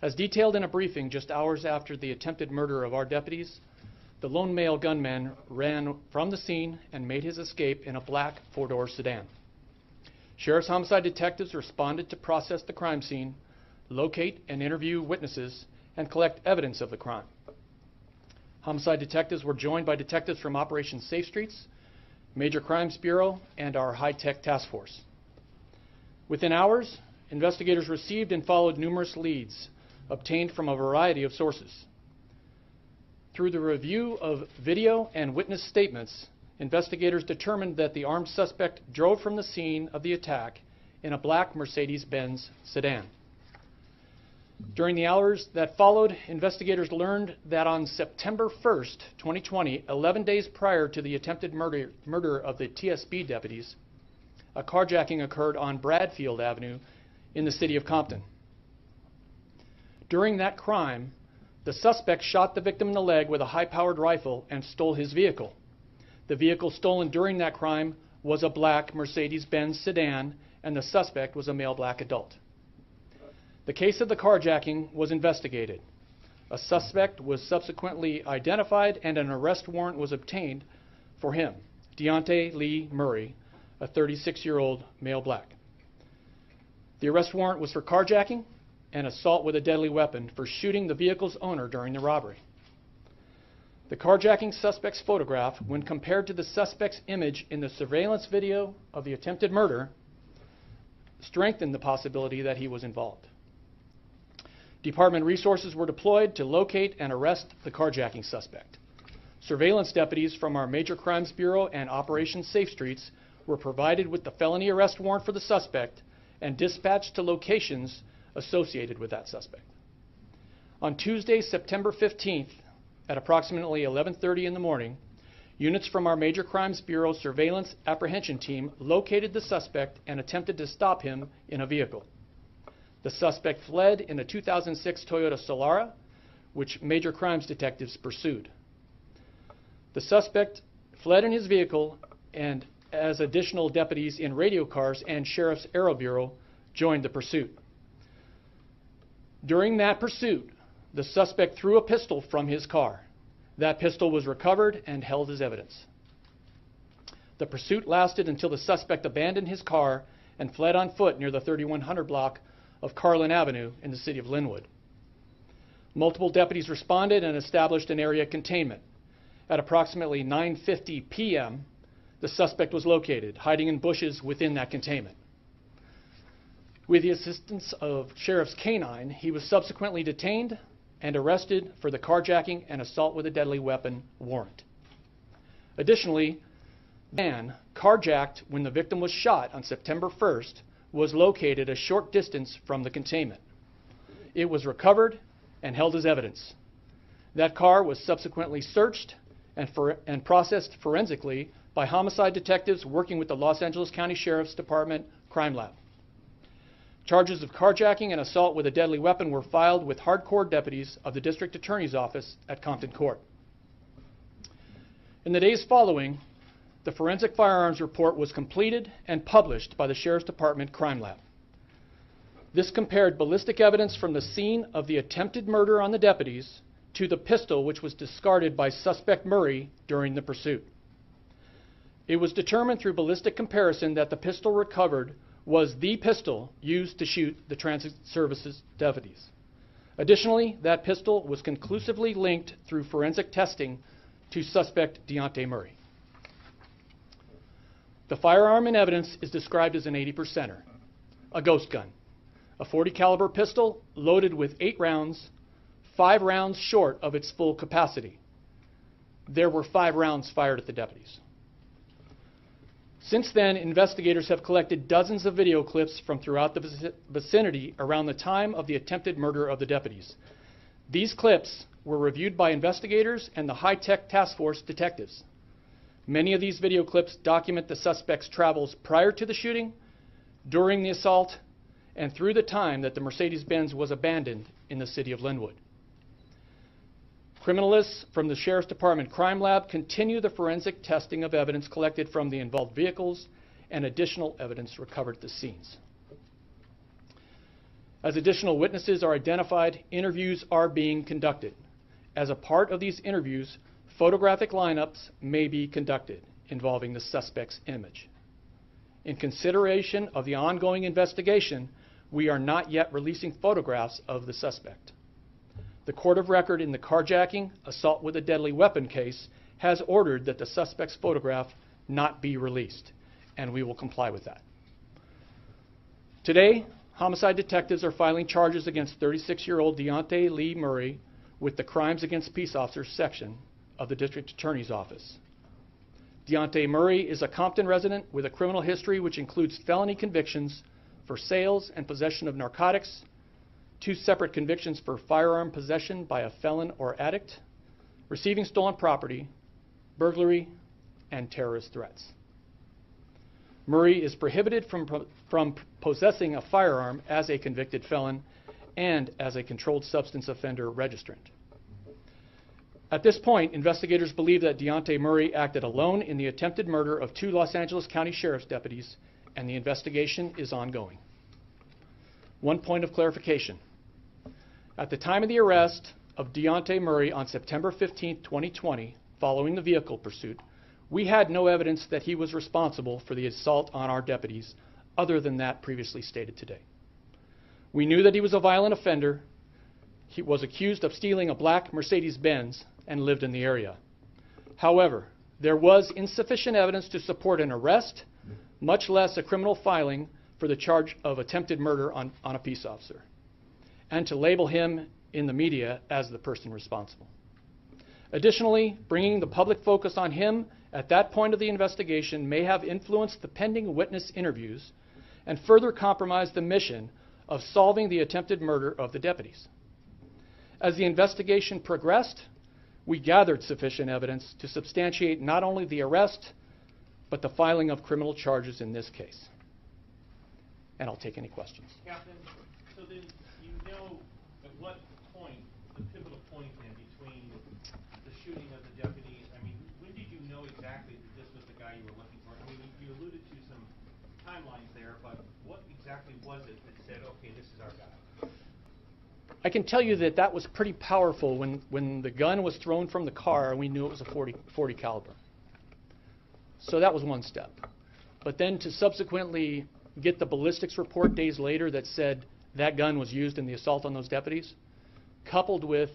As detailed in a briefing just hours after the attempted murder of our deputies, the lone male gunman ran from the scene and made his escape in a black 4-door sedan. Sheriff's homicide detectives responded to process the crime scene, locate and interview witnesses, and collect evidence of the crime. Homicide detectives were joined by detectives from Operation Safe Streets, Major Crimes Bureau, and our high-tech task force. Within hours, investigators received and followed numerous leads obtained from a variety of sources. Through the review of video and witness statements, investigators determined that the armed suspect drove from the scene of the attack in a black Mercedes-Benz sedan. During the hours that followed, investigators learned that on September 1st, 2020, 11 days prior to the attempted murder of the TSB deputies, a carjacking occurred on Bradfield Avenue in the city of Compton. During that crime, the suspect shot the victim in the leg with a high-powered rifle and stole his vehicle. The vehicle stolen during that crime was a black Mercedes-Benz sedan, and the suspect was a male black adult. The case of the carjacking was investigated. A suspect was subsequently identified and an arrest warrant was obtained for him, Deontay Lee Murray, a 36-year-old male black. The arrest warrant was for carjacking and assault with a deadly weapon for shooting the vehicle's owner during the robbery. The carjacking suspect's photograph, when compared to the suspect's image in the surveillance video of the attempted murder, strengthened the possibility that he was involved. Department resources were deployed to locate and arrest the carjacking suspect. Surveillance deputies from our Major Crimes Bureau and Operation Safe Streets were provided with the felony arrest warrant for the suspect and dispatched to locations associated with that suspect. On Tuesday, September 15th, at approximately 11:30 in the morning, units from our Major Crimes Bureau Surveillance Apprehension Team located the suspect and attempted to stop him in a vehicle. The suspect fled in a 2006 Toyota Solara, which Major Crimes detectives pursued. The suspect fled in his vehicle, and as additional deputies in radio cars and Sheriff's Aero Bureau joined the pursuit. During that pursuit, the suspect threw a pistol from his car. That pistol was recovered and held as evidence. The pursuit lasted until the suspect abandoned his car and fled on foot near the 3100 block of Carlin Avenue in the city of Linwood. Multiple deputies responded and established an area of containment. At approximately 9:50 p.m., the suspect was located, hiding in bushes within that containment. With the assistance of Sheriff's K-9, he was subsequently detained and arrested for the carjacking and assault with a deadly weapon warrant. Additionally, the van carjacked when the victim was shot on September 1st was located a short distance from the containment. It was recovered and held as evidence. That car was subsequently searched and processed forensically by homicide detectives working with the Los Angeles County Sheriff's Department Crime Lab. Charges of carjacking and assault with a deadly weapon were filed with hardcore deputies of the District Attorney's Office at Compton Court. In the days following, the forensic firearms report was completed and published by the Sheriff's Department Crime Lab. This compared ballistic evidence from the scene of the attempted murder on the deputies to the pistol which was discarded by suspect Murray during the pursuit. It was determined through ballistic comparison that the pistol recovered was the pistol used to shoot the Transit Services deputies. Additionally, that pistol was conclusively linked through forensic testing to suspect Deontay Murray. The firearm in evidence is described as an 80%er, a ghost gun, a .40 caliber pistol loaded with 8 rounds, 5 rounds short of its full capacity. There were 5 rounds fired at the deputies. Since then, investigators have collected dozens of video clips from throughout the vicinity around the time of the attempted murder of the deputies. These clips were reviewed by investigators and the high-tech task force detectives. Many of these video clips document the suspect's travels prior to the shooting, during the assault, and through the time that the Mercedes-Benz was abandoned in the city of Linwood. Criminalists from the Sheriff's Department Crime Lab continue the forensic testing of evidence collected from the involved vehicles and additional evidence recovered at the scenes. As additional witnesses are identified, interviews are being conducted. As a part of these interviews, photographic lineups may be conducted involving the suspect's image. In consideration of the ongoing investigation, we are not yet releasing photographs of the suspect. The court of record in the carjacking, assault with a deadly weapon case has ordered that the suspect's photograph not be released, and we will comply with that. Today, homicide detectives are filing charges against 36-year-old Deontay Lee Murray with the Crimes Against Peace Officers section of the District Attorney's Office. Deontay Murray is a Compton resident with a criminal history which includes felony convictions for sales and possession of narcotics, 2 separate convictions for firearm possession by a felon or addict, receiving stolen property, burglary, and terrorist threats. Murray is prohibited from possessing a firearm as a convicted felon and as a controlled substance offender registrant. At this point, investigators believe that Deontay Murray acted alone in the attempted murder of 2 Los Angeles County Sheriff's deputies, and the investigation is ongoing. One point of clarification. At the time of the arrest of Deontay Murray on September 15, 2020, following the vehicle pursuit, we had no evidence that he was responsible for the assault on our deputies, other than that previously stated today. We knew that he was a violent offender. He was accused of stealing a black Mercedes-Benz and lived in the area. However, there was insufficient evidence to support an arrest, much less a criminal filing for the charge of attempted murder on a peace officer, and to label him in the media as the person responsible. Additionally, bringing the public focus on him at that point of the investigation may have influenced the pending witness interviews and further compromised the mission of solving the attempted murder of the deputies. As the investigation progressed, we gathered sufficient evidence to substantiate not only the arrest, but the filing of criminal charges in this case. And I'll take any questions. Captain, so then you know at what point, the pivotal point in between the shooting of the deputies, I mean, when did you know exactly that this was the guy you were looking for? I mean, you alluded to some timelines there, but what exactly was it that said, okay, this is our guy? I can tell you that that was pretty powerful. When the gun was thrown from the car, we knew it was a 40 caliber. So that was one step. But then to subsequently get the ballistics report days later that said that gun was used in the assault on those deputies, coupled with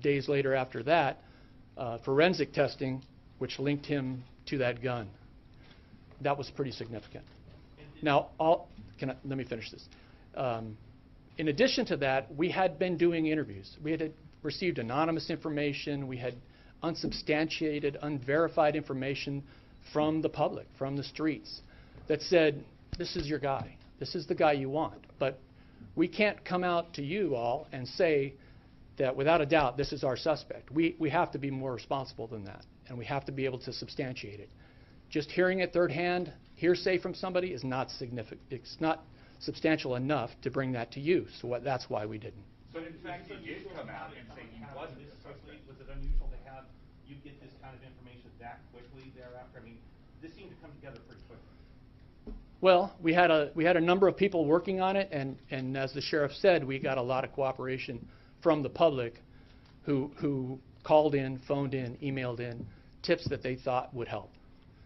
days later after that, forensic testing, which linked him to that gun. That was pretty significant. Now, let me finish this. In addition to that, we had been doing interviews. We had received anonymous information. We had unsubstantiated, unverified information from the public, from the streets, that said, this is your guy. This is the guy you want. But we can't come out to you all and say that without a doubt, this is our suspect. We have to be more responsible than that, and we have to be able to substantiate it. Just hearing it third hand, hearsay from somebody is not significant. It's not substantial enough to bring that to you, so that's why we didn't. But in fact, he did come out and say he wasn't a suspect. Was it unusual to have you get this kind of information that quickly thereafter? I mean, this seemed to come together pretty quickly. Well, we had a number of people working on it, and as the sheriff said, we got a lot of cooperation from the public who called in, phoned in, emailed in tips that they thought would help.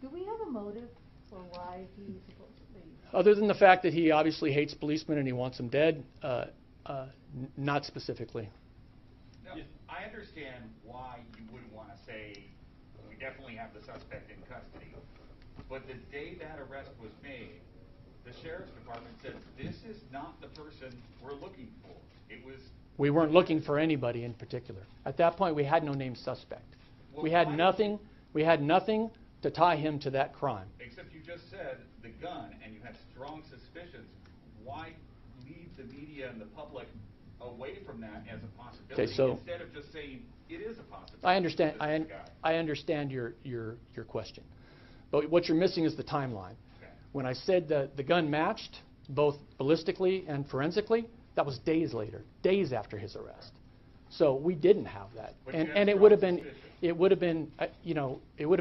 Do we have a motive for why he's supposed to be? Other than the fact that he obviously hates policemen and he wants them dead, not specifically. Now, I understand why you wouldn't want to say we definitely have the suspect in custody, but the day that arrest was made, the sheriff's department said this is not the person we're looking for. We weren't looking for anybody in particular. At that point, we had no named suspect. Well, we had nothing. We had nothing to tie him to that crime. Except you just said the gun, and you had strong suspicions. Why leave the media and the public away from that as a possibility instead of just saying it is a possibility? I understand. I understand your question, but what you're missing is the timeline. Okay. When I said that the gun matched both ballistically and forensically, that was days later, days after his arrest. So we didn't have that, and it would have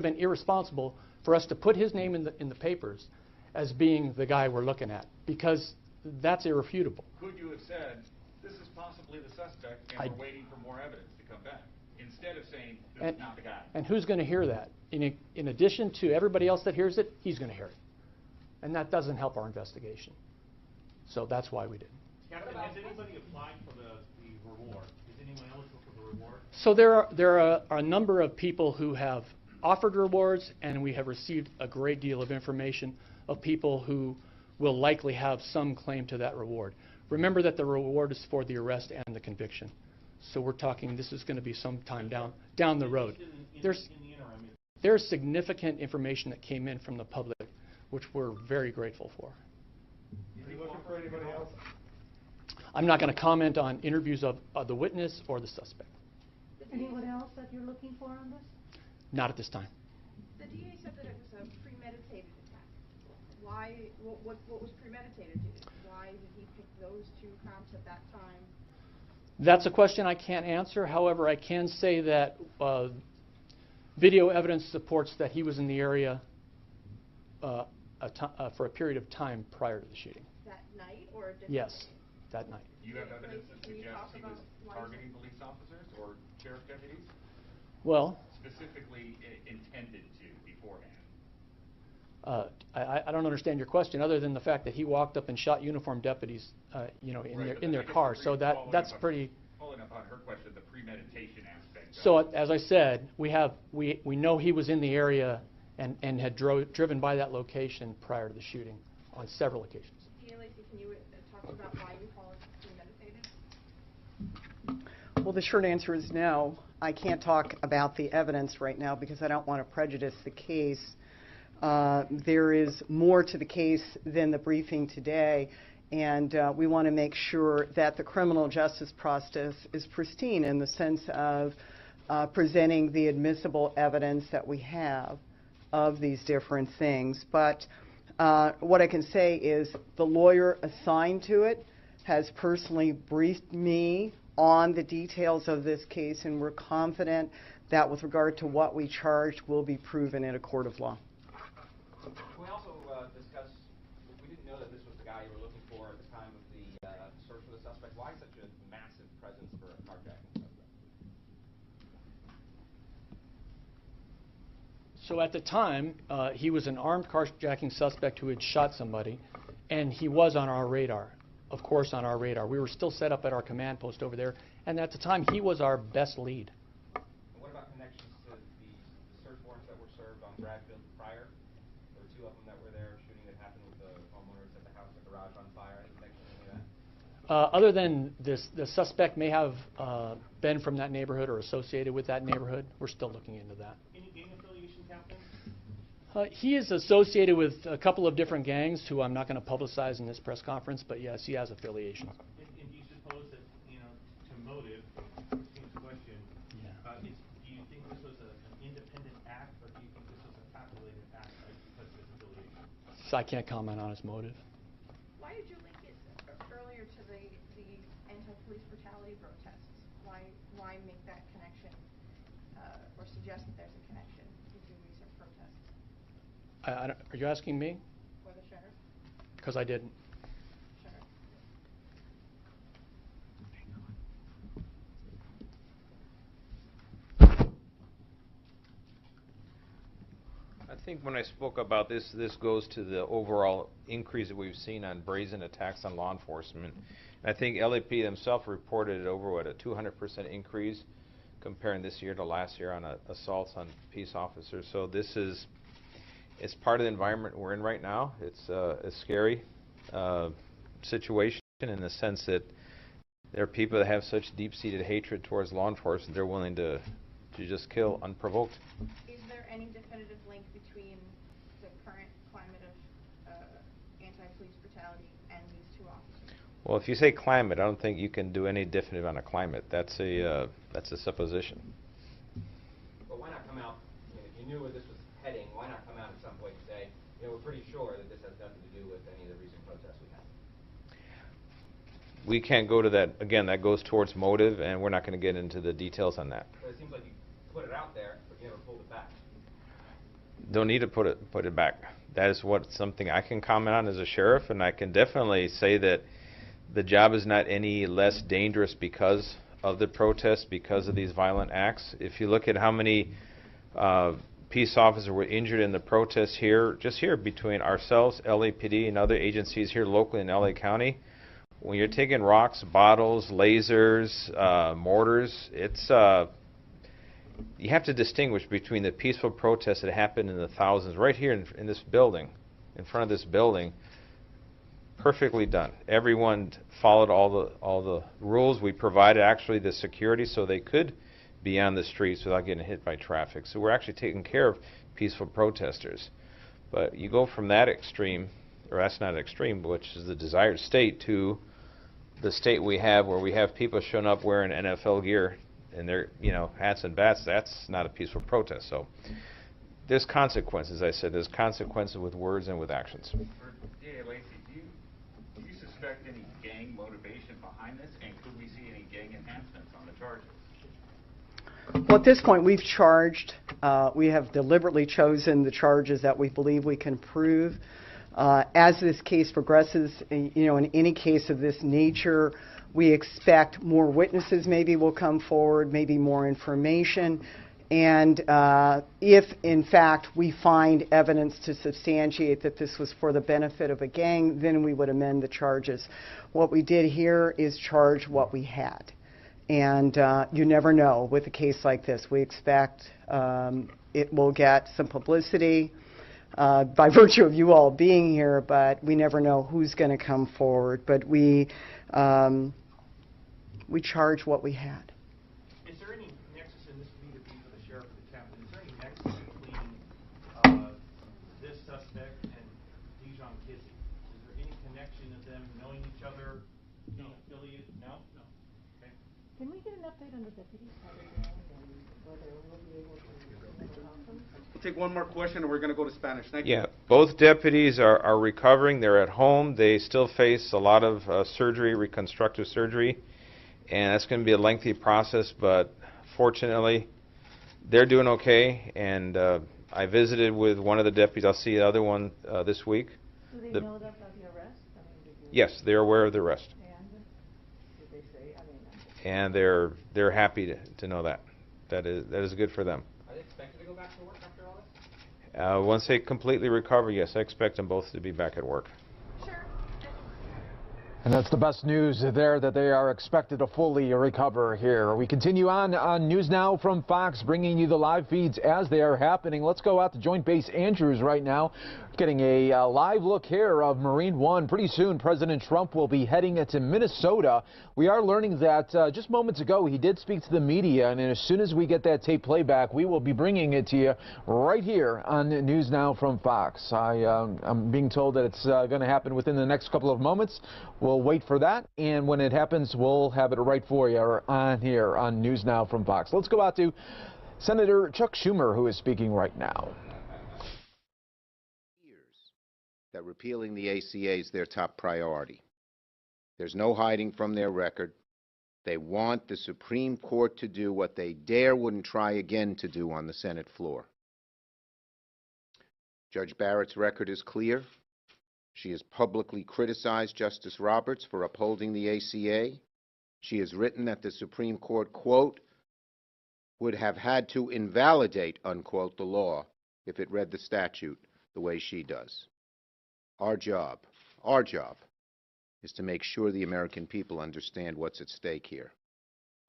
been irresponsible for us to put his name in the papers as being the guy we're looking at, because that's irrefutable. Could you have said this is possibly the suspect, and we're waiting for more evidence to come back, instead of saying this is not the guy? And who's going to hear that? In addition to everybody else that hears it, he's going to hear it, and that doesn't help our investigation. So that's why we didn't. Captain, has anybody applied for the reward? Is anyone eligible for the reward? So there are a number of people who have offered rewards, and we have received a great deal of information of people who will likely have some claim to that reward. Remember that the reward is for the arrest and the conviction. So we're talking this is going to be some time down the road. There's significant information that came in from the public, which we're very grateful for. Are you looking for anybody else? I'm not going to comment on interviews of the witness or the suspect. Anyone else that you're looking for on this? Not at this time. The DA said that it was a premeditated attack. why, what was premeditated? Why did he pick those two cops at that time? That's a question I can't answer. However, I can say that video evidence supports that he was in the area for a period of time prior to the shooting. That night or a different Yes, day? that night. Do you have evidence that suggests he was targeting police officers or sheriff deputies? Well, Specifically intended to beforehand? I don't understand your question, other than the fact that he walked up and shot uniformed deputies, in their car. So that's pretty. Following up on her question, the premeditation aspect. So as I said, we know he was in the area and had driven by that location prior to the shooting on several occasions. DA Lacy, can you talk about why you call it premeditated? Well, the short answer is no. I can't talk about the evidence right now because I don't want to prejudice the case. There is more to the case than the briefing today, and we want to make sure that the criminal justice process is pristine in the sense of presenting the admissible evidence that we have of these different things. But what I can say is the lawyer assigned to it has personally briefed me on the details of this case, and we're confident that with regard to what we charged will be proven in a court of law. We also discussed, we didn't know that this was the guy you were looking for at the time of the search for the suspect. Why such a massive presence for a carjacking suspect? So at the time, he was an armed carjacking suspect who had shot somebody, and he was on our radar. Of course, on our radar. We were still set up at our command post over there, and at the time, he was our best lead. And what about connections to the search warrants that were served on Bradfield prior? There were two of them that were there, shooting that happened with the homeowners at the house, the garage on fire. Any connection to any of that? Other than this, the suspect may have been from that neighborhood or associated with that neighborhood. We're still looking into that. Any gang affiliation, Captain? He is associated with a couple of different gangs who I'm not going to publicize in this press conference, but yes, he has affiliations. And do you suppose that, to motive, Christine's question, do you think this was an independent act, or do you think this was a calculated act because of his affiliation? So I can't comment on his motive. Why did you link it earlier to the anti-police brutality protests? Why make that connection or suggest that there's a connection between recent protests? Are you asking me? Or the sheriff? Because I didn't. Sheriff. I think when I spoke about this, this goes to the overall increase that we've seen on brazen attacks on law enforcement. And I think LAP themselves reported over, a 200% increase comparing this year to last year on assaults on peace officers. So this is, it's part of the environment we're in right now. It's a scary situation in the sense that there are people that have such deep-seated hatred towards law enforcement, they're willing to just kill unprovoked. Is there any definitive link between the current climate of anti-police brutality and these two officers? Well, if you say climate, I don't think you can do any definitive on a climate. That's a supposition. Well, why not come out, if you knew where this was heading, why not come out at some point and say, we're pretty sure that this has nothing to do with any of the recent protests we had? We can't go to that. Again, that goes towards motive, and we're not going to get into the details on that. But it seems like you put it out there, but you never pulled it back. Don't need to put it back. That is something I can comment on as a sheriff, and I can definitely say that the job is not any less dangerous because of the protests, because of these violent acts. If you look at how many peace officers were injured in the protests here, just here between ourselves, LAPD, and other agencies here locally in LA County, when you're taking rocks, bottles, lasers, mortars, it's you have to distinguish between the peaceful protests that happened in the thousands right here in this building, in front of this building. Perfectly done. Everyone followed all the rules. We provided actually the security so they could be on the streets without getting hit by traffic. So we're actually taking care of peaceful protesters. But you go from that extreme, or that's not extreme, which is the desired state, to the state we have where we have people showing up wearing NFL gear and their hats and bats. That's not a peaceful protest. So there's consequences. I said there's consequences with words and with actions. For D.A. Lacy, do you suspect any gang motivation behind this, and could we see any gang enhancements on the charges? Well, at this point, we've charged. We have deliberately chosen the charges that we believe we can prove. As this case progresses, in any case of this nature, we expect more witnesses maybe will come forward, maybe more information. And if, in fact, we find evidence to substantiate that this was for the benefit of a gang, then we would amend the charges. What we did here is charge what we had. And you never know with a case like this. We expect it will get some publicity by virtue of you all being here, but we never know who's going to come forward. But we charge what we had. Is there any nexus, and this would be for the sheriff or the captain, is there any nexus between this suspect and Dijon Kizzee? Is there any connection of them knowing each other, being affiliated? No? No. Okay. Can we get an update on the deputies, how they're doing, and whether we'll be able to help them? We'll take one more question, and we're going to go to Spanish. Thank you. Yeah, both deputies are recovering. They're at home. They still face a lot of surgery, reconstructive surgery, and that's going to be a lengthy process, but fortunately, they're doing okay, and I visited with one of the deputies. I'll see the other one this week. Do they know about the arrest? Yes, they're aware of the arrest. And did they say, And they're happy to know that. That is good for them. Are they expected to go back to work after all this? Once they completely recover, yes, I expect them both to be back at work. And that's the best news there, that they are expected to fully recover here. We continue on News Now from Fox, bringing you the live feeds as they are happening. Let's go out to Joint Base Andrews right now, getting a live look here of Marine One. Pretty soon, President Trump will be heading to Minnesota. We are learning that just moments ago, he did speak to the media, and as soon as we get that tape playback, we will be bringing it to you right here on News Now from Fox. I'm being told that it's going to happen within the next couple of moments. We'll wait for that, and when it happens, we'll have it right for you on here on News Now from Fox. Let's go out to Senator Chuck Schumer, who is speaking right now. That repealing the ACA is their top priority. There's no hiding from their record. They want the Supreme Court to do what they wouldn't try again to do on the Senate floor. Judge Barrett's record is clear. She has publicly criticized Justice Roberts for upholding the ACA. She has written that the Supreme Court, quote, would have had to invalidate, unquote, the law if it read the statute the way she does. Our job is to make sure the American people understand what's at stake here.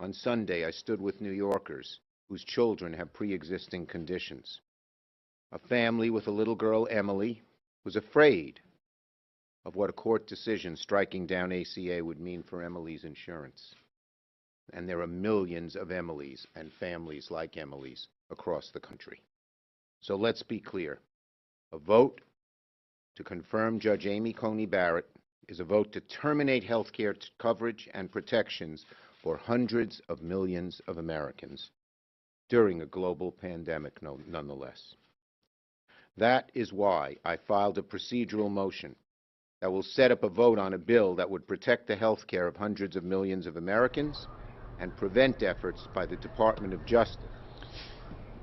On Sunday, I stood with New Yorkers whose children have pre-existing conditions. A family with a little girl, Emily, was afraid of what a court decision striking down ACA would mean for Emily's insurance. And there are millions of Emilys and families like Emily's across the country. So let's be clear. A vote to confirm Judge Amy Coney Barrett is a vote to terminate health care coverage and protections for hundreds of millions of Americans during a global pandemic, nonetheless. That is why I filed a procedural motion that will set up a vote on a bill that would protect the health care of hundreds of millions of Americans and prevent efforts by the Department of Justice.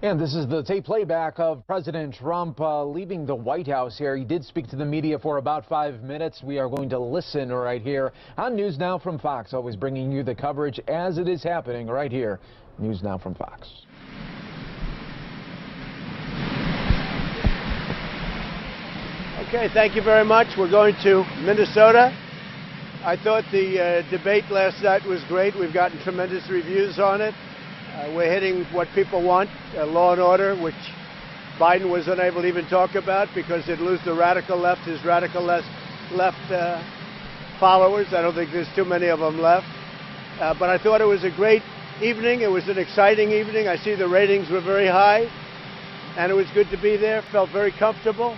And this is the tape playback of President Trump leaving the White House here. He did speak to the media for about 5 minutes. We are going to listen right here on News Now from Fox, always bringing you the coverage as it is happening right here. News Now from Fox. Okay, thank you very much. We're going to Minnesota. I thought the debate last night was great. We've gotten tremendous reviews on it. We're hitting what people want, law and order, which Biden was unable to even talk about because it'd lose the radical left, his radical left followers. I don't think there's too many of them left. But I thought it was a great evening. It was an exciting evening. I see the ratings were very high, and it was good to be there. Felt very comfortable.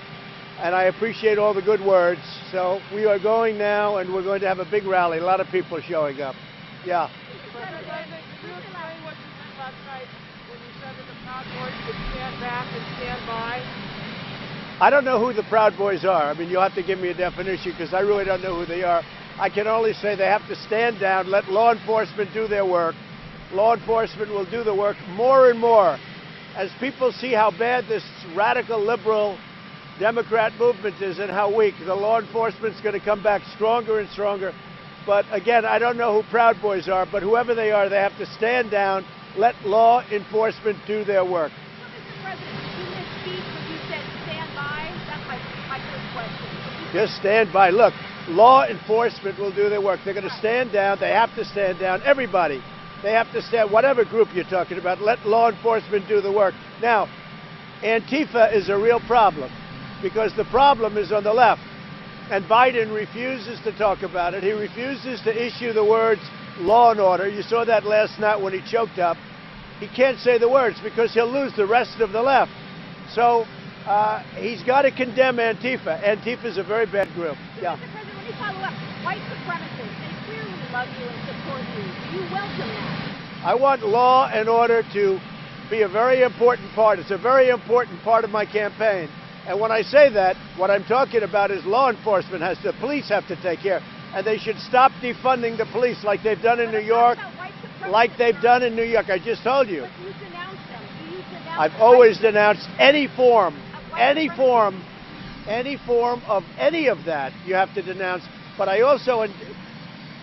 And I appreciate all the good words. So we are going now, and we're going to have a big rally. A lot of people showing up. Yeah. Proud Boys would stand back and stand by? I don't know who the Proud Boys are. I mean, you'll have to give me a definition because I really don't know who they are. I can only say they have to stand down, let law enforcement do their work. Law enforcement will do the work more and more. As people see how bad this radical liberal Democrat movement is and how weak, the law enforcement's going to come back stronger and stronger. But again, I don't know who Proud Boys are, but whoever they are, they have to stand down, let law enforcement do their work. Mr. President, you misspeak when you said stand by. That's my first question. Just stand by. Look, law enforcement will do their work. They're going to stand down. They have to stand down. Everybody. They have to stand, whatever group you're talking about, let law enforcement do the work. Now, Antifa is a real problem because the problem is on the left. And Biden refuses to talk about it. He refuses to issue the words law and order. You saw that last night when he choked up. He can't say the words because he'll lose the rest of the left. So he's got to condemn Antifa. Antifa is a very bad group. Yeah. Mr. President, let me follow up. White supremacists, they clearly love you and support you. Do you welcome that? I want law and order to be a very important part. It's a very important part of my campaign. And when I say that, what I'm talking about is law enforcement the police have to take care. And they should stop defunding the police like they've done in New York, like they've done in New York. I just told you. But you denounce them. Do you denounce I've always denounced any form of any of that you have to denounce. But I also,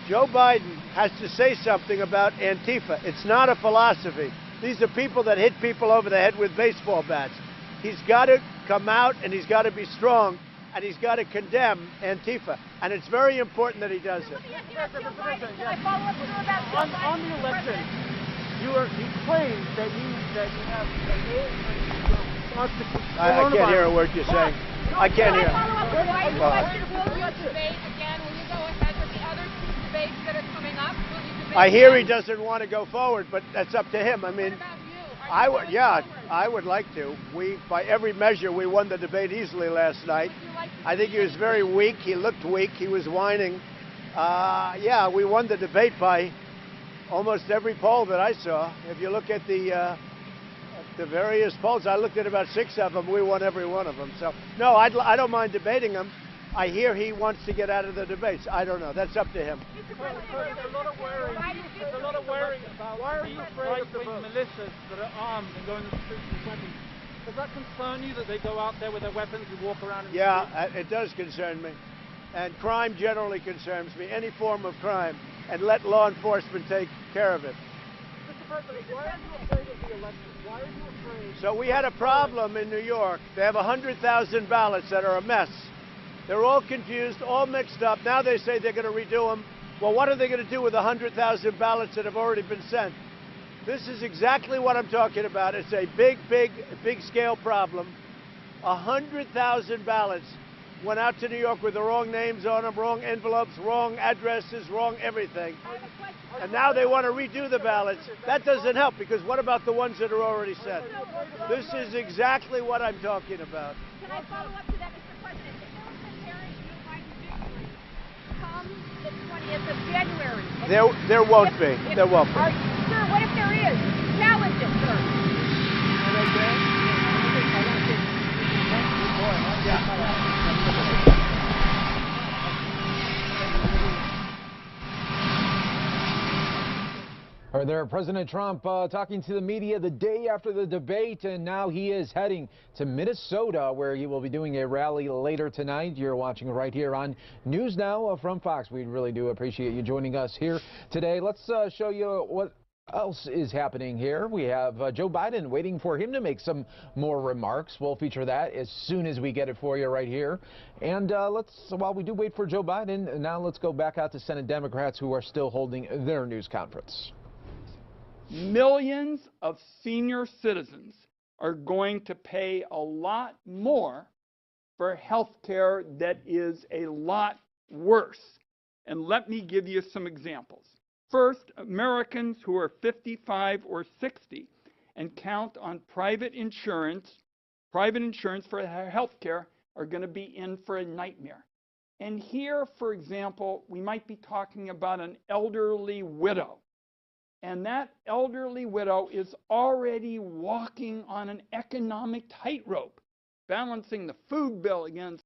Joe Biden has to say something about Antifa. It's not a philosophy. These are people that hit people over the head with baseball bats. He's got to come out and he's got to be strong and he's got to condemn Antifa. And it's very important that he does it. On the election, you claim that you have response to I can't hear a word you're saying. I can't hear. I hear he doesn't want to go forward, but that's up to him. I mean, I would like to. By every measure, we won the debate easily last night. I think he was very weak. He looked weak. He was whining. Yeah, we won the debate by almost every poll that I saw. If you look at the various polls, I looked at about 6 of them. We won every one of them. So, no, I don't mind debating him. I hear he wants to get out of the debates. I don't know. That's up to him. There's a lot of worry about why are you afraid of the militias that are armed and going to the streets with weapons? Does that concern you that they go out there with their weapons and walk around in the streets? It does concern me. And crime generally concerns me, any form of crime, and let law enforcement take care of it. Mr. President, why are you afraid of the election? Why are you afraid? So we had a problem in New York. They have 100,000 ballots that are a mess. They're all confused, all mixed up. Now they say they're going to redo them. Well, what are they going to do with 100,000 ballots that have already been sent? This is exactly what I'm talking about. It's a big scale problem. 100,000 ballots went out to New York with the wrong names on them, wrong envelopes, wrong addresses, wrong everything. And now they want to redo the ballots. That doesn't help because what about the ones that are already sent? This is exactly what I'm talking about. Can I follow up to that, Mr. President? If there was a Harris Joe Biden victory come the 20th of January. There won't be. There won't be. Sir, what if there is? Challenge it, sir. Right there, President Trump talking to the media the day after the debate, and now he is heading to Minnesota, where he will be doing a rally later tonight. You're watching right here on News Now from Fox. We really do appreciate you joining us here today. Let's show you what else is happening here. We have Joe Biden waiting for him to make some more remarks. We'll feature that as soon as we get it for you right here. And while we do wait for Joe Biden, now let's go back out to Senate Democrats who are still holding their news conference. Millions of senior citizens are going to pay a lot more for health care that is a lot worse. And let me give you some examples. First, Americans who are 55 or 60 and count on private insurance for health care are going to be in for a nightmare. And here, for example, we might be talking about an elderly widow. And that elderly widow is already walking on an economic tightrope, balancing the food bill against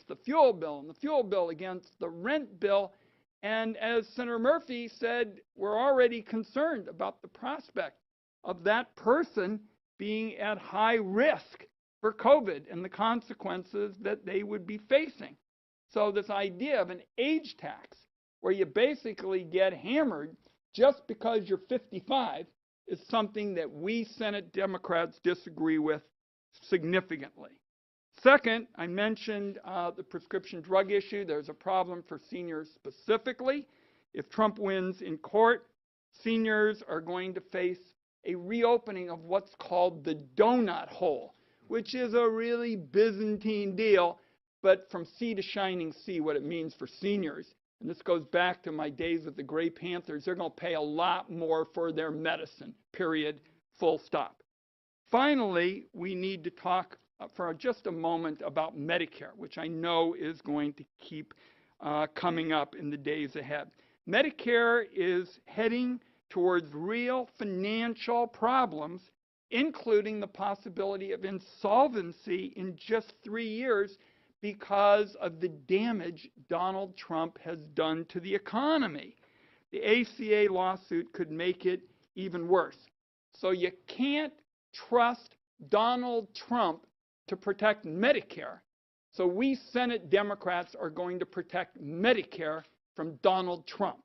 the fuel bill, and the fuel bill against the rent bill. And as Senator Murphy said, we're already concerned about the prospect of that person being at high risk for COVID and the consequences that they would be facing. So this idea of an age tax, where you basically get hammered just because you're 55, is something that we Senate Democrats disagree with significantly. Second, I mentioned the prescription drug issue. There's a problem for seniors specifically. If Trump wins in court, seniors are going to face a reopening of what's called the donut hole, which is a really Byzantine deal, but from sea to shining sea, what it means for seniors. And this goes back to my days with the Gray Panthers. They're going to pay a lot more for their medicine, period, full stop. Finally, we need to talk for just a moment about Medicare, which I know is going to keep coming up in the days ahead. Medicare is heading towards real financial problems, including the possibility of insolvency in just 3 years because of the damage Donald Trump has done to the economy. The ACA lawsuit could make it even worse. So you can't trust Donald Trump to protect Medicare. So we Senate Democrats are going to protect Medicare from Donald Trump.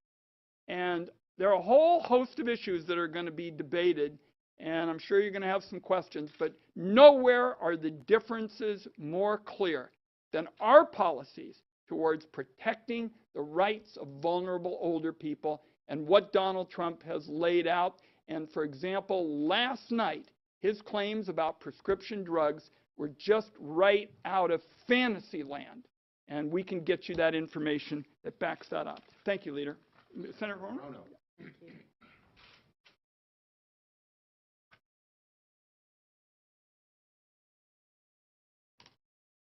And there are a whole host of issues that are going to be debated, and I'm sure you're going to have some questions, but nowhere are the differences more clear than our policies towards protecting the rights of vulnerable older people and what Donald Trump has laid out. And for example, last night, his claims about prescription drugs were just right out of fantasy land. And we can get you that information that backs that up. Thank you, Leader. Senator Rono? Thank you.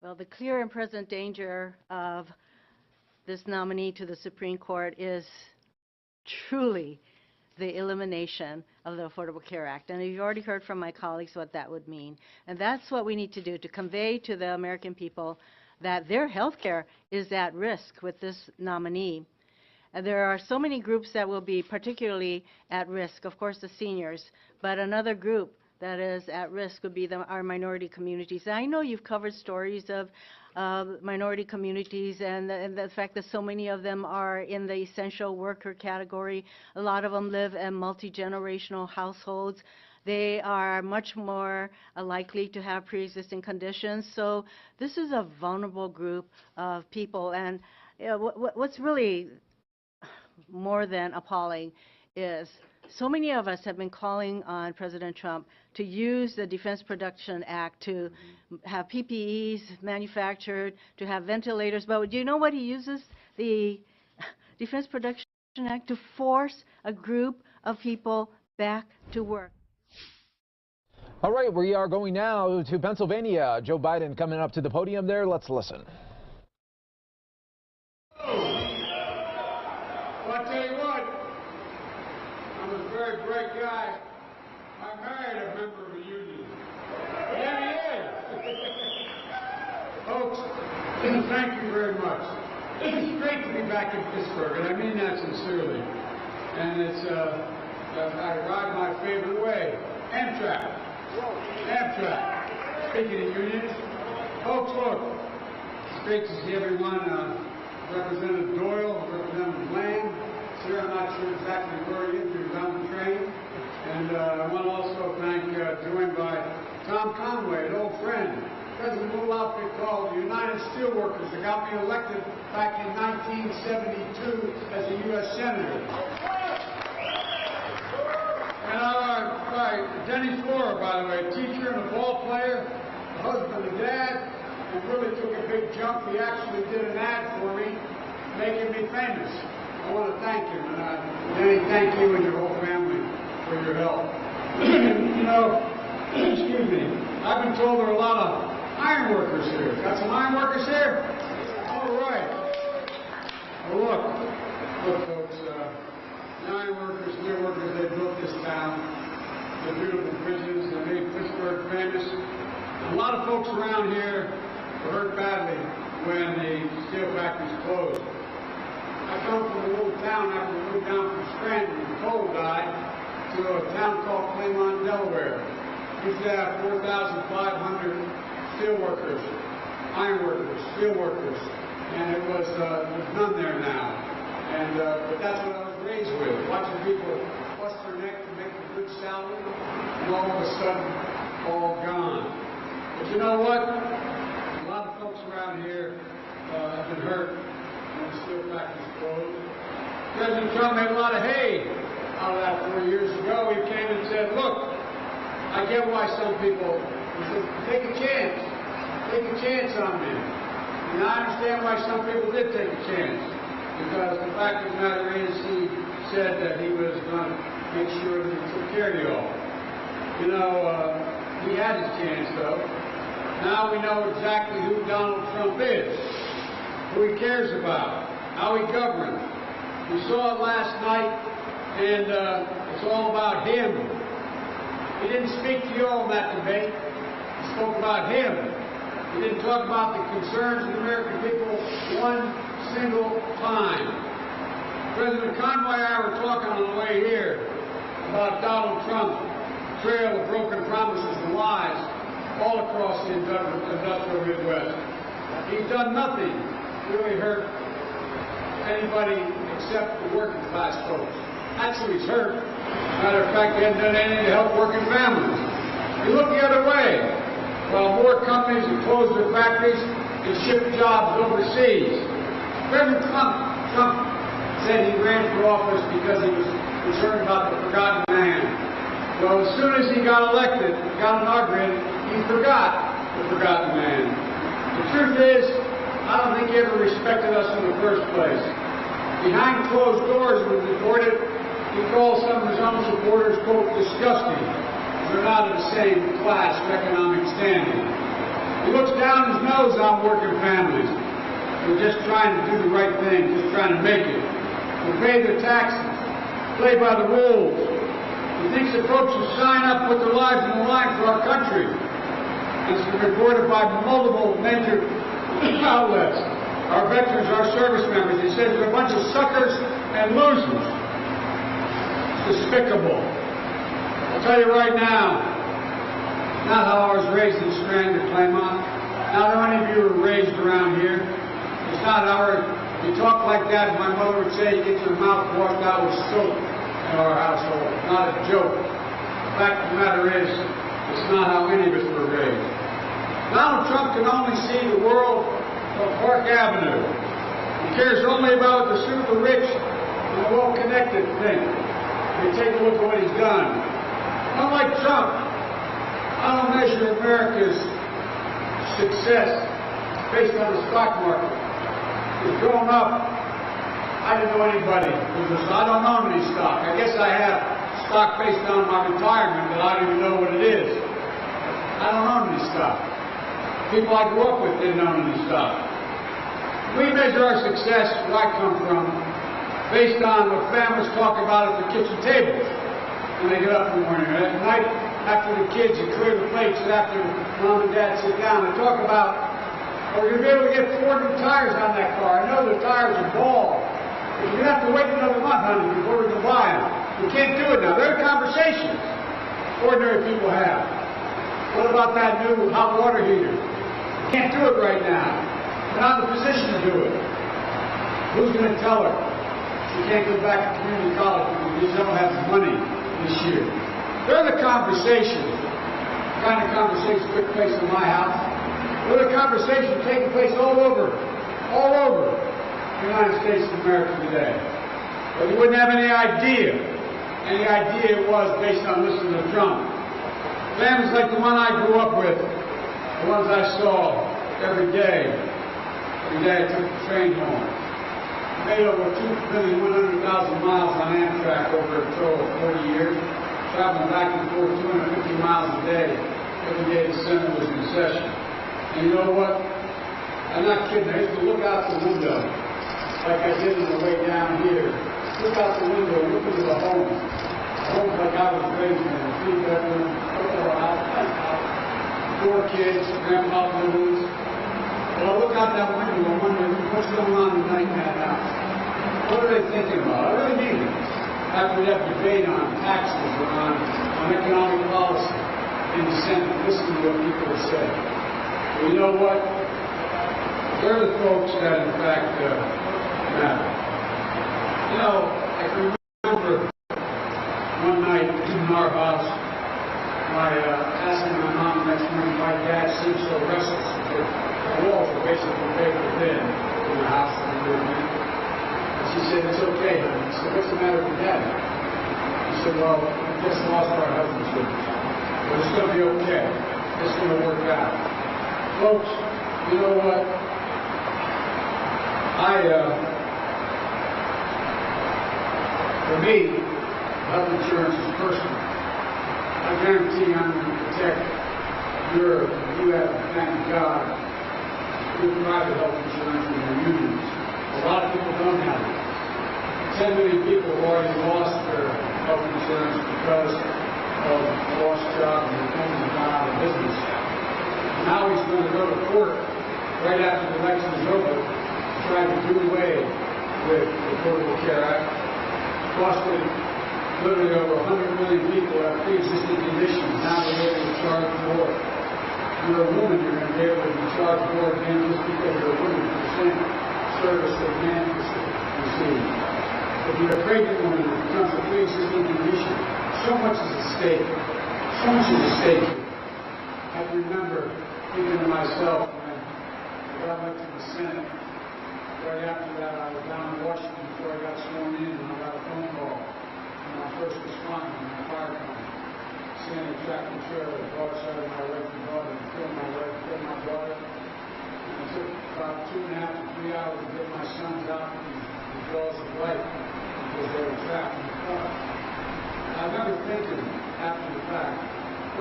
Well, the clear and present danger of this nominee to the Supreme Court is truly the elimination of the Affordable Care Act. And you've already heard from my colleagues what that would mean. And that's what we need to do, to convey to the American people that their health care is at risk with this nominee. And there are so many groups that will be particularly at risk, of course the seniors, but another group that is at risk would be our minority communities. And I know you've covered stories of minority communities and the fact that so many of them are in the essential worker category. A lot of them live in multi-generational households. They are much more likely to have pre-existing conditions. So this is a vulnerable group of people. And what's really more than appalling is so many of us have been calling on President Trump to use the Defense Production Act to have PPEs manufactured, to have ventilators. But do you know what he uses the Defense Production Act to force a group of people back to work? All right, we are going now to Pennsylvania. Joe Biden coming up to the podium there. Let's listen. Well, I tell you what, I'm a very bright guy. I married a member of a union. There he is. Folks, thank you very much. It's great to be back in Pittsburgh, and I mean that sincerely. And it's, I ride my favorite way, Amtrak. Speaking of unions, folks, look, it's great to see everyone. Representative Doyle, Representative Lane. Sir, I'm not sure exactly where he is. He was on the train. And I want to also thank, joined by Tom Conway, an old friend. President of a little outfit called the United Steelworkers that got me elected back in 1972 as a U.S. Senator. And Denny Flora, by the way, a teacher and a ball player, a husband and dad. and really took a big jump. He actually did an ad for me, making me famous. I want to thank him, and Danny, thank you and your whole family for your help. You know, excuse me, I've been told there are a lot of iron workers here. Got some iron workers here? All right. Well, look, folks, the iron workers, steel workers, they built this town, the beautiful bridges, they made Pittsburgh famous. A lot of folks around here were hurt badly when the steel factories closed. I come from a little town after we moved down from Scranton when coal died to a town called Claymont, Delaware. We used to have 4,500 steel workers, iron workers, steel workers, and it was none there now. And but that's what I was raised with, watching people bust their neck to make a good salary, and all of a sudden, all gone. But you know what? A lot of folks around here have been hurt when the steel factories closed. President Trump made a lot of hay out of that 4 years ago. He came and said, look, I get why some people, he said, take a chance on me. And I understand why some people did take a chance, because the fact of the matter is he said that he was going to make sure that he took care of you all. You know, he had his chance, though. Now we know exactly who Donald Trump is, who he cares about, how he governs. We saw it last night, and it's all about him. He didn't speak to you all in that debate. He spoke about him. He didn't talk about the concerns of the American people one single time. President Conway and I were talking on the way here about Donald Trump's trail of broken promises and lies all across the industrial Midwest. He's done nothing to really hurt anybody except the working class folks. That's who he's hurt. Matter of fact, he hasn't done anything to help working families. You look the other way. While more companies have closed their factories and shipped jobs overseas. President Trump said he ran for office because he was concerned about the forgotten man. Well, as soon as he got elected, got inaugurated, he forgot the forgotten man. The truth is, I don't think he ever respected us in the first place. Behind closed doors, it was reported, he called some of his own supporters, quote, disgusting. They're not of the same class of economic standing. He looks down his nose on working families. They're just trying to do the right thing, just trying to make it. They pay their taxes, play by the rules. He thinks that folks will sign up, put their lives on the line for our country. It's been reported by multiple major outlets. Our veterans, our service members, he says they're a bunch of suckers and losers. Despicable. I'll tell you right now, not how I was raised in Scranton or Claymont, not how any of you were raised around here. It's not how you talk like that, my mother would say you get your mouth washed out with soap in our household. It's not a joke. The fact of the matter is, it's not how any of us were raised. Donald Trump can only see the world from Park Avenue. He cares only about what the super rich and the well-connected think. You take a look at what he's done. Unlike Trump, I don't measure America's success based on the stock market. Because growing up, I didn't know anybody. I don't own any stock. I guess I have stock based on my retirement, but I don't even know what it is. I don't own any stock. People I grew up with didn't own any stock. We measure our success, where I come from, based on what families talk about at the kitchen tables when they get up in the morning. At night, after the kids, you clear the plates, and after mom and dad sit down and talk about, well, you're going to be able to get 4 new tires on that car. I know the tires are bald, but you're going to have to wait another month, honey, before we can buy them. We can't do it now. There are conversations ordinary people have. What about that new hot water heater? We can't do it right now. We're not in a position to do it. Who's going to tell her? She can't go back to community college because we don't have the money this year. They're the conversations. The kind of conversations took place in my house. They're the conversations taking place all over the United States of America today. But you wouldn't have any idea it was based on listening to Trump. Families like the one I grew up with, the ones I saw, every day. Every day I took the train home. Made over 2,100,000 miles on Amtrak over a total of 40 years, traveling back and forth 250 miles a day. Every day the Senate was in session. And you know what? I'm not kidding. I used to look out the window, like I did on the way down here. Look out the window, look into the homes. Homes like I was raised in, 3-bedroom, house, 4 kids, grandpa living. Well, I look out that window and wonder what's going on tonight in that house. What are they thinking about? I really mean it. After we have debate on taxes or on economic policy in the Senate, listen to what people have said. Well, you know what? They're the folks that, in fact, matter. You know, I can remember one night in our house, asking my mom next morning why Dad seemed so restless. The walls were basically paper thin in the house that we lived in. And she said, "It's okay, honey." I said, "What's the matter with Dad?" She said, "Well, we just lost our husband's business. But it's going to be okay. It's going to work out." Folks, you know what? For me, health insurance is personal. I guarantee I'm going to protect you have, thank God, good private health insurance in your unions. A lot of people don't have it. 10 million people have already lost their health insurance because of lost jobs and things have gone out of business. Now he's going to go to court right after the election is over, trying to do away with the Affordable Care Act. Costing literally over 100 million people have pre-existing conditions. Now they're able to charge more. You're a woman, you're going to be able to be charged more again just because you're a woman for the same service that men receive. If you're a pregnant woman, it becomes a pre-existing condition. So much is at stake. So much is at stake. I can remember thinking to myself when I got elected to the Senate, right after that I was down in Washington before I got sworn in, and I got a phone call from my first responder in my fire company, saying a tractor trailer brought us out of my wife and daughter and killed my wife, killed my daughter. And it took about 2.5 to 3 hours to get my sons out from the jaws of life because they were trapped in the car. And I remember thinking after the fact,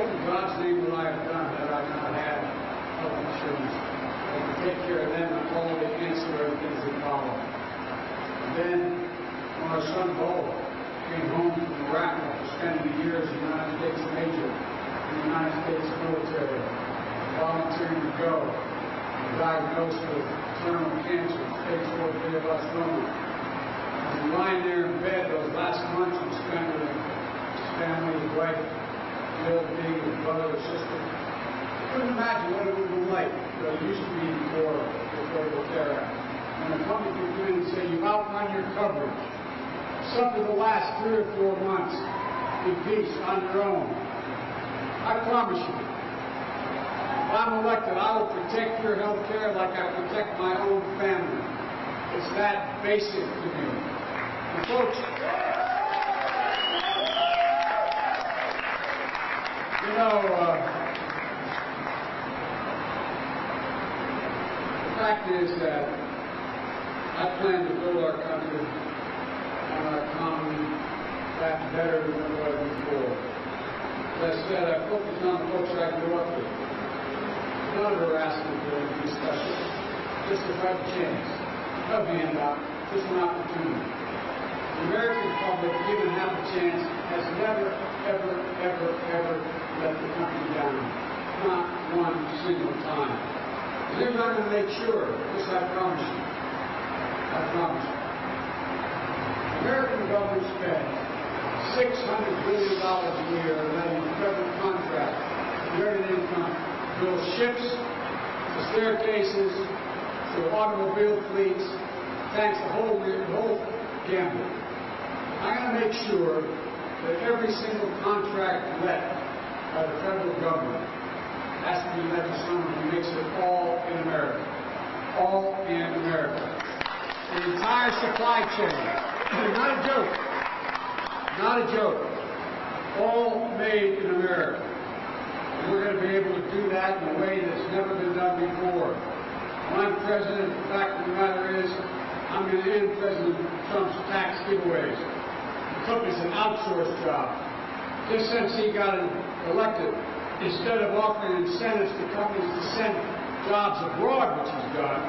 what in God's name would I have done had I not had health insurance? I could take care of them and all the ancillary things that follow. And then when our son Bo came home from Iraq after spending a year as a United States Major in the United States military, volunteering to go, diagnosed with terminal cancer, stage 4 glioblastoma. And lying there in bed those last months we spent with his family, his wife, Bill, being his brother or sister. I couldn't imagine what it would be like what it used to be before the Affordable Care Act. When a company could come in and say, "You've outrun your coverage. Suffer the last 3 or 4 months in peace on your own." I promise you, if I'm elected, I will protect your health care like I protect my own family. It's that basic to me. And folks, you know, the fact is that I plan to build our country and our economy back better than it was before. As I said, I focused on the folks I grew up with. None of them are asking for anything special. Just if I have a chance, a handout, just an opportunity. The American public, given half a chance, has never, ever, ever, ever let the country down. Not one single time. And they're going to make sure, this I promise you. I promise you. The American government spends $600 billion a year letting federal contracts, earned income, build ships, to staircases, to automobile fleets, thanks to the whole gamble. I'm going to make sure that every single contract let by the federal government has to be let to someone who makes it all in America. All in America. The entire supply chain. Not a joke. Not a joke. All made in America. And we're going to be be able to do that in a way that's never been done before. When I'm president, the fact of the matter is, I'm going to end President Trump's tax giveaways. The company's an outsourced job. Just since he got elected, instead of offering incentives to companies to send jobs abroad, which he's done,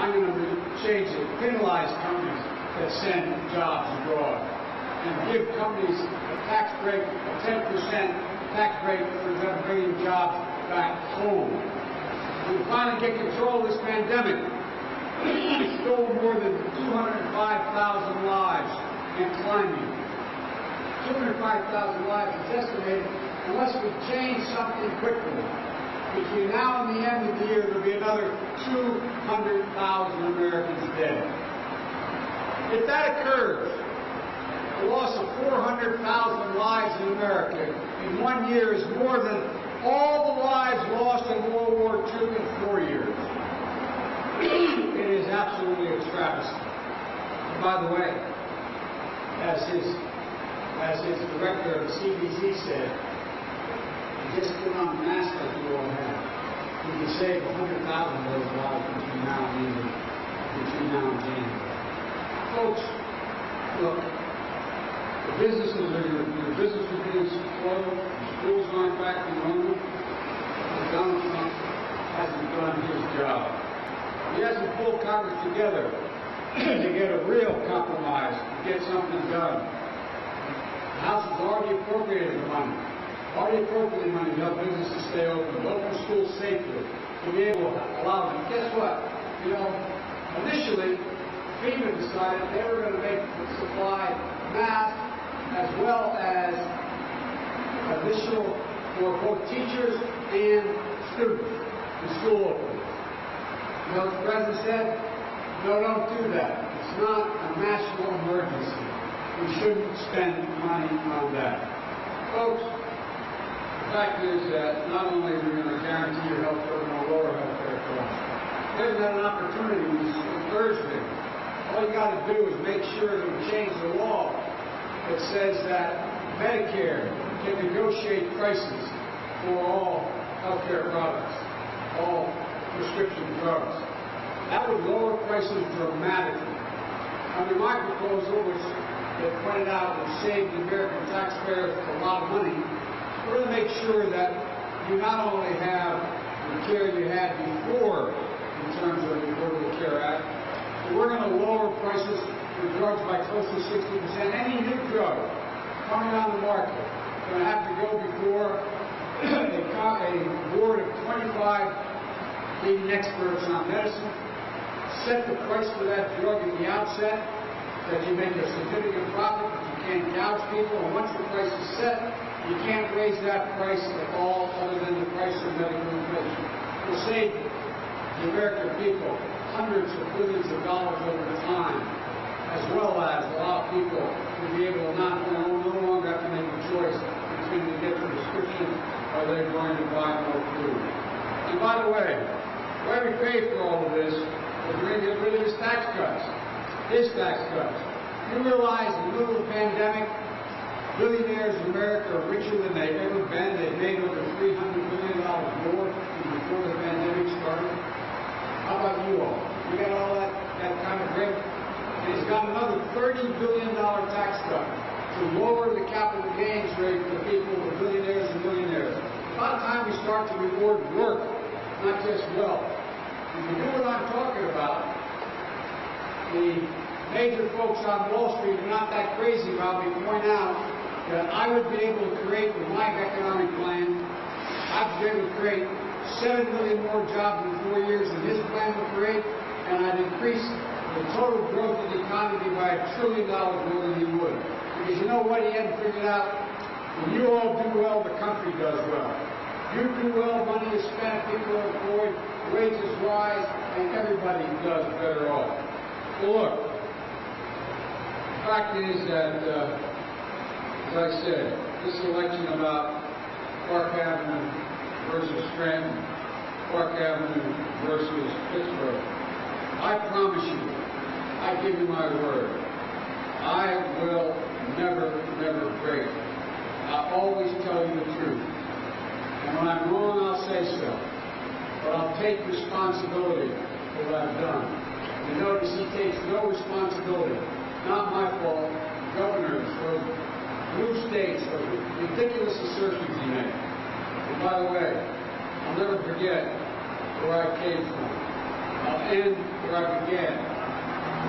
I'm going to change it, penalize companies that send jobs abroad, and give companies a tax break, a 10% tax break for them bringing jobs back home. We finally get control of this pandemic. We stole more than 205,000 lives and climbing. 205,000 lives is estimated unless we change something quickly. Between now and the end of the year, there will be another 200,000 Americans dead. If that occurs, the loss of 400,000 lives in America in 1 year is more than all the lives lost in World War II in 4 years. It is absolutely a travesty. And by the way, as his director of the CDC said, just put on a mask like you all have. You can save 100,000 of those lives between now and January. Folks, look, the businesses are your business is being closed, the schools aren't back to normal. Donald Trump hasn't done his job. He hasn't pulled Congress together to get a real compromise, to get something done. The House has already appropriated the money. Already appropriated money to help businesses stay open, to open schools safely, to be able to allow them. Guess what? You know, initially, FEMA decided they were going to make the supply masks as well as additional for both teachers and students in school opening. You know what the president said? No, don't do that. It's not a national emergency. We shouldn't spend money on that. Folks, the fact is that not only are we going to guarantee your health care, we're going to lower health care costs. There's an opportunity on Thursday. All you got to do is make sure that we change the law that says that Medicare can negotiate prices for all health care products, all prescription drugs. That would lower prices dramatically. Under my proposal, which they pointed out would save the American taxpayers a lot of money, we're going to make sure that you not only have the care you had before in terms of the Affordable Care Act, but we're going to lower prices for drugs by close to 60%. Any new drug coming on the market is going to have to go before a board of 25 leading experts on medicine, set the price for that drug at the outset, that you make a significant profit, but you can't gouge people, and once the price is set, you can't raise that price at all other than the price of medical inflation. We'll save the American people hundreds of billions of dollars over time, as well as allow people to be able to no longer have to make a choice between to get the prescription or they're going to buy more food. And by the way we pay for all of this is we're going to get rid of his tax cuts. His tax cuts. You realize in the middle of the pandemic, billionaires in America are richer than they've ever been. They've made over $300 billion more than before the pandemic started. How about you all? You got all that kind of break? And he's got another $30 billion tax cut to lower the capital gains rate for the people, the billionaires and millionaires. It's about time we start to reward work, not just wealth. If you do what I'm talking about, the major folks on Wall Street are not that crazy about me point out that I would be able to create, with my economic plan, I'd be able to create 7 million more jobs in 4 years than his plan would create, and I'd increase the total growth of the economy by $1 trillion more than he would. Because you know what he hadn't figured out? When you all do well, the country does well. You do well, money is spent, people are employed, wages rise, and everybody does better off. Well, look, the fact is that, as I said, this election about Park Avenue versus Scranton, Park Avenue versus Pittsburgh, I promise you, I give you my word, I will never break. I'll always tell you the truth. And when I'm wrong, I'll say so. But I'll take responsibility for what I've done. You notice he takes no responsibility. Not my fault. Governors or blue states or ridiculous assertions he made. And by the way, I'll never forget where I came from. I'll end where I began.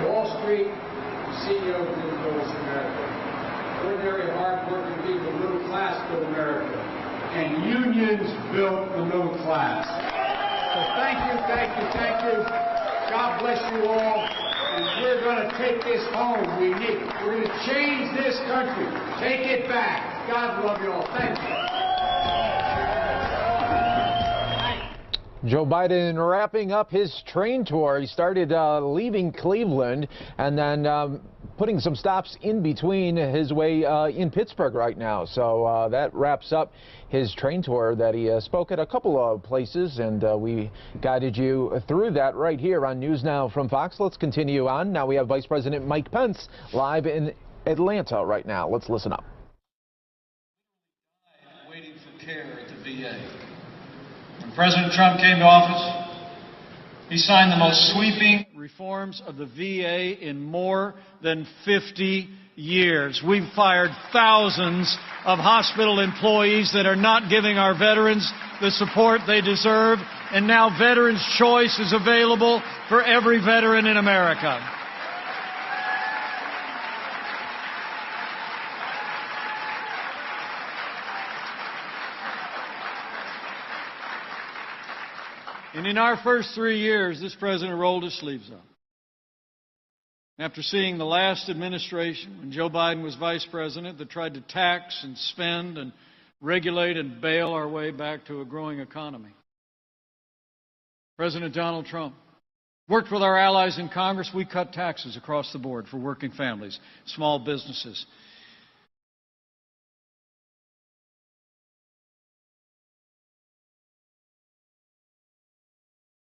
Wall Street, the CEOs didn't build us America. Ordinary, hard-working people, middle class built America. And unions built the middle class. So thank you, thank you, thank you. God bless you all. And we're going to take this home. We're going to change this country. Take it back. God love you all. Thank you. Joe Biden wrapping up his train tour. He started leaving Cleveland and then putting some stops in between his way in Pittsburgh right now. So that wraps up his train tour that he spoke at a couple of places, and we guided you through that right here on News Now from Fox. Let's continue on. Now we have Vice President Mike Pence live in Atlanta right now. Let's listen up. Waiting for care at the VA. When President Trump came to office, he signed the most sweeping reforms of the VA in more than 50 years. We've fired thousands of hospital employees that are not giving our veterans the support they deserve, and now Veterans Choice is available for every veteran in America. And in our first 3 years, this president rolled his sleeves up. After seeing the last administration, when Joe Biden was vice president, that tried to tax and spend and regulate and bail our way back to a growing economy. President Donald Trump worked with our allies in Congress. We cut taxes across the board for working families, small businesses,